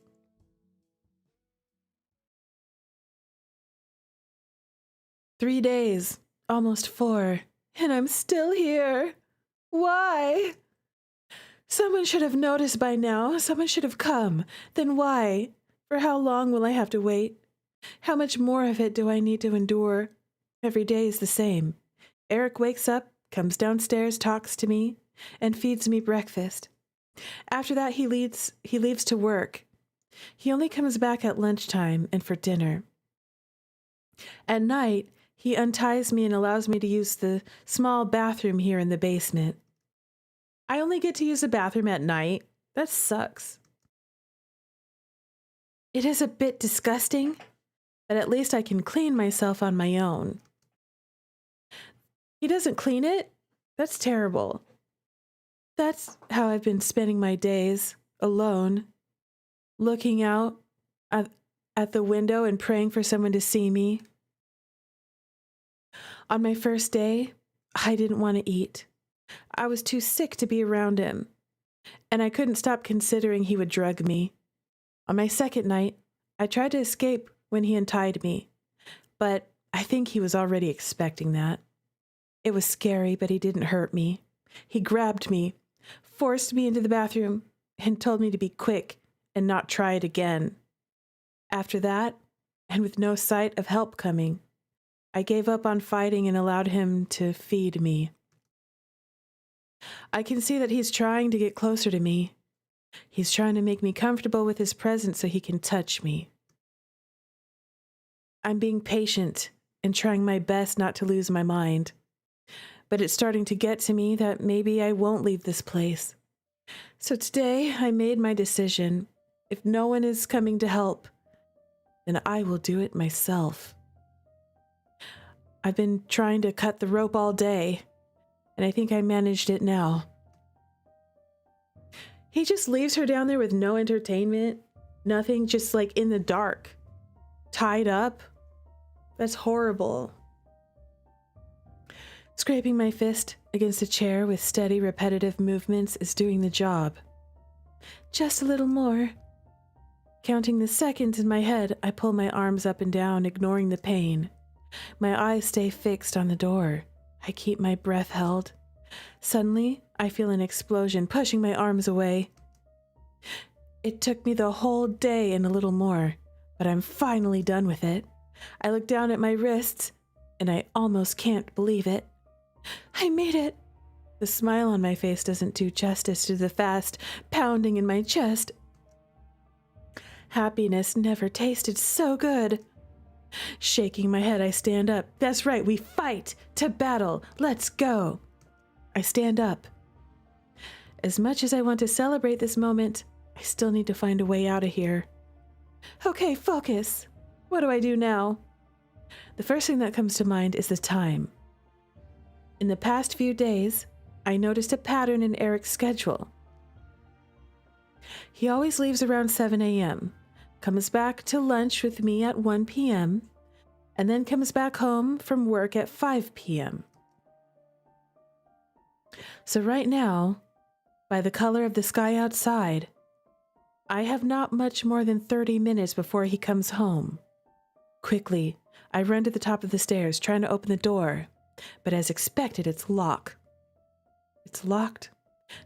"3 days, almost 4, and I'm still here. Why? Someone should have noticed by now. Someone should have come. Then why? For how long will I have to wait? How much more of it do I need to endure? Every day is the same. Eric wakes up, comes downstairs, talks to me, and feeds me breakfast. After that, he leaves to work. He only comes back at lunchtime and for dinner. At night, he unties me and allows me to use the small bathroom here in the basement. I only get to use the bathroom at night. That sucks. It is a bit disgusting, but at least I can clean myself on my own. He doesn't clean it? That's terrible. That's how I've been spending my days, alone, looking out at the window and praying for someone to see me. On my first day, I didn't want to eat. I was too sick to be around him, and I couldn't stop considering he would drug me. On my second night, I tried to escape when he untied me, but I think he was already expecting that. It was scary, but he didn't hurt me. He grabbed me, forced me into the bathroom, and told me to be quick and not try it again. After that, and with no sight of help coming, I gave up on fighting and allowed him to feed me. I can see that he's trying to get closer to me. He's trying to make me comfortable with his presence so he can touch me. I'm being patient and trying my best not to lose my mind. But it's starting to get to me that maybe I won't leave this place. So today I made my decision. If no one is coming to help, then I will do it myself. I've been trying to cut the rope all day, and I think I managed it now. He just leaves her down there with no entertainment, nothing, just like in the dark, tied up. That's horrible. Scraping my fist against a chair with steady, repetitive movements is doing the job. Just a little more. Counting the seconds in my head, I pull my arms up and down, ignoring the pain. My eyes stay fixed on the door. I keep my breath held. Suddenly, I feel an explosion pushing my arms away. It took me the whole day and a little more, but I'm finally done with it. I look down at my wrists, and I almost can't believe it. I made it. The smile on my face doesn't do justice to the fast pounding in my chest. Happiness never tasted so good. Shaking my head, I stand up. That's right, we fight to battle. Let's go. I stand up. As much as I want to celebrate this moment, I still need to find a way out of here. Okay, focus. What do I do now? The first thing that comes to mind is the time. In the past few days, I noticed a pattern in Eric's schedule. He always leaves around 7 a.m., comes back to lunch with me at 1 p.m., and then comes back home from work at 5 p.m. So right now, by the color of the sky outside, I have not much more than 30 minutes before he comes home. Quickly, I run to the top of the stairs, trying to open the door, but as expected, it's locked. It's locked.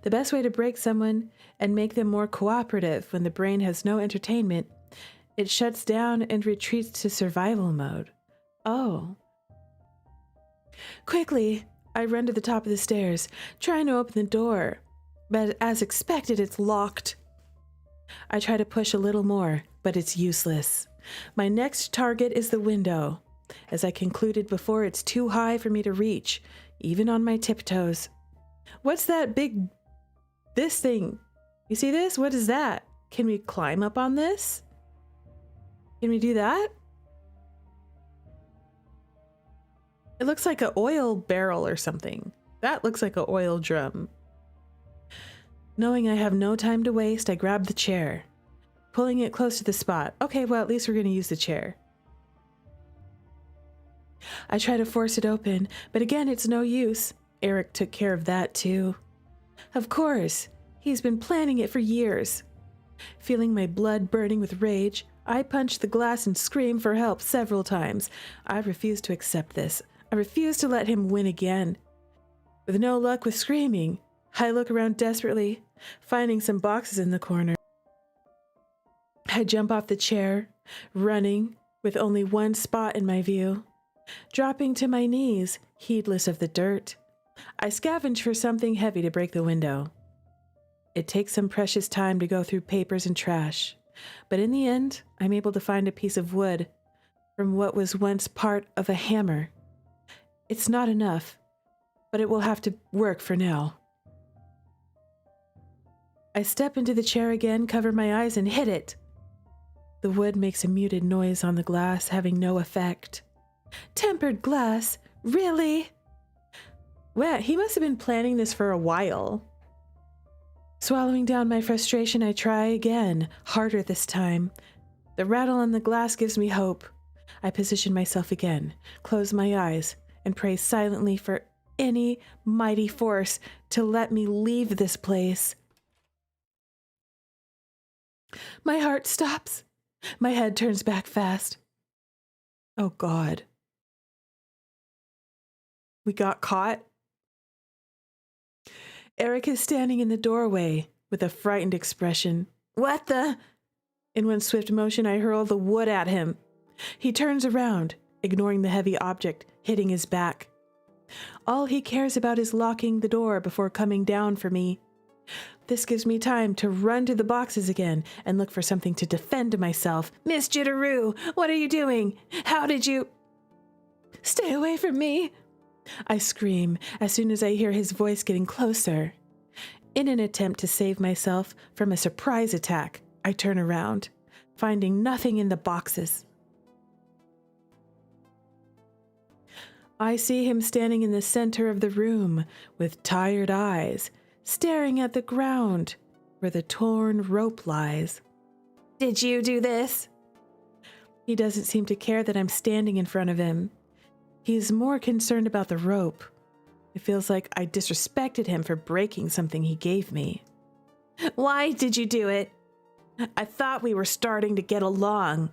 The best way to break someone and make them more cooperative when the brain has no entertainment It shuts down and retreats to survival mode. Oh. Quickly, I run to the top of the stairs, trying to open the door, but as expected, it's locked. I try to push a little more, but it's useless. My next target is the window. As I concluded before, it's too high for me to reach, even on my tiptoes. What's that this thing? You see this? What is that? Can we climb up on this? Can we do that? It looks like an oil barrel or something. That looks like an oil drum. Knowing I have no time to waste, I grab the chair, pulling it close to the spot. Okay, well, at least we're going to use the chair. I try to force it open, but again, it's no use. Eric took care of that too. Of course, he's been planning it for years. Feeling my blood burning with rage, I punch the glass and scream for help several times. I refuse to accept this. I refuse to let him win again. With no luck with screaming, I look around desperately, finding some boxes in the corner. I jump off the chair, running, with only one spot in my view. Dropping to my knees, heedless of the dirt, I scavenge for something heavy to break the window. It takes some precious time to go through papers and trash, but in the end, I'm able to find a piece of wood from what was once part of a hammer. It's not enough, but it will have to work for now. I step into the chair again, cover my eyes, and hit it. The wood makes a muted noise on the glass, having no effect. Tempered glass? Really? Well, he must have been planning this for a while. Swallowing down my frustration, I try again, harder this time. The rattle on the glass gives me hope. I position myself again, close my eyes, and pray silently for any mighty force to let me leave this place. My heart stops. My head turns back fast. Oh God. We got caught? Eric is standing in the doorway with a frightened expression. What the? In one swift motion, I hurl the wood at him. He turns around, ignoring the heavy object hitting his back. All he cares about is locking the door before coming down for me. This gives me time to run to the boxes again and look for something to defend myself. Miss Jitterrue, what are you doing? How did you... Stay away from me! I scream as soon as I hear his voice getting closer. In an attempt to save myself from a surprise attack, I turn around, finding nothing in the boxes. I see him standing in the center of the room with tired eyes, staring at the ground where the torn rope lies. Did you do this? He doesn't seem to care that I'm standing in front of him. He's more concerned about the rope. It feels like I disrespected him for breaking something he gave me. Why did you do it? I thought we were starting to get along.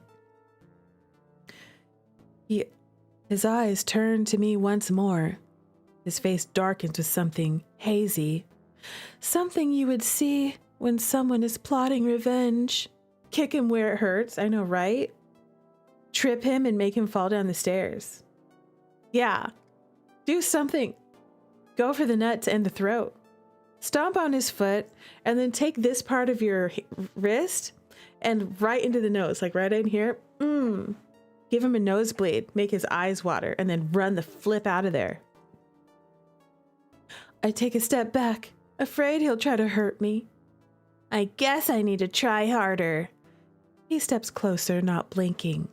His eyes turn to me once more. His face darkens with something hazy. Something you would see when someone is plotting revenge. Kick him where it hurts, I know, right? Trip him and make him fall down the stairs. Yeah, do something. Go for the nuts and the throat. Stomp on his foot and then take this part of your wrist and right into the nose, like right in here. Give him a nosebleed, make his eyes water, and then run the flip out of there. I take a step back, afraid he'll try to hurt me. I guess I need to try harder. He steps closer, not blinking.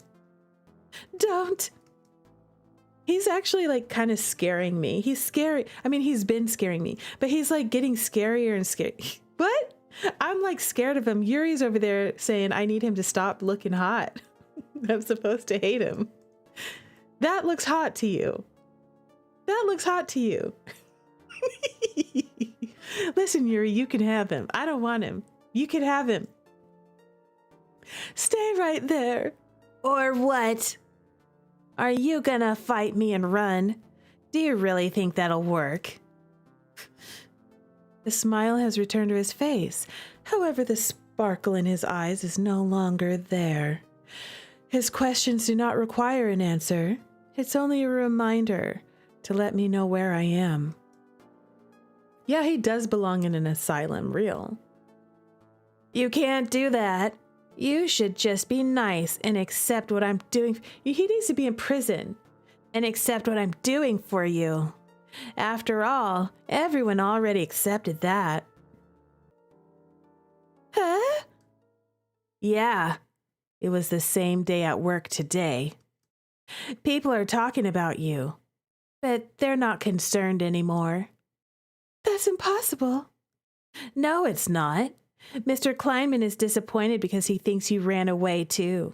Don't. He's actually like kind of scaring me. He's scary. I mean, he's been scaring me, but he's like getting scarier and scary. What? I'm like scared of him. Yuri's over there saying I need him to stop looking hot. I'm supposed to hate him. That looks hot to you. That looks hot to you. Listen, Yuri, you can have him. I don't want him. You can have him. Stay right there. Or what? Are you gonna fight me and run? Do you really think that'll work? The smile has returned to his face. However, the sparkle in his eyes is no longer there. His questions do not require an answer. It's only a reminder to let me know where I am. Yeah, he does belong in an asylum, real. You can't do that. You should just be nice and accept what I'm doing. He needs to be in prison. And accept what I'm doing for you. After all, everyone already accepted that. Huh? Yeah, it was the same day at work today. People are talking about you, but they're not concerned anymore. That's impossible. No, it's not. Mr. Kleinman is disappointed because he thinks you ran away too.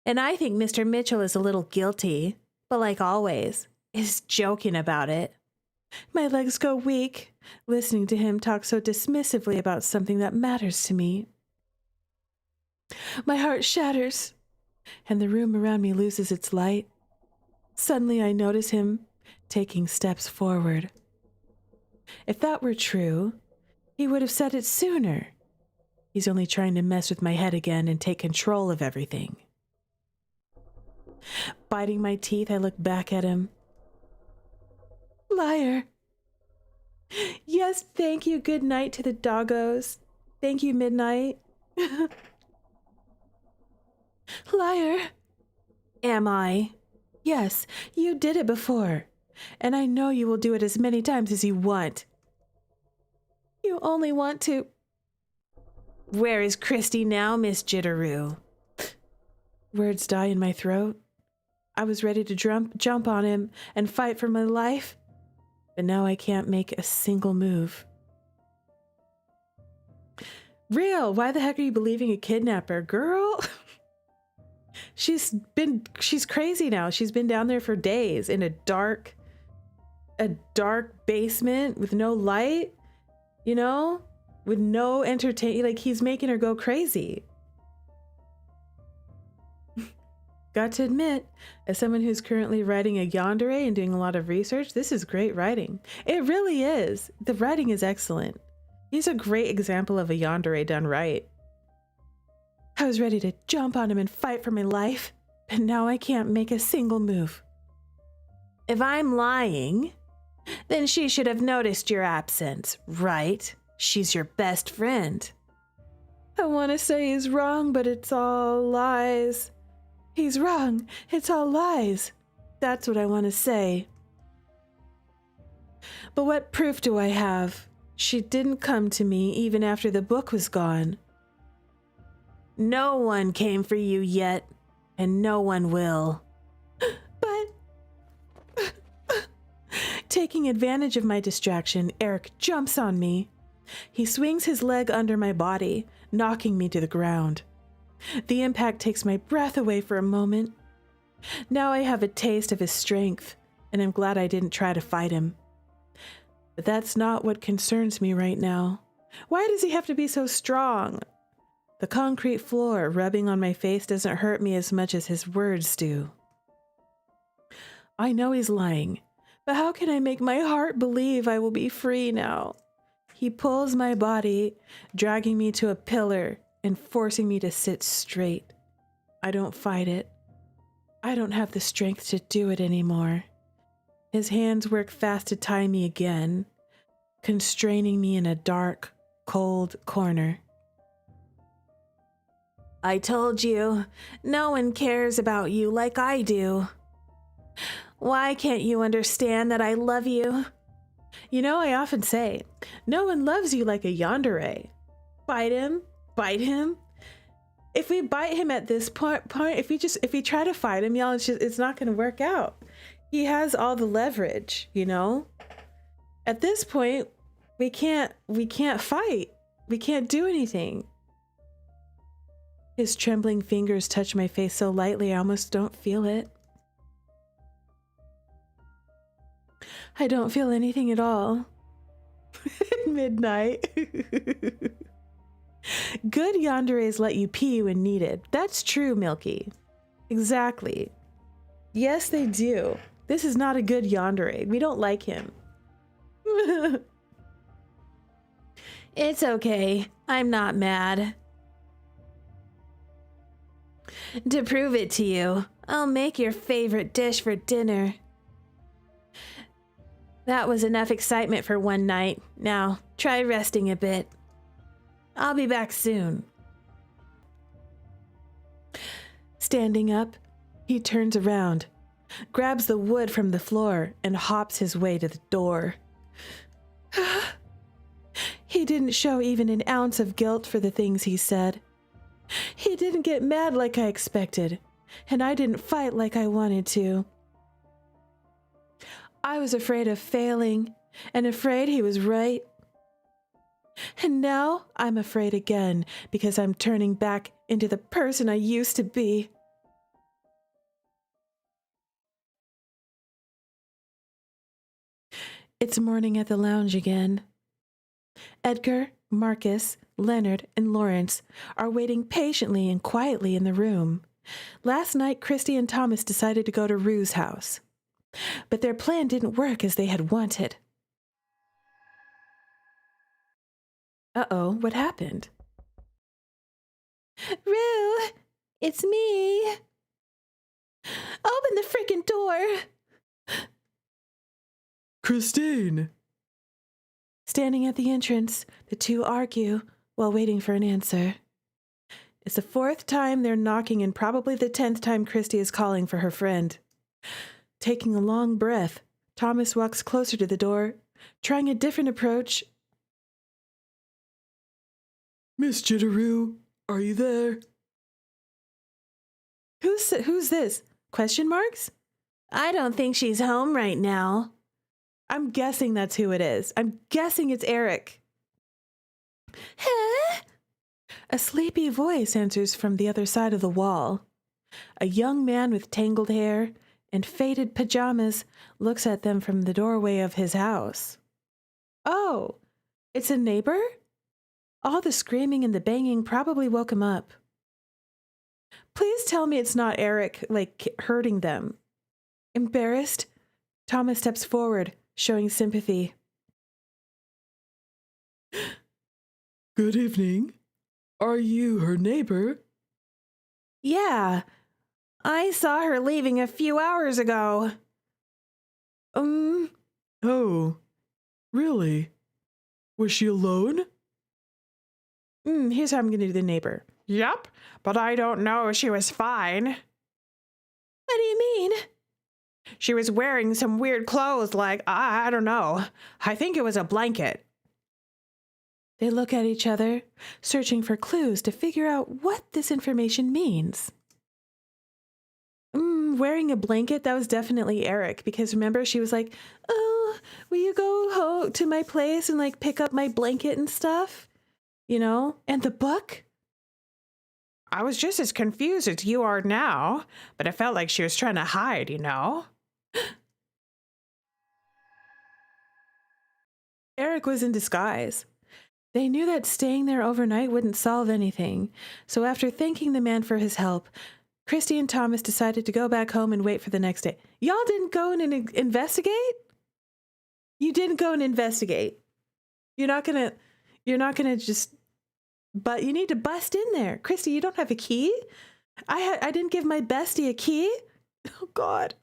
And I think Mr. Mitchell is a little guilty, but like always, is joking about it. My legs go weak, listening to him talk so dismissively about something that matters to me. My heart shatters, and the room around me loses its light. Suddenly I notice him taking steps forward. If that were true, he would have said it sooner. He's only trying to mess with my head again and take control of everything. Biting my teeth, I look back at him. Liar. Yes, thank you. Good night to the doggos. Thank you, Midnight. Liar. Am I? Yes, you did it before. And I know you will do it as many times as you want. You only want to... Where is Christy now, Miss Jitterrue? Words die in my throat. I was ready to jump on him and fight for my life, but now I can't make a single move. Real, why the heck are you believing a kidnapper, girl? She's crazy now. She's been down there for days in a dark basement with no light, you know, with no entertain. Like, he's making her go crazy. Got to admit, as someone who's currently writing a yandere and doing a lot of research, this is great writing. It really is. The writing is excellent. He's a great example of a yandere done right. I was ready to jump on him and fight for my life, but now I can't make a single move. If I'm lying, then she should have noticed your absence, right? She's your best friend. I want to say he's wrong, but it's all lies. He's wrong. It's all lies. That's what I want to say. But what proof do I have? She didn't come to me even after the book was gone. No one came for you yet, and no one will. But... Taking advantage of my distraction, Eric jumps on me. He swings his leg under my body, knocking me to the ground. The impact takes my breath away for a moment. Now I have a taste of his strength, and I'm glad I didn't try to fight him. But that's not what concerns me right now. Why does he have to be so strong? The concrete floor rubbing on my face doesn't hurt me as much as his words do. I know he's lying, but how can I make my heart believe I will be free now? He pulls my body, dragging me to a pillar and forcing me to sit straight. I don't fight it. I don't have the strength to do it anymore. His hands work fast to tie me again, constraining me in a dark, cold corner. I told you, no one cares about you like I do. Why can't you understand that I love you? You know, I often say, no one loves you like a yandere. Bite him. If we bite him at this point, if we try to fight him, y'all, it's not going to work out. He has all the leverage, you know. At this point, we can't fight. We can't do anything. His trembling fingers touch my face so lightly I almost don't feel it. I don't feel anything at all. Midnight. Good yanderes let you pee when needed. That's true, Milky. Exactly. Yes, they do. This is not a good yandere. We don't like him. It's okay. I'm not mad. To prove it to you, I'll make your favorite dish for dinner. That was enough excitement for one night. Now, try resting a bit. I'll be back soon. Standing up, he turns around, grabs the wood from the floor, and hops his way to the door. He didn't show even an ounce of guilt for the things he said. He didn't get mad like I expected, and I didn't fight like I wanted to. I was afraid of failing, and afraid he was right. And now I'm afraid again because I'm turning back into the person I used to be. It's morning at the lounge again. Edgar, Marcus, Leonard, and Lawrence are waiting patiently and quietly in the room. Last night, Christy and Thomas decided to go to Rue's house, but their plan didn't work as they had wanted. Uh-oh, what happened? Rue, it's me. Open the freaking door. Christine! Standing at the entrance, the two argue while waiting for an answer. It's the 4th time they're knocking and probably the 10th time Christy is calling for her friend. Taking a long breath, Thomas walks closer to the door, trying a different approach. Miss Jitterrue, are you there? Who's this? Question marks? I don't think she's home right now. I'm guessing that's who it is. I'm guessing it's Eric. Huh? A sleepy voice answers from the other side of the wall. A young man with tangled hair and faded pajamas looks at them from the doorway of his house. Oh, it's a neighbor? All the screaming and the banging probably woke him up. Please tell me it's not Eric, hurting them. Embarrassed, Thomas steps forward, showing sympathy. Good evening. Are you her neighbor? Yeah, I saw her leaving a few hours ago. Oh, really? Was she alone? Here's how I'm going to do the neighbor. Yup, but I don't know. She was fine. What do you mean? She was wearing some weird clothes I don't know. I think it was a blanket. They look at each other, searching for clues to figure out what this information means. Wearing a blanket, that was definitely Eric, because remember, she was like, oh, will you go to my place and pick up my blanket and stuff? You know? And the book? I was just as confused as you are now, but it felt like she was trying to hide, you know? Eric was in disguise. They knew that staying there overnight wouldn't solve anything, so after thanking the man for his help, Christy and Thomas decided to go back home and wait for the next day. Y'all didn't go and investigate? You didn't go and investigate. You're not gonna just, but you need to bust in there. Christy, you don't have a key? I didn't give my bestie a key? Oh, God.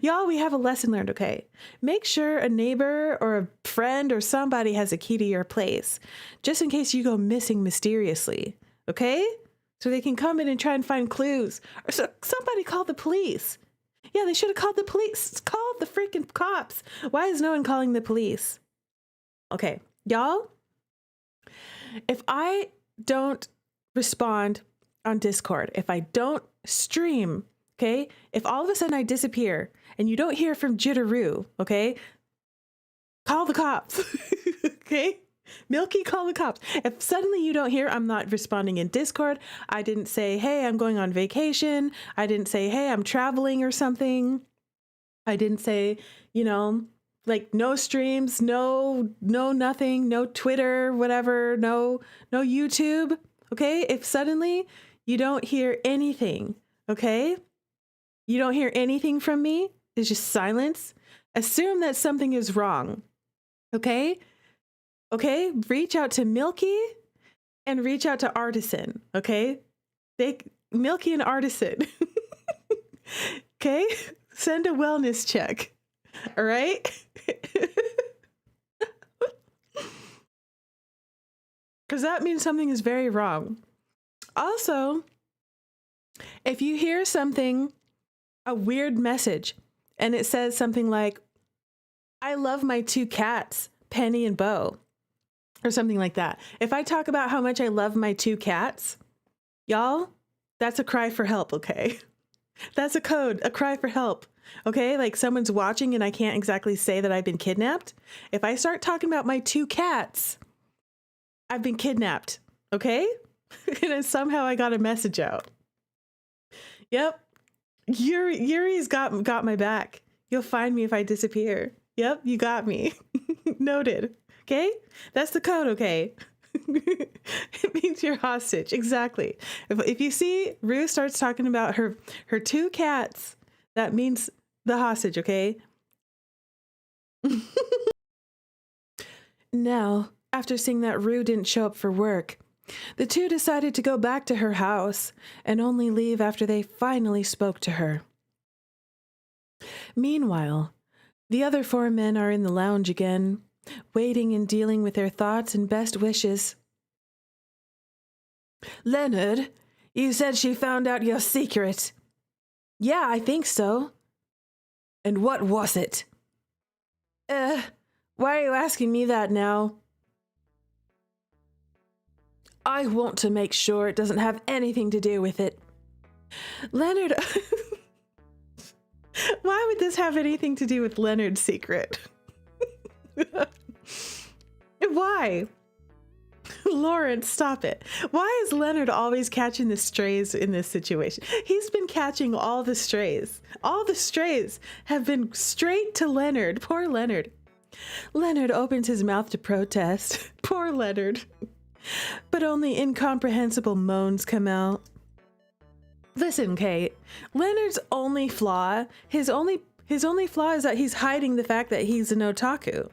Y'all, we have a lesson learned, okay? Make sure a neighbor or a friend or somebody has a key to your place, just in case you go missing mysteriously, okay? So they can come in and try and find clues. Or somebody call the police. Yeah, they should have called the police. Called the freaking cops. Why is no one calling the police? Okay, y'all, if I don't respond on Discord, if I don't stream, okay, if all of a sudden I disappear and you don't hear from Jitterrue, okay, call the cops, okay? Milky, call the cops. If suddenly you don't hear, I'm not responding in Discord. I didn't say, hey, I'm going on vacation. I didn't say, hey, I'm traveling or something. I didn't say, no streams, no nothing, no Twitter, whatever, no YouTube. Okay. If suddenly you don't hear anything, okay, you don't hear anything from me, it's just silence. Assume that something is wrong. Okay. Reach out to Milky and reach out to Artisan. Okay. Milky and Artisan. Okay? Send a wellness check. All right? Because that means something is very wrong. Also, if you hear something, a weird message, and it says something like, I love my 2 cats, Penny and Bo, or something like that. If I talk about how much I love my 2 cats, y'all, that's a cry for help, okay? That's a code, a cry for help, okay? Like someone's watching and I can't exactly say that I've been kidnapped. If I start talking about my 2 cats, I've been kidnapped, okay? And then somehow I got a message out. Yep. Yuri's got my back. You'll find me if I disappear. Yep, you got me. Noted. Okay? That's the code, okay? It means you're hostage. Exactly. If you see Rue starts talking about her 2 cats, that means the hostage, okay? Now, after seeing that Rue didn't show up for work, the 2 decided to go back to her house and only leave after they finally spoke to her. Meanwhile, the other 4 men are in the lounge again, waiting and dealing with their thoughts and best wishes. Leonard, you said she found out your secret. Yeah, I think so. And what was it? Why are you asking me that now? I want to make sure it doesn't have anything to do with it. Leonard... Why would this have anything to do with Leonard's secret? Why? Lawrence, stop it. Why is Leonard always catching the strays in this situation? He's been catching all the strays. All the strays have been straight to Leonard. Poor Leonard. Leonard opens his mouth to protest. Poor Leonard. But only incomprehensible moans come out. Listen, Kate. Leonard's only flaw, his only flaw is that he's hiding the fact that he's an otaku.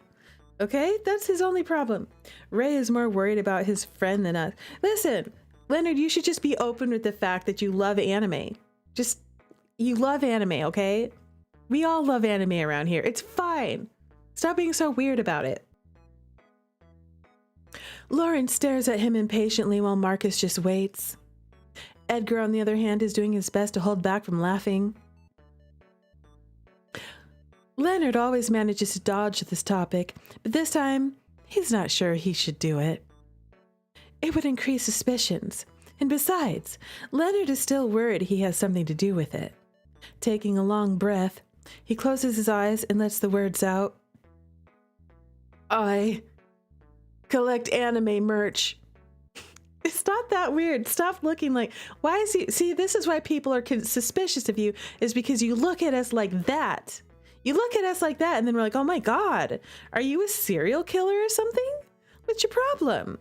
Okay? That's his only problem. Ray is more worried about his friend than us. Listen, Leonard, you should just be open with the fact that you love anime. You love anime, okay? We all love anime around here. It's fine. Stop being so weird about it. Lawrence stares at him impatiently while Marcus just waits. Edgar, on the other hand, is doing his best to hold back from laughing. Leonard always manages to dodge this topic, but this time, he's not sure he should do it. It would increase suspicions, and besides, Leonard is still worried he has something to do with it. Taking a long breath, he closes his eyes and lets the words out. I collect anime merch. It's not that weird. Stop looking like, why is he, see, this is why people are suspicious of you, is because you look at us like that. You look at us like that and then we're like, oh my God, are you a serial killer or something? What's your problem?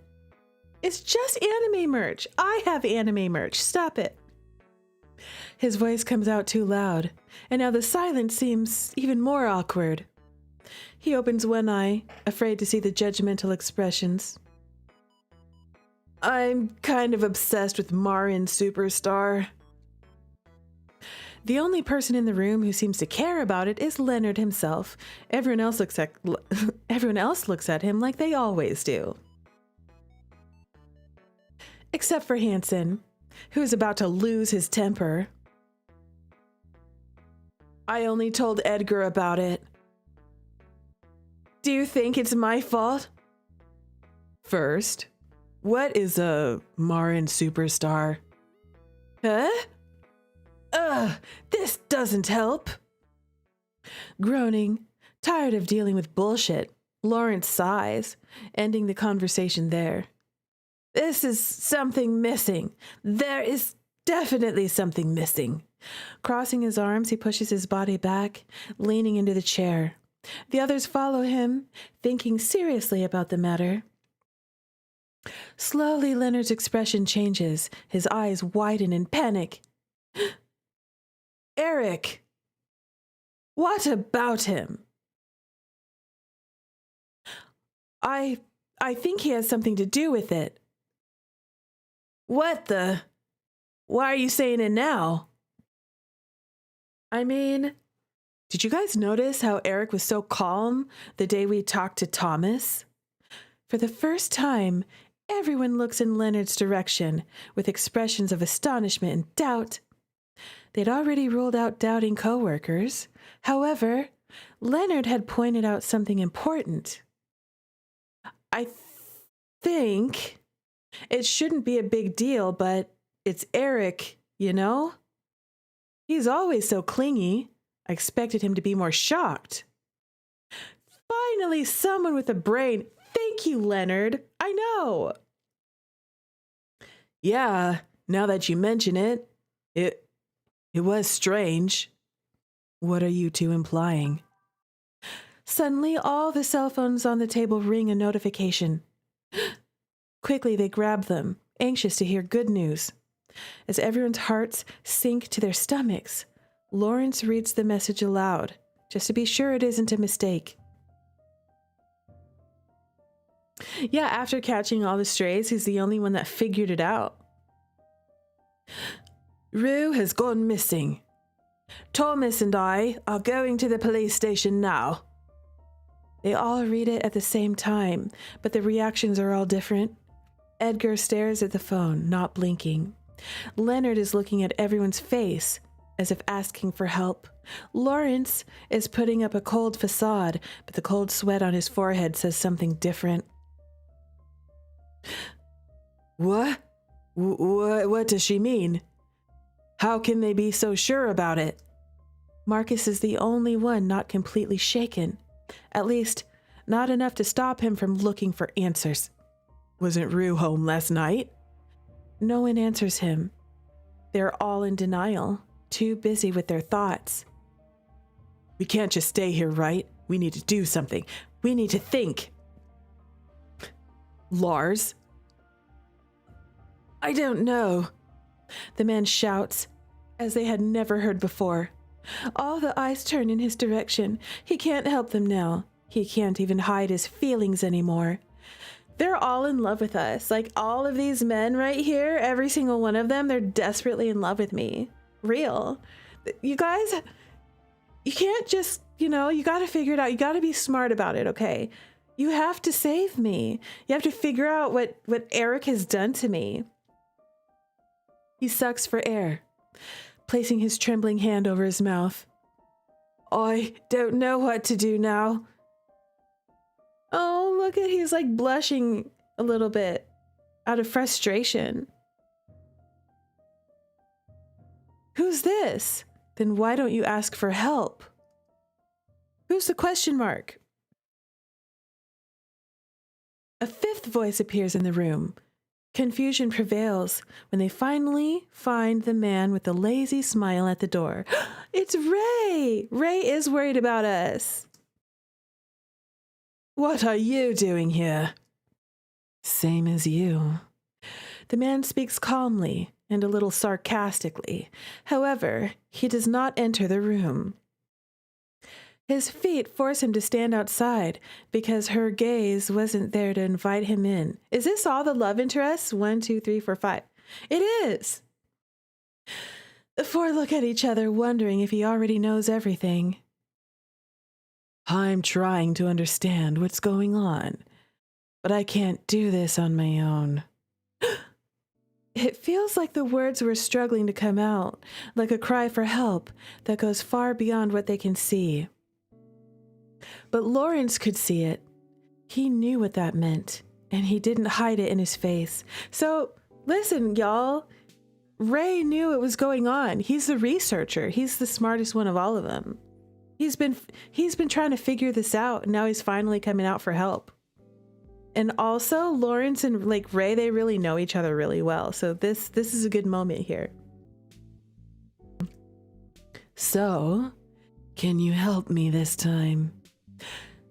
It's just anime merch. I have anime merch. Stop it. His voice comes out too loud, and now the silence seems even more awkward. He opens one eye, afraid to see the judgmental expressions. I'm kind of obsessed with Marin Superstar. The only person in the room who seems to care about it is Leonard himself. Everyone else looks at him like they always do. Except for Hansen, who is about to lose his temper. I only told Edgar about it. Do you think it's my fault? First, what is a Marin Superstar? Huh? This doesn't help. Groaning, tired of dealing with bullshit, Lawrence sighs, ending the conversation there. This is something missing. There is definitely something missing. Crossing his arms, he pushes his body back, leaning into the chair. The others follow him, thinking seriously about the matter. Slowly, Leonard's expression changes. His eyes widen in panic. Eric! What about him? I think he has something to do with it. What the? Why are you saying it now? I mean, did you guys notice how Eric was so calm the day we talked to Thomas? For the first time, everyone looks in Leonard's direction with expressions of astonishment and doubt. They'd already ruled out doubting coworkers. However, Leonard had pointed out something important. I think it shouldn't be a big deal, but it's Eric, you know? He's always so clingy. I expected him to be more shocked. Finally, someone with a brain. Thank you, Leonard. I know. Yeah, now that you mention it, it was strange. What are you two implying? Suddenly, all the cell phones on the table ring a notification. Quickly, they grab them, anxious to hear good news. As everyone's hearts sink to their stomachs, Lawrence reads the message aloud, just to be sure it isn't a mistake. Yeah, after catching all the strays, he's the only one that figured it out. Rue has gone missing. Thomas and I are going to the police station now. They all read it at the same time, but the reactions are all different. Edgar stares at the phone, not blinking. Leonard is looking at everyone's face, as if asking for help. Lawrence is putting up a cold facade, but the cold sweat on his forehead says something different. What? What does she mean? How can they be so sure about it? Marcus is the only one not completely shaken. At least, not enough to stop him from looking for answers. Wasn't Rue home last night? No one answers him. They're all in denial, too busy with their thoughts. We can't just stay here, right? We need to do something. We need to think. Lars? I don't know. The man shouts, as they had never heard before. All the eyes turn in his direction. He can't help them now. He can't even hide his feelings anymore. They're all in love with us. Like, all of these men right here, every single one of them, they're desperately in love with me. Real. You guys, you can't just, you gotta figure it out. You gotta be smart about it, okay? You have to save me. You have to figure out what Eric has done to me. He sucks for air, placing his trembling hand over his mouth. I don't know what to do now. Oh, look at, he's like blushing a little bit out of frustration. Who's this? Then why don't you ask for help? Who's the question mark? A fifth voice appears in the room. Confusion prevails when they finally find the man with the lazy smile at the door. It's Ray! Ray is worried about us. What are you doing here? Same as you. The man speaks calmly and a little sarcastically. However, he does not enter the room. His feet force him to stand outside because her gaze wasn't there to invite him in. Is this all the love interests? 1, 2, 3, 4, 5. It is. The four look at each other, wondering if he already knows everything. I'm trying to understand what's going on, but I can't do this on my own. It feels like the words were struggling to come out, like a cry for help that goes far beyond what they can see. But Lawrence could see it. He knew what that meant, and he didn't hide it in his face. So, listen, y'all. Ray knew what was going on. He's the researcher. He's the smartest one of all of them. He's been trying to figure this out, and now he's finally coming out for help. And also, Lawrence and Ray, they really know each other really well. So this is a good moment here. So, can you help me this time?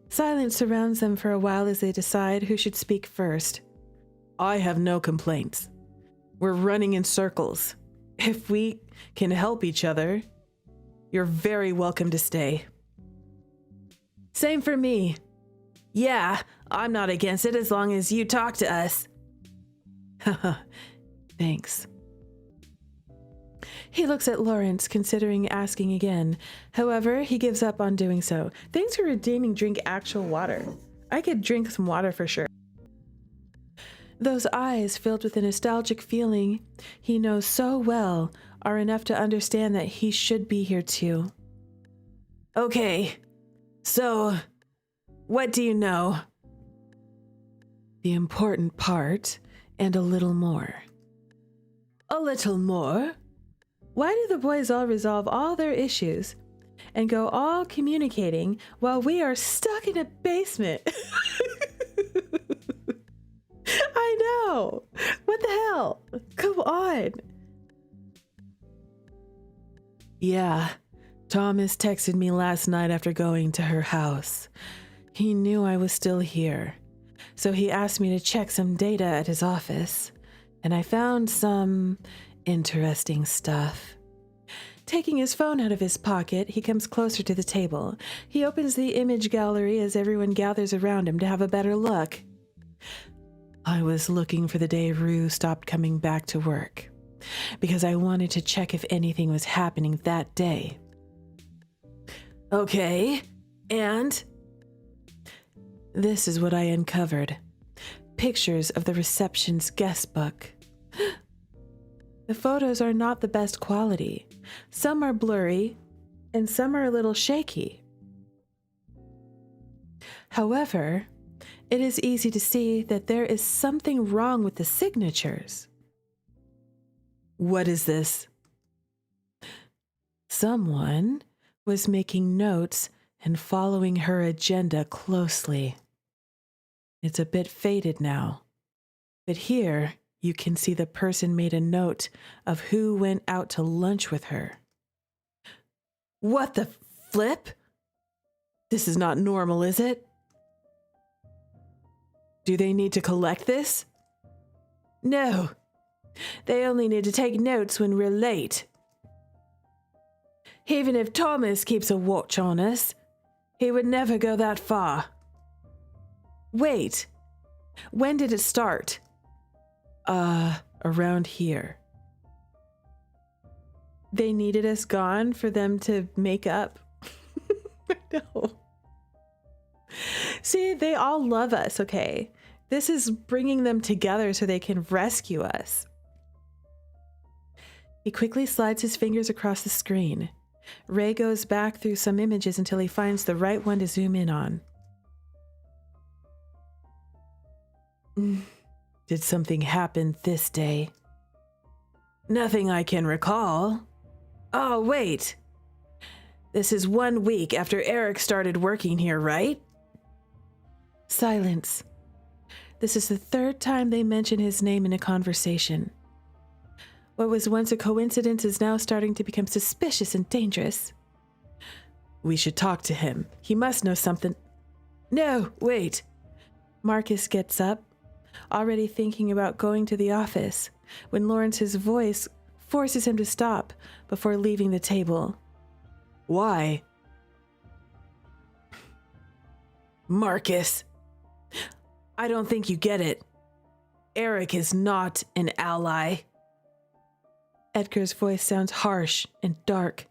Silence surrounds them for a while as they decide who should speak first. I have no complaints. We're running in circles. If we can help each other, you're very welcome to stay. Same for me. Yeah, I'm not against it as long as you talk to us. Haha, thanks. He looks at Lawrence, considering asking again. However, he gives up on doing so. Thanks for redeeming drink actual water. I could drink some water for sure. Those eyes, filled with a nostalgic feeling he knows so well, are enough to understand that he should be here too. Okay, so what do you know? The important part, and a little more. A little more? Why do the boys all resolve all their issues and go all communicating while we are stuck in a basement? I know. What the hell? Come on. Yeah, Thomas texted me last night after going to her house. He knew I was still here, so he asked me to check some data at his office, and I found some interesting stuff. Taking his phone out of his pocket, he comes closer to the table. He opens the image gallery as everyone gathers around him to have a better look. I was looking for the day Rue stopped coming back to work, because I wanted to check if anything was happening that day. Okay, and? This is what I uncovered. Pictures of the reception's guest book. The photos are not the best quality. Some are blurry, and some are a little shaky. However, it is easy to see that there is something wrong with the signatures. What is this? Someone was making notes and following her agenda closely. It's a bit faded now, but here you can see the person made a note of who went out to lunch with her. What the flip? This is not normal, is it? Do they need to collect this? No. They only need to take notes when we're late. Even if Thomas keeps a watch on us, he would never go that far. Wait. When did it start? Around here. They needed us gone for them to make up. No. See, they all love us, okay? This is bringing them together so they can rescue us. He quickly slides his fingers across the screen. Ray goes back through some images until he finds the right one to zoom in on. Did something happen this day? Nothing I can recall. Oh, wait. This is 1 week after Eric started working here, right? Silence. This is the third time they mention his name in a conversation. What was once a coincidence is now starting to become suspicious and dangerous. We should talk to him. He must know something. No, wait. Marcus gets up, already thinking about going to the office, when Lawrence's voice forces him to stop before leaving the table. Why? Marcus, I don't think you get it. Eric is not an ally. Edgar's voice sounds harsh and dark.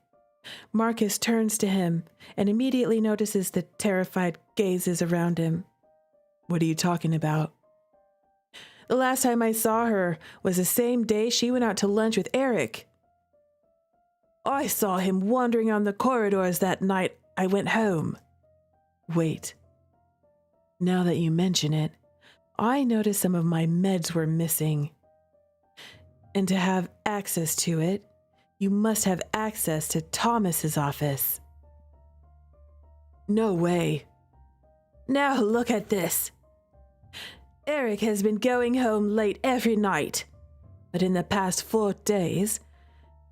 Marcus turns to him and immediately notices the terrified gazes around him. What are you talking about? The last time I saw her was the same day she went out to lunch with Eric. I saw him wandering on the corridors that night I went home. Wait. Now that you mention it, I noticed some of my meds were missing. And to have access to it, you must have access to Thomas's office. No way. Now look at this. Eric has been going home late every night, but in the past 4 days,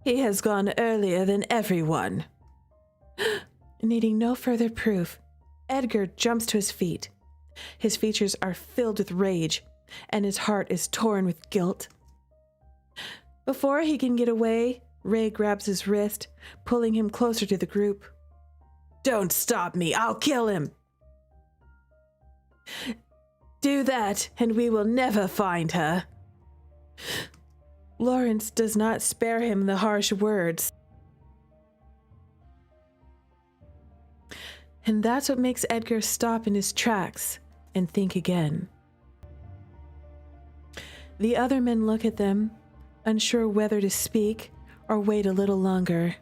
he has gone earlier than everyone. Needing no further proof, Edgar jumps to his feet. His features are filled with rage, and his heart is torn with guilt. Before he can get away, Ray grabs his wrist, pulling him closer to the group. Don't stop me, I'll kill him. Do that, and we will never find her. Lawrence does not spare him the harsh words. And that's what makes Edgar stop in his tracks and think again. The other men look at them, unsure whether to speak or wait a little longer.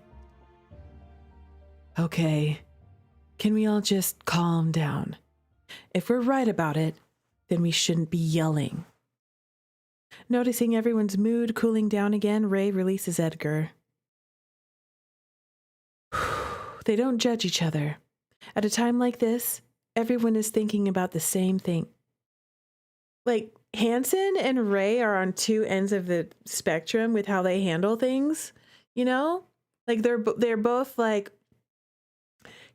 Okay, can we all just calm down? If we're right about it, then we shouldn't be yelling. Noticing everyone's mood cooling down again, Ray releases Edgar. They don't judge each other. At a time like this, everyone is thinking about the same thing. Like, Hansen and Ray are on two ends of the spectrum with how they handle things, you know? Like, they're both like,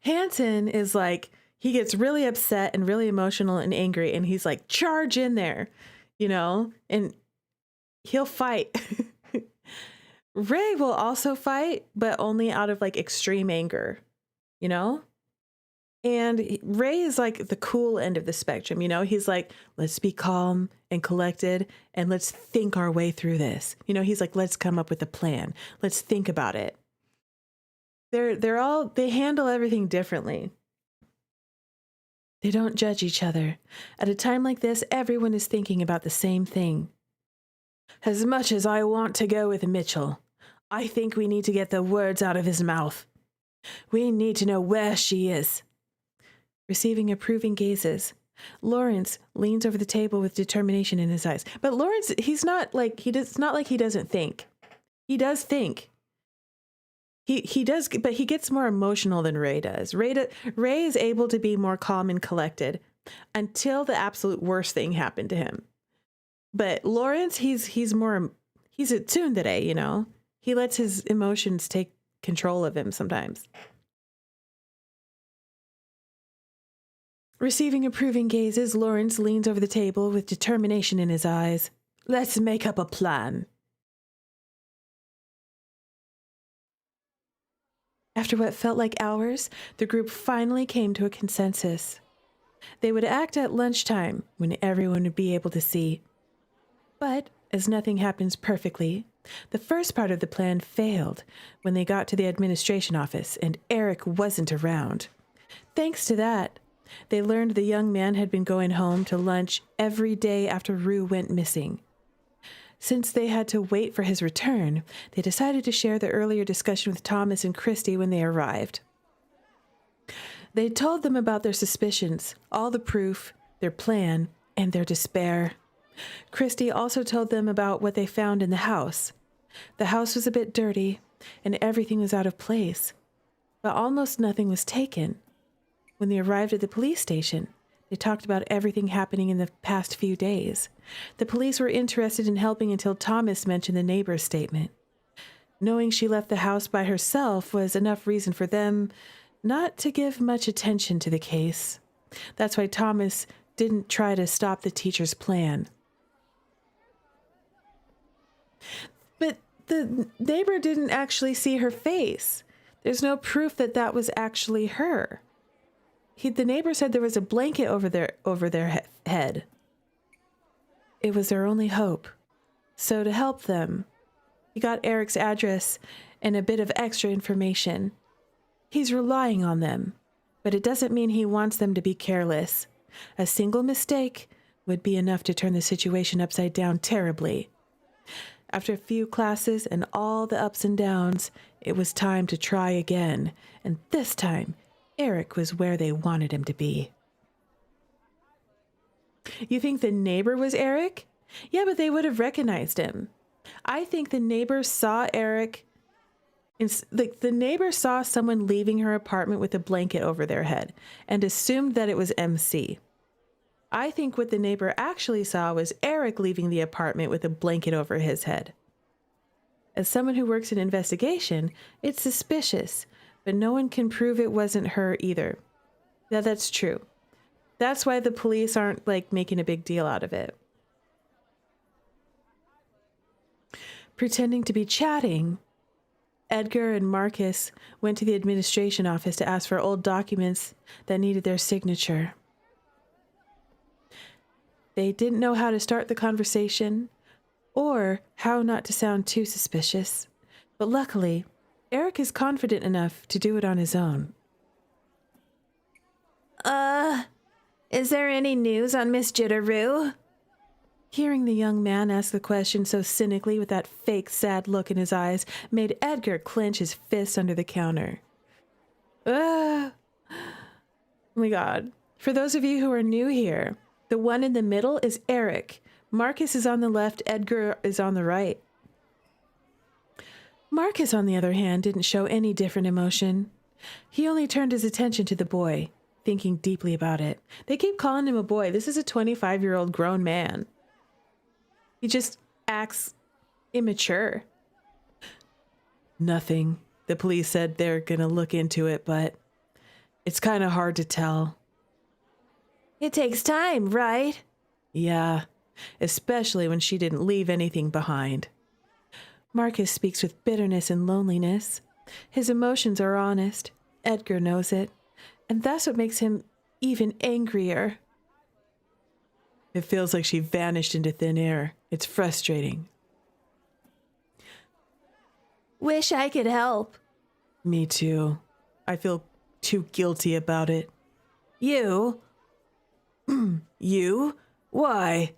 Hansen is like, he gets really upset and really emotional and angry, and he's like, charge in there, you know? And he'll fight. Ray will also fight, but only out of like extreme anger, you know? And Ray is like the cool end of the spectrum, you know? He's like, let's be calm and collected and let's think our way through this. You know, he's like, let's come up with a plan. Let's think about it. They handle everything differently. They don't judge each other. At a time like this, everyone is thinking about the same thing. As much as I want to go with Mitchell, I think we need to get the words out of his mouth. We need to know where she is. Receiving approving gazes, Lawrence leans over the table with determination in his eyes. But Lawrence, it's not like he doesn't think. He does think. He does, but he gets more emotional than Ray does. Ray is able to be more calm and collected until the absolute worst thing happened to him. But Lawrence, he's a tsundere, you know? He lets his emotions take control of him sometimes. Receiving approving gazes, Lawrence leans over the table with determination in his eyes. Let's make up a plan. After what felt like hours, the group finally came to a consensus. They would act at lunchtime when everyone would be able to see. But, as nothing happens perfectly, the first part of the plan failed when they got to the administration office and Eric wasn't around. Thanks to that, they learned the young man had been going home to lunch every day after Rue went missing. Since they had to wait for his return, they decided to share the earlier discussion with Thomas and Christy when they arrived. They told them about their suspicions, all the proof, their plan, and their despair. Christy also told them about what they found in the house. The house was a bit dirty, and everything was out of place, but almost nothing was taken. When they arrived at the police station, they talked about everything happening in the past few days. The police were interested in helping until Thomas mentioned the neighbor's statement. Knowing she left the house by herself was enough reason for them not to give much attention to the case. That's why Thomas didn't try to stop the teacher's plan. But the neighbor didn't actually see her face. There's no proof that that was actually her. The neighbor said there was a blanket over their head. It was their only hope. So to help them, he got Eric's address and a bit of extra information. He's relying on them, but it doesn't mean he wants them to be careless. A single mistake would be enough to turn the situation upside down terribly. After a few classes and all the ups and downs, it was time to try again, and this time, Eric was where they wanted him to be. You think the neighbor was Eric? Yeah, but they would have recognized him. I think the neighbor saw Eric. The neighbor saw someone leaving her apartment with a blanket over their head and assumed that it was MC. I think what the neighbor actually saw was Eric leaving the apartment with a blanket over his head. As someone who works in investigation, it's suspicious, but no one can prove it wasn't her either. Yeah, that's true. That's why the police aren't making a big deal out of it. Pretending to be chatting, Edgar and Marcus went to the administration office to ask for old documents that needed their signature. They didn't know how to start the conversation, or how not to sound too suspicious. But luckily, Eric is confident enough to do it on his own. Is there any news on Miss Jitterrue? Hearing the young man ask the question so cynically with that fake sad look in his eyes made Edgar clench his fist under the counter. Oh my God. For those of you who are new here, the one in the middle is Eric. Marcus is on the left, Edgar is on the right. Marcus, on the other hand, didn't show any different emotion. He only turned his attention to the boy, thinking deeply about it. They keep calling him a boy. This is a 25-year-old grown man. He just acts immature. Nothing. The police said they're gonna look into it, but it's kind of hard to tell. It takes time, right? Yeah, especially when she didn't leave anything behind. Marcus speaks with bitterness and loneliness. His emotions are honest. Edgar knows it. And that's what makes him even angrier. It feels like she vanished into thin air. It's frustrating. Wish I could help. Me too. I feel too guilty about it. You? You? Why?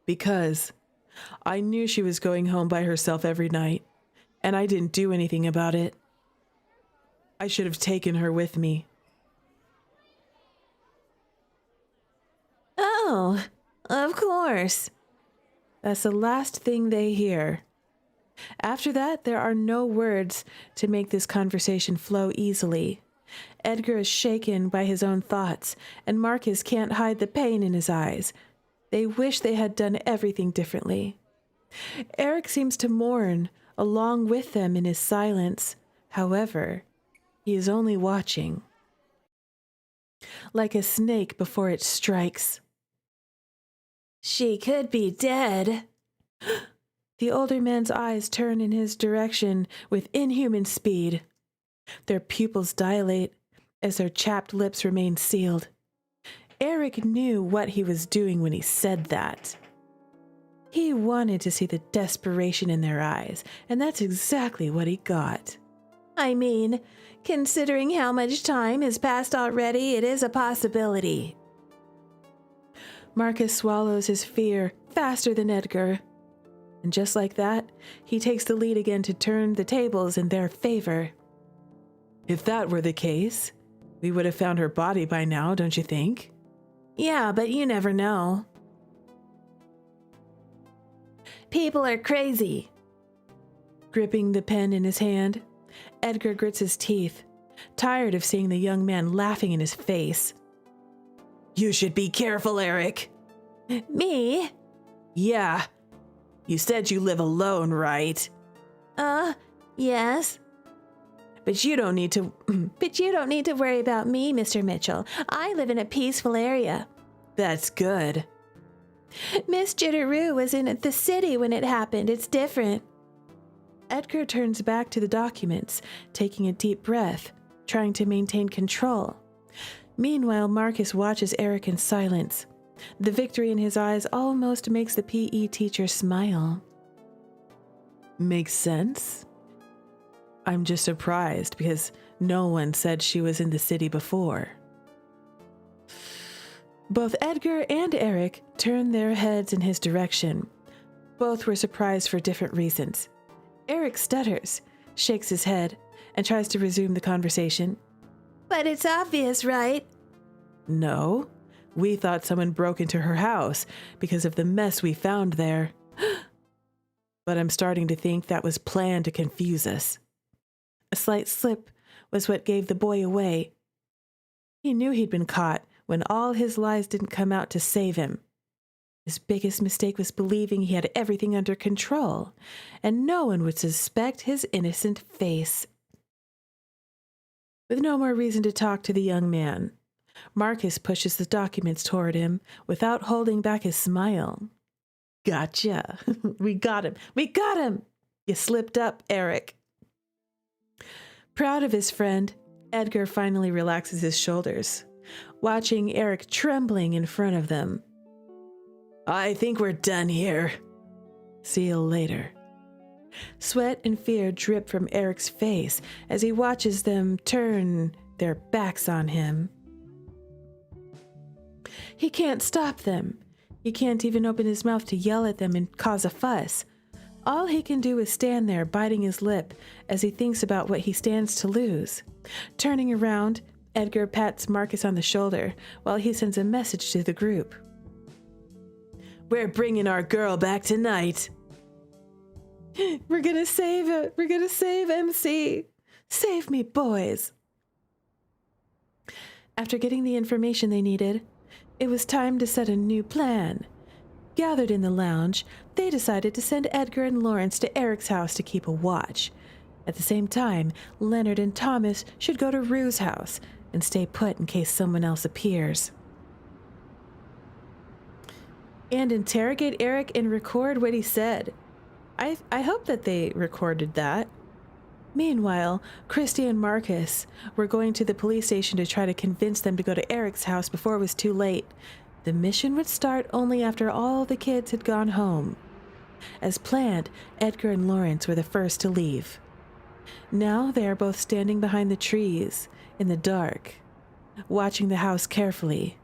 Because I knew she was going home by herself every night, and I didn't do anything about it. I should have taken her with me. Oh, of course. That's the last thing they hear. After that, there are no words to make this conversation flow easily. Edgar is shaken by his own thoughts, and Marcus can't hide the pain in his eyes. They wish they had done everything differently. Eric seems to mourn along with them in his silence. However, he is only watching. Like a snake before it strikes. She could be dead. The older man's eyes turn in his direction with inhuman speed. Their pupils dilate as their chapped lips remain sealed. Eric knew what he was doing when he said that. He wanted to see the desperation in their eyes, and that's exactly what he got. I mean, considering how much time has passed already, it is a possibility. Marcus swallows his fear faster than Edgar. And just like that, he takes the lead again to turn the tables in their favor. If that were the case, we would have found her body by now, don't you think? Yeah, but you never know. People are crazy. Gripping the pen in his hand, Edgar grits his teeth, tired of seeing the young man laughing in his face. You should be careful, Eric. Me? Yeah. You said you live alone, right? Yes. But you don't need to... But you don't need to worry about me, Mr. Mitchell. I live in a peaceful area. That's good. Miss Jitterrue was in the city when it happened. It's different. Edgar turns back to the documents, taking a deep breath, trying to maintain control. Meanwhile, Marcus watches Eric in silence. The victory in his eyes almost makes the PE teacher smile. Makes sense? I'm just surprised because no one said she was in the city before. Both Edgar and Eric turn their heads in his direction. Both were surprised for different reasons. Eric stutters, shakes his head, and tries to resume the conversation. But it's obvious, right? No, we thought someone broke into her house because of the mess we found there. But I'm starting to think that was planned to confuse us. A slight slip was what gave the boy away. He knew he'd been caught when all his lies didn't come out to save him. His biggest mistake was believing he had everything under control, and no one would suspect his innocent face. With no more reason to talk to the young man, Marcus pushes the documents toward him without holding back his smile. Gotcha. We got him. We got him. You slipped up, Eric. Proud of his friend, Edgar finally relaxes his shoulders, watching Eric trembling in front of them. I think we're done here. See you later. Sweat and fear drip from Eric's face as he watches them turn their backs on him. He can't stop them. He can't even open his mouth to yell at them and cause a fuss. All he can do is stand there, biting his lip, as he thinks about what he stands to lose. Turning around, Edgar pats Marcus on the shoulder while he sends a message to the group. We're bringing our girl back tonight. We're gonna save it. We're gonna save MC. Save me, boys. After getting the information they needed, it was time to set a new plan. Gathered in the lounge, they decided to send Edgar and Lawrence to Eric's house to keep a watch. At the same time, Leonard and Thomas should go to Rue's house and stay put in case someone else appears. And interrogate Eric and record what he said. I hope that they recorded that. Meanwhile, Christy and Marcus were going to the police station to try to convince them to go to Eric's house before it was too late. The mission would start only after all the kids had gone home. As planned, Edgar and Lawrence were the first to leave. Now they are both standing behind the trees, in the dark, watching the house carefully.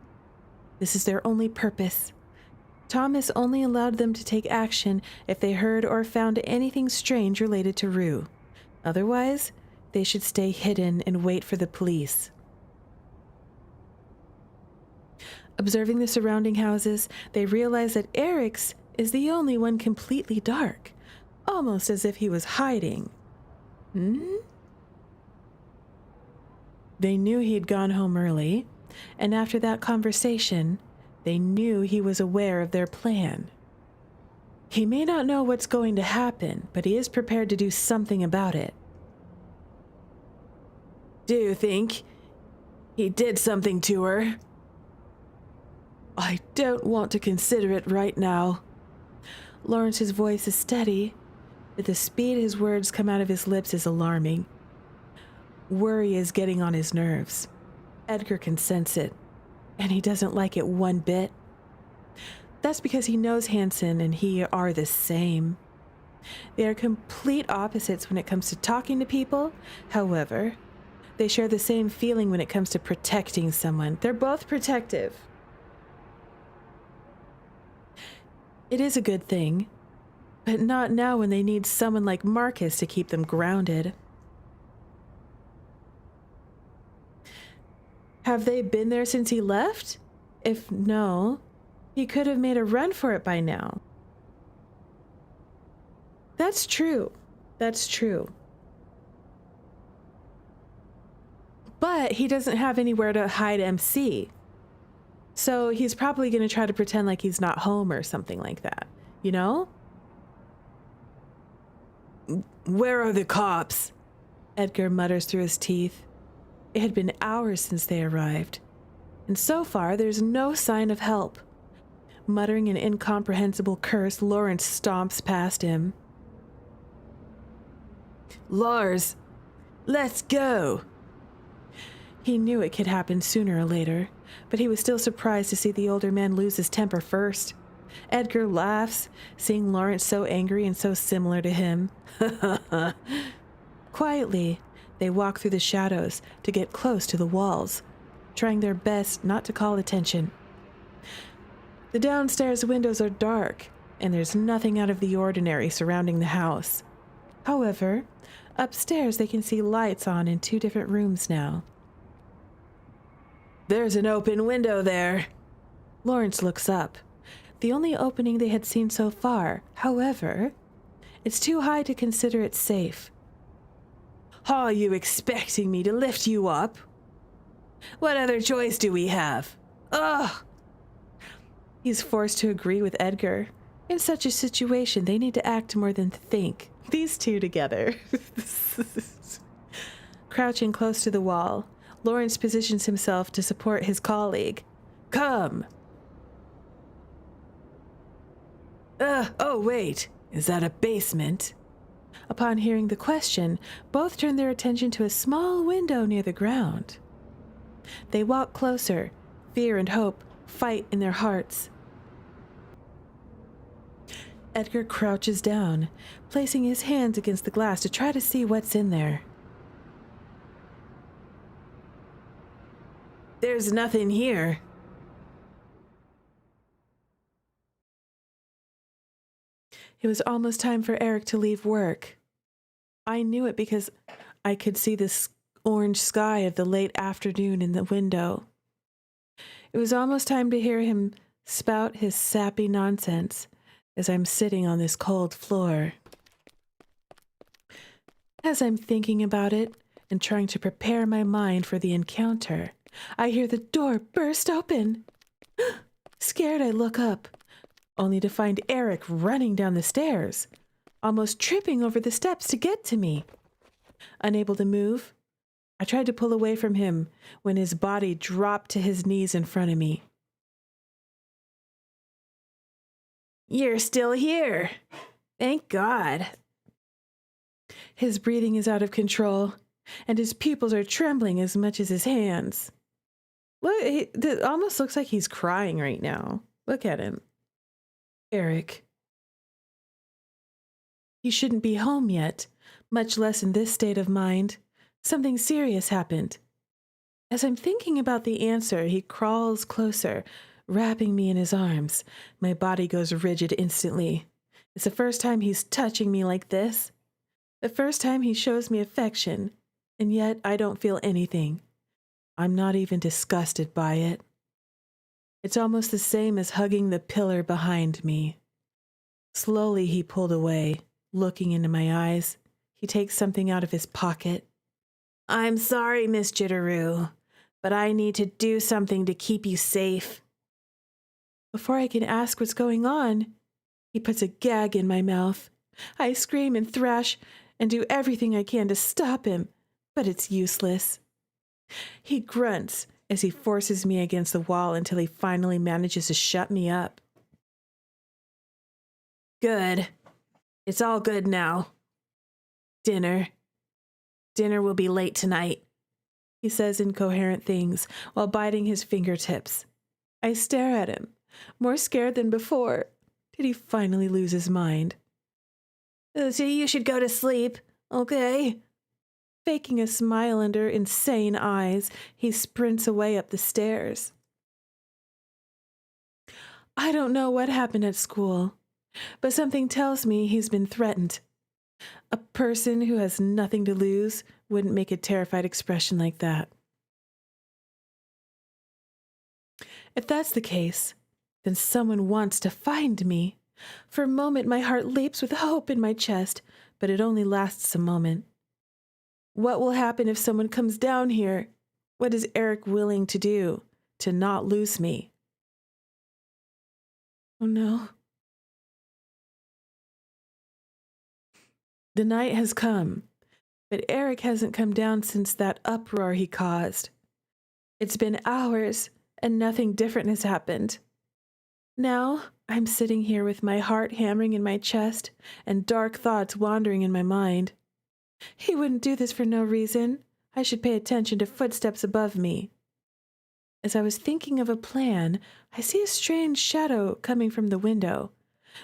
This is their only purpose. Thomas only allowed them to take action if they heard or found anything strange related to Rue. Otherwise, they should stay hidden and wait for the police. Observing the surrounding houses, they realize that Eric's is the only one completely dark, almost as if he was hiding. They knew he had gone home early, and after that conversation, they knew he was aware of their plan. He may not know what's going to happen, but he is prepared to do something about it. Do you think he did something to her? I don't want to consider it right now. Lawrence's voice is steady, but the speed his words come out of his lips is alarming. Worry is getting on his nerves. Edgar can sense it, and he doesn't like it one bit. That's because he knows Hansen and he are the same. They are complete opposites when it comes to talking to people. However, they share the same feeling when it comes to protecting someone. They're both protective. It is a good thing, but not now when they need someone like Marcus to keep them grounded. Have they been there since he left? If no, he could have made a run for it by now. That's true. That's true. But he doesn't have anywhere to hide MC. So he's probably going to try to pretend like he's not home or something like that, you know? Where are the cops? Edgar mutters through his teeth. It had been hours since they arrived, and so far there's no sign of help. Muttering an incomprehensible curse, Lawrence stomps past him. Lars, let's go! He knew it could happen sooner or later, but he was still surprised to see the older man lose his temper first. Edgar laughs, seeing Lawrence so angry and so similar to him. Quietly, they walk through the shadows to get close to the walls, trying their best not to call attention. The downstairs windows are dark, and there's nothing out of the ordinary surrounding the house. However, upstairs they can see lights on in 2 different rooms now. There's an open window there. Lawrence looks up. The only opening they had seen so far, however, it's too high to consider it safe. Are you expecting me to lift you up? What other choice do we have? Ugh! He's forced to agree with Edgar. In such a situation, they need to act more than think. These two together. Crouching close to the wall, Lawrence positions himself to support his colleague. Come! Oh wait, is that a basement? Upon hearing the question, both turn their attention to a small window near the ground. They walk closer. Fear and hope fight in their hearts. Edgar crouches down, placing his hands against the glass to try to see what's in there. There's nothing here. It was almost time for Eric to leave work. I knew it because I could see the orange sky of the late afternoon in the window. It was almost time to hear him spout his sappy nonsense as I'm sitting on this cold floor. As I'm thinking about it and trying to prepare my mind for the encounter, I hear the door burst open. Scared, I look up, only to find Eric running down the stairs, almost tripping over the steps to get to me. Unable to move, I tried to pull away from him when his body dropped to his knees in front of me. You're still here. Thank God. His breathing is out of control, and his pupils are trembling as much as his hands. Look, it almost looks like he's crying right now. Look at him. Eric. He shouldn't be home yet, much less in this state of mind. Something serious happened. As I'm thinking about the answer, he crawls closer, wrapping me in his arms. My body goes rigid instantly. It's the first time he's touching me like this. The first time he shows me affection, and yet I don't feel anything. I'm not even disgusted by it. It's almost the same as hugging the pillar behind me. Slowly he pulled away, looking into my eyes. He takes something out of his pocket. I'm sorry, Miss Jitterrue, but I need to do something to keep you safe. Before I can ask what's going on, he puts a gag in my mouth. I scream and thrash and do everything I can to stop him, but it's useless. He grunts as he forces me against the wall until he finally manages to shut me up. Good. It's all good now. Dinner will be late tonight, he says incoherent things while biting his fingertips. I stare at him, more scared than before. Did he finally lose his mind? So you should go to sleep, okay? Faking a smile under insane eyes, he sprints away up the stairs. I don't know what happened at school, but something tells me he's been threatened. A person who has nothing to lose wouldn't make a terrified expression like that. If that's the case, then someone wants to find me. For a moment, my heart leaps with hope in my chest, but it only lasts a moment. What will happen if someone comes down here? What is Eric willing to do to not lose me? Oh no. The night has come, but Eric hasn't come down since that uproar he caused. It's been hours, and nothing different has happened. Now, I'm sitting here with my heart hammering in my chest and dark thoughts wandering in my mind. He wouldn't do this for no reason. I should pay attention to footsteps above me. As I was thinking of a plan, I see a strange shadow coming from the window.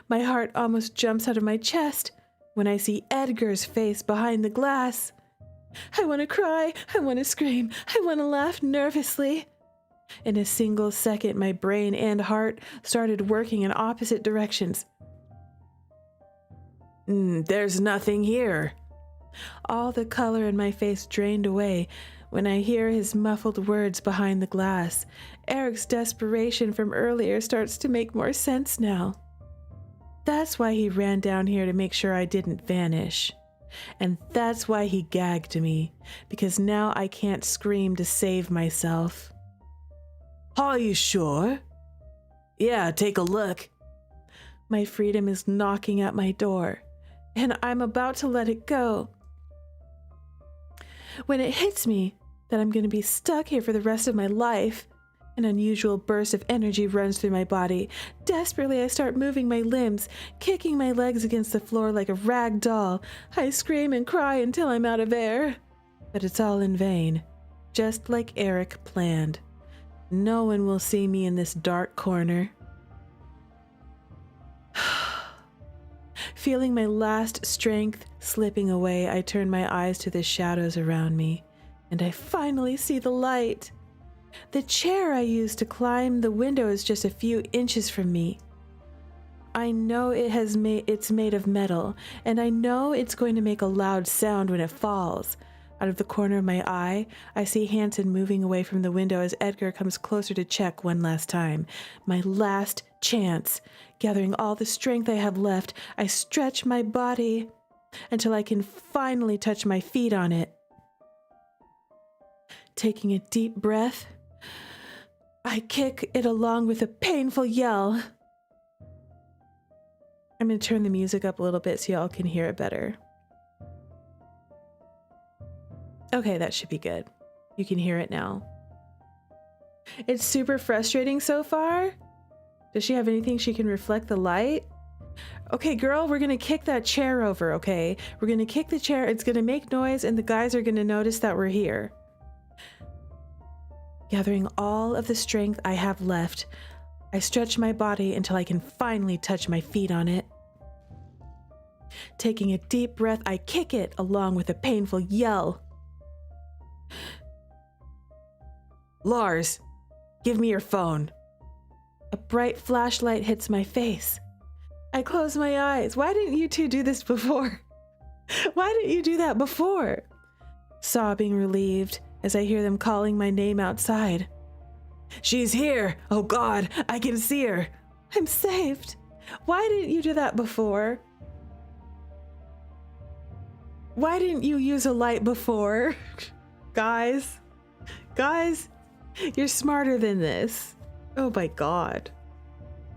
My heart almost jumps out of my chest when I see Edgar's face behind the glass. I want to cry, I want to scream, I want to laugh nervously. In a single second, my brain and heart started working in opposite directions. There's nothing here. All the color in my face drained away when I hear his muffled words behind the glass. Eric's desperation from earlier starts to make more sense now. That's why he ran down here to make sure I didn't vanish. And that's why he gagged me, because now I can't scream to save myself. Are you sure? Yeah, take a look. My freedom is knocking at my door, and I'm about to let it go. When it hits me that I'm going to be stuck here for the rest of my life, an unusual burst of energy runs through my body. Desperately, I start moving my limbs, kicking my legs against the floor like a rag doll. I scream and cry until I'm out of air. But it's all in vain, just like Eric planned. No one will see me in this dark corner. Feeling my last strength slipping away, I turn my eyes to the shadows around me, and I finally see the light. The chair I used to climb the window is just a few inches from me. I know it's made of metal, and I know it's going to make a loud sound when it falls. Out of the corner of my eye, I see Hanson moving away from the window as Edgar comes closer to check one last time. My last chance. Gathering all the strength I have left, I stretch my body until I can finally touch my feet on it. Taking a deep breath, I kick it along with a painful yell. I'm going to turn the music up a little bit so y'all can hear it better. Okay, that should be good. You can hear it now. It's super frustrating so far. Does she have anything she can reflect the light? Okay, girl, we're going to kick that chair over, okay? We're going to kick the chair. It's going to make noise, and the guys are going to notice that we're here. Gathering all of the strength I have left, I stretch my body until I can finally touch my feet on it. Taking a deep breath, I kick it along with a painful yell. Lars, give me your phone. A bright flashlight hits my face. I close my eyes. Why didn't you two do this before? Why didn't you do that before? Sobbing relieved as I hear them calling my name outside. She's here! Oh God, I can see her! I'm saved! Why didn't you do that before? Why didn't you use a light before? Guys, you're smarter than this. Oh my God.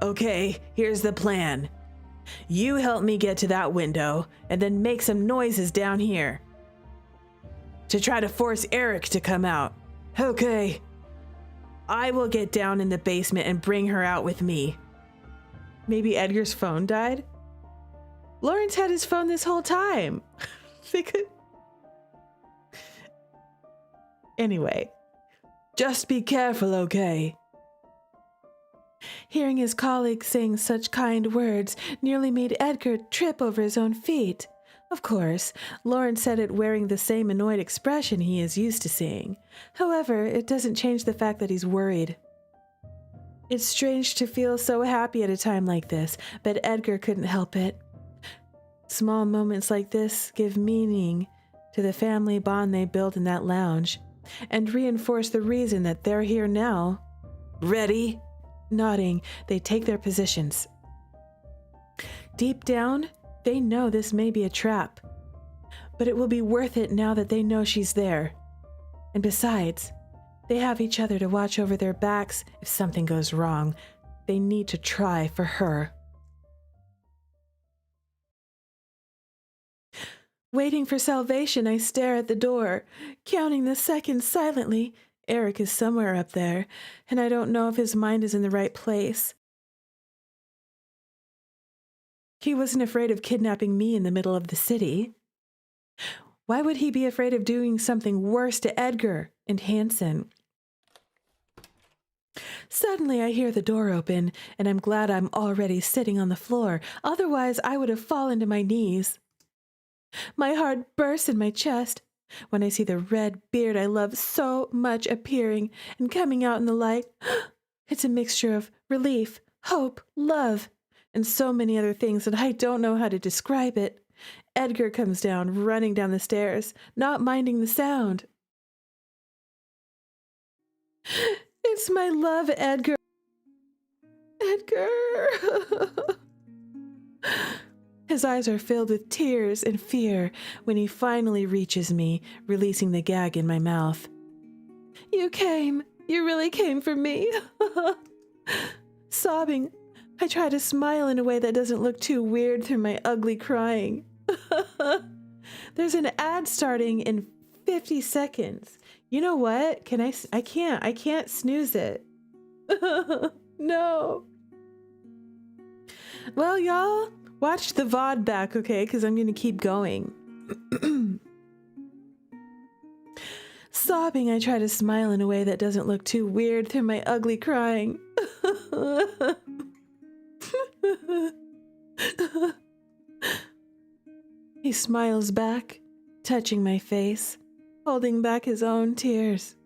Okay, here's the plan. You help me get to that window and then make some noises down here to try to force Eric to come out. Okay. I will get down in the basement and bring her out with me. Maybe Edgar's phone died? Lawrence had his phone this whole time. They could... Anyway, just be careful, okay? Hearing his colleague sing such kind words nearly made Edgar trip over his own feet. Of course, Lawrence said it wearing the same annoyed expression he is used to seeing. However, it doesn't change the fact that he's worried. It's strange to feel so happy at a time like this, but Edgar couldn't help it. Small moments like this give meaning to the family bond they built in that lounge, and reinforce the reason that they're here now. Ready? Nodding, they take their positions. Deep down, they know this may be a trap, but it will be worth it now that they know she's there. And besides, they have each other to watch over their backs if something goes wrong. They need to try for her. Waiting for salvation, I stare at the door, counting the seconds silently. Eric is somewhere up there, and I don't know if his mind is in the right place. He wasn't afraid of kidnapping me in the middle of the city. Why would he be afraid of doing something worse to Edgar and Hanson? Suddenly, I hear the door open, and I'm glad I'm already sitting on the floor. Otherwise, I would have fallen to my knees. My heart bursts in my chest when I see the red beard I love so much appearing and coming out in the light. It's a mixture of relief, hope, love, and so many other things that I don't know how to describe it. Edgar comes down, running down the stairs, not minding the sound. It's my love, Edgar. Edgar. His eyes are filled with tears and fear when he finally reaches me, releasing the gag in my mouth. You came. You really came for me. Sobbing, I try to smile in a way that doesn't look too weird through my ugly crying. There's an ad starting in 50 seconds. You know what? I can't snooze it. No. Well, y'all, watch the VOD back, okay? Because I'm going to keep going. Sobbing, I try to smile in a way that doesn't look too weird through my ugly crying. He smiles back, touching my face, holding back his own tears.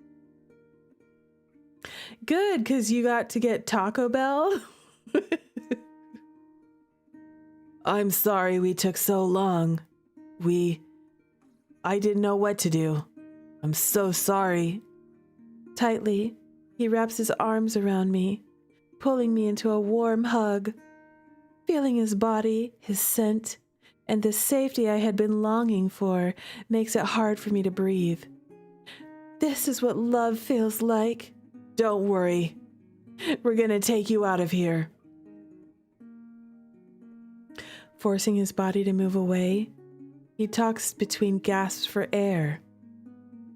Good, 'cause you got to get Taco Bell. I'm sorry we took so long. I didn't know what to do. I'm so sorry. Tightly, he wraps his arms around me, pulling me into a warm hug. Feeling his body, his scent, and the safety I had been longing for makes it hard for me to breathe. This is what love feels like. Don't worry. We're gonna take you out of here. Forcing his body to move away, he talks between gasps for air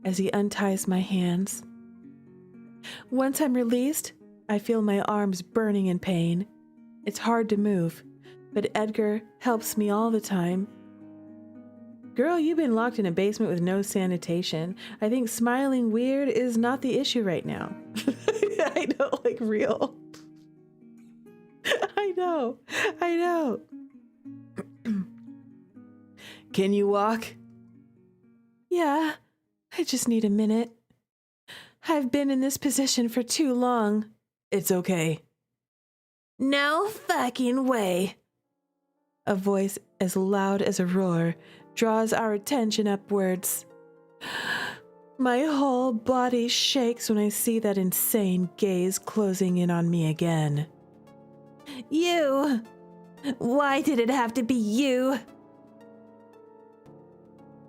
as he unties my hands. Once I'm released, I feel my arms burning in pain. It's hard to move, but Edgar helps me all the time. Girl, you've been locked in a basement with no sanitation. I think smiling weird is not the issue right now. I know, like real. I know. Can you walk? Yeah, I just need a minute. I've been in this position for too long. It's okay. No fucking way. A voice as loud as a roar draws our attention upwards. My whole body shakes when I see that insane gaze closing in on me again. You! Why did it have to be you?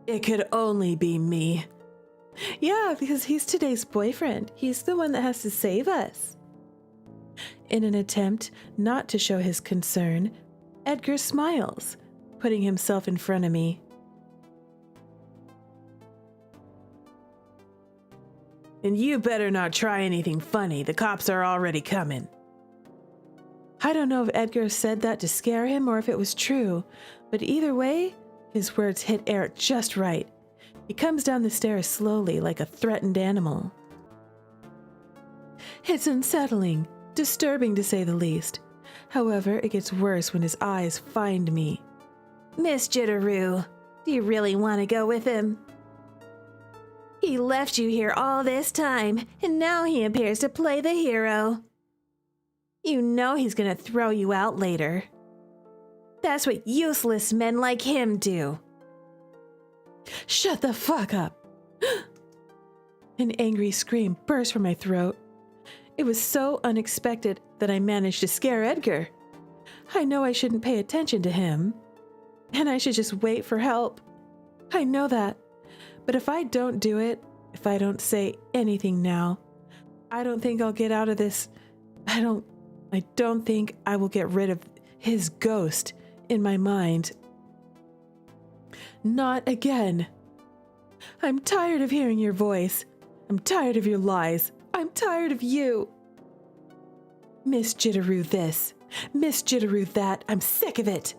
It could only be me. Yeah, because he's today's boyfriend. He's the one that has to save us. In an attempt not to show his concern, Edgar smiles, putting himself in front of me. And you better not try anything funny. The cops are already coming. I don't know if Edgar said that to scare him or if it was true, but either way, his words hit Eric just right. He comes down the stairs slowly like a threatened animal. It's unsettling, disturbing to say the least. However, it gets worse when his eyes find me. Miss Jitterrue, do you really want to go with him? He left you here all this time, and now he appears to play the hero. You know he's gonna throw you out later. That's what useless men like him do. Shut the fuck up! An angry scream burst from my throat. It was so unexpected that I managed to scare Edgar. I know I shouldn't pay attention to him, and I should just wait for help. I know that, but if I don't do it, if I don't say anything now, I don't think I'll get out of this. I don't think I will get rid of his ghost in my mind. Not again. I'm tired of hearing your voice. I'm tired of your lies. I'm tired of you. Miss Jitterrue this, Miss Jitterrue that. I'm sick of it.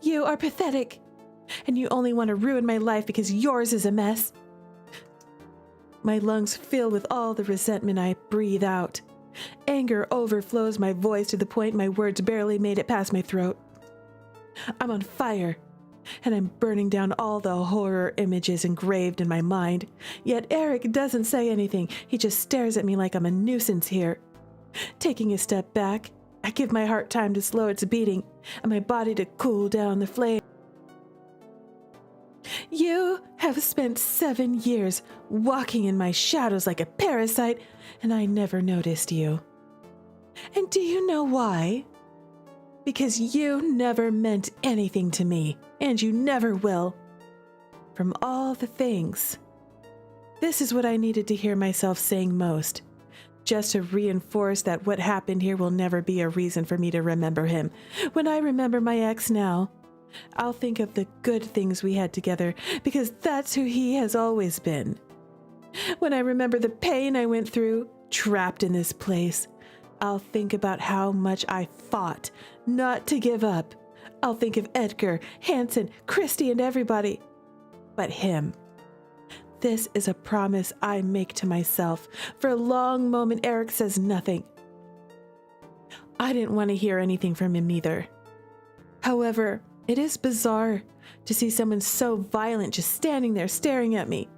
You are pathetic, and you only want to ruin my life because yours is a mess. My lungs fill with all the resentment I breathe out. Anger overflows my voice to the point my words barely made it past my throat. I'm on fire, and I'm burning down all the horror images engraved in my mind. Yet Eric doesn't say anything. He just stares at me like I'm a nuisance here. Taking a step back, I give my heart time to slow its beating and my body to cool down the flame. You have spent 7 years walking in my shadows like a parasite, and I never noticed you. And do you know why? Because you never meant anything to me, and you never will. From all the things, this is what I needed to hear myself saying most, just to reinforce that what happened here will never be a reason for me to remember him. When I remember my ex now, I'll think of the good things we had together, because that's who he has always been. When I remember the pain I went through, trapped in this place, I'll think about how much I fought not to give up. I'll think of Edgar, Hanson, Christy, and everybody but him. This is a promise I make to myself. For a long moment, Eric says nothing. I didn't want to hear anything from him either. However, It is bizarre to see someone so violent just standing there staring at me.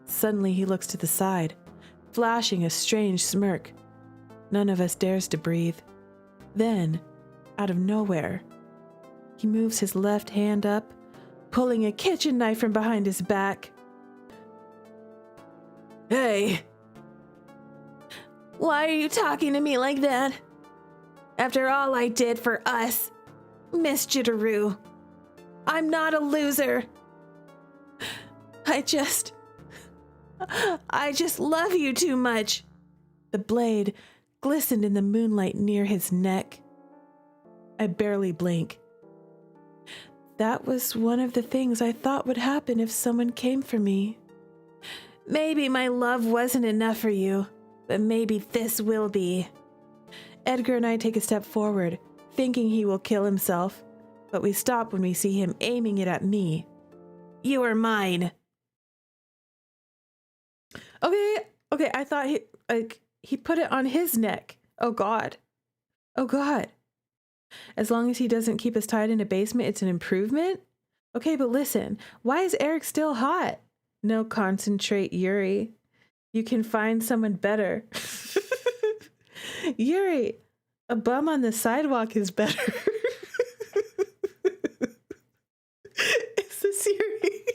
Suddenly he looks to the side, flashing a strange smirk. None of us dares to breathe. Then, out of nowhere, he moves his left hand up, pulling a kitchen knife from behind his back. Hey! Why are you talking to me like that? After all I did for us, Miss Jitterrue, I'm not a loser. I just love you too much. The blade glistened in the moonlight near his neck. I barely blink. That was one of the things I thought would happen if someone came for me. Maybe my love wasn't enough for you, but maybe this will be. Edgar and I take a step forward, thinking he will kill himself, but we stop when we see him aiming it at me. You are mine. Okay, I thought he put it on his neck. Oh God. As long as he doesn't keep us tied in a basement, it's an improvement? Okay, but listen, why is Eric still hot? No, concentrate, Yuri. You can find someone better. Yuri, a bum on the sidewalk is better. Is this Yuri?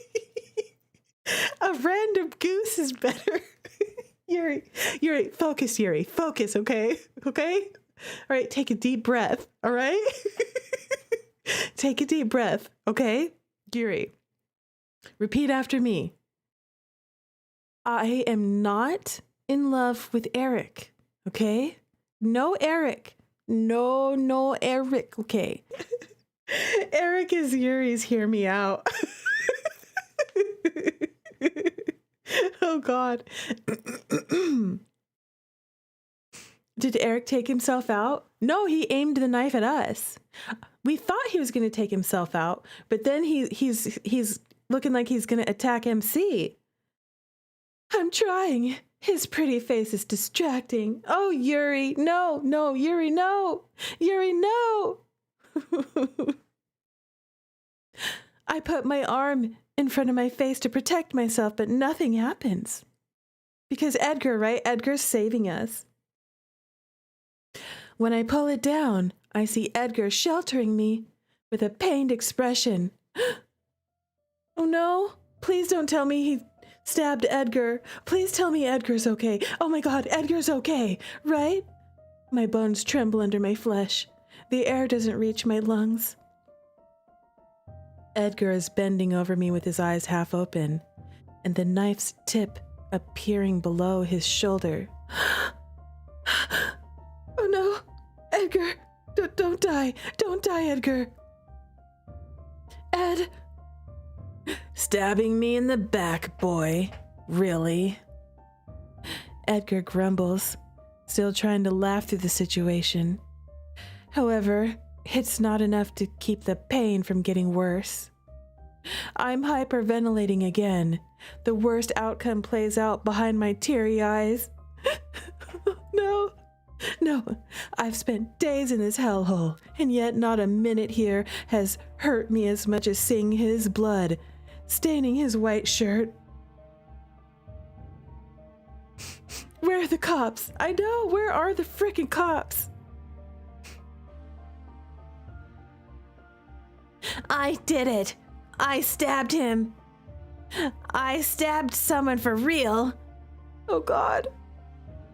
A random goose is better. Yuri, focus, Yuri. Focus, okay? Okay? All right, take a deep breath, all right? Take a deep breath, okay? Yuri, repeat after me. I am not in love with Eric, okay? No Eric. No Eric, okay? Eric is Yuri's hear me out. Oh, God. Did Eric take himself out? No, he aimed the knife at us. We thought he was going to take himself out, but then he's looking like he's going to attack MC. I'm trying. His pretty face is distracting. Oh, Yuri, no, Yuri, no. Yuri, no. I put my arm in front of my face to protect myself, but nothing happens. Because Edgar, right? Edgar's saving us. When I pull it down, I see Edgar sheltering me with a pained expression. Oh no, please don't tell me he stabbed Edgar. Please tell me Edgar's okay. Oh my God, Edgar's okay, right? My bones tremble under my flesh. The air doesn't reach my lungs. Edgar is bending over me with his eyes half open, and the knife's tip appearing below his shoulder. Oh no, Edgar, don't die. Don't die, Edgar. Ed. Stabbing me in the back, boy. Really? Edgar grumbles, still trying to laugh through the situation. However, it's not enough to keep the pain from getting worse. I'm hyperventilating again. The worst outcome plays out behind my teary eyes. No, I've spent days in this hellhole, and yet not a minute here has hurt me as much as seeing his blood staining his white shirt. Where are the cops? I know, where are the frickin' cops? I did it. I stabbed him. I stabbed someone for real. Oh God.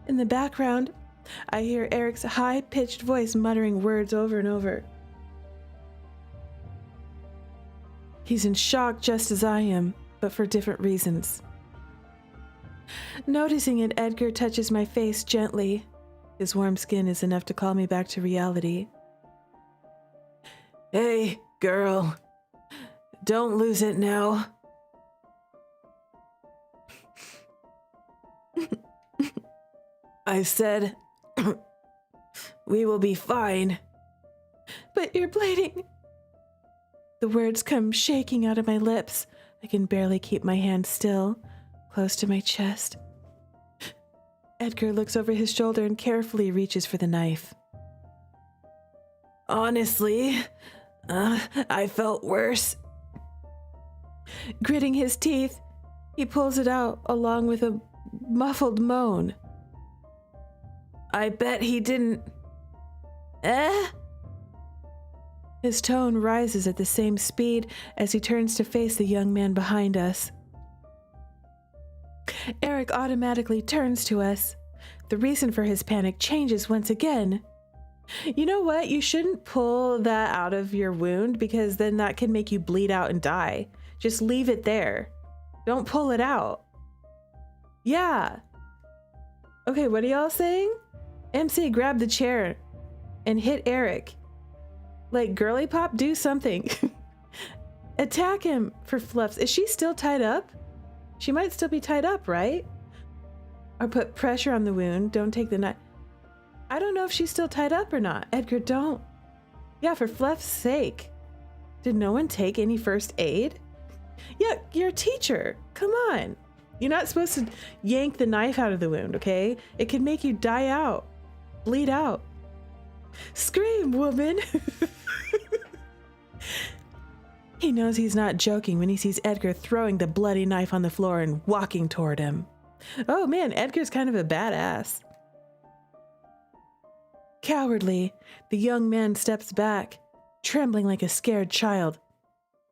In the background, I hear Eric's high-pitched voice muttering words over and over. He's in shock just as I am, but for different reasons. Noticing it, Edgar touches my face gently. His warm skin is enough to call me back to reality. Hey, girl. Don't lose it now. I said, we will be fine. But you're bleeding. The words come shaking out of my lips. I can barely keep my hand still, close to my chest. Edgar looks over his shoulder and carefully reaches for the knife. Honestly, I felt worse. Gritting his teeth, he pulls it out along with a muffled moan. I bet he didn't. His tone rises at the same speed as he turns to face the young man behind us. Eric automatically turns to us. The reason for his panic changes once again. You know what? You shouldn't pull that out of your wound because then that can make you bleed out and die. Just leave it there. Don't pull it out. Yeah. Okay, what are y'all saying? MC, grab the chair and hit Eric. Like, girly pop, do something. Attack him for fluffs. Is she still tied up? She might still be tied up, right? Or put pressure on the wound. Don't take the knife. I don't know if she's still tied up or not. Edgar, don't. Yeah, for fluff's sake. Did no one take any first aid? Yeah, you're a teacher. Come on. You're not supposed to yank the knife out of the wound, okay? It could make you die out. Bleed out. Scream, woman. He knows he's not joking when he sees Edgar throwing the bloody knife on the floor and walking toward him. Oh man, Edgar's kind of a badass. Cowardly, the young man steps back, trembling like a scared child.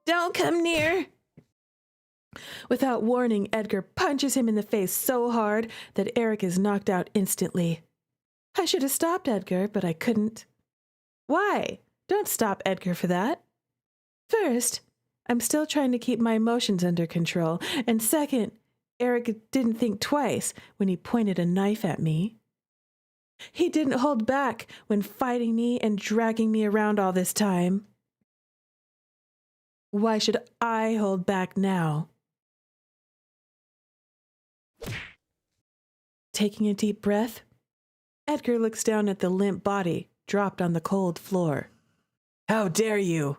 Don't come near. Without warning, Edgar punches him in the face so hard that Eric is knocked out instantly. I should have stopped Edgar, but I couldn't. Why? Don't stop Edgar for that. First, I'm still trying to keep my emotions under control, and second, Eric didn't think twice when he pointed a knife at me. He didn't hold back when fighting me and dragging me around all this time. Why should I hold back now? Taking a deep breath, Edgar looks down at the limp body dropped on the cold floor. How dare you?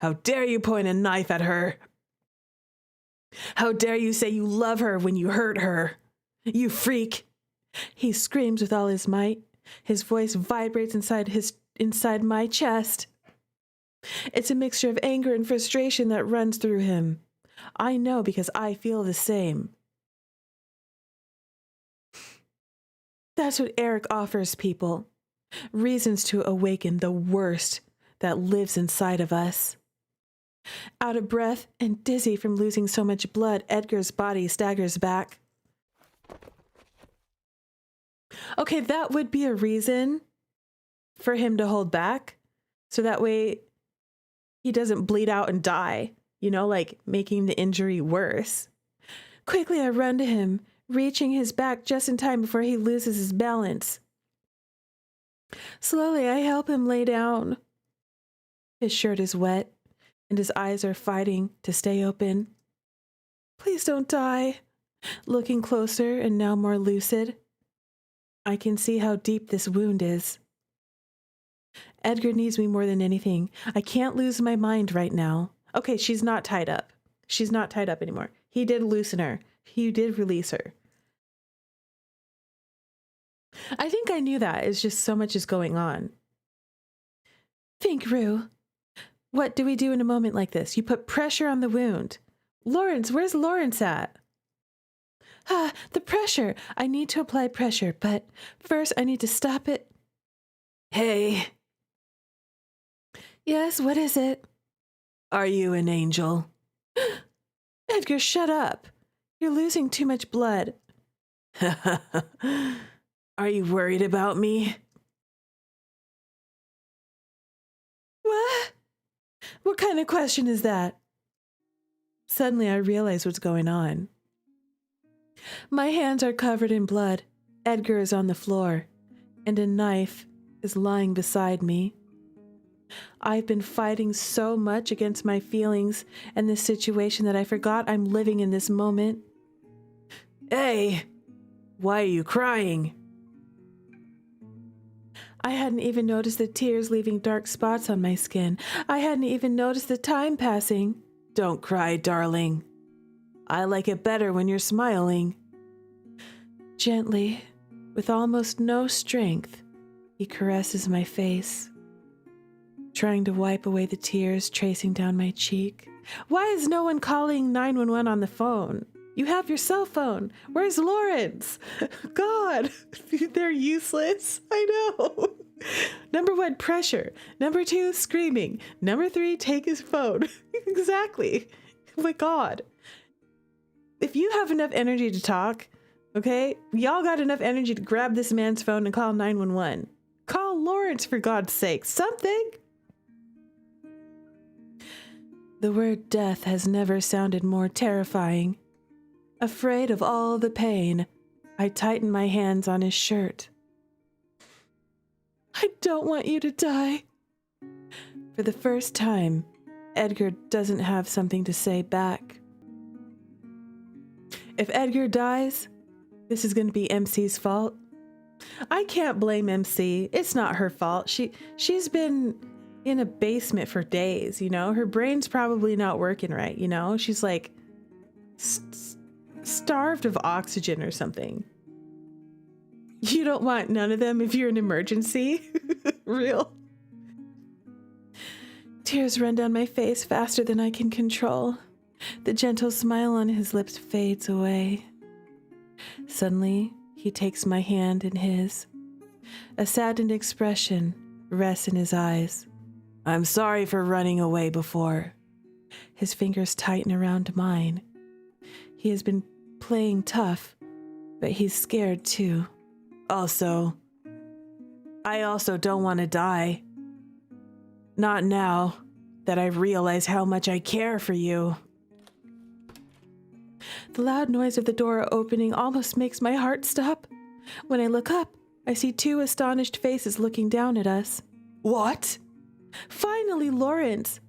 How dare you point a knife at her? How dare you say you love her when you hurt her? You freak! He screams with all his might. His voice vibrates inside my chest. It's a mixture of anger and frustration that runs through him. I know because I feel the same. That's what Eric offers people. Reasons to awaken the worst that lives inside of us. Out of breath and dizzy from losing so much blood, Edgar's body staggers back. Okay, that would be a reason for him to hold back. So that way he doesn't bleed out and die, like making the injury worse. Quickly, I run to him, reaching his back just in time before he loses his balance. Slowly, I help him lay down. His shirt is wet, and his eyes are fighting to stay open. Please don't die. Looking closer and now more lucid, I can see how deep this wound is. Edgar needs me more than anything. I can't lose my mind right now. Okay, she's not tied up. She's not tied up anymore. He did loosen her. He did release her. I think I knew that. It's just so much is going on. Think, Rue. What do we do in a moment like this? You put pressure on the wound. Lawrence, where's Lawrence at? The pressure. I need to apply pressure, but first I need to stop it. Hey. Yes, what is it? Are you an angel? Edgar, shut up. You're losing too much blood. Are you worried about me? What? What kind of question is that? Suddenly I realize what's going on. My hands are covered in blood. Edgar is on the floor, and a knife is lying beside me. I've been fighting so much against my feelings and this situation that I forgot I'm living in this moment. Hey, why are you crying? I hadn't even noticed the tears leaving dark spots on my skin. I hadn't even noticed the time passing. Don't cry, darling. I like it better when you're smiling. Gently, with almost no strength, he caresses my face. trying to wipe away the tears tracing down my cheek. Why is no one calling 911 on the phone? You have your cell phone. Where's Lawrence? God, they're useless. I know. Number 1, pressure. Number 2, screaming. Number 3, take his phone. Exactly. Oh my God. If you have enough energy to talk, okay, y'all got enough energy to grab this man's phone and call 911. Call Lawrence, for God's sake. Something. The word death has never sounded more terrifying. Afraid of all the pain, I tighten my hands on his shirt. I don't want you to die. For the first time, Edgar doesn't have something to say back. If Edgar dies, this is going to be MC's fault. I can't blame MC. It's not her fault. She's been in a basement for days, you know? Her brain's probably not working right, you know? She's like starved of oxygen or something. You don't want none of them if you're an emergency? Real? Tears run down my face faster than I can control. The gentle smile on his lips fades away. Suddenly, he takes my hand in his. A saddened expression rests in his eyes. I'm sorry for running away before. His fingers tighten around mine. He has been playing tough, but he's scared too. I also don't want to die. Not now that I realize how much I care for you. The loud noise of the door opening almost makes my heart stop. When I look up, I see 2 astonished faces looking down at us. What? Finally, Lawrence!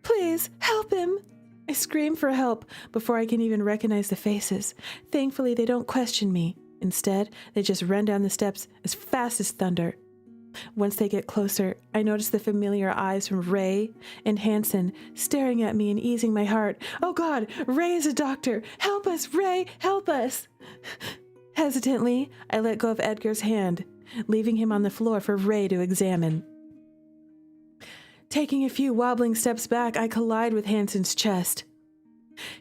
Please, help him! I scream for help before I can even recognize the faces. Thankfully, they don't question me. Instead, they just run down the steps as fast as thunder. Once they get closer, I notice the familiar eyes from Ray and Hanson staring at me and easing my heart. Oh God, Ray is a doctor! Help us, Ray! Help us! Hesitantly, I let go of Edgar's hand, leaving him on the floor for Ray to examine. Taking a few wobbling steps back, I collide with Hanson's chest.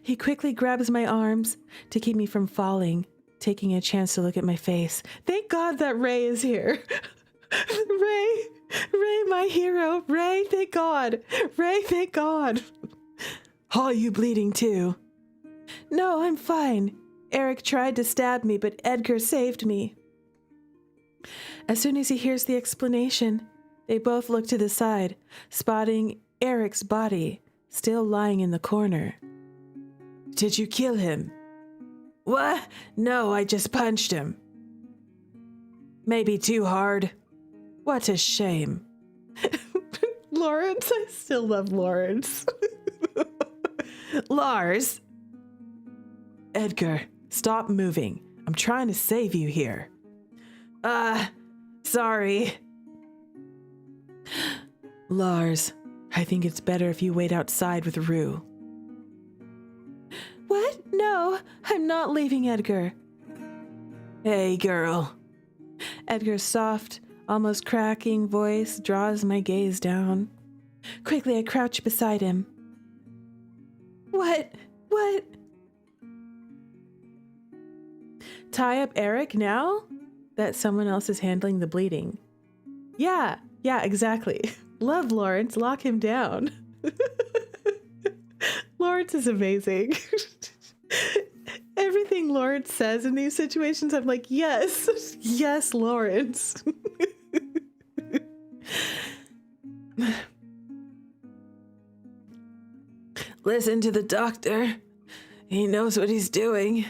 He quickly grabs my arms to keep me from falling, taking a chance to look at my face. Thank God that Ray is here. Ray, my hero. Ray, thank God. Ray, thank God. Are you bleeding too? No, I'm fine. Eric tried to stab me, but Edgar saved me. As soon as he hears the explanation, they both look to the side, spotting Eric's body still lying in the corner. Did you kill him? What? No, I just punched him. Maybe too hard. What a shame. Lawrence, I still love Lawrence. Lars. Edgar, stop moving. I'm trying to save you here. Sorry. Lars, I think it's better if you wait outside with Rue. What? No, I'm not leaving Edgar. Hey, girl. Edgar's soft, almost cracking voice draws my gaze down. Quickly, I crouch beside him. What? Tie up Eric now that someone else is handling the bleeding. Yeah, exactly. Love Lawrence, lock him down. Lawrence is amazing. Everything Lawrence says in these situations, I'm like, yes, Lawrence. Listen to the doctor. He knows what he's doing.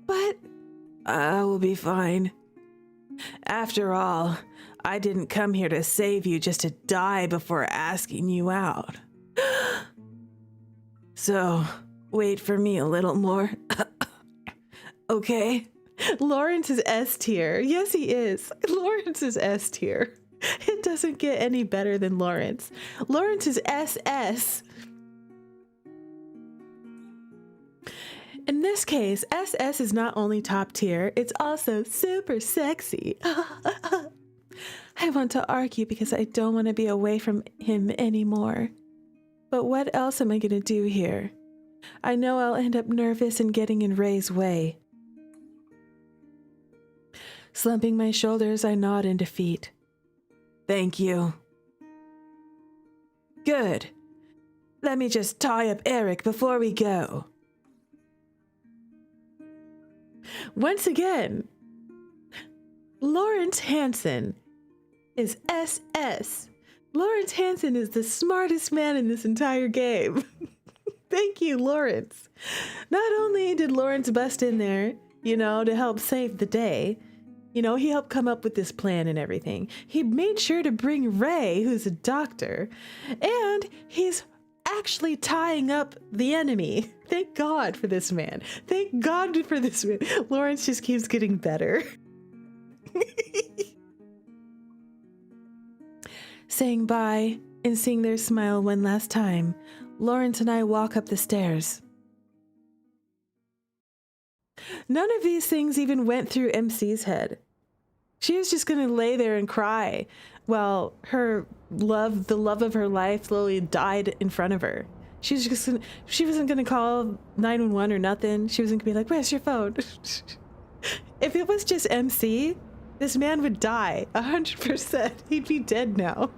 But I will be fine. After all, I didn't come here to save you just to die before asking you out. So, wait for me a little more. Okay? Lawrence is S tier. Yes, he is. Lawrence is S tier. It doesn't get any better than Lawrence. Lawrence is SS. In this case, SS is not only top tier, it's also super sexy. I want to argue because I don't want to be away from him anymore. But what else am I going to do here? I know I'll end up nervous and getting in Ray's way. Slumping my shoulders, I nod in defeat. Thank you. Good. Let me just tie up Eric before we go. Once again, Lawrence Hansen is SS. Lawrence Hansen is the smartest man in this entire game. Thank you, Lawrence. Not only did Lawrence bust in there, to help save the day, he helped come up with this plan and everything. He made sure to bring Ray, who's a doctor, and he's actually tying up the enemy. Thank God for this man. Thank God for this man. Lawrence just keeps getting better. Saying bye and seeing their smile one last time, Lawrence and I walk up the stairs. None of these things even went through MC's head. She was just going to lay there and cry while the love of her life slowly died in front of her. She wasn't going to call 911 or nothing. She wasn't going to be like, where's your phone? If it was just MC, this man would die 100%. He'd be dead now.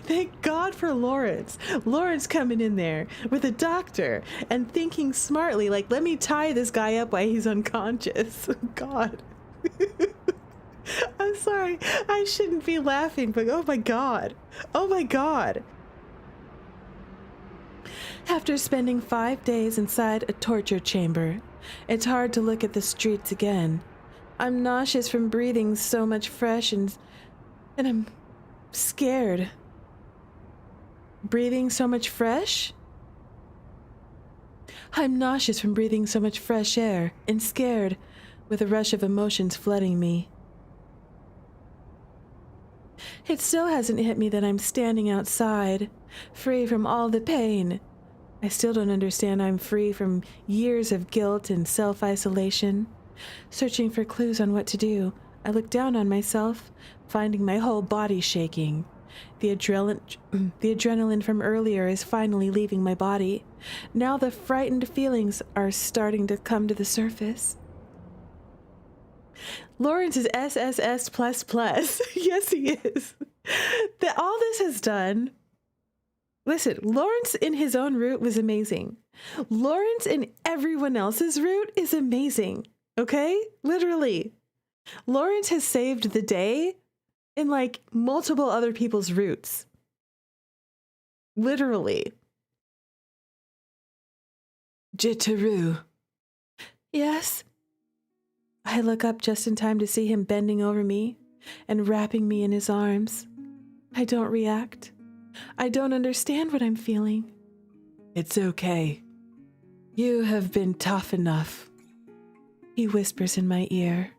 Thank God for Lawrence. Lawrence coming in there with a doctor and thinking smartly, like, let me tie this guy up while he's unconscious. God. I'm sorry. I shouldn't be laughing, but oh my God. Oh my God. After spending 5 days inside a torture chamber, it's hard to look at the streets again. I'm nauseous from breathing so much fresh and I'm scared. Breathing so much fresh? I'm nauseous from breathing so much fresh air and scared with a rush of emotions flooding me. It still hasn't hit me that I'm standing outside, free from all the pain. I still don't understand I'm free from years of guilt and self-isolation. Searching for clues on what to do, I look down on myself, finding my whole body shaking. The adrenaline from earlier is finally leaving my body. Now the frightened feelings are starting to come to the surface. Lawrence is SSS++. Yes, he is. All this has done. Listen, Lawrence in his own route was amazing. Lawrence in everyone else's route is amazing. Okay? Literally. Lawrence has saved the day in like multiple other people's routes. Literally. Jitterrue. Yes? I look up just in time to see him bending over me and wrapping me in his arms. I don't react. I don't understand what I'm feeling. It's okay. You have been tough enough. He whispers in my ear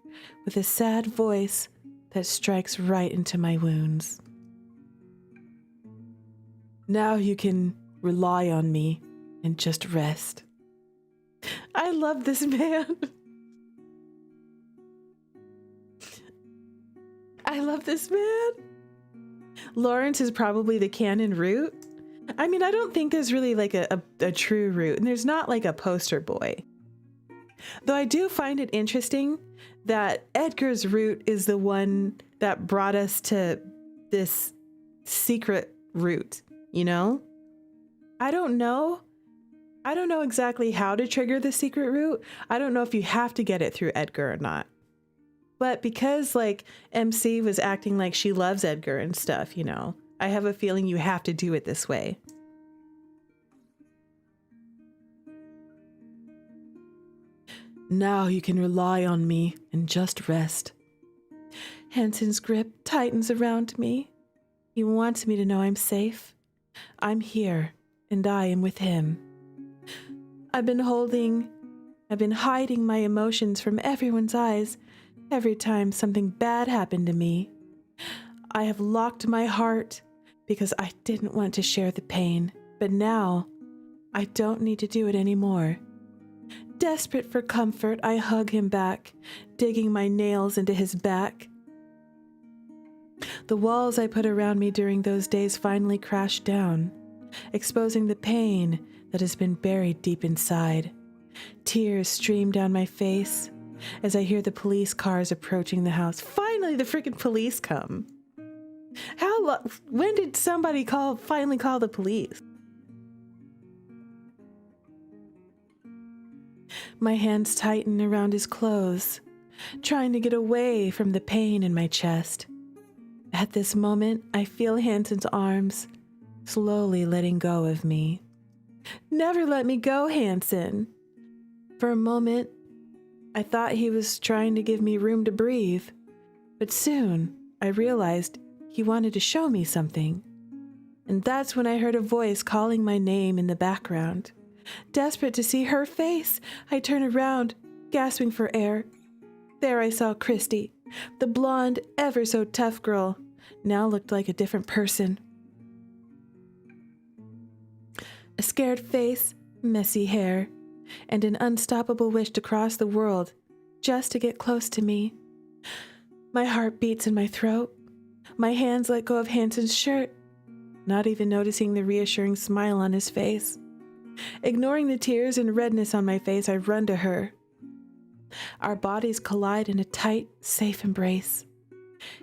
with a sad voice that strikes right into my wounds. Now you can rely on me and just rest. I love this man. I love this man. Lawrence is probably the canon route. I mean, I don't think there's really like a true route, and there's not like a poster boy. Though I do find it interesting that Edgar's route is the one that brought us to this secret route, I don't know. I don't know exactly how to trigger the secret route. I don't know if you have to get it through Edgar or not. But because like MC was acting like she loves Edgar and stuff, I have a feeling you have to do it this way. Now you can rely on me and just rest. Hansen's grip tightens around me. He wants me to know I'm safe. I'm here, and I am with him. I've been hiding my emotions from everyone's eyes every time something bad happened to me. I have locked my heart because I didn't want to share the pain, but now I don't need to do it anymore. Desperate for comfort, I hug him back, digging my nails into his back. The walls I put around me during those days finally crashed down, exposing the pain that has been buried deep inside. Tears stream down my face as I hear the police cars approaching the house. Finally, the freaking police come. When did somebody finally call the police? My hands tighten around his clothes, trying to get away from the pain in my chest. At this moment, I feel Hanson's arms slowly letting go of me. Never let me go, Hanson. For a moment, I thought he was trying to give me room to breathe, but soon I realized he wanted to show me something. And that's when I heard a voice calling my name in the background. Desperate to see her face, I turned around, gasping for air. There I saw Christy. The blonde, ever so tough girl now looked like a different person. A scared face, messy hair, and an unstoppable wish to cross the world just to get close to me. My heart beats in my throat. My hands let go of Hanson's shirt, not even noticing the reassuring smile on his face. Ignoring the tears and redness on my face, I run to her. Our bodies collide in a tight, safe embrace.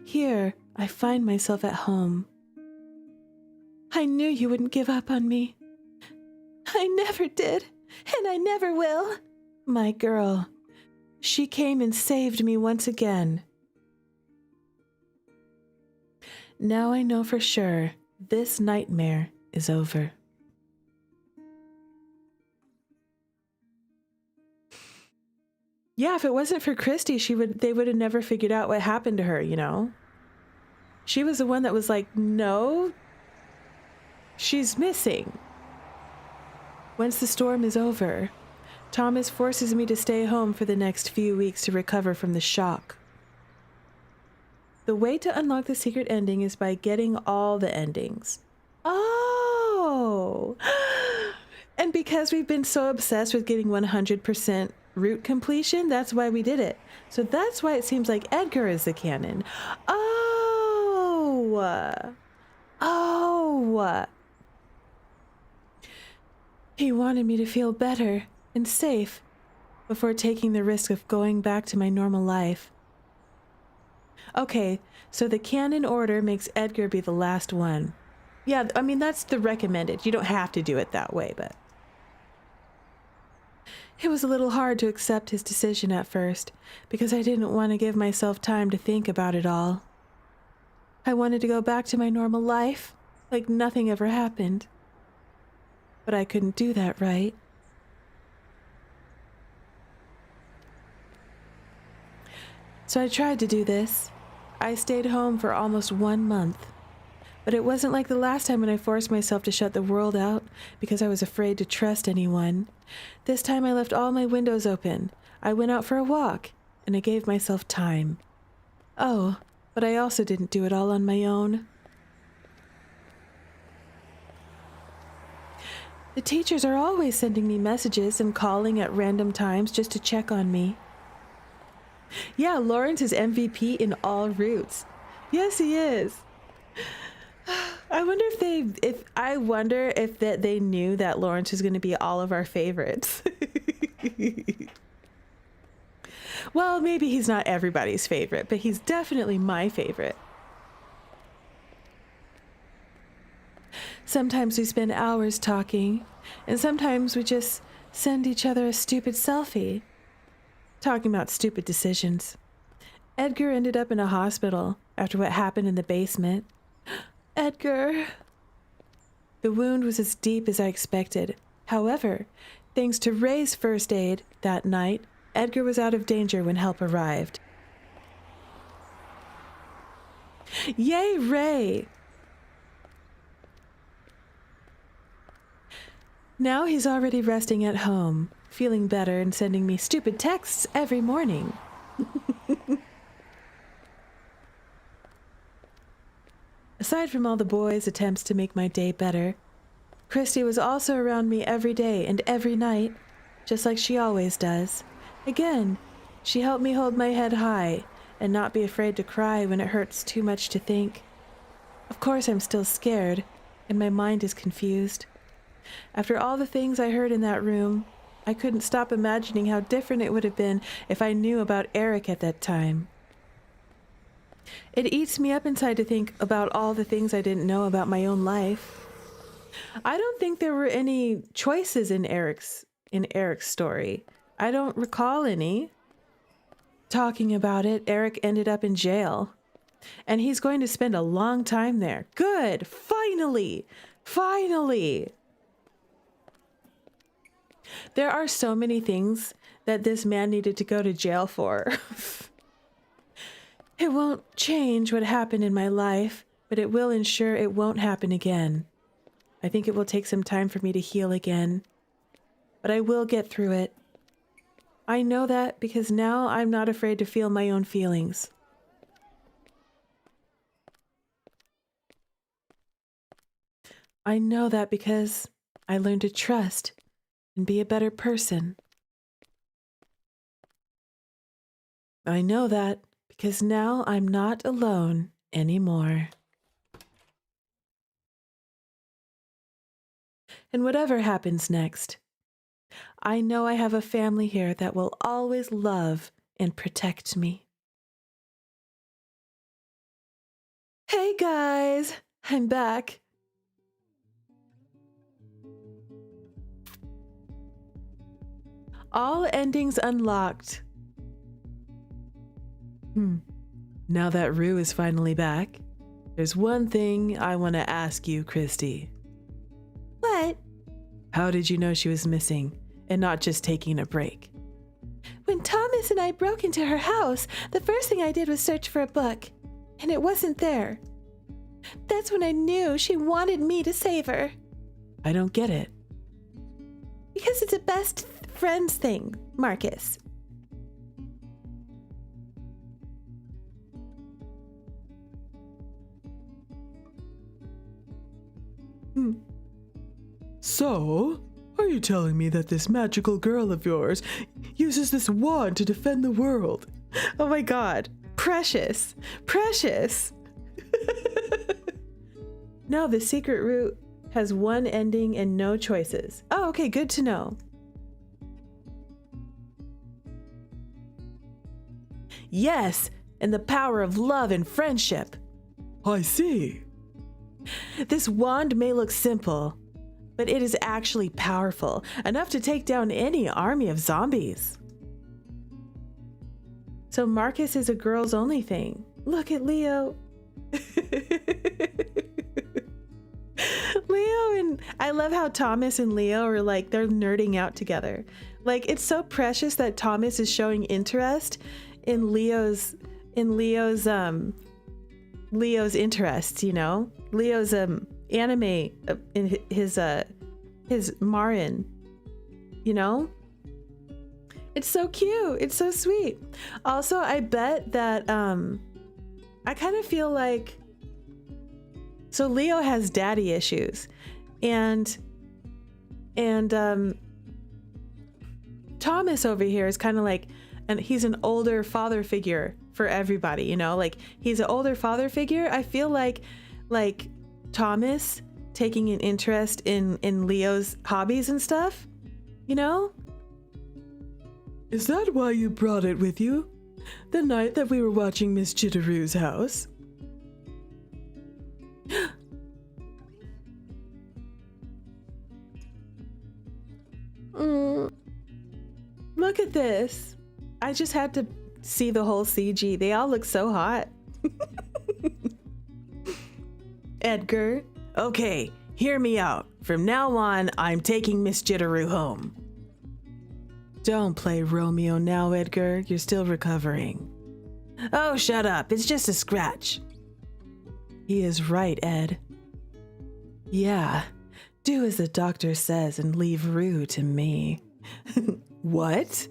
Here, I find myself at home. I knew you wouldn't give up on me. I never did, and I never will. My girl, she came and saved me once again. Now I know for sure this nightmare is over. Yeah, if it wasn't for Christy, they would have never figured out what happened to her, you know? She was the one that was like, no, she's missing. Once the storm is over, Thomas forces me to stay home for the next few weeks to recover from the shock. The way to unlock the secret ending is by getting all the endings. Oh! And because we've been so obsessed with getting 100% route completion, that's why we did it. So that's why it seems like Edgar is the canon. Oh! He wanted me to feel better and safe before taking the risk of going back to my normal life. Okay, so the canon order makes Edgar be the last one. Yeah, I mean, that's the recommended. You don't have to do it that way, but... It was a little hard to accept his decision at first, because I didn't want to give myself time to think about it all. I wanted to go back to my normal life, like nothing ever happened. But I couldn't do that, right? So I tried to do this. I stayed home for almost 1 month. But it wasn't like the last time when I forced myself to shut the world out because I was afraid to trust anyone. This time I left all my windows open. I went out for a walk, and I gave myself time. Oh, but I also didn't do it all on my own. The teachers are always sending me messages and calling at random times just to check on me. Yeah, Lawrence is MVP in all routes. Yes, he is. I wonder if they knew that Lawrence was going to be all of our favorites. Well, maybe he's not everybody's favorite, but he's definitely my favorite. Sometimes we spend hours talking, and sometimes we just send each other a stupid selfie, talking about stupid decisions. Edgar ended up in a hospital after what happened in the basement. Edgar. The wound was as deep as I expected. However, thanks to Ray's first aid that night, Edgar was out of danger when help arrived. Yay, Ray! Now he's already resting at home, feeling better and sending me stupid texts every morning. Aside from all the boys' attempts to make my day better, Christy was also around me every day and every night, just like she always does. Again, she helped me hold my head high and not be afraid to cry when it hurts too much to think. Of course, I'm still scared, and my mind is confused. After all the things I heard in that room, I couldn't stop imagining how different it would have been if I knew about Eric at that time. It eats me up inside to think about all the things I didn't know about my own life. I don't think there were any choices in Eric's story. I don't recall any. Talking about it, Eric ended up in jail. And he's going to spend a long time there. Good! Finally! Finally! There are so many things that this man needed to go to jail for. It won't change what happened in my life, but it will ensure it won't happen again. I think it will take some time for me to heal again, but I will get through it. I know that because now I'm not afraid to feel my own feelings. I know that because I learned to trust and be a better person. I know that because now I'm not alone anymore. And whatever happens next, I know I have a family here that will always love and protect me. Hey guys, I'm back. All endings unlocked. Now that Rue is finally back, there's one thing I want to ask you, Christy. What? How did you know she was missing and not just taking a break? When Thomas and I broke into her house, the first thing I did was search for a book, and it wasn't there. That's when I knew she wanted me to save her. I don't get it. Because it's a best friends thing, Marcus. So, are you telling me that this magical girl of yours uses this wand to defend the world? Oh my god. Precious. Precious. No, the secret route has one ending and no choices. Oh, okay, good to know. Yes, and the power of love and friendship. I see. This wand may look simple, but it is actually powerful, enough to take down any army of zombies. So Marcus is a girls only thing. Look at Leo. Leo and I love how Thomas and Leo are like, they're nerding out together. Like, it's so precious that Thomas is showing interest in Leo's interests, you know? Leo's anime in his Marin, you know? It's so cute. It's so sweet. Also, I bet that I kind of feel like, so Leo has daddy issues, and Thomas over here is kind of like, and he's an older father figure for everybody, you know, like he's an older father figure. I feel like Thomas taking an interest in Leo's hobbies and stuff, you know? Is that why you brought it with you? The night that we were watching Miss Jitterrue's house? Look at this. I just had to see the whole CG. They all look so hot. Edgar, okay, hear me out. From now on, I'm taking Miss Jitterrue home. Don't play Romeo now, Edgar. You're still recovering. Oh, shut up. It's just a scratch. He is right, Ed. Yeah, do as the doctor says and leave Rue to me. What?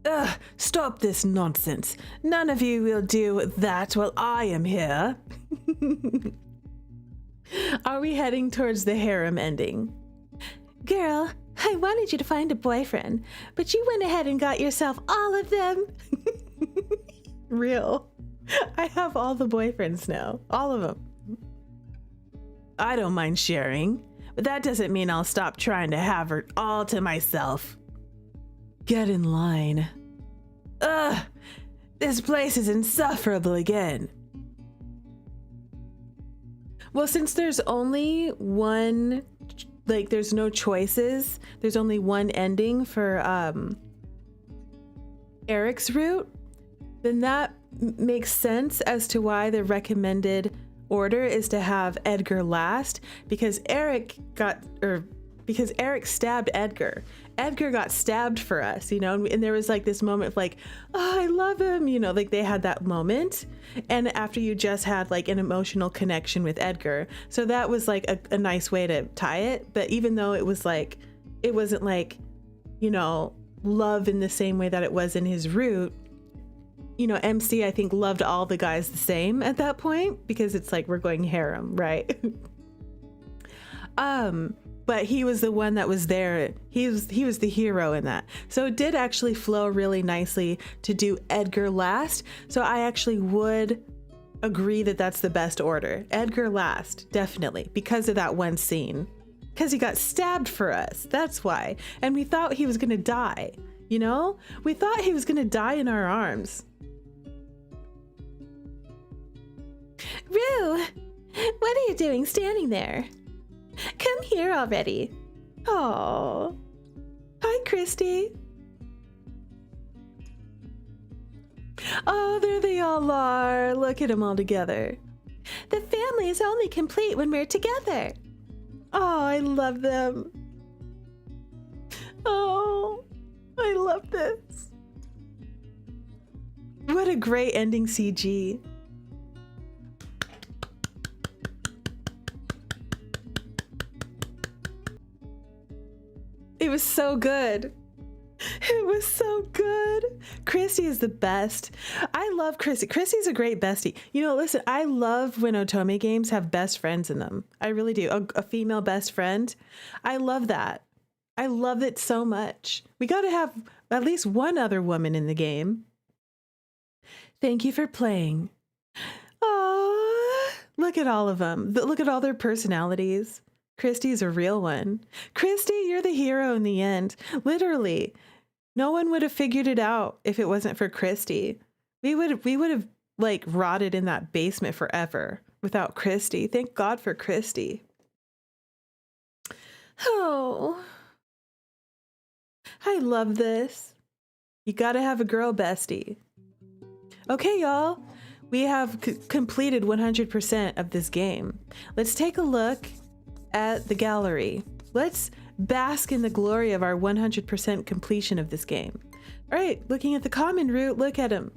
Ugh, stop this nonsense. None of you will do that while I am here. Are we heading towards the harem ending? Girl, I wanted you to find a boyfriend, but you went ahead and got yourself all of them. Real. I have all the boyfriends now. All of them. I don't mind sharing, but that doesn't mean I'll stop trying to have her all to myself. Get in line. Ugh! This place is insufferable again. Well, since there's only one, like, there's no choices, there's only one ending for Eric's route, then that makes sense as to why the recommended order is to have Edgar last, because Eric stabbed Edgar. Edgar got stabbed for us, you know, and there was like this moment of like, oh, I love him, you know, like they had that moment. And after you just had like an emotional connection with Edgar. So that was like a nice way to tie it. But even though it was like, it wasn't like, you know, love in the same way that it was in his route, you know, MC, I think, loved all the guys the same at that point, because it's like, we're going harem, right? But he was the one that was there. He was the hero in that. So it did actually flow really nicely to do Edgar last. So I actually would agree that that's the best order. Edgar last, definitely, because of that one scene. Because he got stabbed for us. That's why. And we thought he was going to die, you know? We thought he was going to die in our arms. Rue, what are you doing standing there? Come here already. Oh, hi, Christy. Oh, there they all are. Look at them all together. The family is only complete when we're together. Oh, I love them. Oh, I love this. What a great ending CG. It was so good. It was so good. Christy is the best. I love Christy. Christy's a great bestie. You know, listen, I love when Otome games have best friends in them. I really do. A female best friend. I love that. I love it so much. We got to have at least one other woman in the game. Thank you for playing. Oh, look at all of them. Look at all their personalities. Christy's a real one. Christy, you're the hero in the end. Literally. No one would have figured it out if it wasn't for Christy. We would have like rotted in that basement forever without Christy. Thank God for Christy. Oh, I love this. You gotta have a girl bestie. Okay, y'all. We have completed 100% of this game. Let's take a look at the gallery. Let's bask in the glory of our 100% completion of this game. All right, looking at the common route, look at him.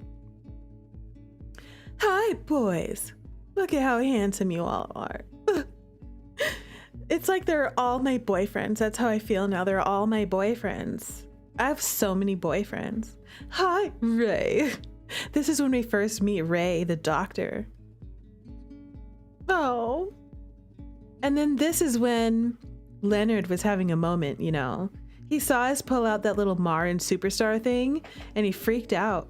Hi, boys. Look at how handsome you all are. It's like they're all my boyfriends. That's how I feel now. They're all my boyfriends. I have so many boyfriends. Hi, Ray. This is when we first meet Ray, the doctor. Oh. And then this is when Leonard was having a moment, you know. He saw us pull out that little Marin superstar thing and he freaked out.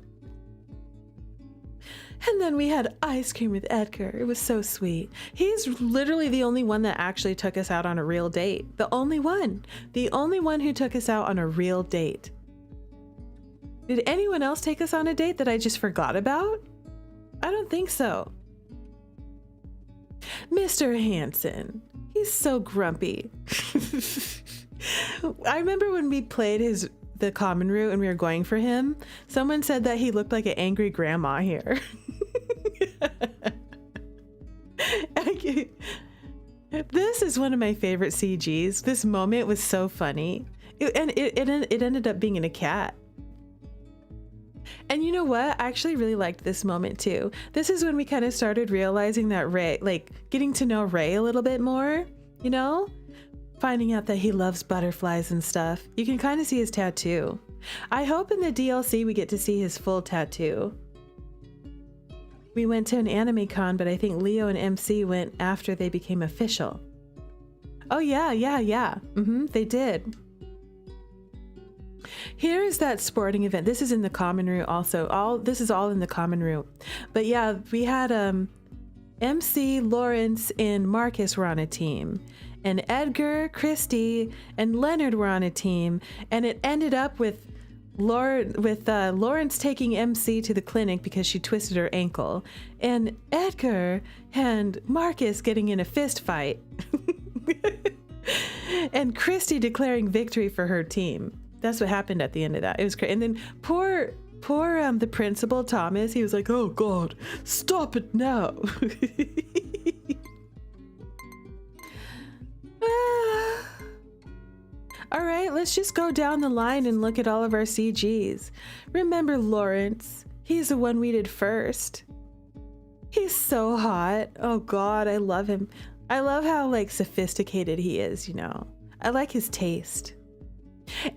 And then we had ice cream with Edgar. It was so sweet. He's literally the only one that actually took us out on a real date. The only one. The only one who took us out on a real date. Did anyone else take us on a date that I just forgot about? I don't think so. Mr. Hanson, he's so grumpy. I remember when we played the common route and we were going for him, someone said that he looked like an angry grandma here. This is one of my favorite CGs. This moment was so funny. It ended up being in a cat. And you know what? I actually really liked this moment too. This is when we kind of started realizing that Ray, like getting to know Ray a little bit more, you know? Finding out that he loves butterflies and stuff. You can kind of see his tattoo. I hope in the DLC we get to see his full tattoo. We went to an anime con, but I think Leo and MC went after they became official. Oh yeah. They did. Here is that sporting event. This is in the common room also. This is all in the common room. But yeah, we had MC, Lawrence, and Marcus were on a team. And Edgar, Christy, and Leonard were on a team. And it ended up with Lawrence taking MC to the clinic because she twisted her ankle. And Edgar and Marcus getting in a fist fight. And Christy declaring victory for her team. That's what happened at the end of that. It was crazy. And then poor the principal, Thomas, he was like, oh God, stop it now. All right, let's just go down the line and look at all of our CGs. Remember Lawrence, he's the one we did first. He's so hot. Oh God, I love him. I love how like sophisticated he is, you know. I like his taste.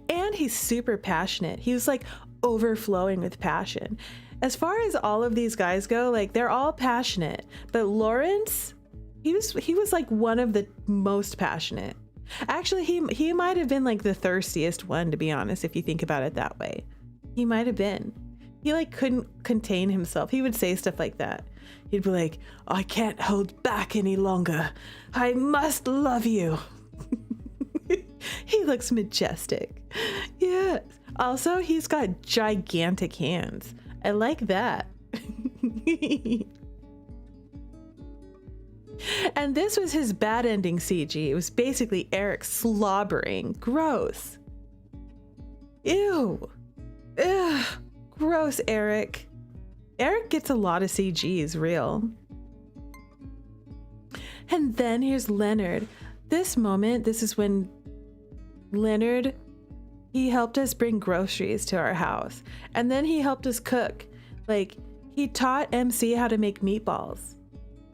And he's super passionate. He was like overflowing with passion. As far as all of these guys go, like they're all passionate, but Lawrence, he was like one of the most passionate. Actually, he might have been like the thirstiest one, to be honest, if you think about it that way. He might have been. He like couldn't contain himself. He would say stuff like that. He'd be like, I can't hold back any longer. I must love you. He looks majestic. Yes. Also, he's got gigantic hands. I like that. And this was his bad ending CG. It was basically Eric slobbering. Gross. Ew. Ugh. Gross, Eric. Eric gets a lot of CGs, real. And then here's Leonard. This moment, this is when Leonard, he helped us bring groceries to our house. And then he helped us cook. Like, he taught MC how to make meatballs.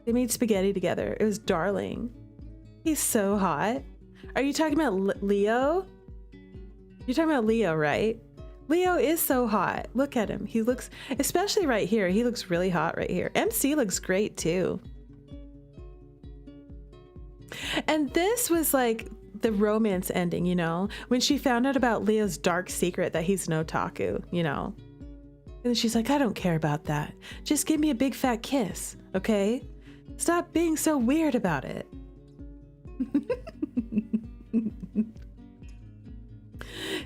They made spaghetti together. It was darling. He's so hot. Are you talking about Leo? You're talking about Leo, right? Leo is so hot. Look at him. He looks, especially right here, he looks really hot right here. MC looks great too. And this was like the romance ending, you know, when she found out about Leo's dark secret that he's an otaku, you know. And she's like, I don't care about that. Just give me a big fat kiss, okay? Stop being so weird about it.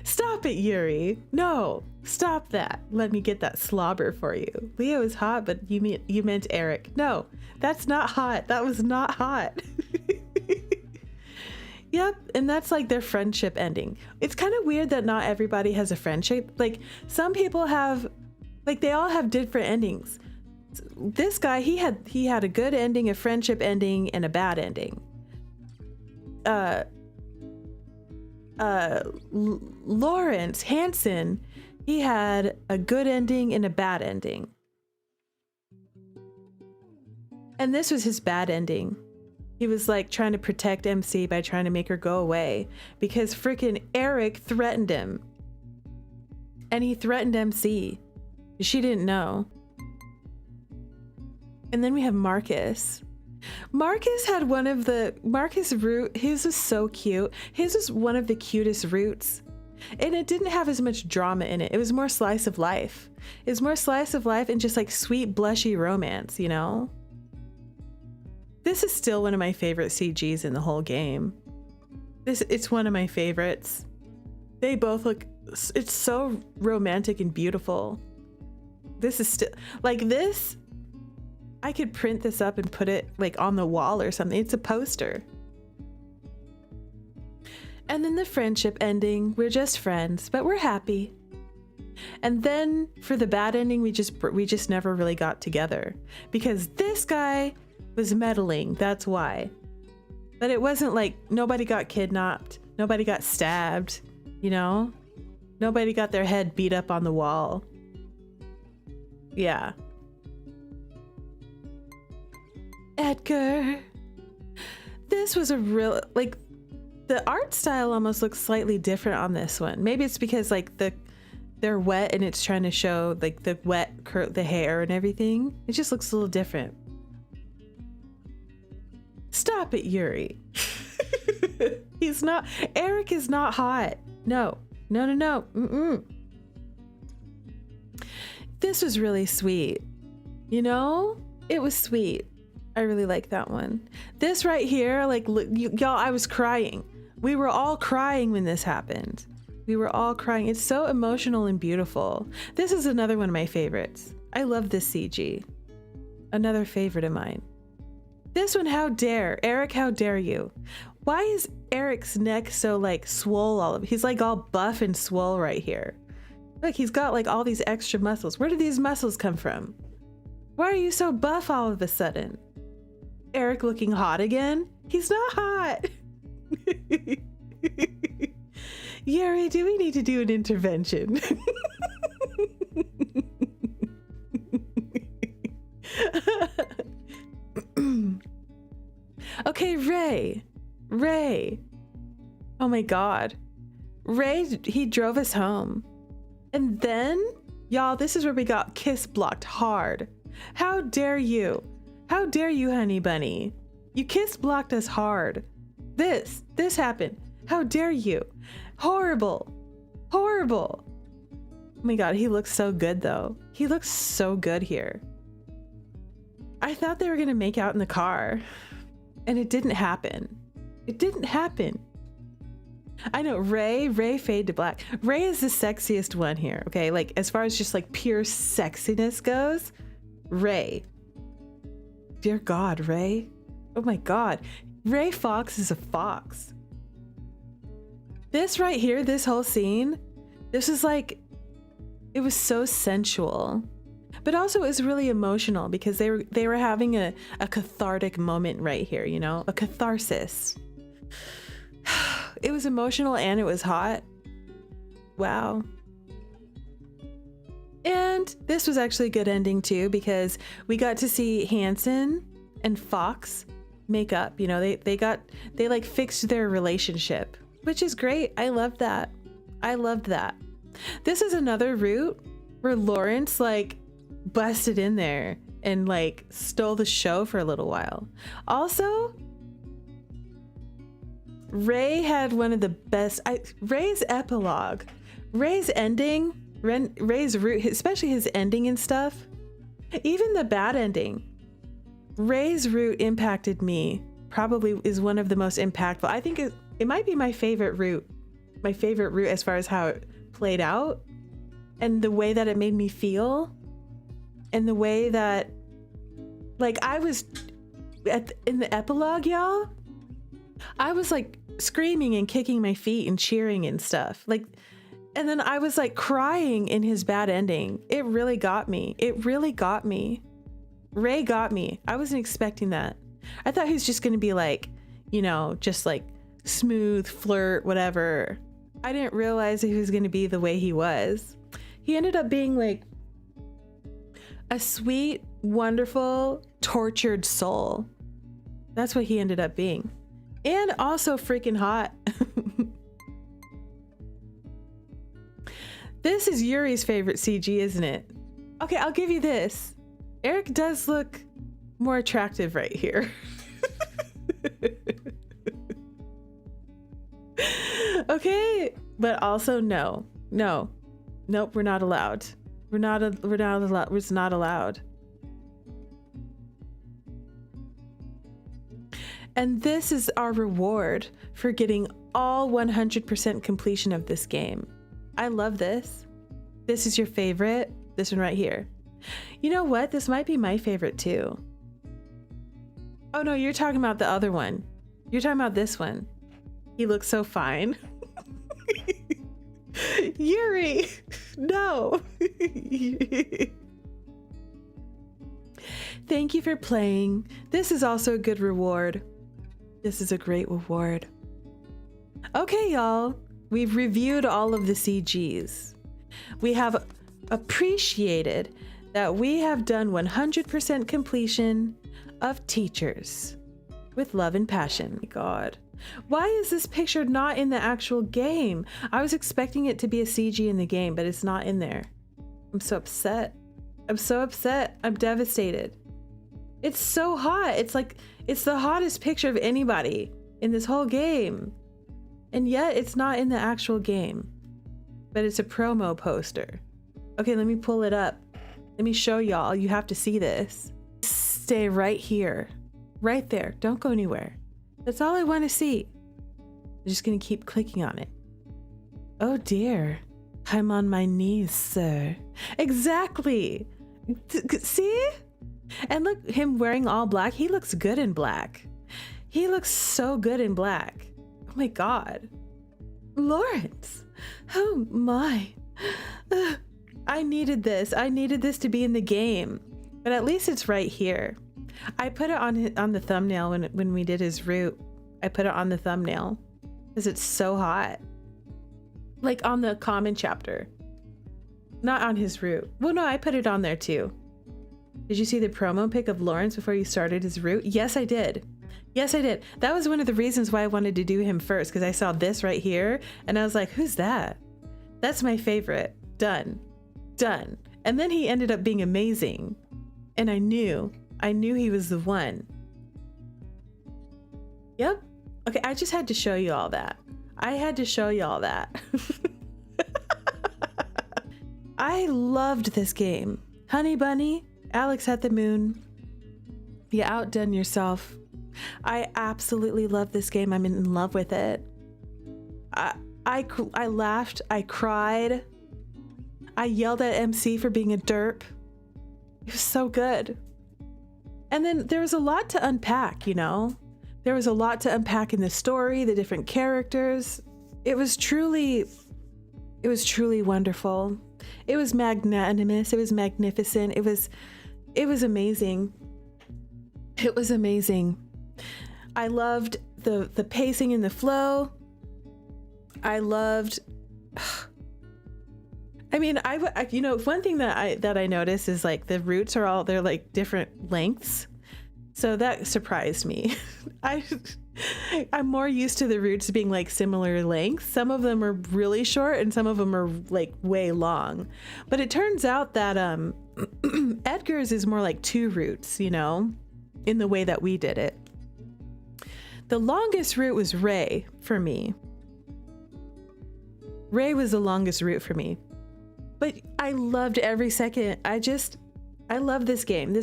Stop it, Yuri. No, stop that. Let me get that slobber for you. Leo is hot, but you meant Eric. No, that's not hot. That was not hot. Yep, and that's like their friendship ending. It's kind of weird that not everybody has a friendship. Like some people have, like they all have different endings. This guy, he had a good ending, a friendship ending, and a bad ending. Lawrence Hansen, he had a good ending and a bad ending. And this was his bad ending. He was like trying to protect MC by trying to make her go away because freaking Eric threatened him. And he threatened MC. She didn't know. And then we have Marcus. Marcus had one of the, Marcus root, his was so cute. His was one of the cutest roots. And it didn't have as much drama in it. It was more slice of life. It was more slice of life and just like sweet, blushy romance, you know? This is still one of my favorite CGs in the whole game. It's one of my favorites. They both look, it's so romantic and beautiful. This is still, like this, I could print this up and put it like on the wall or something. It's a poster. And then the friendship ending, we're just friends, but we're happy. And then for the bad ending, we just never really got together because this guy was meddling, that's why. But it wasn't like nobody got kidnapped, nobody got stabbed, you know? Nobody got their head beat up on the wall. Yeah. Edgar. This was a real, like, the art style almost looks slightly different on this one. Maybe it's because like they're wet and it's trying to show like the wet the hair and everything. It just looks a little different. Stop it, Yuri. He's not, Eric is not hot. No, No, no, no. Mm-mm. This was really sweet. You know, it was sweet. I really like that one. This right here, like, y'all, I was crying. We were all crying when this happened. We were all crying. It's so emotional and beautiful. This is another one of my favorites. I love this CG. Another favorite of mine. This one, how dare. Eric, how dare you? Why is Eric's neck so like swole all of it? He's like all buff and swole right here. Look, he's got like all these extra muscles. Where did these muscles come from? Why are you so buff all of a sudden? Eric looking hot again? He's not hot. Yuri, do we need to do an intervention? Okay, Ray. Oh my God. Ray, he drove us home. And then, y'all, this is where we got kiss blocked hard. How dare you? How dare you, honey bunny? You kiss blocked us hard. This happened. How dare you? Horrible. Oh my God, he looks so good though. He looks so good here. I thought they were gonna make out in the car, and it didn't happen. It didn't happen. I know, Ray fade to black. Ray is the sexiest one here, okay? Like, as far as just like pure sexiness goes, Ray. Dear God, Ray. Oh my God. Ray Fox is a fox. This right here, this whole scene, this is like, it was so sensual. But also it was really emotional because they were having a cathartic moment right here, you know? A catharsis. It was emotional and it was hot. Wow. And this was actually a good ending too, because we got to see Hanson and Fox make up. You know, they like fixed their relationship, which is great. I loved that. I loved that. This is another route where Lawrence like busted in there and like stole the show for a little while. Also, Ray had one of the best, Ray's epilogue, Ray's ending, Ray's route, especially his ending and stuff, even the bad ending, Ray's route impacted me, probably is one of the most impactful. I think it might be my favorite route as far as how it played out and the way that it made me feel and the way that, like, I was in the epilogue, y'all, I was like screaming and kicking my feet and cheering and stuff, like, and then I was like crying in his bad ending. It really got me. Ray got me. I wasn't expecting that. I thought he was just gonna be like, you know, just like smooth flirt, whatever. I didn't realize he was gonna be the way he was. He ended up being like a sweet, wonderful, tortured soul. That's what he ended up being. And also freaking hot. This is Yuri's favorite CG, isn't it? Okay, I'll give you this. Eric does look more attractive right here. Okay, but also nope, we're not allowed. It's not allowed. And this is our reward for getting all 100% completion of this game. I love this. This is your favorite. This one right here. You know what? This might be my favorite too. Oh no, you're talking about the other one. You're talking about this one. He looks so fine. Yuri, no. Thank you for playing. This is also a good reward. This is a great reward. Okay, y'all. We've reviewed all of the CGs. We have appreciated that we have done 100% completion of Teachers with Love and Passion. God, why is this picture not in the actual game? I was expecting it to be a CG in the game, but it's not in there. I'm so upset. I'm devastated. It's so hot. It's like, it's the hottest picture of anybody in this whole game. And yet it's not in the actual game. but it's a promo poster. Okay, let me pull it up. Let me show y'all. You have to see this. Stay right here. Right there. Don't go anywhere. That's all I want to see. I'm just going to keep clicking on it. Oh dear. I'm on my knees, sir. Exactly. See? And look, him wearing all black. He looks good in black. He looks so good in black. Oh my God. Lawrence. Oh my. I needed this. I needed this to be in the game. But at least it's right here. I put it on the thumbnail when we did his route. I put it on the thumbnail because it's so hot. Like on the common chapter. Not on his route. Well, no, I put it on there too. Did you see the promo pic of Lawrence before you started his route? Yes, I did. Yes, I did. That was one of the reasons why I wanted to do him first, because I saw this right here and I was like, who's that? That's my favorite. Done. Done. And then he ended up being amazing. And I knew he was the one. Yep. Okay, I just had to show you all that. I had to show you all that. I loved this game. Honey Bunny, Alex at the Moon. You outdone yourself. I absolutely love this game. I'm in love with it. I laughed. I cried. I yelled at MC for being a derp. It was so good. And then there was a lot to unpack, you know? There was a lot to unpack in the story, the different characters. It was truly wonderful. It was magnanimous. It was magnificent. It was amazing. It was amazing. I loved the pacing and the flow. I loved. I mean, you know, one thing that I noticed is like the routes they're like different lengths. So that surprised me. I'm more used to the routes being like similar lengths. Some of them are really short and some of them are like way long. But it turns out that Edgar's is more like 2 routes, you know, in the way that we did it. The longest route was Ray for me. Ray was the longest route for me. But I loved every second. I love this game.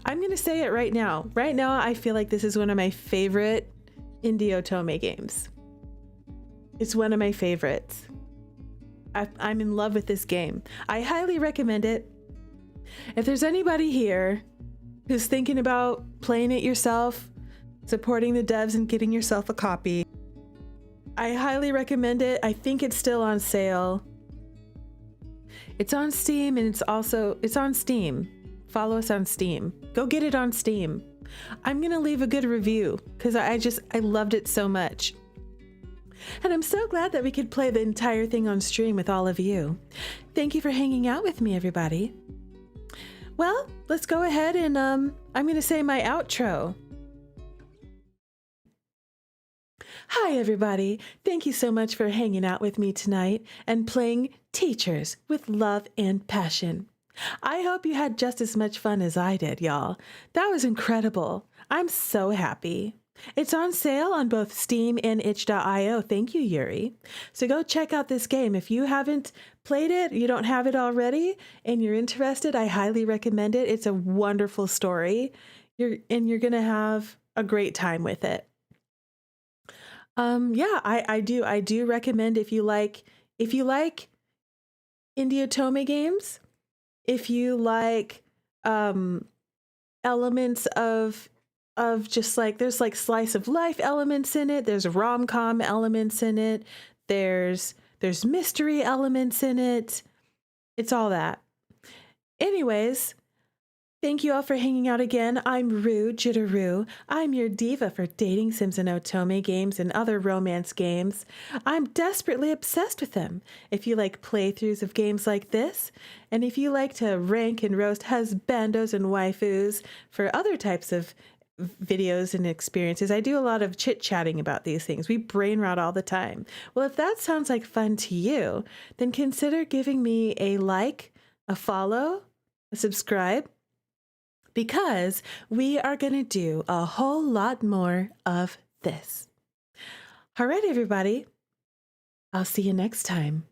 I'm going to say it right now. Right now, I feel like this is one of my favorite indie Otome games. It's one of my favorites. I'm in love with this game. I highly recommend it. If there's anybody here who's thinking about playing it yourself, supporting the devs and getting yourself a copy, I highly recommend it. I think it's still on sale. It's on Steam and it's on Steam. Follow us on Steam. Go get it on Steam. I'm gonna leave a good review because I loved it so much. And I'm so glad that we could play the entire thing on stream with all of you. Thank you for hanging out with me, everybody. Well, let's go ahead and I'm gonna say my outro. Hi, everybody. Thank you so much for hanging out with me tonight and playing Teachers with Love and Passion. I hope you had just as much fun as I did, y'all. That was incredible. I'm so happy. It's on sale on both Steam and itch.io. Thank you, Yuri. So go check out this game. If you haven't played it, you don't have it already, and you're interested, I highly recommend it. It's a wonderful story. You're going to have a great time with it. Yeah, I do recommend if you like indie Otome games, if you like elements of just like there's like slice of life elements in it, there's rom-com elements in it, there's mystery elements in it. It's all that. Anyways, thank you all for hanging out again. I'm Jitterrue. I'm your diva for dating sims and Otome games and other romance games. I'm desperately obsessed with them. If you like playthroughs of games like this, and if you like to rank and roast husbandos and waifus for other types of videos and experiences, I do a lot of chit-chatting about these things. We brain rot all the time. Well, if that sounds like fun to you, then consider giving me a like, a follow, a subscribe, because we are going to do a whole lot more of this. All right, everybody. I'll see you next time.